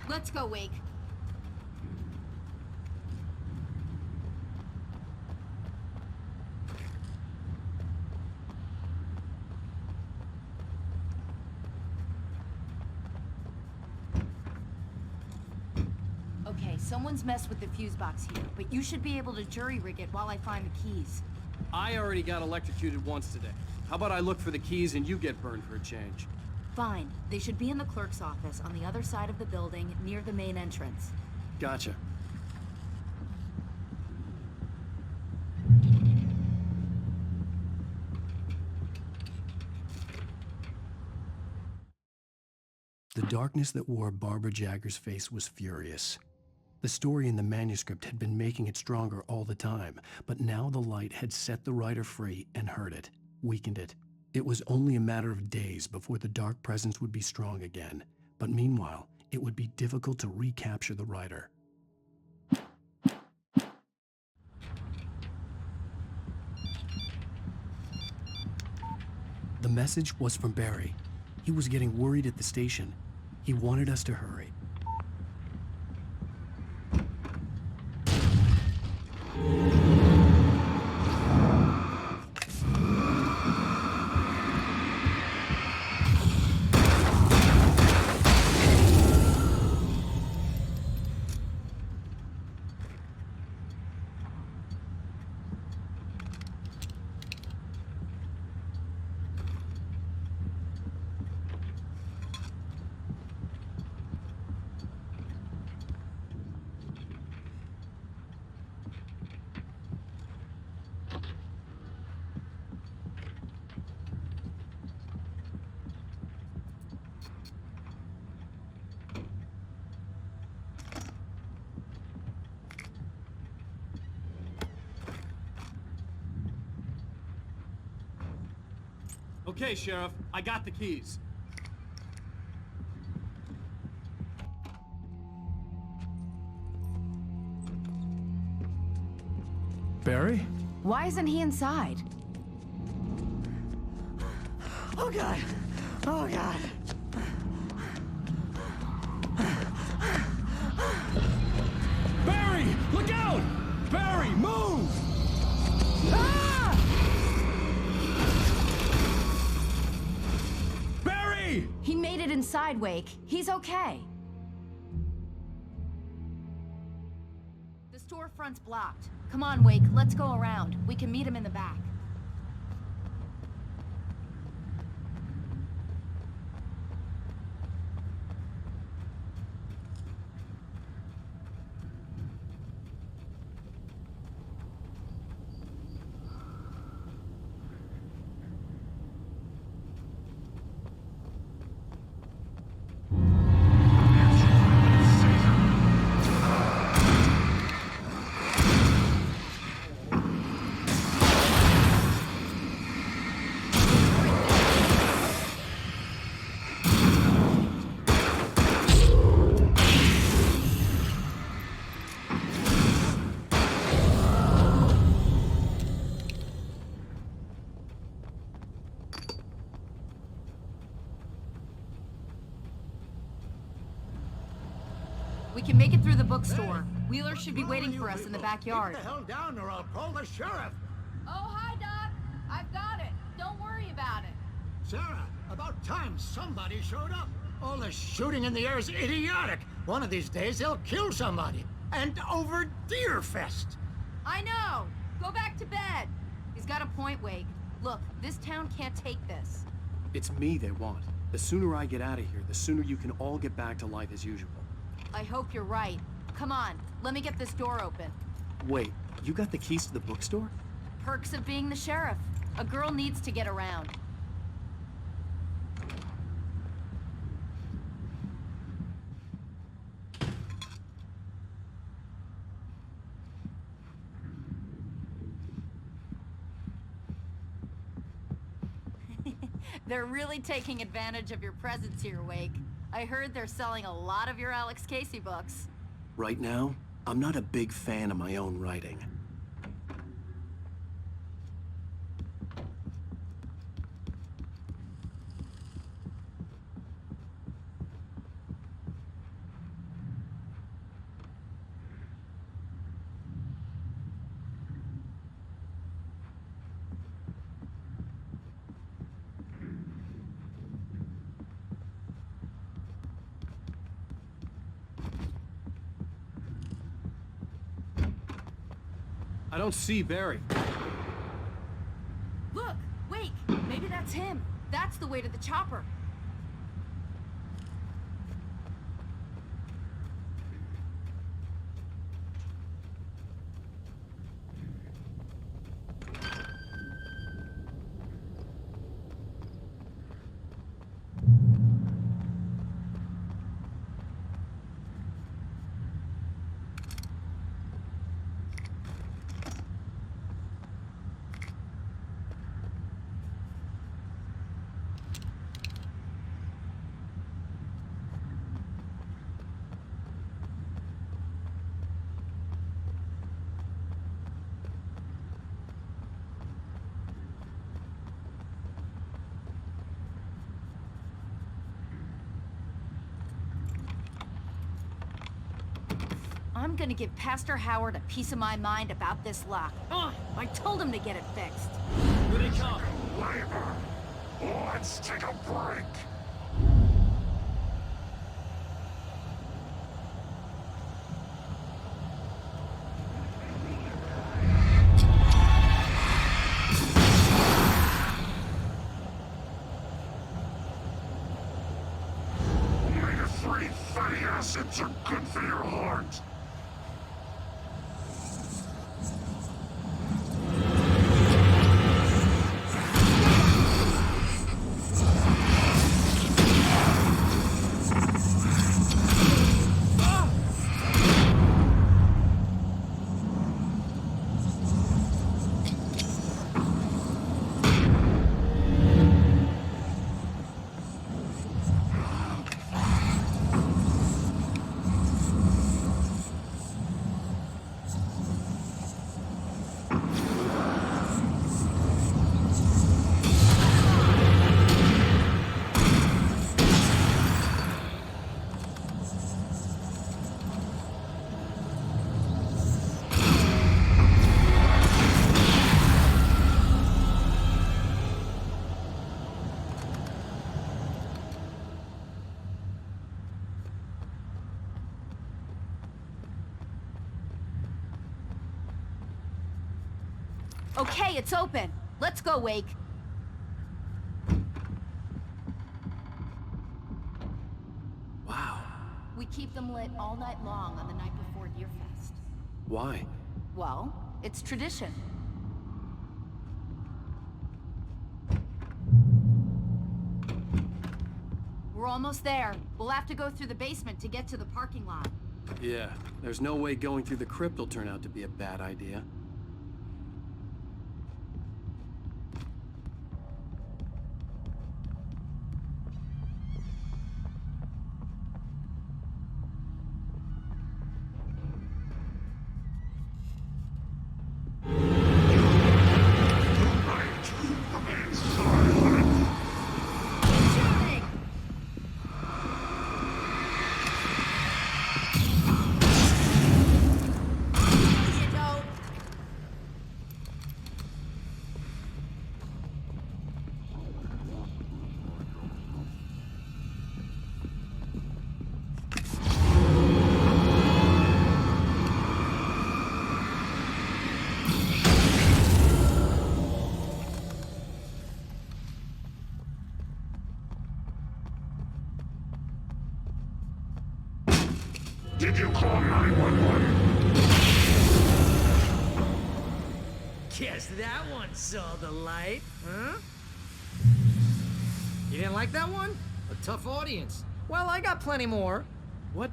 Let's go, Wake. Okay, someone's messed with the fuse box here, but you should be able to jury rig it while I find the keys. I already got electrocuted once today. How about I look for the keys and you get burned for a change? Fine. They should be in the clerk's office on the other side of the building, near the main entrance. Gotcha. The darkness that wore Barbara Jagger's face was furious. The story in the manuscript had been making it stronger all the time, but now the light had set the writer free and hurt it, weakened it. It was only a matter of days before the dark presence would be strong again, but meanwhile, it would be difficult to recapture the writer. The message was from Barry. He was getting worried at the station. He wanted us to hurry. Okay, Sheriff, I got the keys. Barry? Why isn't he inside? Oh God! Oh God! Barry! Look out! Barry, move! Ah! Barry! He made it inside, Wake. He's okay. The storefront's blocked. Come on, Wake, let's go around. We can meet him in the back. We can make it through the bookstore. Wheeler should be waiting for us in the backyard. Keep the hell down or I'll call the sheriff. Oh, hi, Doc. I've got it. Don't worry about it. Sarah, about time somebody showed up. All this shooting in the air is idiotic. One of these days they'll kill somebody. And over Deerfest. I know. Go back to bed. He's got a point, Wake. Look, this town can't take this. It's me they want. The sooner I get out of here, the sooner you can all get back to life as usual. I hope you're right. Come on, let me get this door open. Wait, you got the keys to the bookstore? Perks of being the sheriff. A girl needs to get around. They're really taking advantage of your presence here, Wake. I heard they're selling a lot of your Alex Casey books. Right now, I'm not a big fan of my own writing. I don't see Barry. Look, Wake, maybe that's him. That's the way to the chopper. I'm gonna give Pastor Howard a piece of my mind about this lock. Ugh, I told him to get it fixed. Here they come. Labor. Let's take a break. Omega-3 fatty acids are good for your heart. Okay, it's open. Let's go, Wake. Wow. We keep them lit all night long on the night before Deerfest. Why? Well, it's tradition. We're almost there. We'll have to go through the basement to get to the parking lot. Yeah, there's no way going through the crypt will turn out to be a bad idea. Did you call 911? Guess that one saw the light, huh? You didn't like that one? A tough audience. Well, I got plenty more. What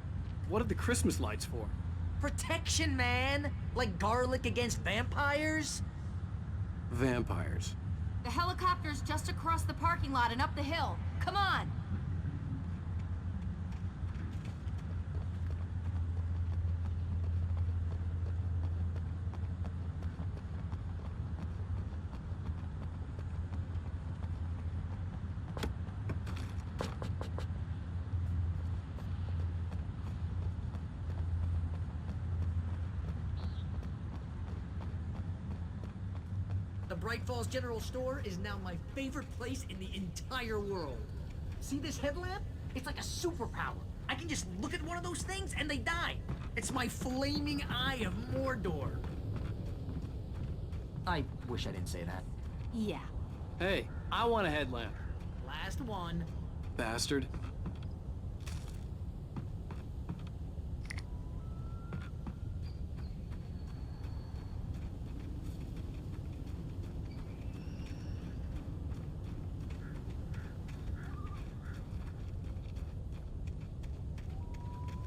are the Christmas lights for? Protection, man! Like garlic against vampires? Vampires. The helicopter's just across the parking lot and up the hill. Come on! The Bright Falls General Store is now my favorite place in the entire world. See this headlamp? It's like a superpower. I can just look at one of those things and they die. It's my flaming eye of Mordor. I wish I didn't say that. Yeah. Hey, I want a headlamp. Last one. Bastard.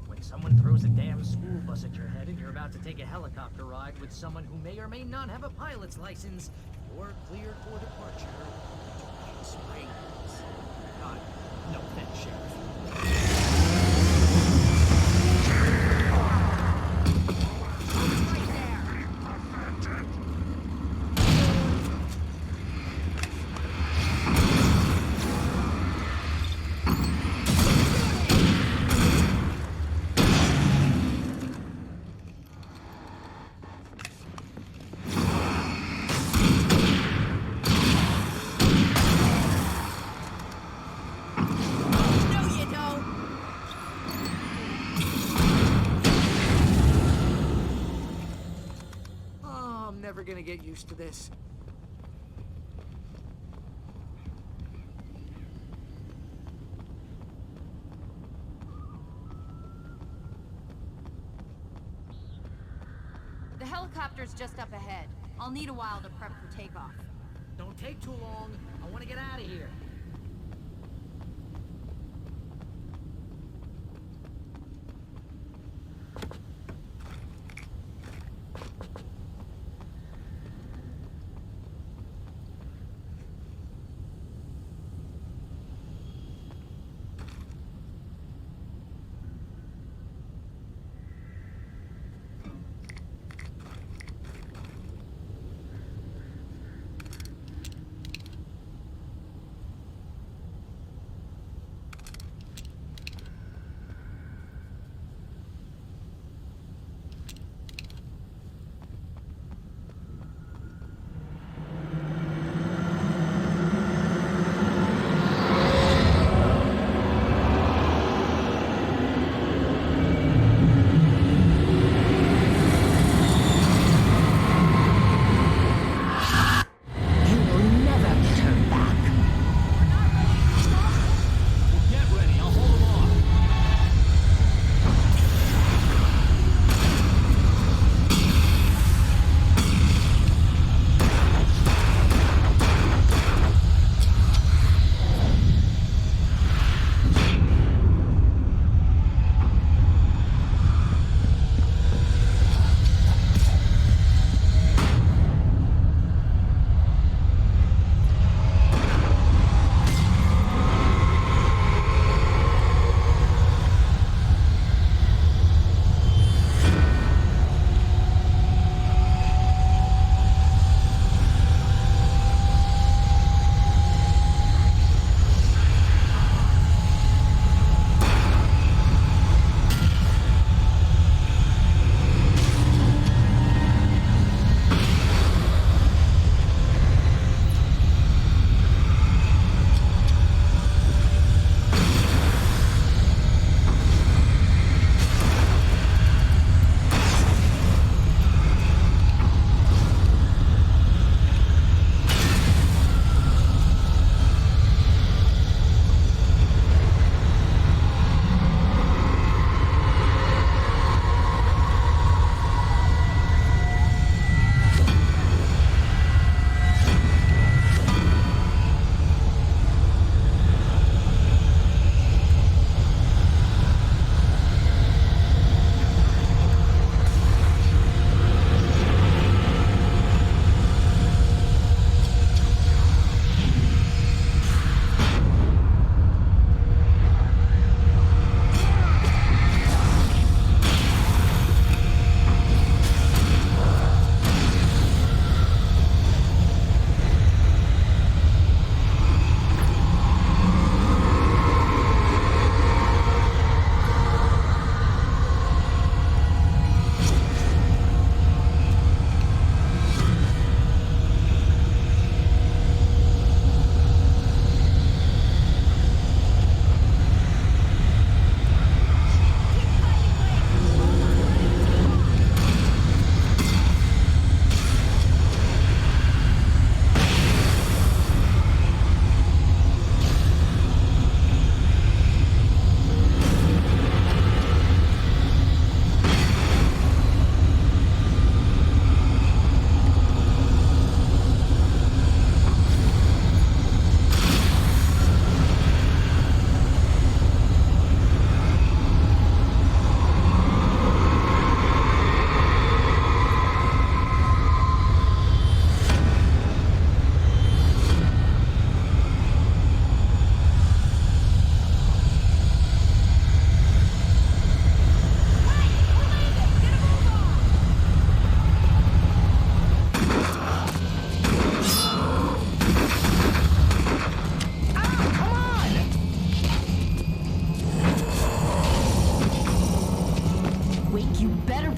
When someone throws a damn school bus at your head and you're about to take a helicopter ride with someone who may or may not have a pilot's license, you're cleared for departure to Hot Springs. No offense, Sheriff. Never gonna get used to this. The helicopter's just up ahead. I'll need a while to prep for takeoff. Don't take too long. I want to get out of here.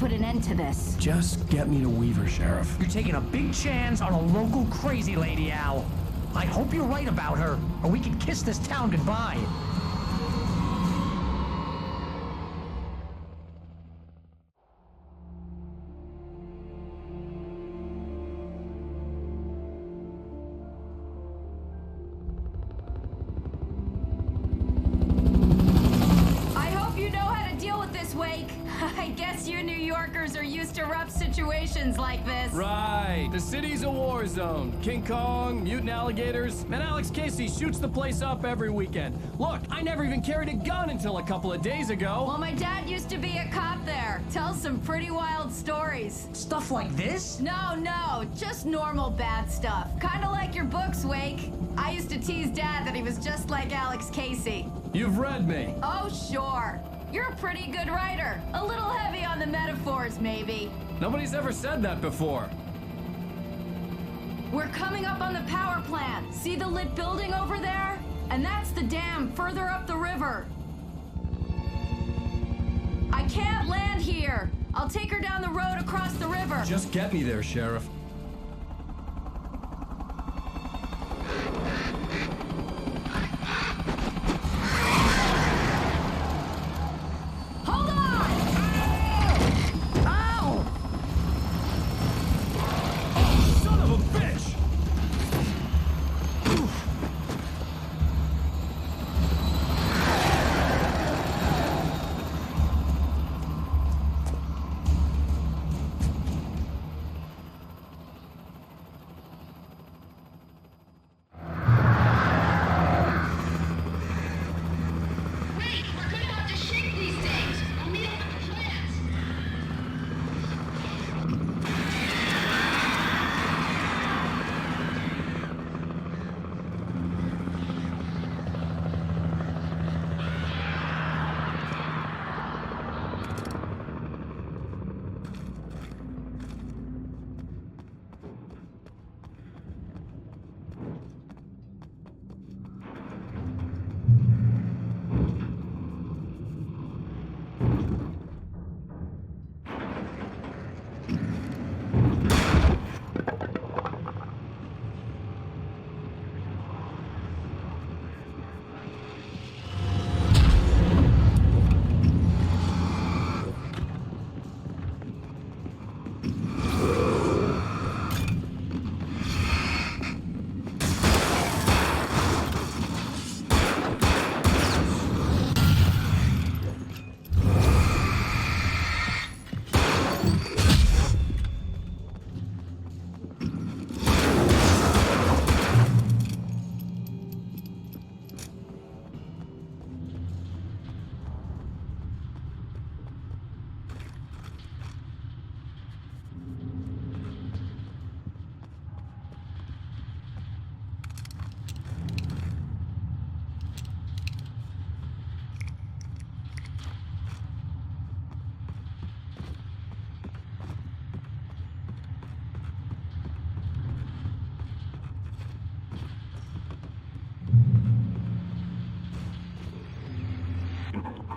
put an end to this. Just get me to Weaver, Sheriff. You're taking a big chance on a local crazy lady, Al. I hope you're right about her, or we can kiss this town goodbye. I guess you New Yorkers are used to rough situations like this. Right. The city's a war zone. King Kong, mutant alligators, and Alex Casey shoots the place up every weekend. Look, I never even carried a gun until a couple of days ago. Well, my dad used to be a cop there. Tells some pretty wild stories. Stuff like this? No, just normal bad stuff. Kinda like your books, Wake. I used to tease Dad that he was just like Alex Casey. You've read me. Oh, sure. You're a pretty good writer. A little heavy on the metaphors, maybe. Nobody's ever said that before. We're coming up on the power plant. See the lit building over there? And that's the dam further up the river. I can't land here. I'll take her down the road across the river. Just get me there, Sheriff.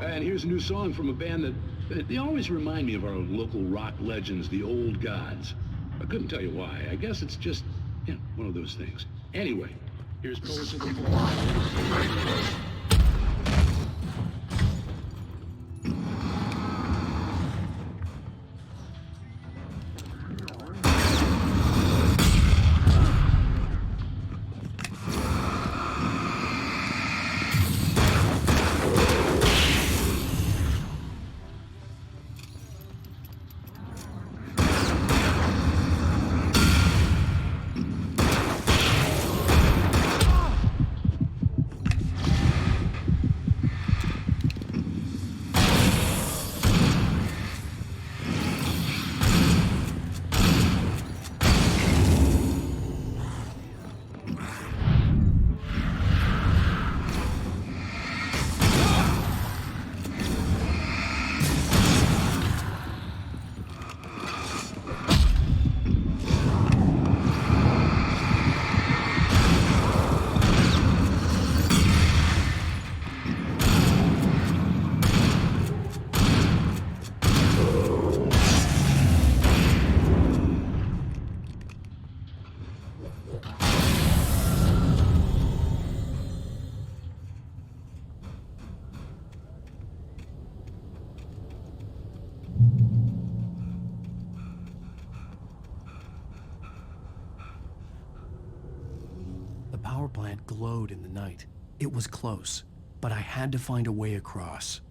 And here's a new song from a band that they always remind me of our local rock legends, the Old Gods. I couldn't tell you why. I guess it's just, one of those things. Anyway, here's Poets of the Fall. plant glowed in the night. It was close, but I had to find a way across.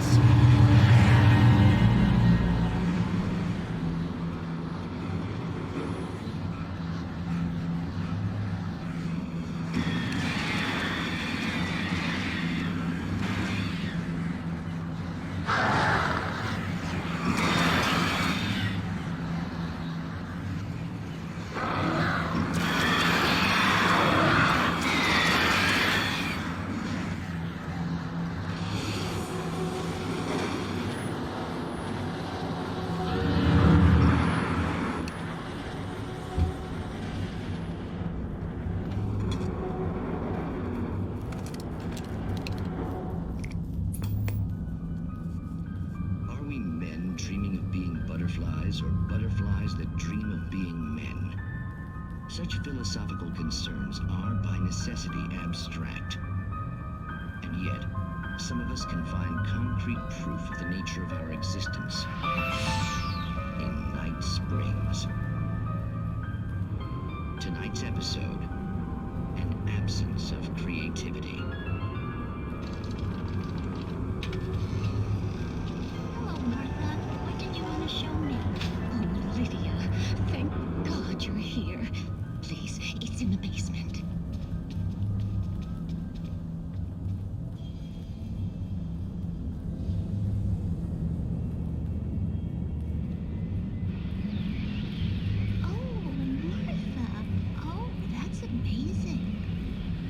lights. Dreaming of being butterflies, or butterflies that dream of being men. Such philosophical concerns are by necessity abstract. And yet, some of us can find concrete proof of the nature of our existence in Night Springs. Tonight's episode, an absence of creativity. Show me. Oh, Lydia, thank God you're here. Please, it's in the basement. Oh, Martha. Oh, that's amazing.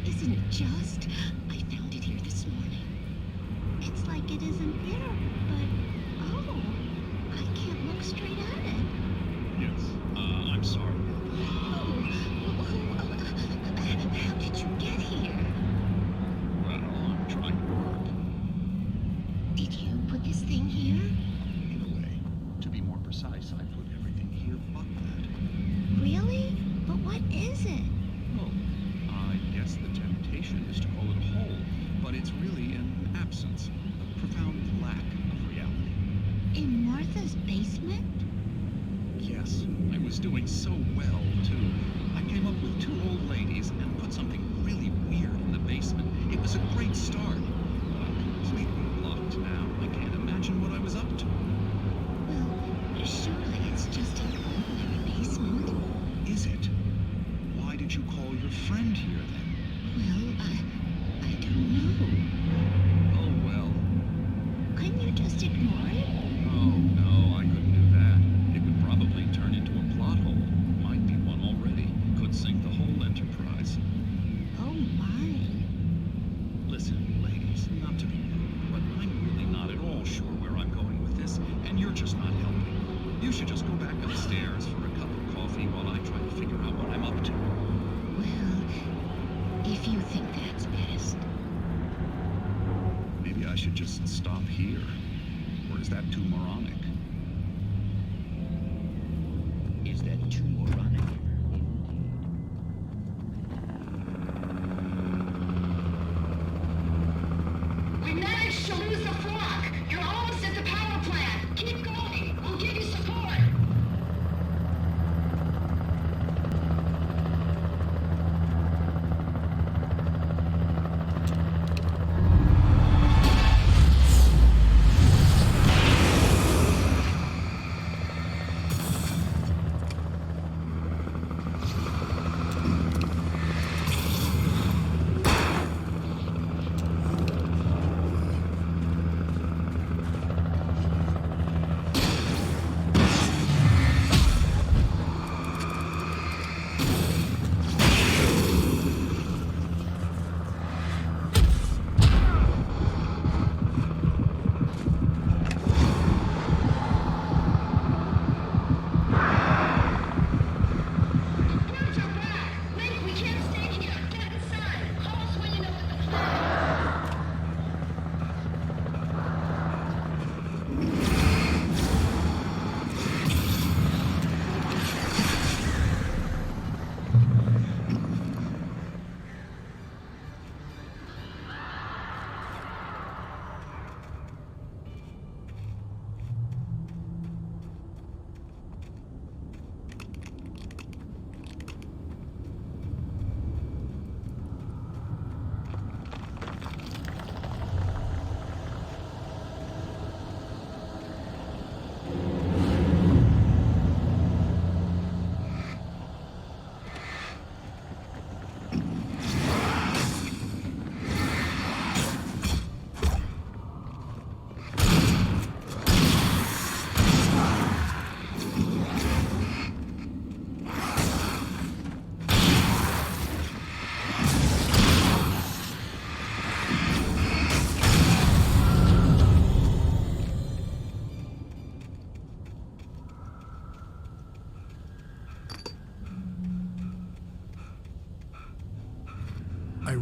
Isn't it just? I found it here this morning. It's like it isn't there, but oh. I can't look straight at it. Yes, I'm sorry. How did you get here? Well, I'm trying to work. Did you put this thing here? In a way. To be more precise, I put everything here but that. Really? But what is it? Oh, I guess the temptation is to call it a hole, but it's really an absence, a profound lack of reality. In Martha's basement? Yes, I was doing so well, too. I came up with 2 old ladies and put something really weird in the basement. It was a great start. But I'm completely blocked now. I can't imagine what I was up to. Well, surely it's just an ordinary basement. Is it? Why did you call your friend here, then? Well, I don't know. Oh, well. Couldn't you just ignore it? Oh, no, I couldn't do that. It would probably turn into a plot hole. Might be one already. Could sink the whole enterprise. Oh, my. Listen, ladies, not to be rude, but I'm really not at all sure where I'm going with this, and you're just not helping. You should just go back upstairs for a cup of coffee while I try to figure out what I'm up to. Well, if you think that's best. Maybe I should just stop here. Or is that too moronic? Is that too moronic? We managed to lose the flock. You're almost at the power plant. Keep going. We'll give you support.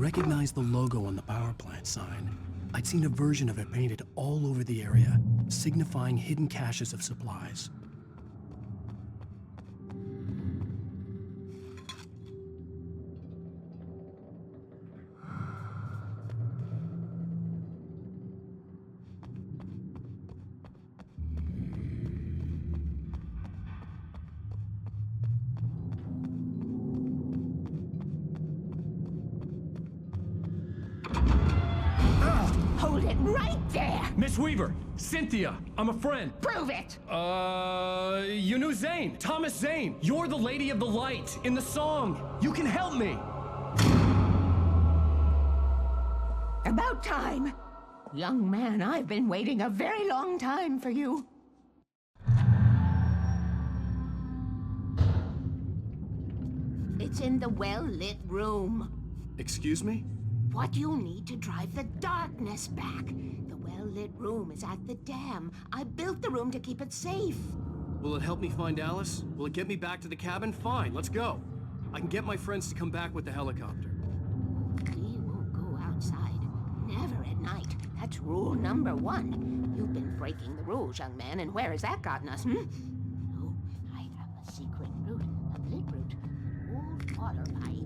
recognized the logo on the power plant sign. I'd seen a version of it painted all over the area, signifying hidden caches of supplies. Hold it right there! Miss Weaver, Cynthia, I'm a friend. Prove it! You knew Zane, Thomas Zane. You're the Lady of the Light in the song. You can help me. About time. Young man, I've been waiting a very long time for you. It's in the well-lit room. Excuse me? What you'll need to drive the darkness back. The well-lit room is at the dam. I built the room to keep it safe. Will it help me find Alice? Will it get me back to the cabin? Fine, let's go. I can get my friends to come back with the helicopter. We won't go outside. Never at night. That's rule number 1. You've been breaking the rules, young man, and where has that gotten us, Oh, I have a secret route. A lit route. Old water pipe.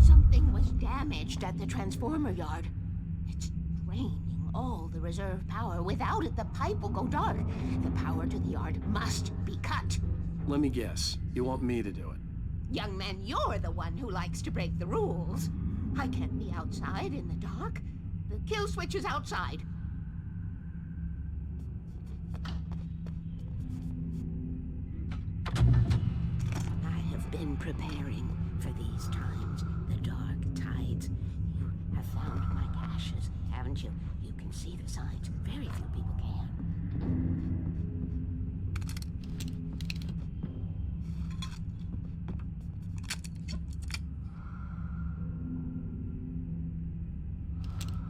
Something was damaged at the transformer yard. It's draining all the reserve power. Without it, the pipe will go dark. The power to the yard must be cut. Let me guess. You want me to do it? Young man, you're the one who likes to break the rules. I can't be outside in the dark. The kill switch is outside. I have been preparing for these times. The dark tides. You have found my caches, haven't you? You can see the signs. Very few people can.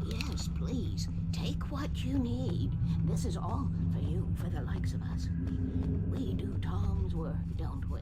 Yes, please. Take what you need. This is all for you, for the likes of us. We do Tom's work, don't we?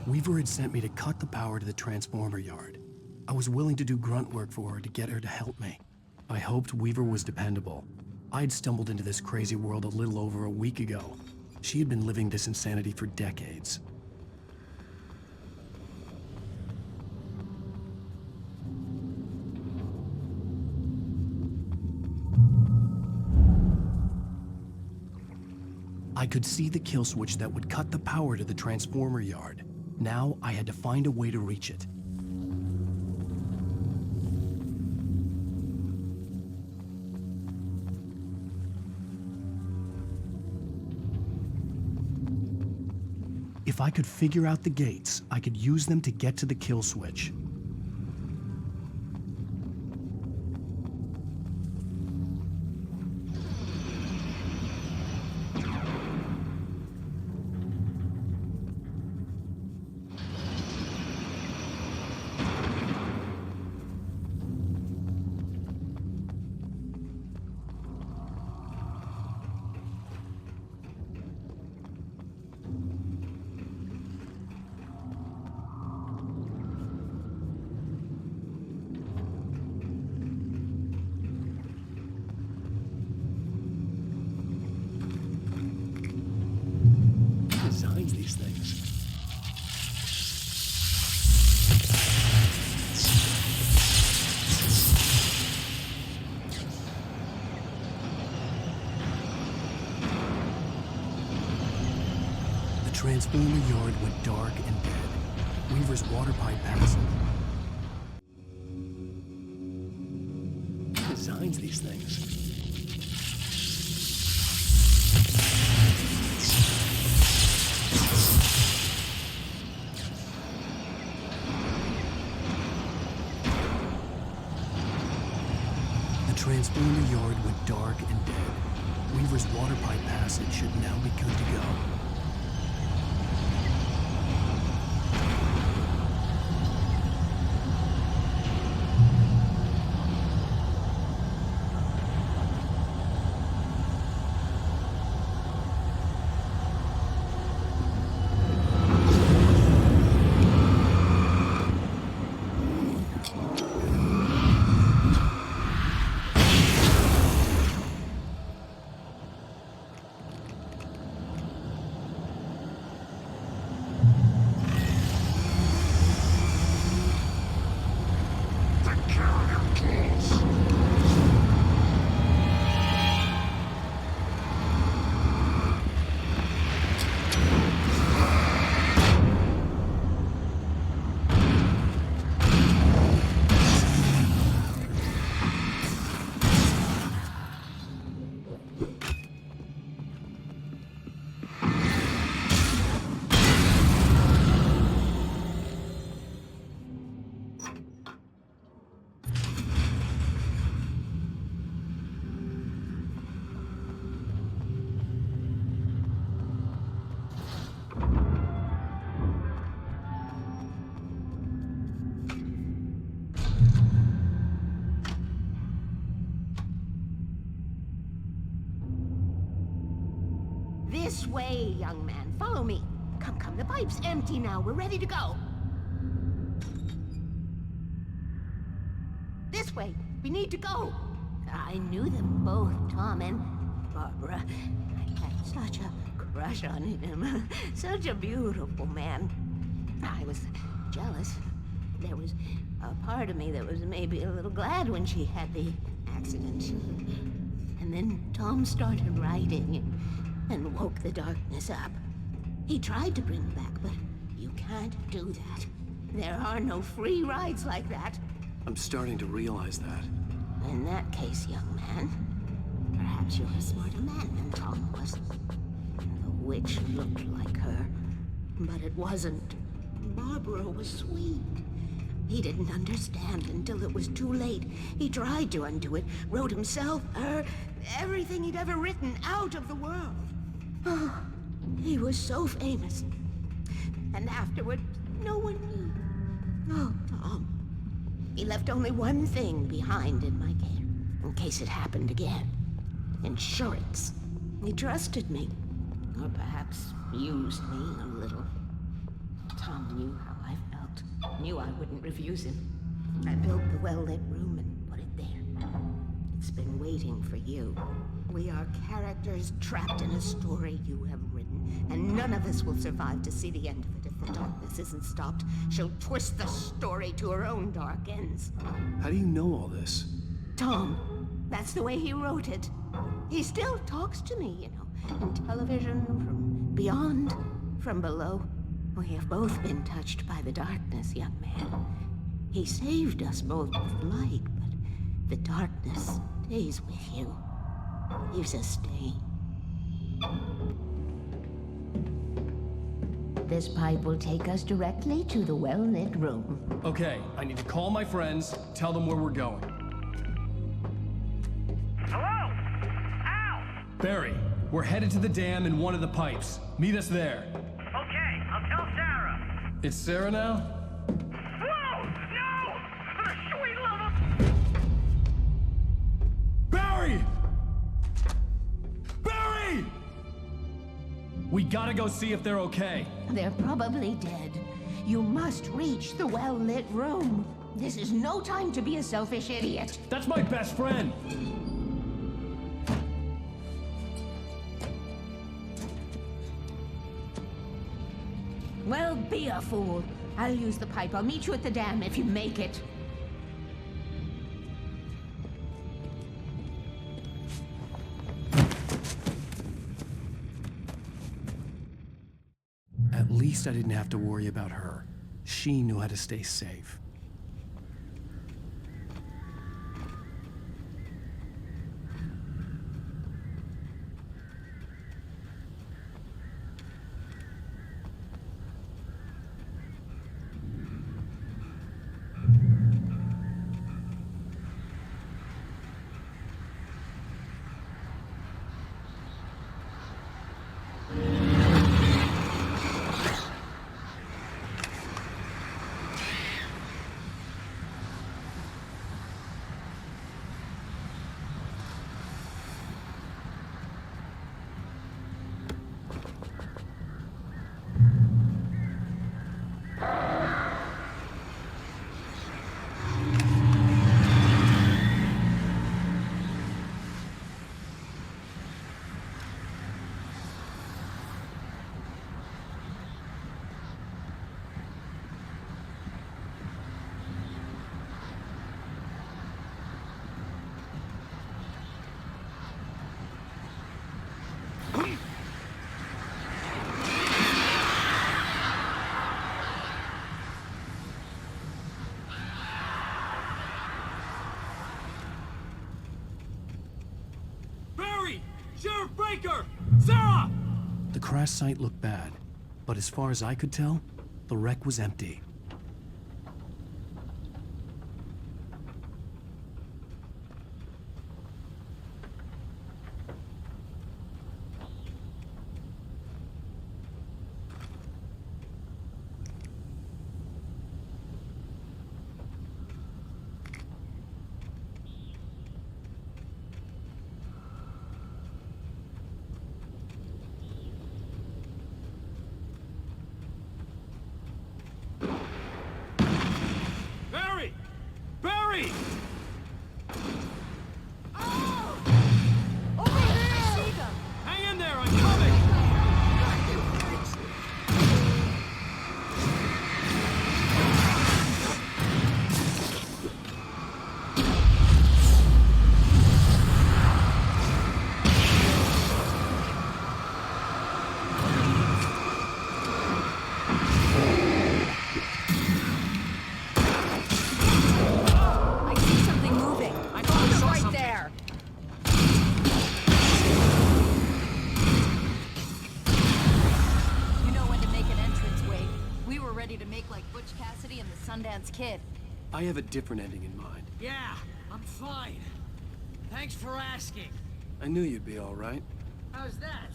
Weaver had sent me to cut the power to the transformer yard. I was willing to do grunt work for her to get her to help me. I hoped Weaver was dependable. I'd stumbled into this crazy world a little over a week ago. She had been living this insanity for decades. I could see the kill switch that would cut the power to the transformer yard. Now I had to find a way to reach it. If I could figure out the gates, I could use them to get to the kill switch. These things. The transformer yard went dark and dead. Weaver's water pipe passed. Design designs these things. The transponder yard went dark and dead. Weaver's water pipe passage should now be good to go. This way, young man. Follow me. Come, come. The pipe's empty now. We're ready to go. This way. We need to go. I knew them both, Tom and Barbara. I had such a crush on him. Such a beautiful man. I was jealous. There was a part of me that was maybe a little glad when she had the accident. And then Tom started writing and woke the darkness up. He tried to bring them back, but you can't do that. There are no free rides like that. I'm starting to realize that. In that case, young man, perhaps you're a smarter man than Tom was. The witch looked like her, but it wasn't. Barbara was sweet. He didn't understand until it was too late. He tried to undo it, wrote himself, her, everything he'd ever written out of the world. Oh, he was so famous. And afterward, no one knew. Oh, Tom. He left only one thing behind in my care, in case it happened again. Insurance. He trusted me. Or perhaps used me a little. Tom knew how I felt. Knew I wouldn't refuse him. I built the well-lit room and put it there. It's been waiting for you. We are characters trapped in a story you have written, and none of us will survive to see the end of it if the darkness isn't stopped. She'll twist the story to her own dark ends. How do you know all this? Tom, that's the way he wrote it. He still talks to me, you know, in television, from beyond, from below. We have both been touched by the darkness, young man. He saved us both with light, but the darkness stays with you. Leaves a stain. This pipe will take us directly to the well-lit room. Okay, I need to call my friends, tell them where we're going. Hello? Al! Barry, we're headed to the dam in one of the pipes. Meet us there. Okay, I'll tell Sarah. It's Sarah now? Whoa! No! For the sweet love of... Barry! Barry! We gotta go see if they're okay. They're probably dead. You must reach the well-lit room. This is no time to be a selfish idiot. That's my best friend. Well, be a fool. I'll use the pipe. I'll meet you at the dam if you make it. At least I didn't have to worry about her. She knew how to stay safe. crash site looked bad, but as far as I could tell, the wreck was empty. Barry! Barry! Hang in there, I'm coming! I see something moving. I know it's right there. You know when to make an entrance, Wade. We were ready to make like Butch Cassidy and the Sundance Kid. I have a different ending in mind. Yeah, I'm fine. Thanks for asking. I knew you'd be all right. How's that?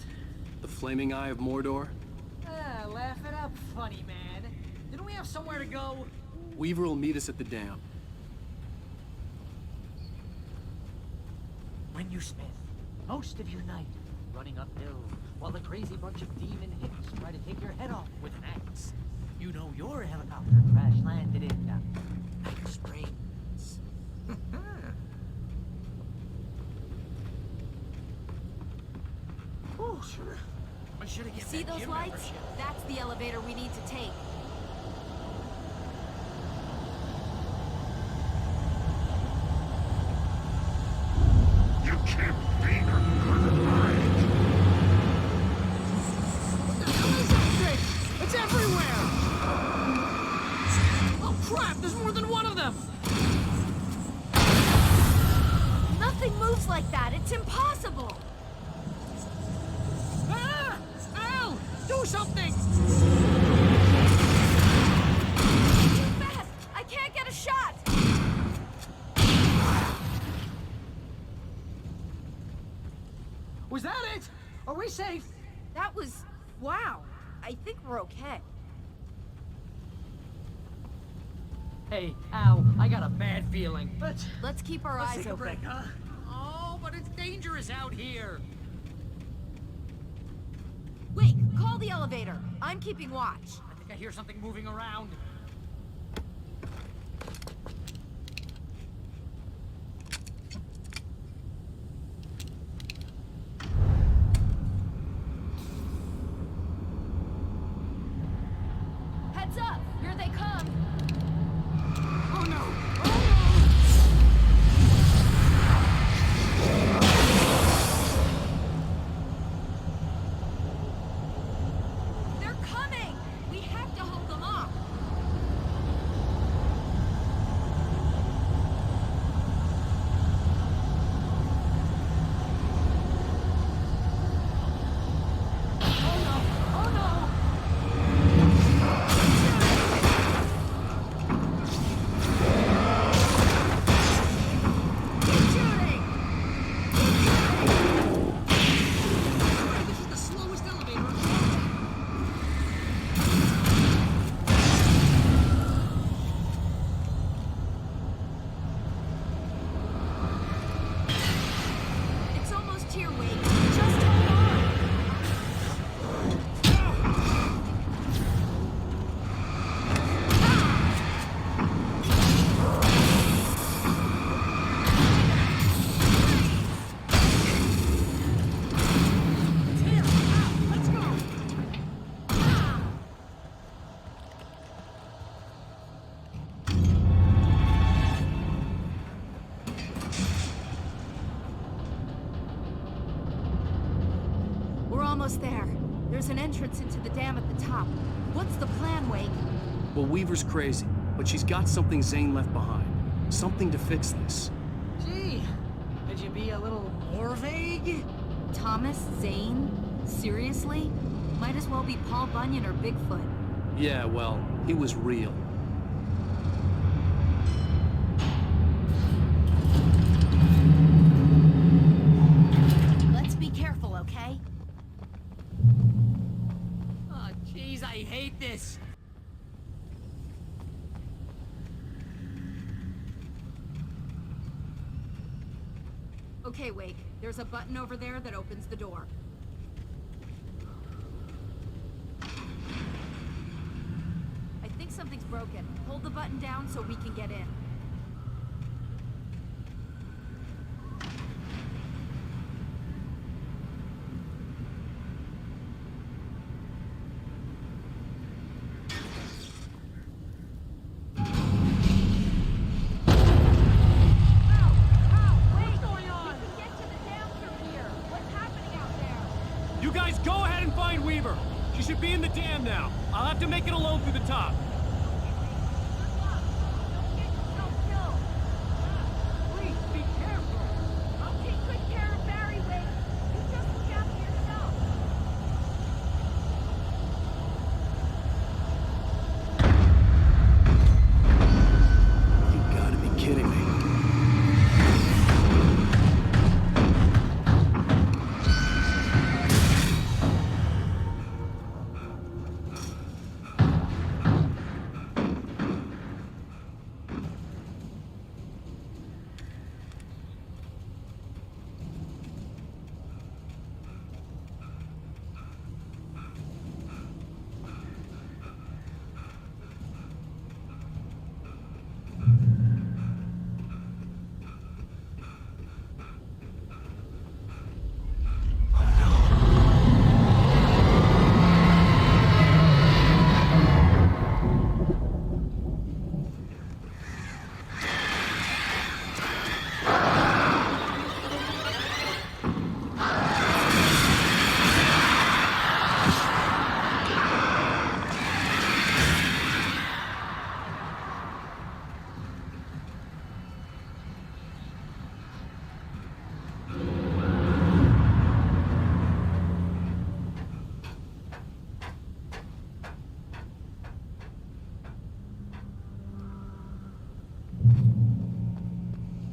The flaming eye of Mordor? Laugh it up, funny man. Didn't we have somewhere to go? Weaver will meet us at the dam. When you Smith, most of your night running uphill while the crazy bunch of demon hicks try to take your head off with an axe. You know your helicopter crash landed in Night Springs. Oh, sure. I should have You given see that those gym lights? membership. That's the elevator we need to take. You can't be a good mind. What the hell is that thing? It's everywhere! Oh crap, there's more than one of them! Nothing moves like that. It's impossible. Ah! Al! Do something! Too fast. I can't get a shot. Was that it? Are we safe? That was... wow. I think we're okay. Hey, Al, I got a bad feeling. Let's keep our Let's eyes take a open. break, huh? Oh, but it's dangerous out here. Wait, call the elevator. I'm keeping watch. I think I hear something moving around. Heads up! Here they come! Oh no! They're coming! We have to hold them off! This is the slowest elevator. It's almost here, Wade. Just hold on! We're almost there. There's an entrance into the dam at the top. What's the plan, Wade? Well, Weaver's crazy, but she's got something Zane left behind. Something to fix this. Gee, could you be a little more vague? Thomas Zane? Seriously? Might as well be Paul Bunyan or Bigfoot. Yeah, well, he was real. Let's be careful, okay? Oh, jeez, I hate this. Okay, Wake. There's a button over there that opens the door. I think something's broken. Hold the button down so we can get in. You guys go ahead and find Weaver. She should be in the dam now. I'll have to make it alone through the top. Please, be careful. I'll take good care of Barry, Wake. You just look out for yourself. You gotta be kidding me.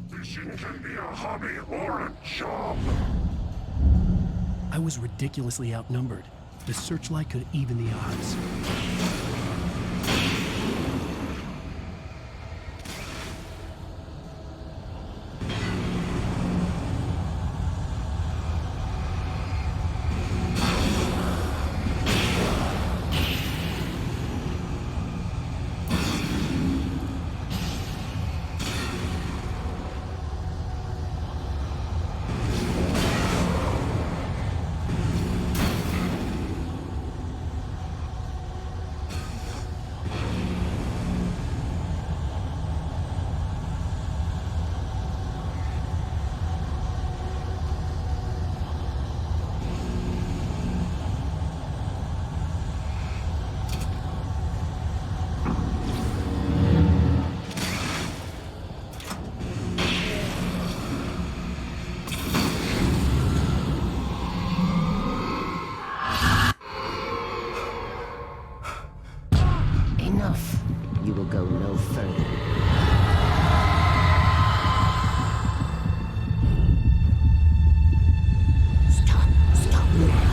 Fishing can be a hobby or a job. I was ridiculously outnumbered. The searchlight could even the odds. Enough. You will go no further. Stop now.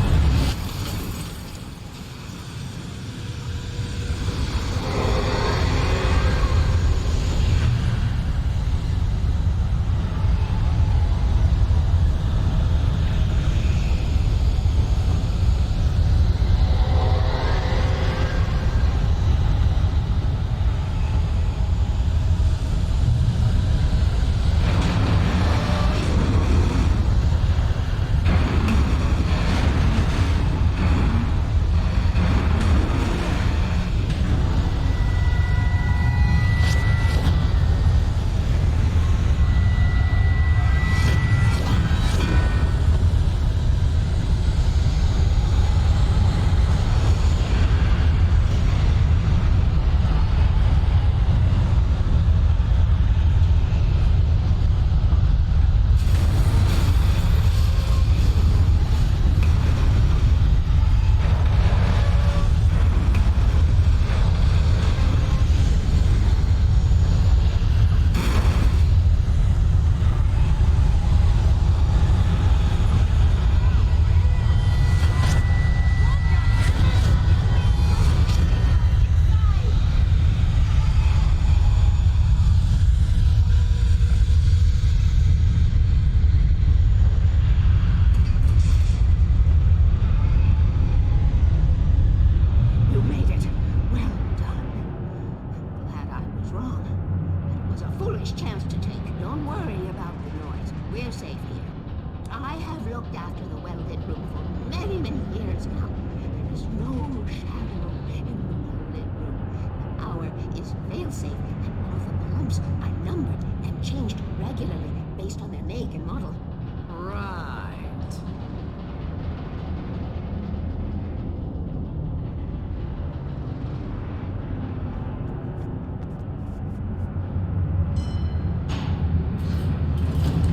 failsafe, and all the bombs are numbered and changed regularly based on their make and model. Right.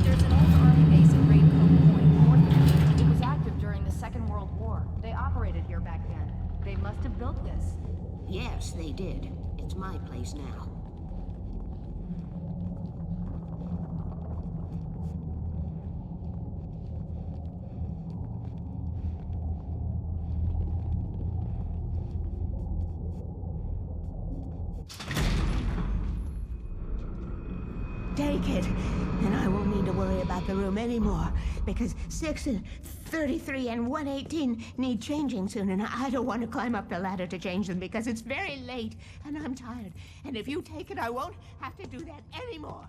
There's an old army base at Raincoat Point, north of here. It was active during the Second World War. They operated here back then. They must have built this. Yes, they did. It's my place now. Take it, and I won't need to worry about the room anymore, because 6 and 33 and 118 need changing soon, and I don't want to climb up the ladder to change them because it's very late, and I'm tired. And if you take it, I won't have to do that anymore.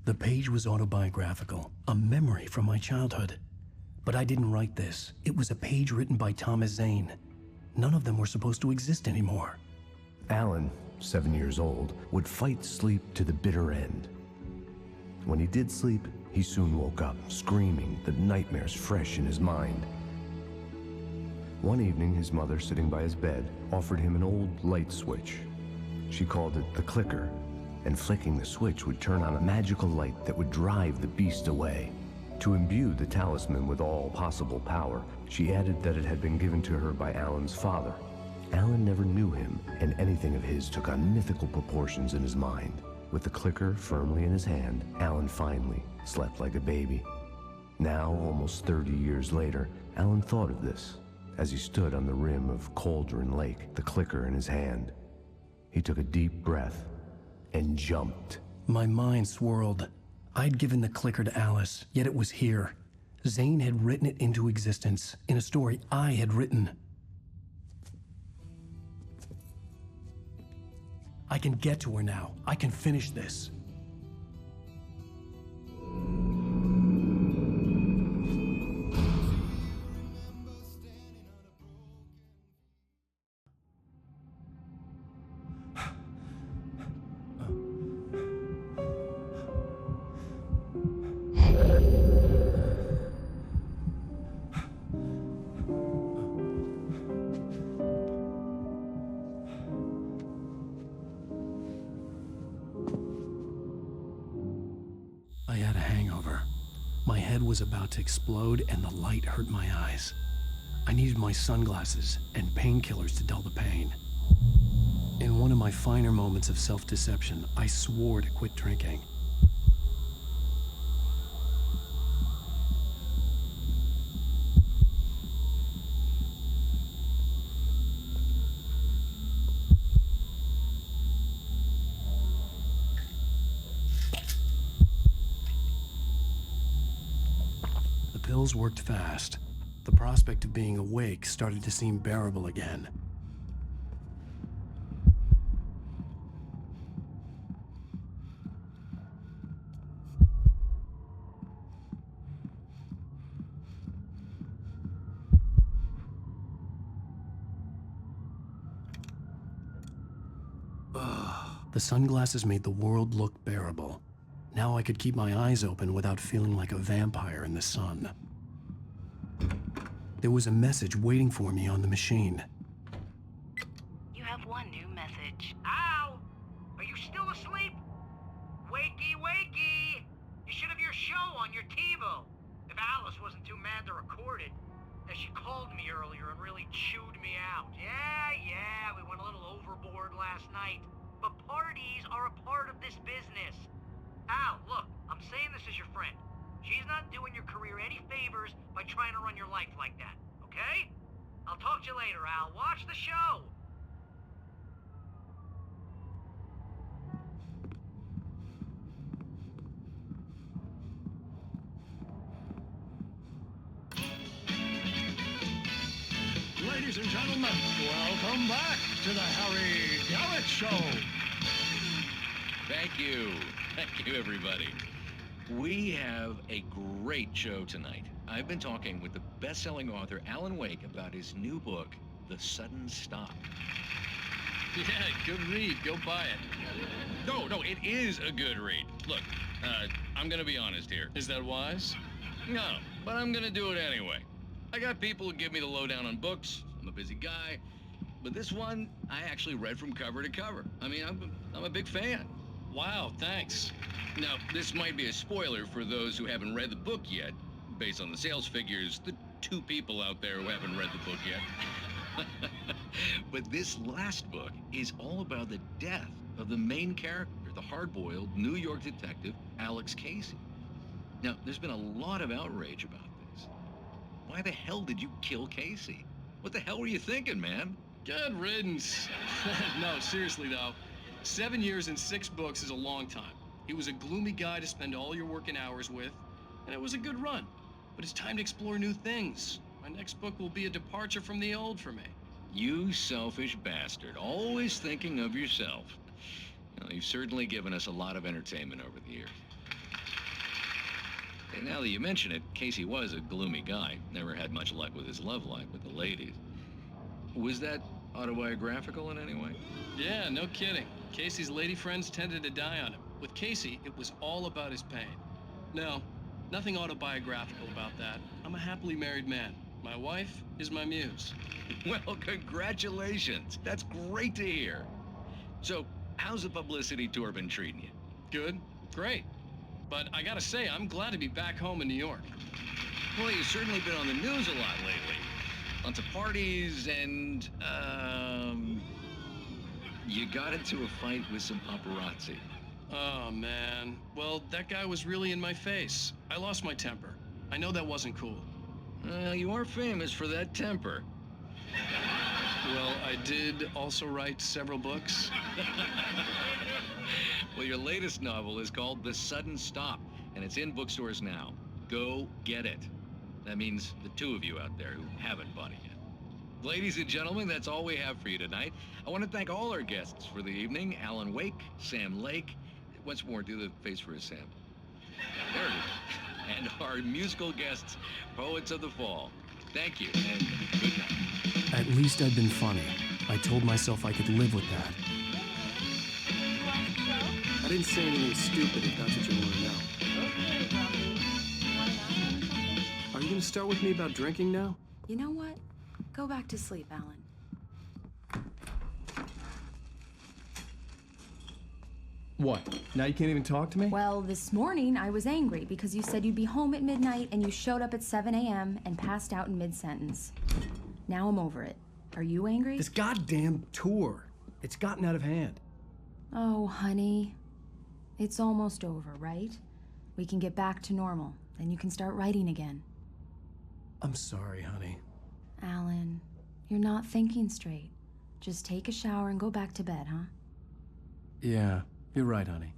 The page was autobiographical, a memory from my childhood. But I didn't write this. It was a page written by Thomas Zane. None of them were supposed to exist anymore. Alan, 7 years old, would fight sleep to the bitter end. When he did sleep, he soon woke up, screaming, the nightmares fresh in his mind. One evening, his mother, sitting by his bed, offered him an old light switch. She called it the clicker, and flicking the switch would turn on a magical light that would drive the beast away. To imbue the talisman with all possible power, she added that it had been given to her by Alan's father. Alan never knew him, and anything of his took on mythical proportions in his mind. With the clicker firmly in his hand, Alan finally slept like a baby. Now, almost 30 years later, Alan thought of this as he stood on the rim of Cauldron Lake, the clicker in his hand. He took a deep breath and jumped. My mind swirled. I'd given the clicker to Alice, yet it was here. Zane had written it into existence in a story I had written. I can get to her now. I can finish this. I had a hangover. My head was about to explode and the light hurt my eyes. I needed my sunglasses and painkillers to dull the pain. In one of my finer moments of self-deception, I swore to quit drinking. The pills worked fast. The prospect of being awake started to seem bearable again. The sunglasses made the world look bearable. Now I could keep my eyes open without feeling like a vampire in the sun. There was a message waiting for me on the machine. You have one new message. Al! Are you still asleep? Wakey, wakey! You should have your show on your TiVo. If Alice wasn't too mad to record it. As she called me earlier and really chewed me out. Yeah, we went a little overboard last night. But parties are a part of this business. Al, look, I'm saying this as your friend. She's not doing your career any favors by trying to run your life like that, okay? I'll talk to you later, Al. Watch the show. Ladies and gentlemen, welcome back to the Harry Garrett Show. Thank you. Thank you, everybody. We have a great show tonight. I've been talking with the best-selling author Alan Wake about his new book, The Sudden Stop. Yeah, good read. Go buy it. No, it is a good read. Look, I'm gonna be honest here. Is that wise? No, but I'm gonna do it anyway. I got people who give me the lowdown on books. I'm a busy guy. But this one, I actually read from cover to cover. I mean, I'm a big fan. Wow, thanks. Now, this might be a spoiler for those who haven't read the book yet. Based on the sales figures, the 2 people out there who haven't read the book yet. But this last book is all about the death of the main character, the hard-boiled New York detective, Alex Casey. Now, there's been a lot of outrage about this. Why the hell did you kill Casey? What the hell were you thinking, man? Good riddance. No, seriously though, 7 years and 6 books is a long time. He was a gloomy guy to spend all your working hours with, and it was a good run. But it's time to explore new things. My next book will be a departure from the old for me. You selfish bastard, always thinking of yourself. Well, you've certainly given us a lot of entertainment over the years. And now that you mention it, Casey was a gloomy guy. Never had much luck with his love life with the ladies. Was that autobiographical in any way? Yeah, no kidding. Casey's lady friends tended to die on him. With Casey, it was all about his pain. No, nothing autobiographical about that. I'm a happily married man. My wife is my muse. Well, congratulations. That's great to hear. So, how's the publicity tour been treating you? Good, great. But I gotta say, I'm glad to be back home in New York. Well, you've certainly been on the news a lot lately. Lots of parties and, you got into a fight with some paparazzi. Oh, man. Well, that guy was really in my face. I lost my temper. I know that wasn't cool. You are famous for that temper. Well, I did also write several books. Well, your latest novel is called The Sudden Stop, and it's in bookstores now. Go get it. That means the 2 of you out there who haven't bought it yet. Ladies and gentlemen, that's all we have for you tonight. I want to thank all our guests for the evening. Alan Wake, Sam Lake. Once more, do the face for a Sam. There it is. And our musical guests, Poets of the Fall. Thank you, and good night. At least I'd been funny. I told myself I could live with that. I didn't say anything stupid if that's what you want to know. Are you going to start with me about drinking now? You know what? Go back to sleep, Alan. What? Now you can't even talk to me? Well, this morning I was angry because you said you'd be home at midnight and you showed up at 7 a.m. and passed out in mid-sentence. Now I'm over it. Are you angry? This goddamn tour. It's gotten out of hand. Oh, honey. It's almost over, right? We can get back to normal. Then you can start writing again. I'm sorry, honey. Alan, you're not thinking straight. Just take a shower and go back to bed, huh? Yeah, you're right, honey.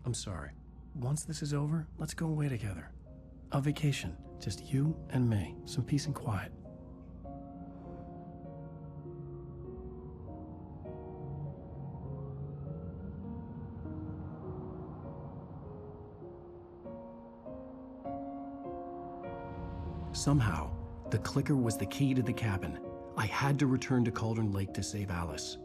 I'm sorry. Once this is over, let's go away together. A vacation. Just you and me. Some peace and quiet. Somehow, the clicker was the key to the cabin. I had to return to Cauldron Lake to save Alice.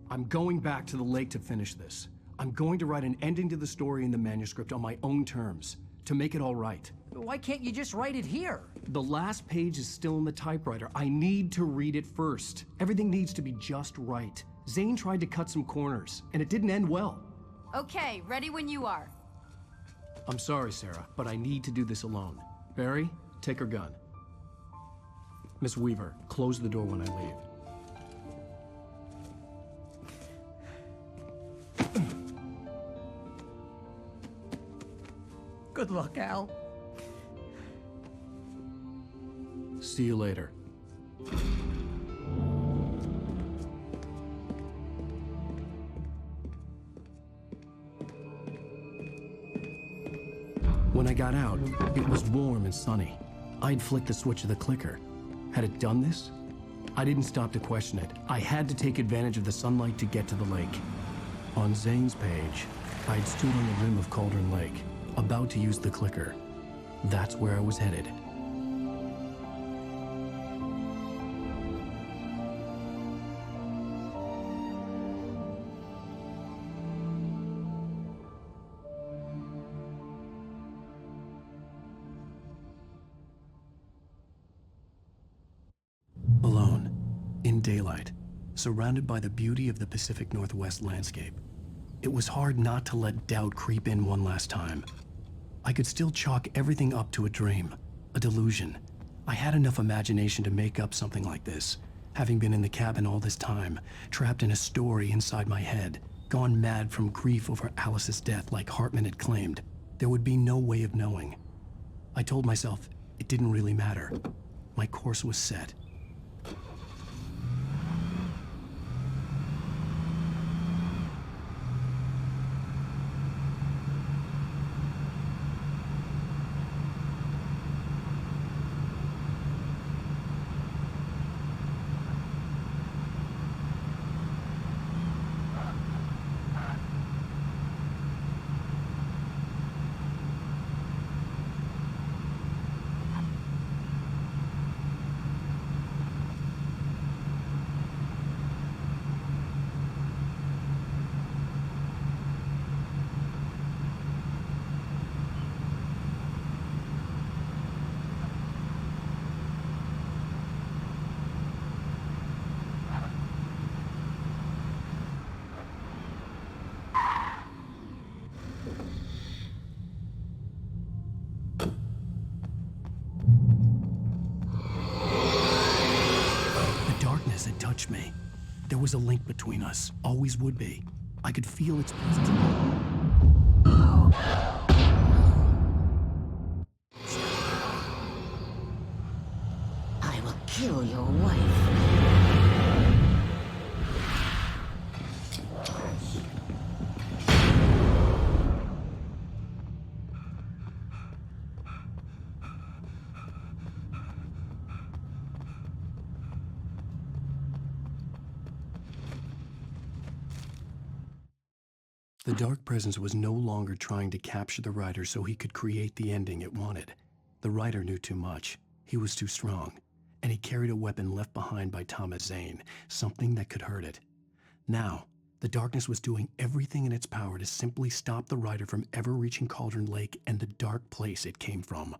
I'm going back to the lake to finish this. I'm going to write an ending to the story in the manuscript on my own terms, to make it all right. Why can't you just write it here? The last page is still in the typewriter. I need to read it first. Everything needs to be just right. Zane tried to cut some corners, and it didn't end well. Okay, ready when you are. I'm sorry, Sarah, but I need to do this alone. Barry, take her gun. Miss Weaver, close the door when I leave. Good luck, Al. See you later. When I got out, it was warm and sunny. I'd flicked the switch of the clicker. Had it done this? I didn't stop to question it. I had to take advantage of the sunlight to get to the lake. On Zane's page, I'd stood on the rim of Cauldron Lake, about to use the clicker. That's where I was headed. Alone, in daylight, surrounded by the beauty of the Pacific Northwest landscape, it was hard not to let doubt creep in one last time. I could still chalk everything up to a dream, a delusion. I had enough imagination to make up something like this, having been in the cabin all this time, trapped in a story inside my head, gone mad from grief over Alice's death like Hartman had claimed. There would be no way of knowing. I told myself it didn't really matter. My course was set. Had touched me. There was a link between us, always would be. I could feel its presence. I will kill your wife. The dark presence was no longer trying to capture the writer so he could create the ending it wanted. The writer knew too much. He was too strong. And he carried a weapon left behind by Thomas Zane, something that could hurt it. Now, the darkness was doing everything in its power to simply stop the writer from ever reaching Cauldron Lake and the dark place it came from.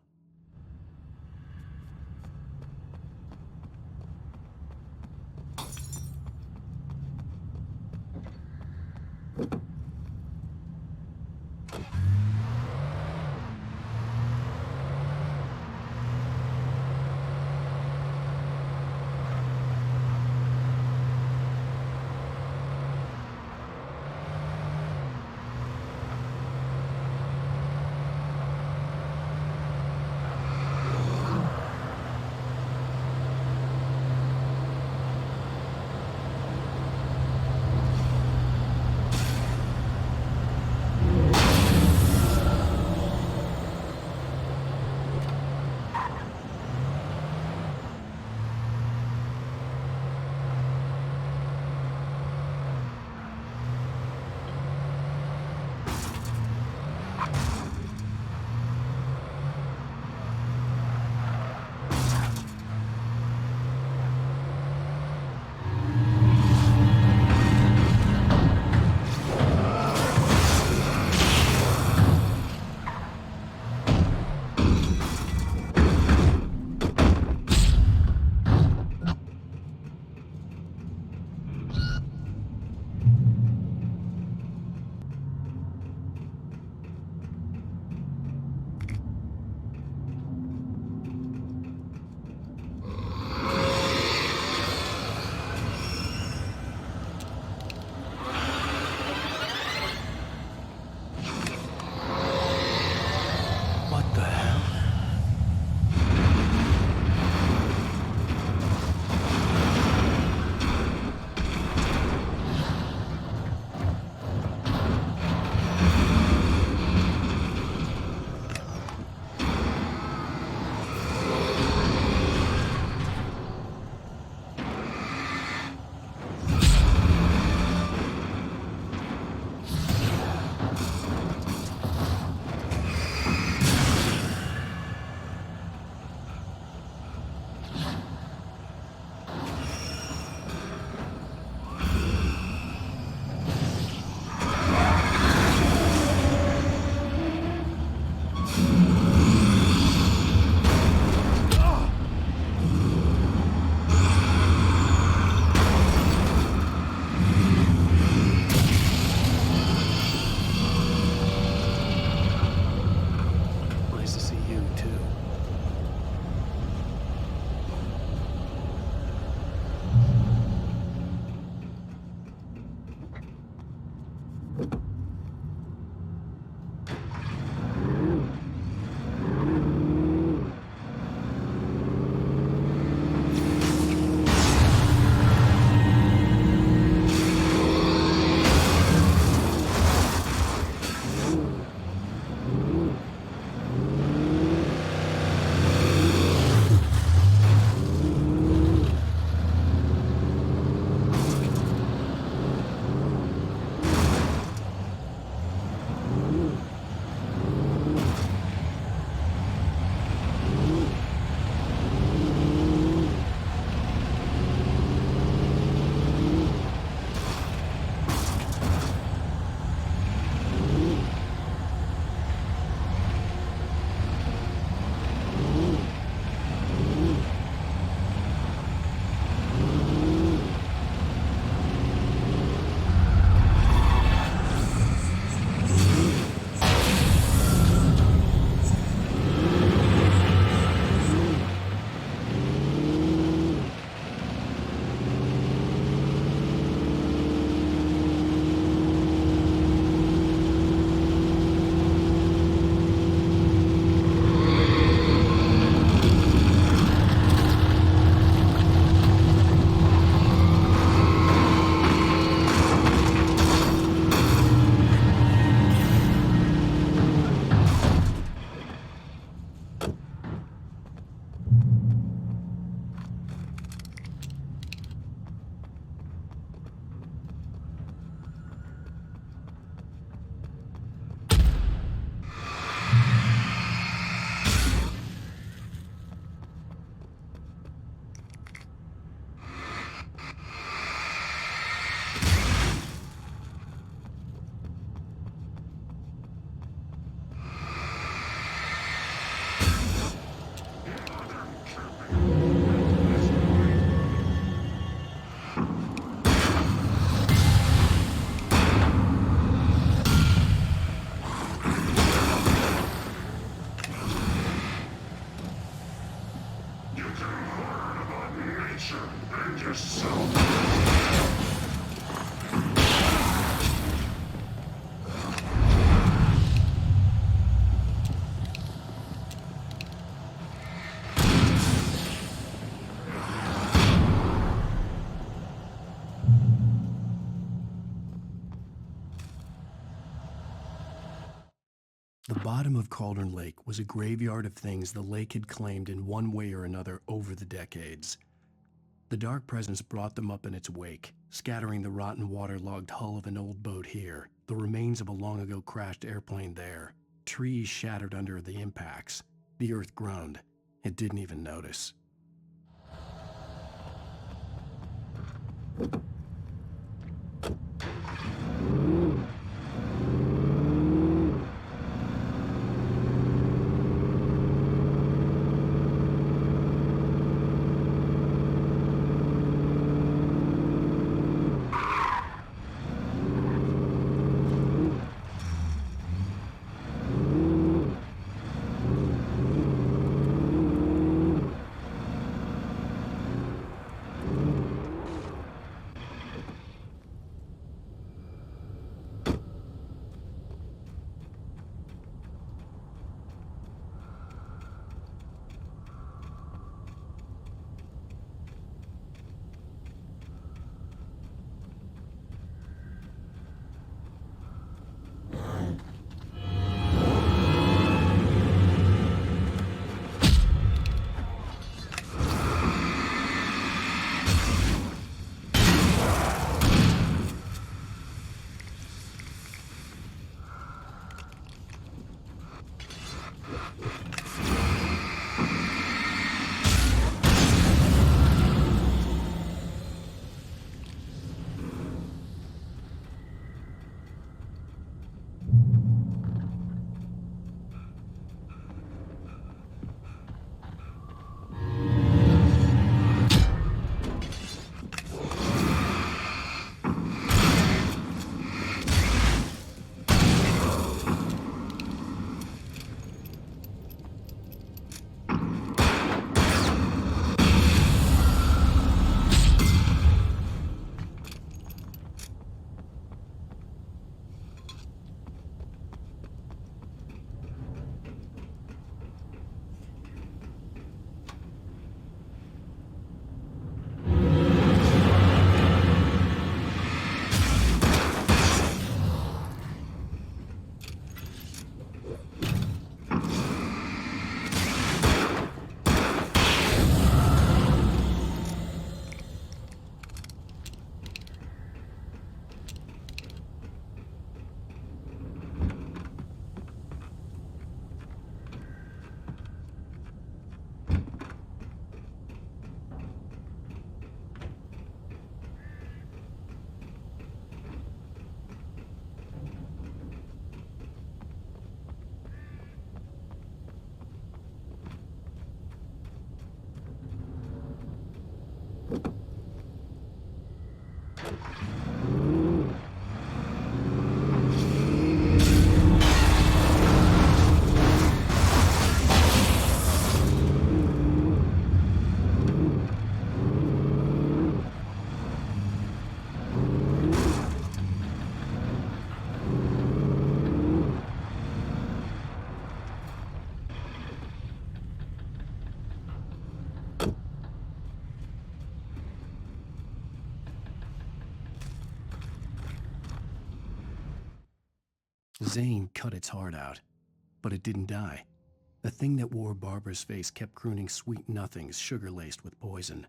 The bottom of Cauldron Lake was a graveyard of things the lake had claimed in one way or another over the decades. The dark presence brought them up in its wake, scattering the rotten waterlogged hull of an old boat here, the remains of a long-ago crashed airplane there, trees shattered under the impacts. The earth groaned. It didn't even notice. Zane cut its heart out, but it didn't die. The thing that wore Barbara's face kept crooning sweet nothings sugar-laced with poison.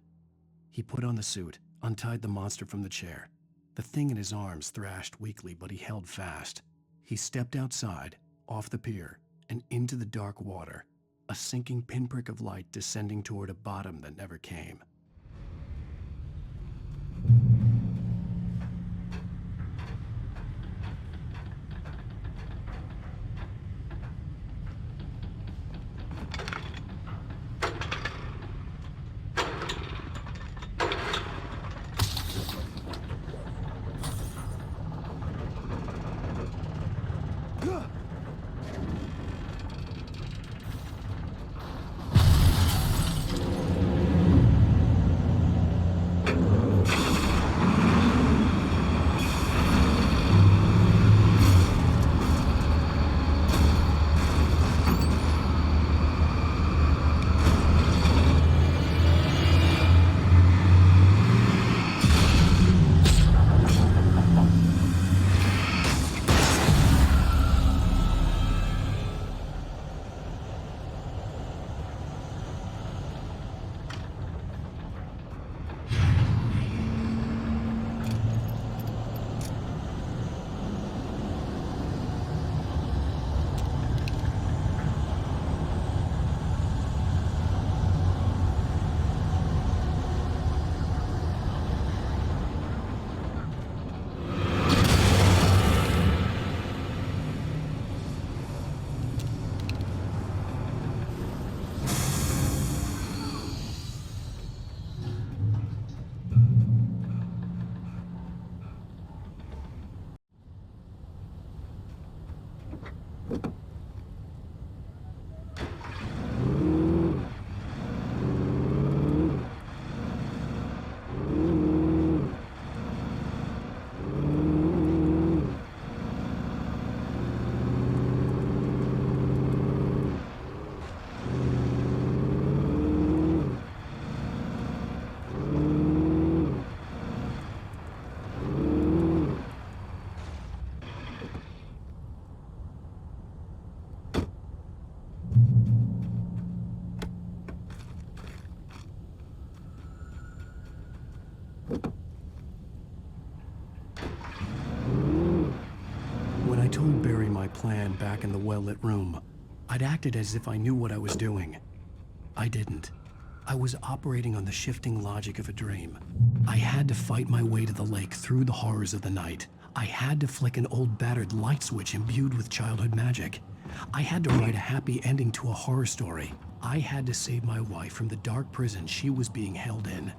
He put on the suit, untied the monster from the chair. The thing in his arms thrashed weakly, but he held fast. He stepped outside, off the pier, and into the dark water, a sinking pinprick of light descending toward a bottom that never came. time back in the well-lit room. I'd acted as if I knew what I was doing. I didn't. I was operating on the shifting logic of a dream. I had to fight my way to the lake through the horrors of the night. I had to flick an old battered light switch imbued with childhood magic. I had to write a happy ending to a horror story. I had to save my wife from the dark prison she was being held in.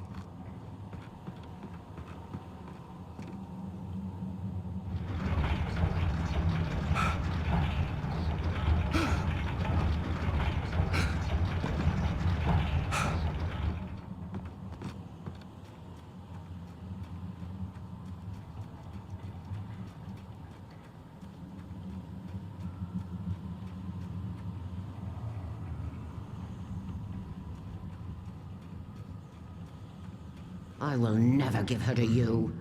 I will never give her to you.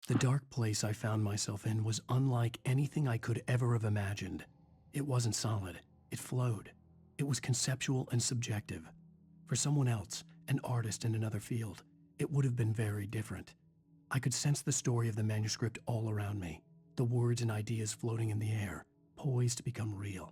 The dark place I found myself in was unlike anything I could ever have imagined. It wasn't solid. It flowed. It was conceptual and subjective. For someone else, an artist in another field, it would have been very different. I could sense the story of the manuscript all around me, the words and ideas floating in the air, poised to become real.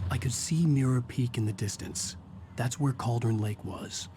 I could see Mirror Peak in the distance. That's where Cauldron Lake was.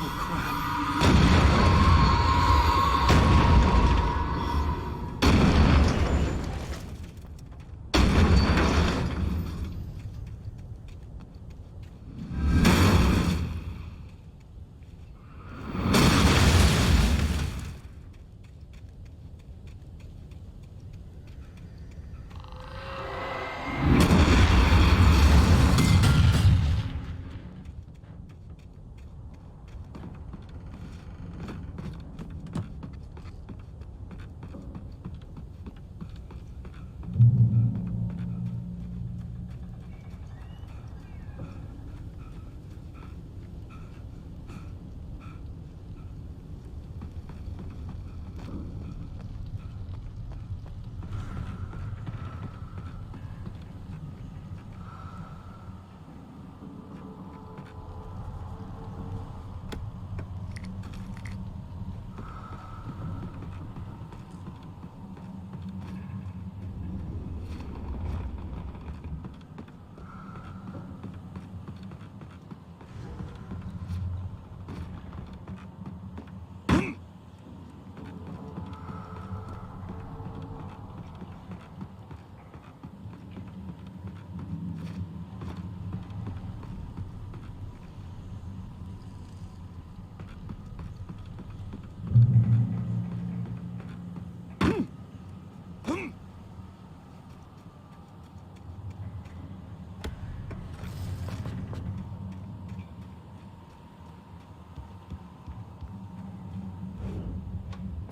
Oh, crap.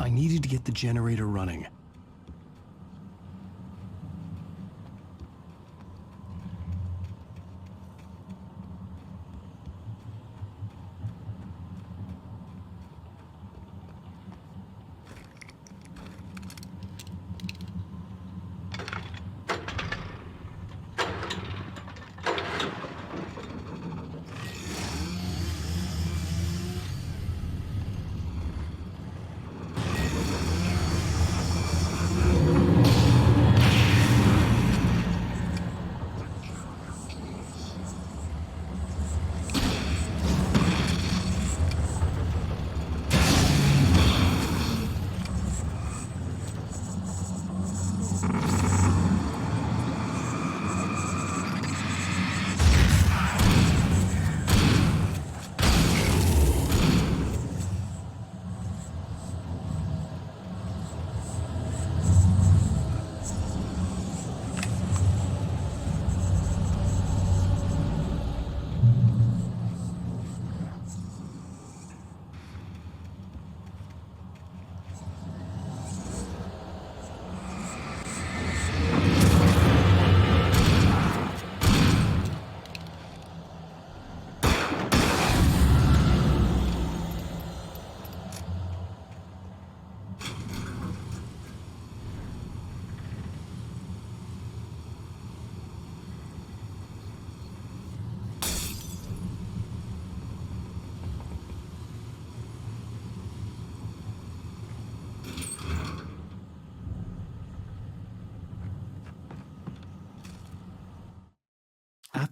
I needed to get the generator running.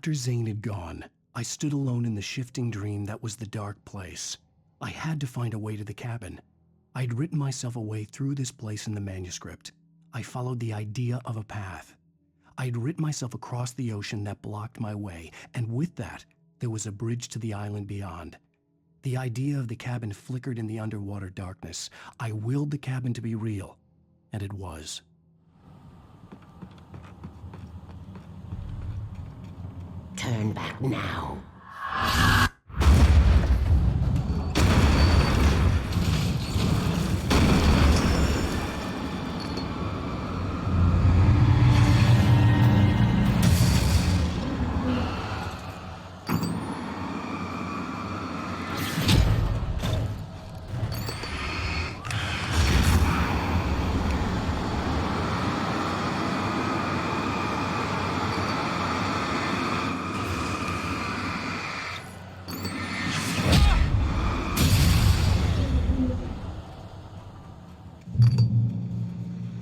After Zane had gone, I stood alone in the shifting dream that was the dark place. I had to find a way to the cabin. I'd written myself a way through this place in the manuscript. I followed the idea of a path. I'd written myself across the ocean that blocked my way, and with that, there was a bridge to the island beyond. The idea of the cabin flickered in the underwater darkness. I willed the cabin to be real, and it was. Turn back now.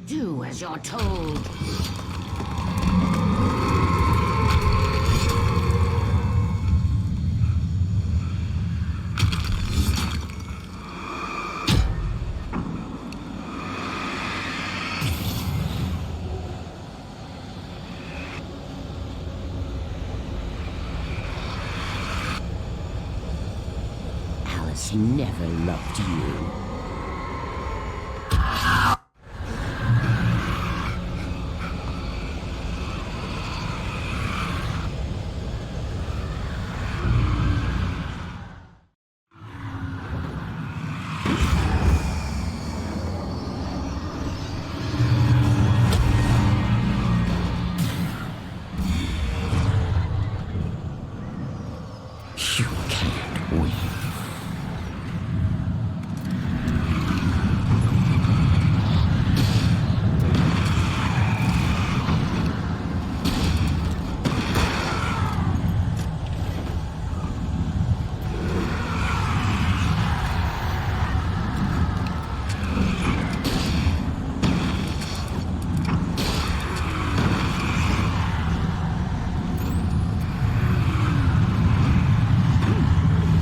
Do as you're told. Alice never loved you. You can't win.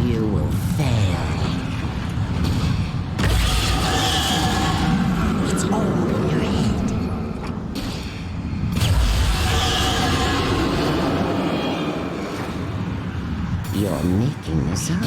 You will fail. It's all in your head. You're making this up.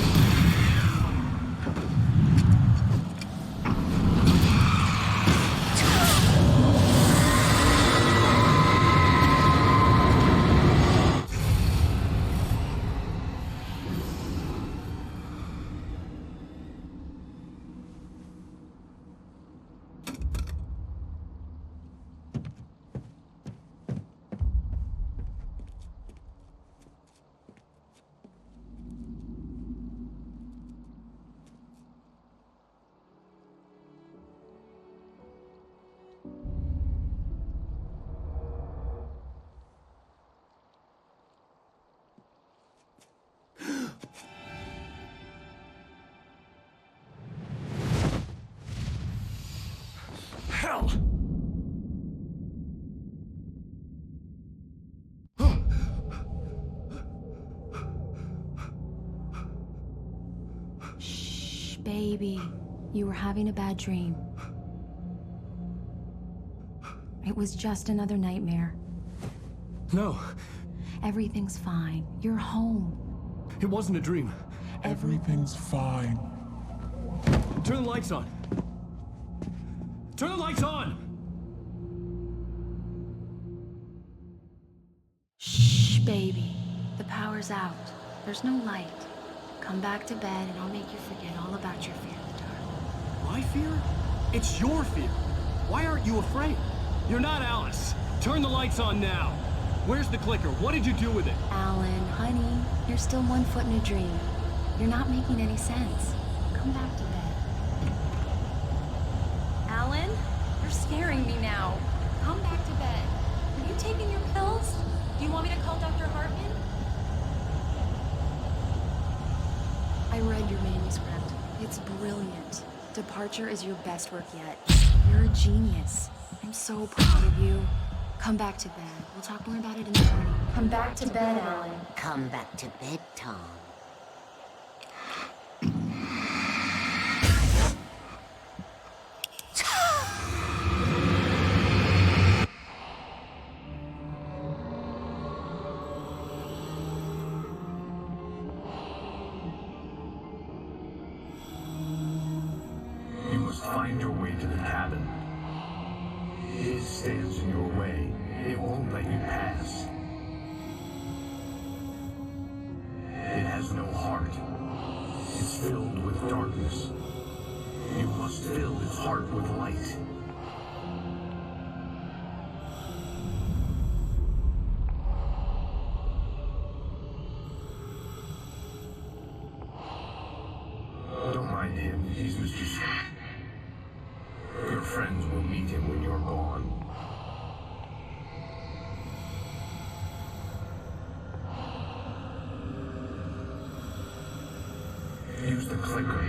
Hell! Shh, baby. You were having a bad dream. It was just another nightmare. No, Everything's fine. You're home. it wasn't a dream. Everything's fine. Turn the lights on. Turn the lights on! Shh, baby. The power's out. There's no light. Come back to bed and I'll make you forget all about your fear of the dark. My fear? It's your fear. Why aren't you afraid? You're not Alice. Turn the lights on now. Where's the clicker? What did you do with it? Alan, honey, you're still 1 foot in a dream. You're not making any sense. Come back to bed. Alan, you're scaring me now. Come back to bed. Have you taken your pills? Do you want me to call Dr. Hartman? I read your manuscript. It's brilliant. Departure is your best work yet. You're a genius. I'm so proud of you. Come back to bed. We'll talk more about it in the morning. Come back to bed, Alan. Come back to bed, Tom. You must find your way to the cabin. It stands in your way. It won't let you pass. It has no heart. It's filled with darkness. You must fill its heart with light. Don't mind him. He's Mr. Zane. Your friends will meet him when you're gone. Use the clicker.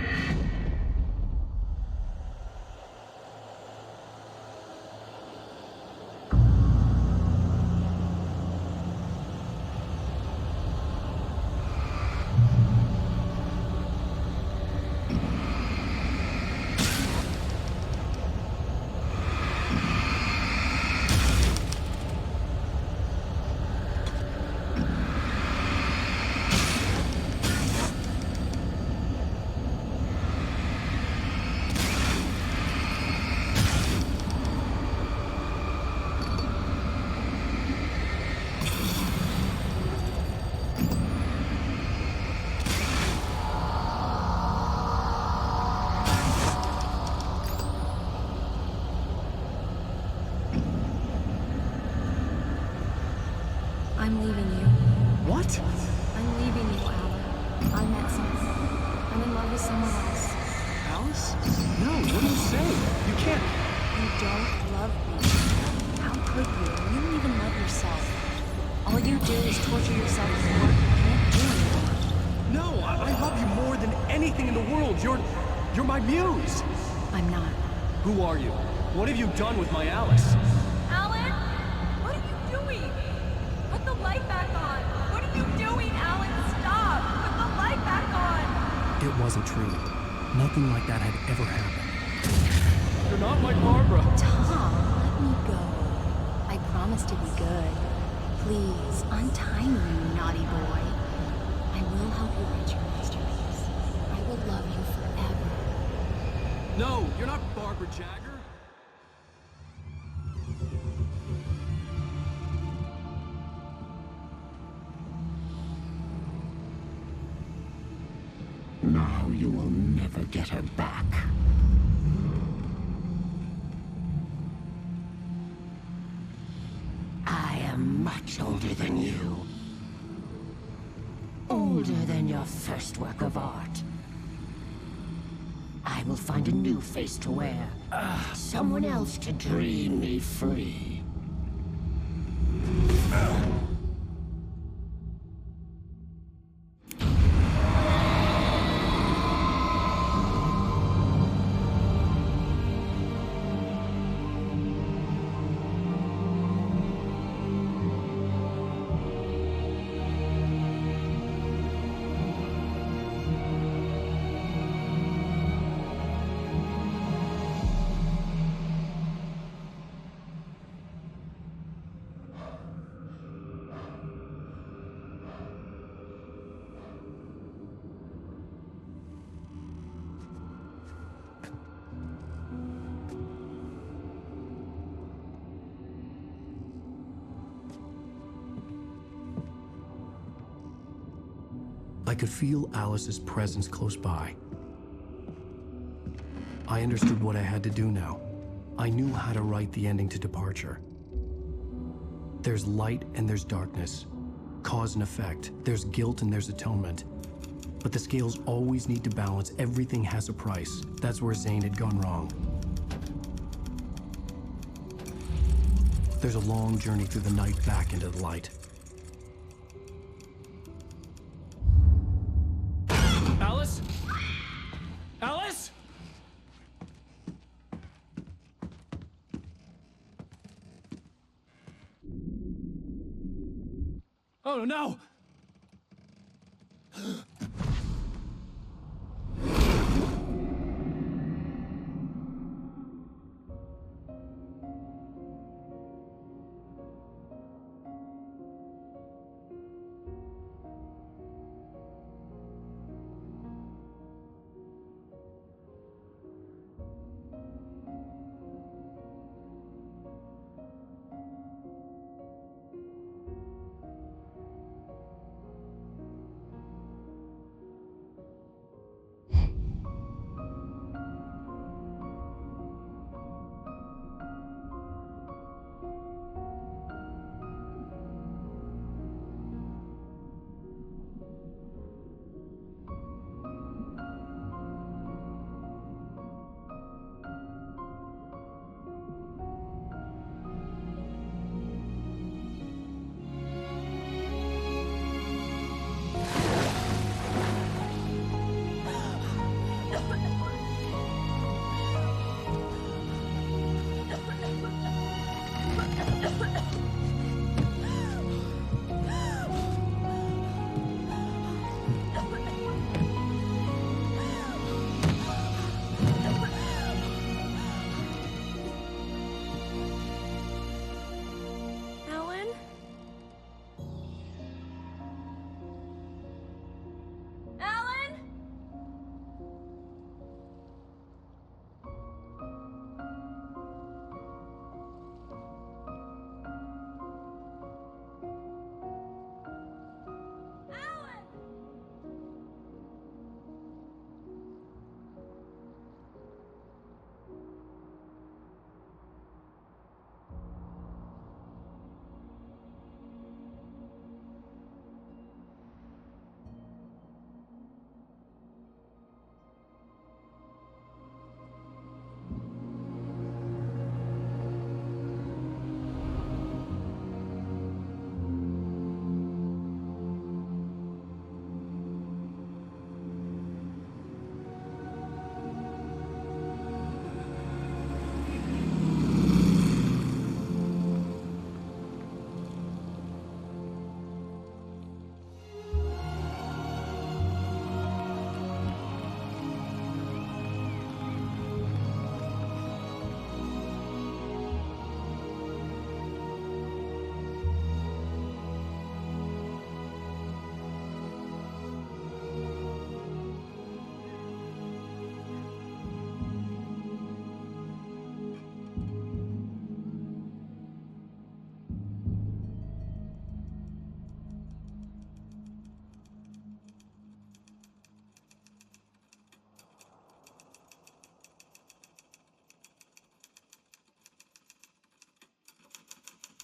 you to someone else. Alice? No, what do you say? You can't. You don't love me. How could you? You don't even love yourself. All you do is torture yourself with work you can't do anymore. No, I love you more than anything in the world. You're my muse. I'm not. Who are you? What have you done with my Alice? Alan? What are you doing? Put the light back on. What are you doing, Alan? Stop! Put the light back on! It wasn't true. Nothing like that had ever happened. You're not like Barbara. Tom, let me go. I promise to be good. Please, untie me, you naughty boy. I will help you write your masterpiece. I will love you forever. No, you're not Barbara Jagger. Now you will never get her back. I am much older than you. Older than your first work of art. I will find a new face to wear. Someone else to dream me free. I could feel Alice's presence close by. I understood what I had to do now. I knew how to write the ending to Departure. There's light and there's darkness. Cause and effect. There's guilt and there's atonement. But the scales always need to balance. Everything has a price. That's where Zane had gone wrong. There's a long journey through the night back into the light. Alice? Alice? Oh no!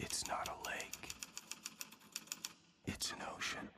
It's not a lake. It's an ocean.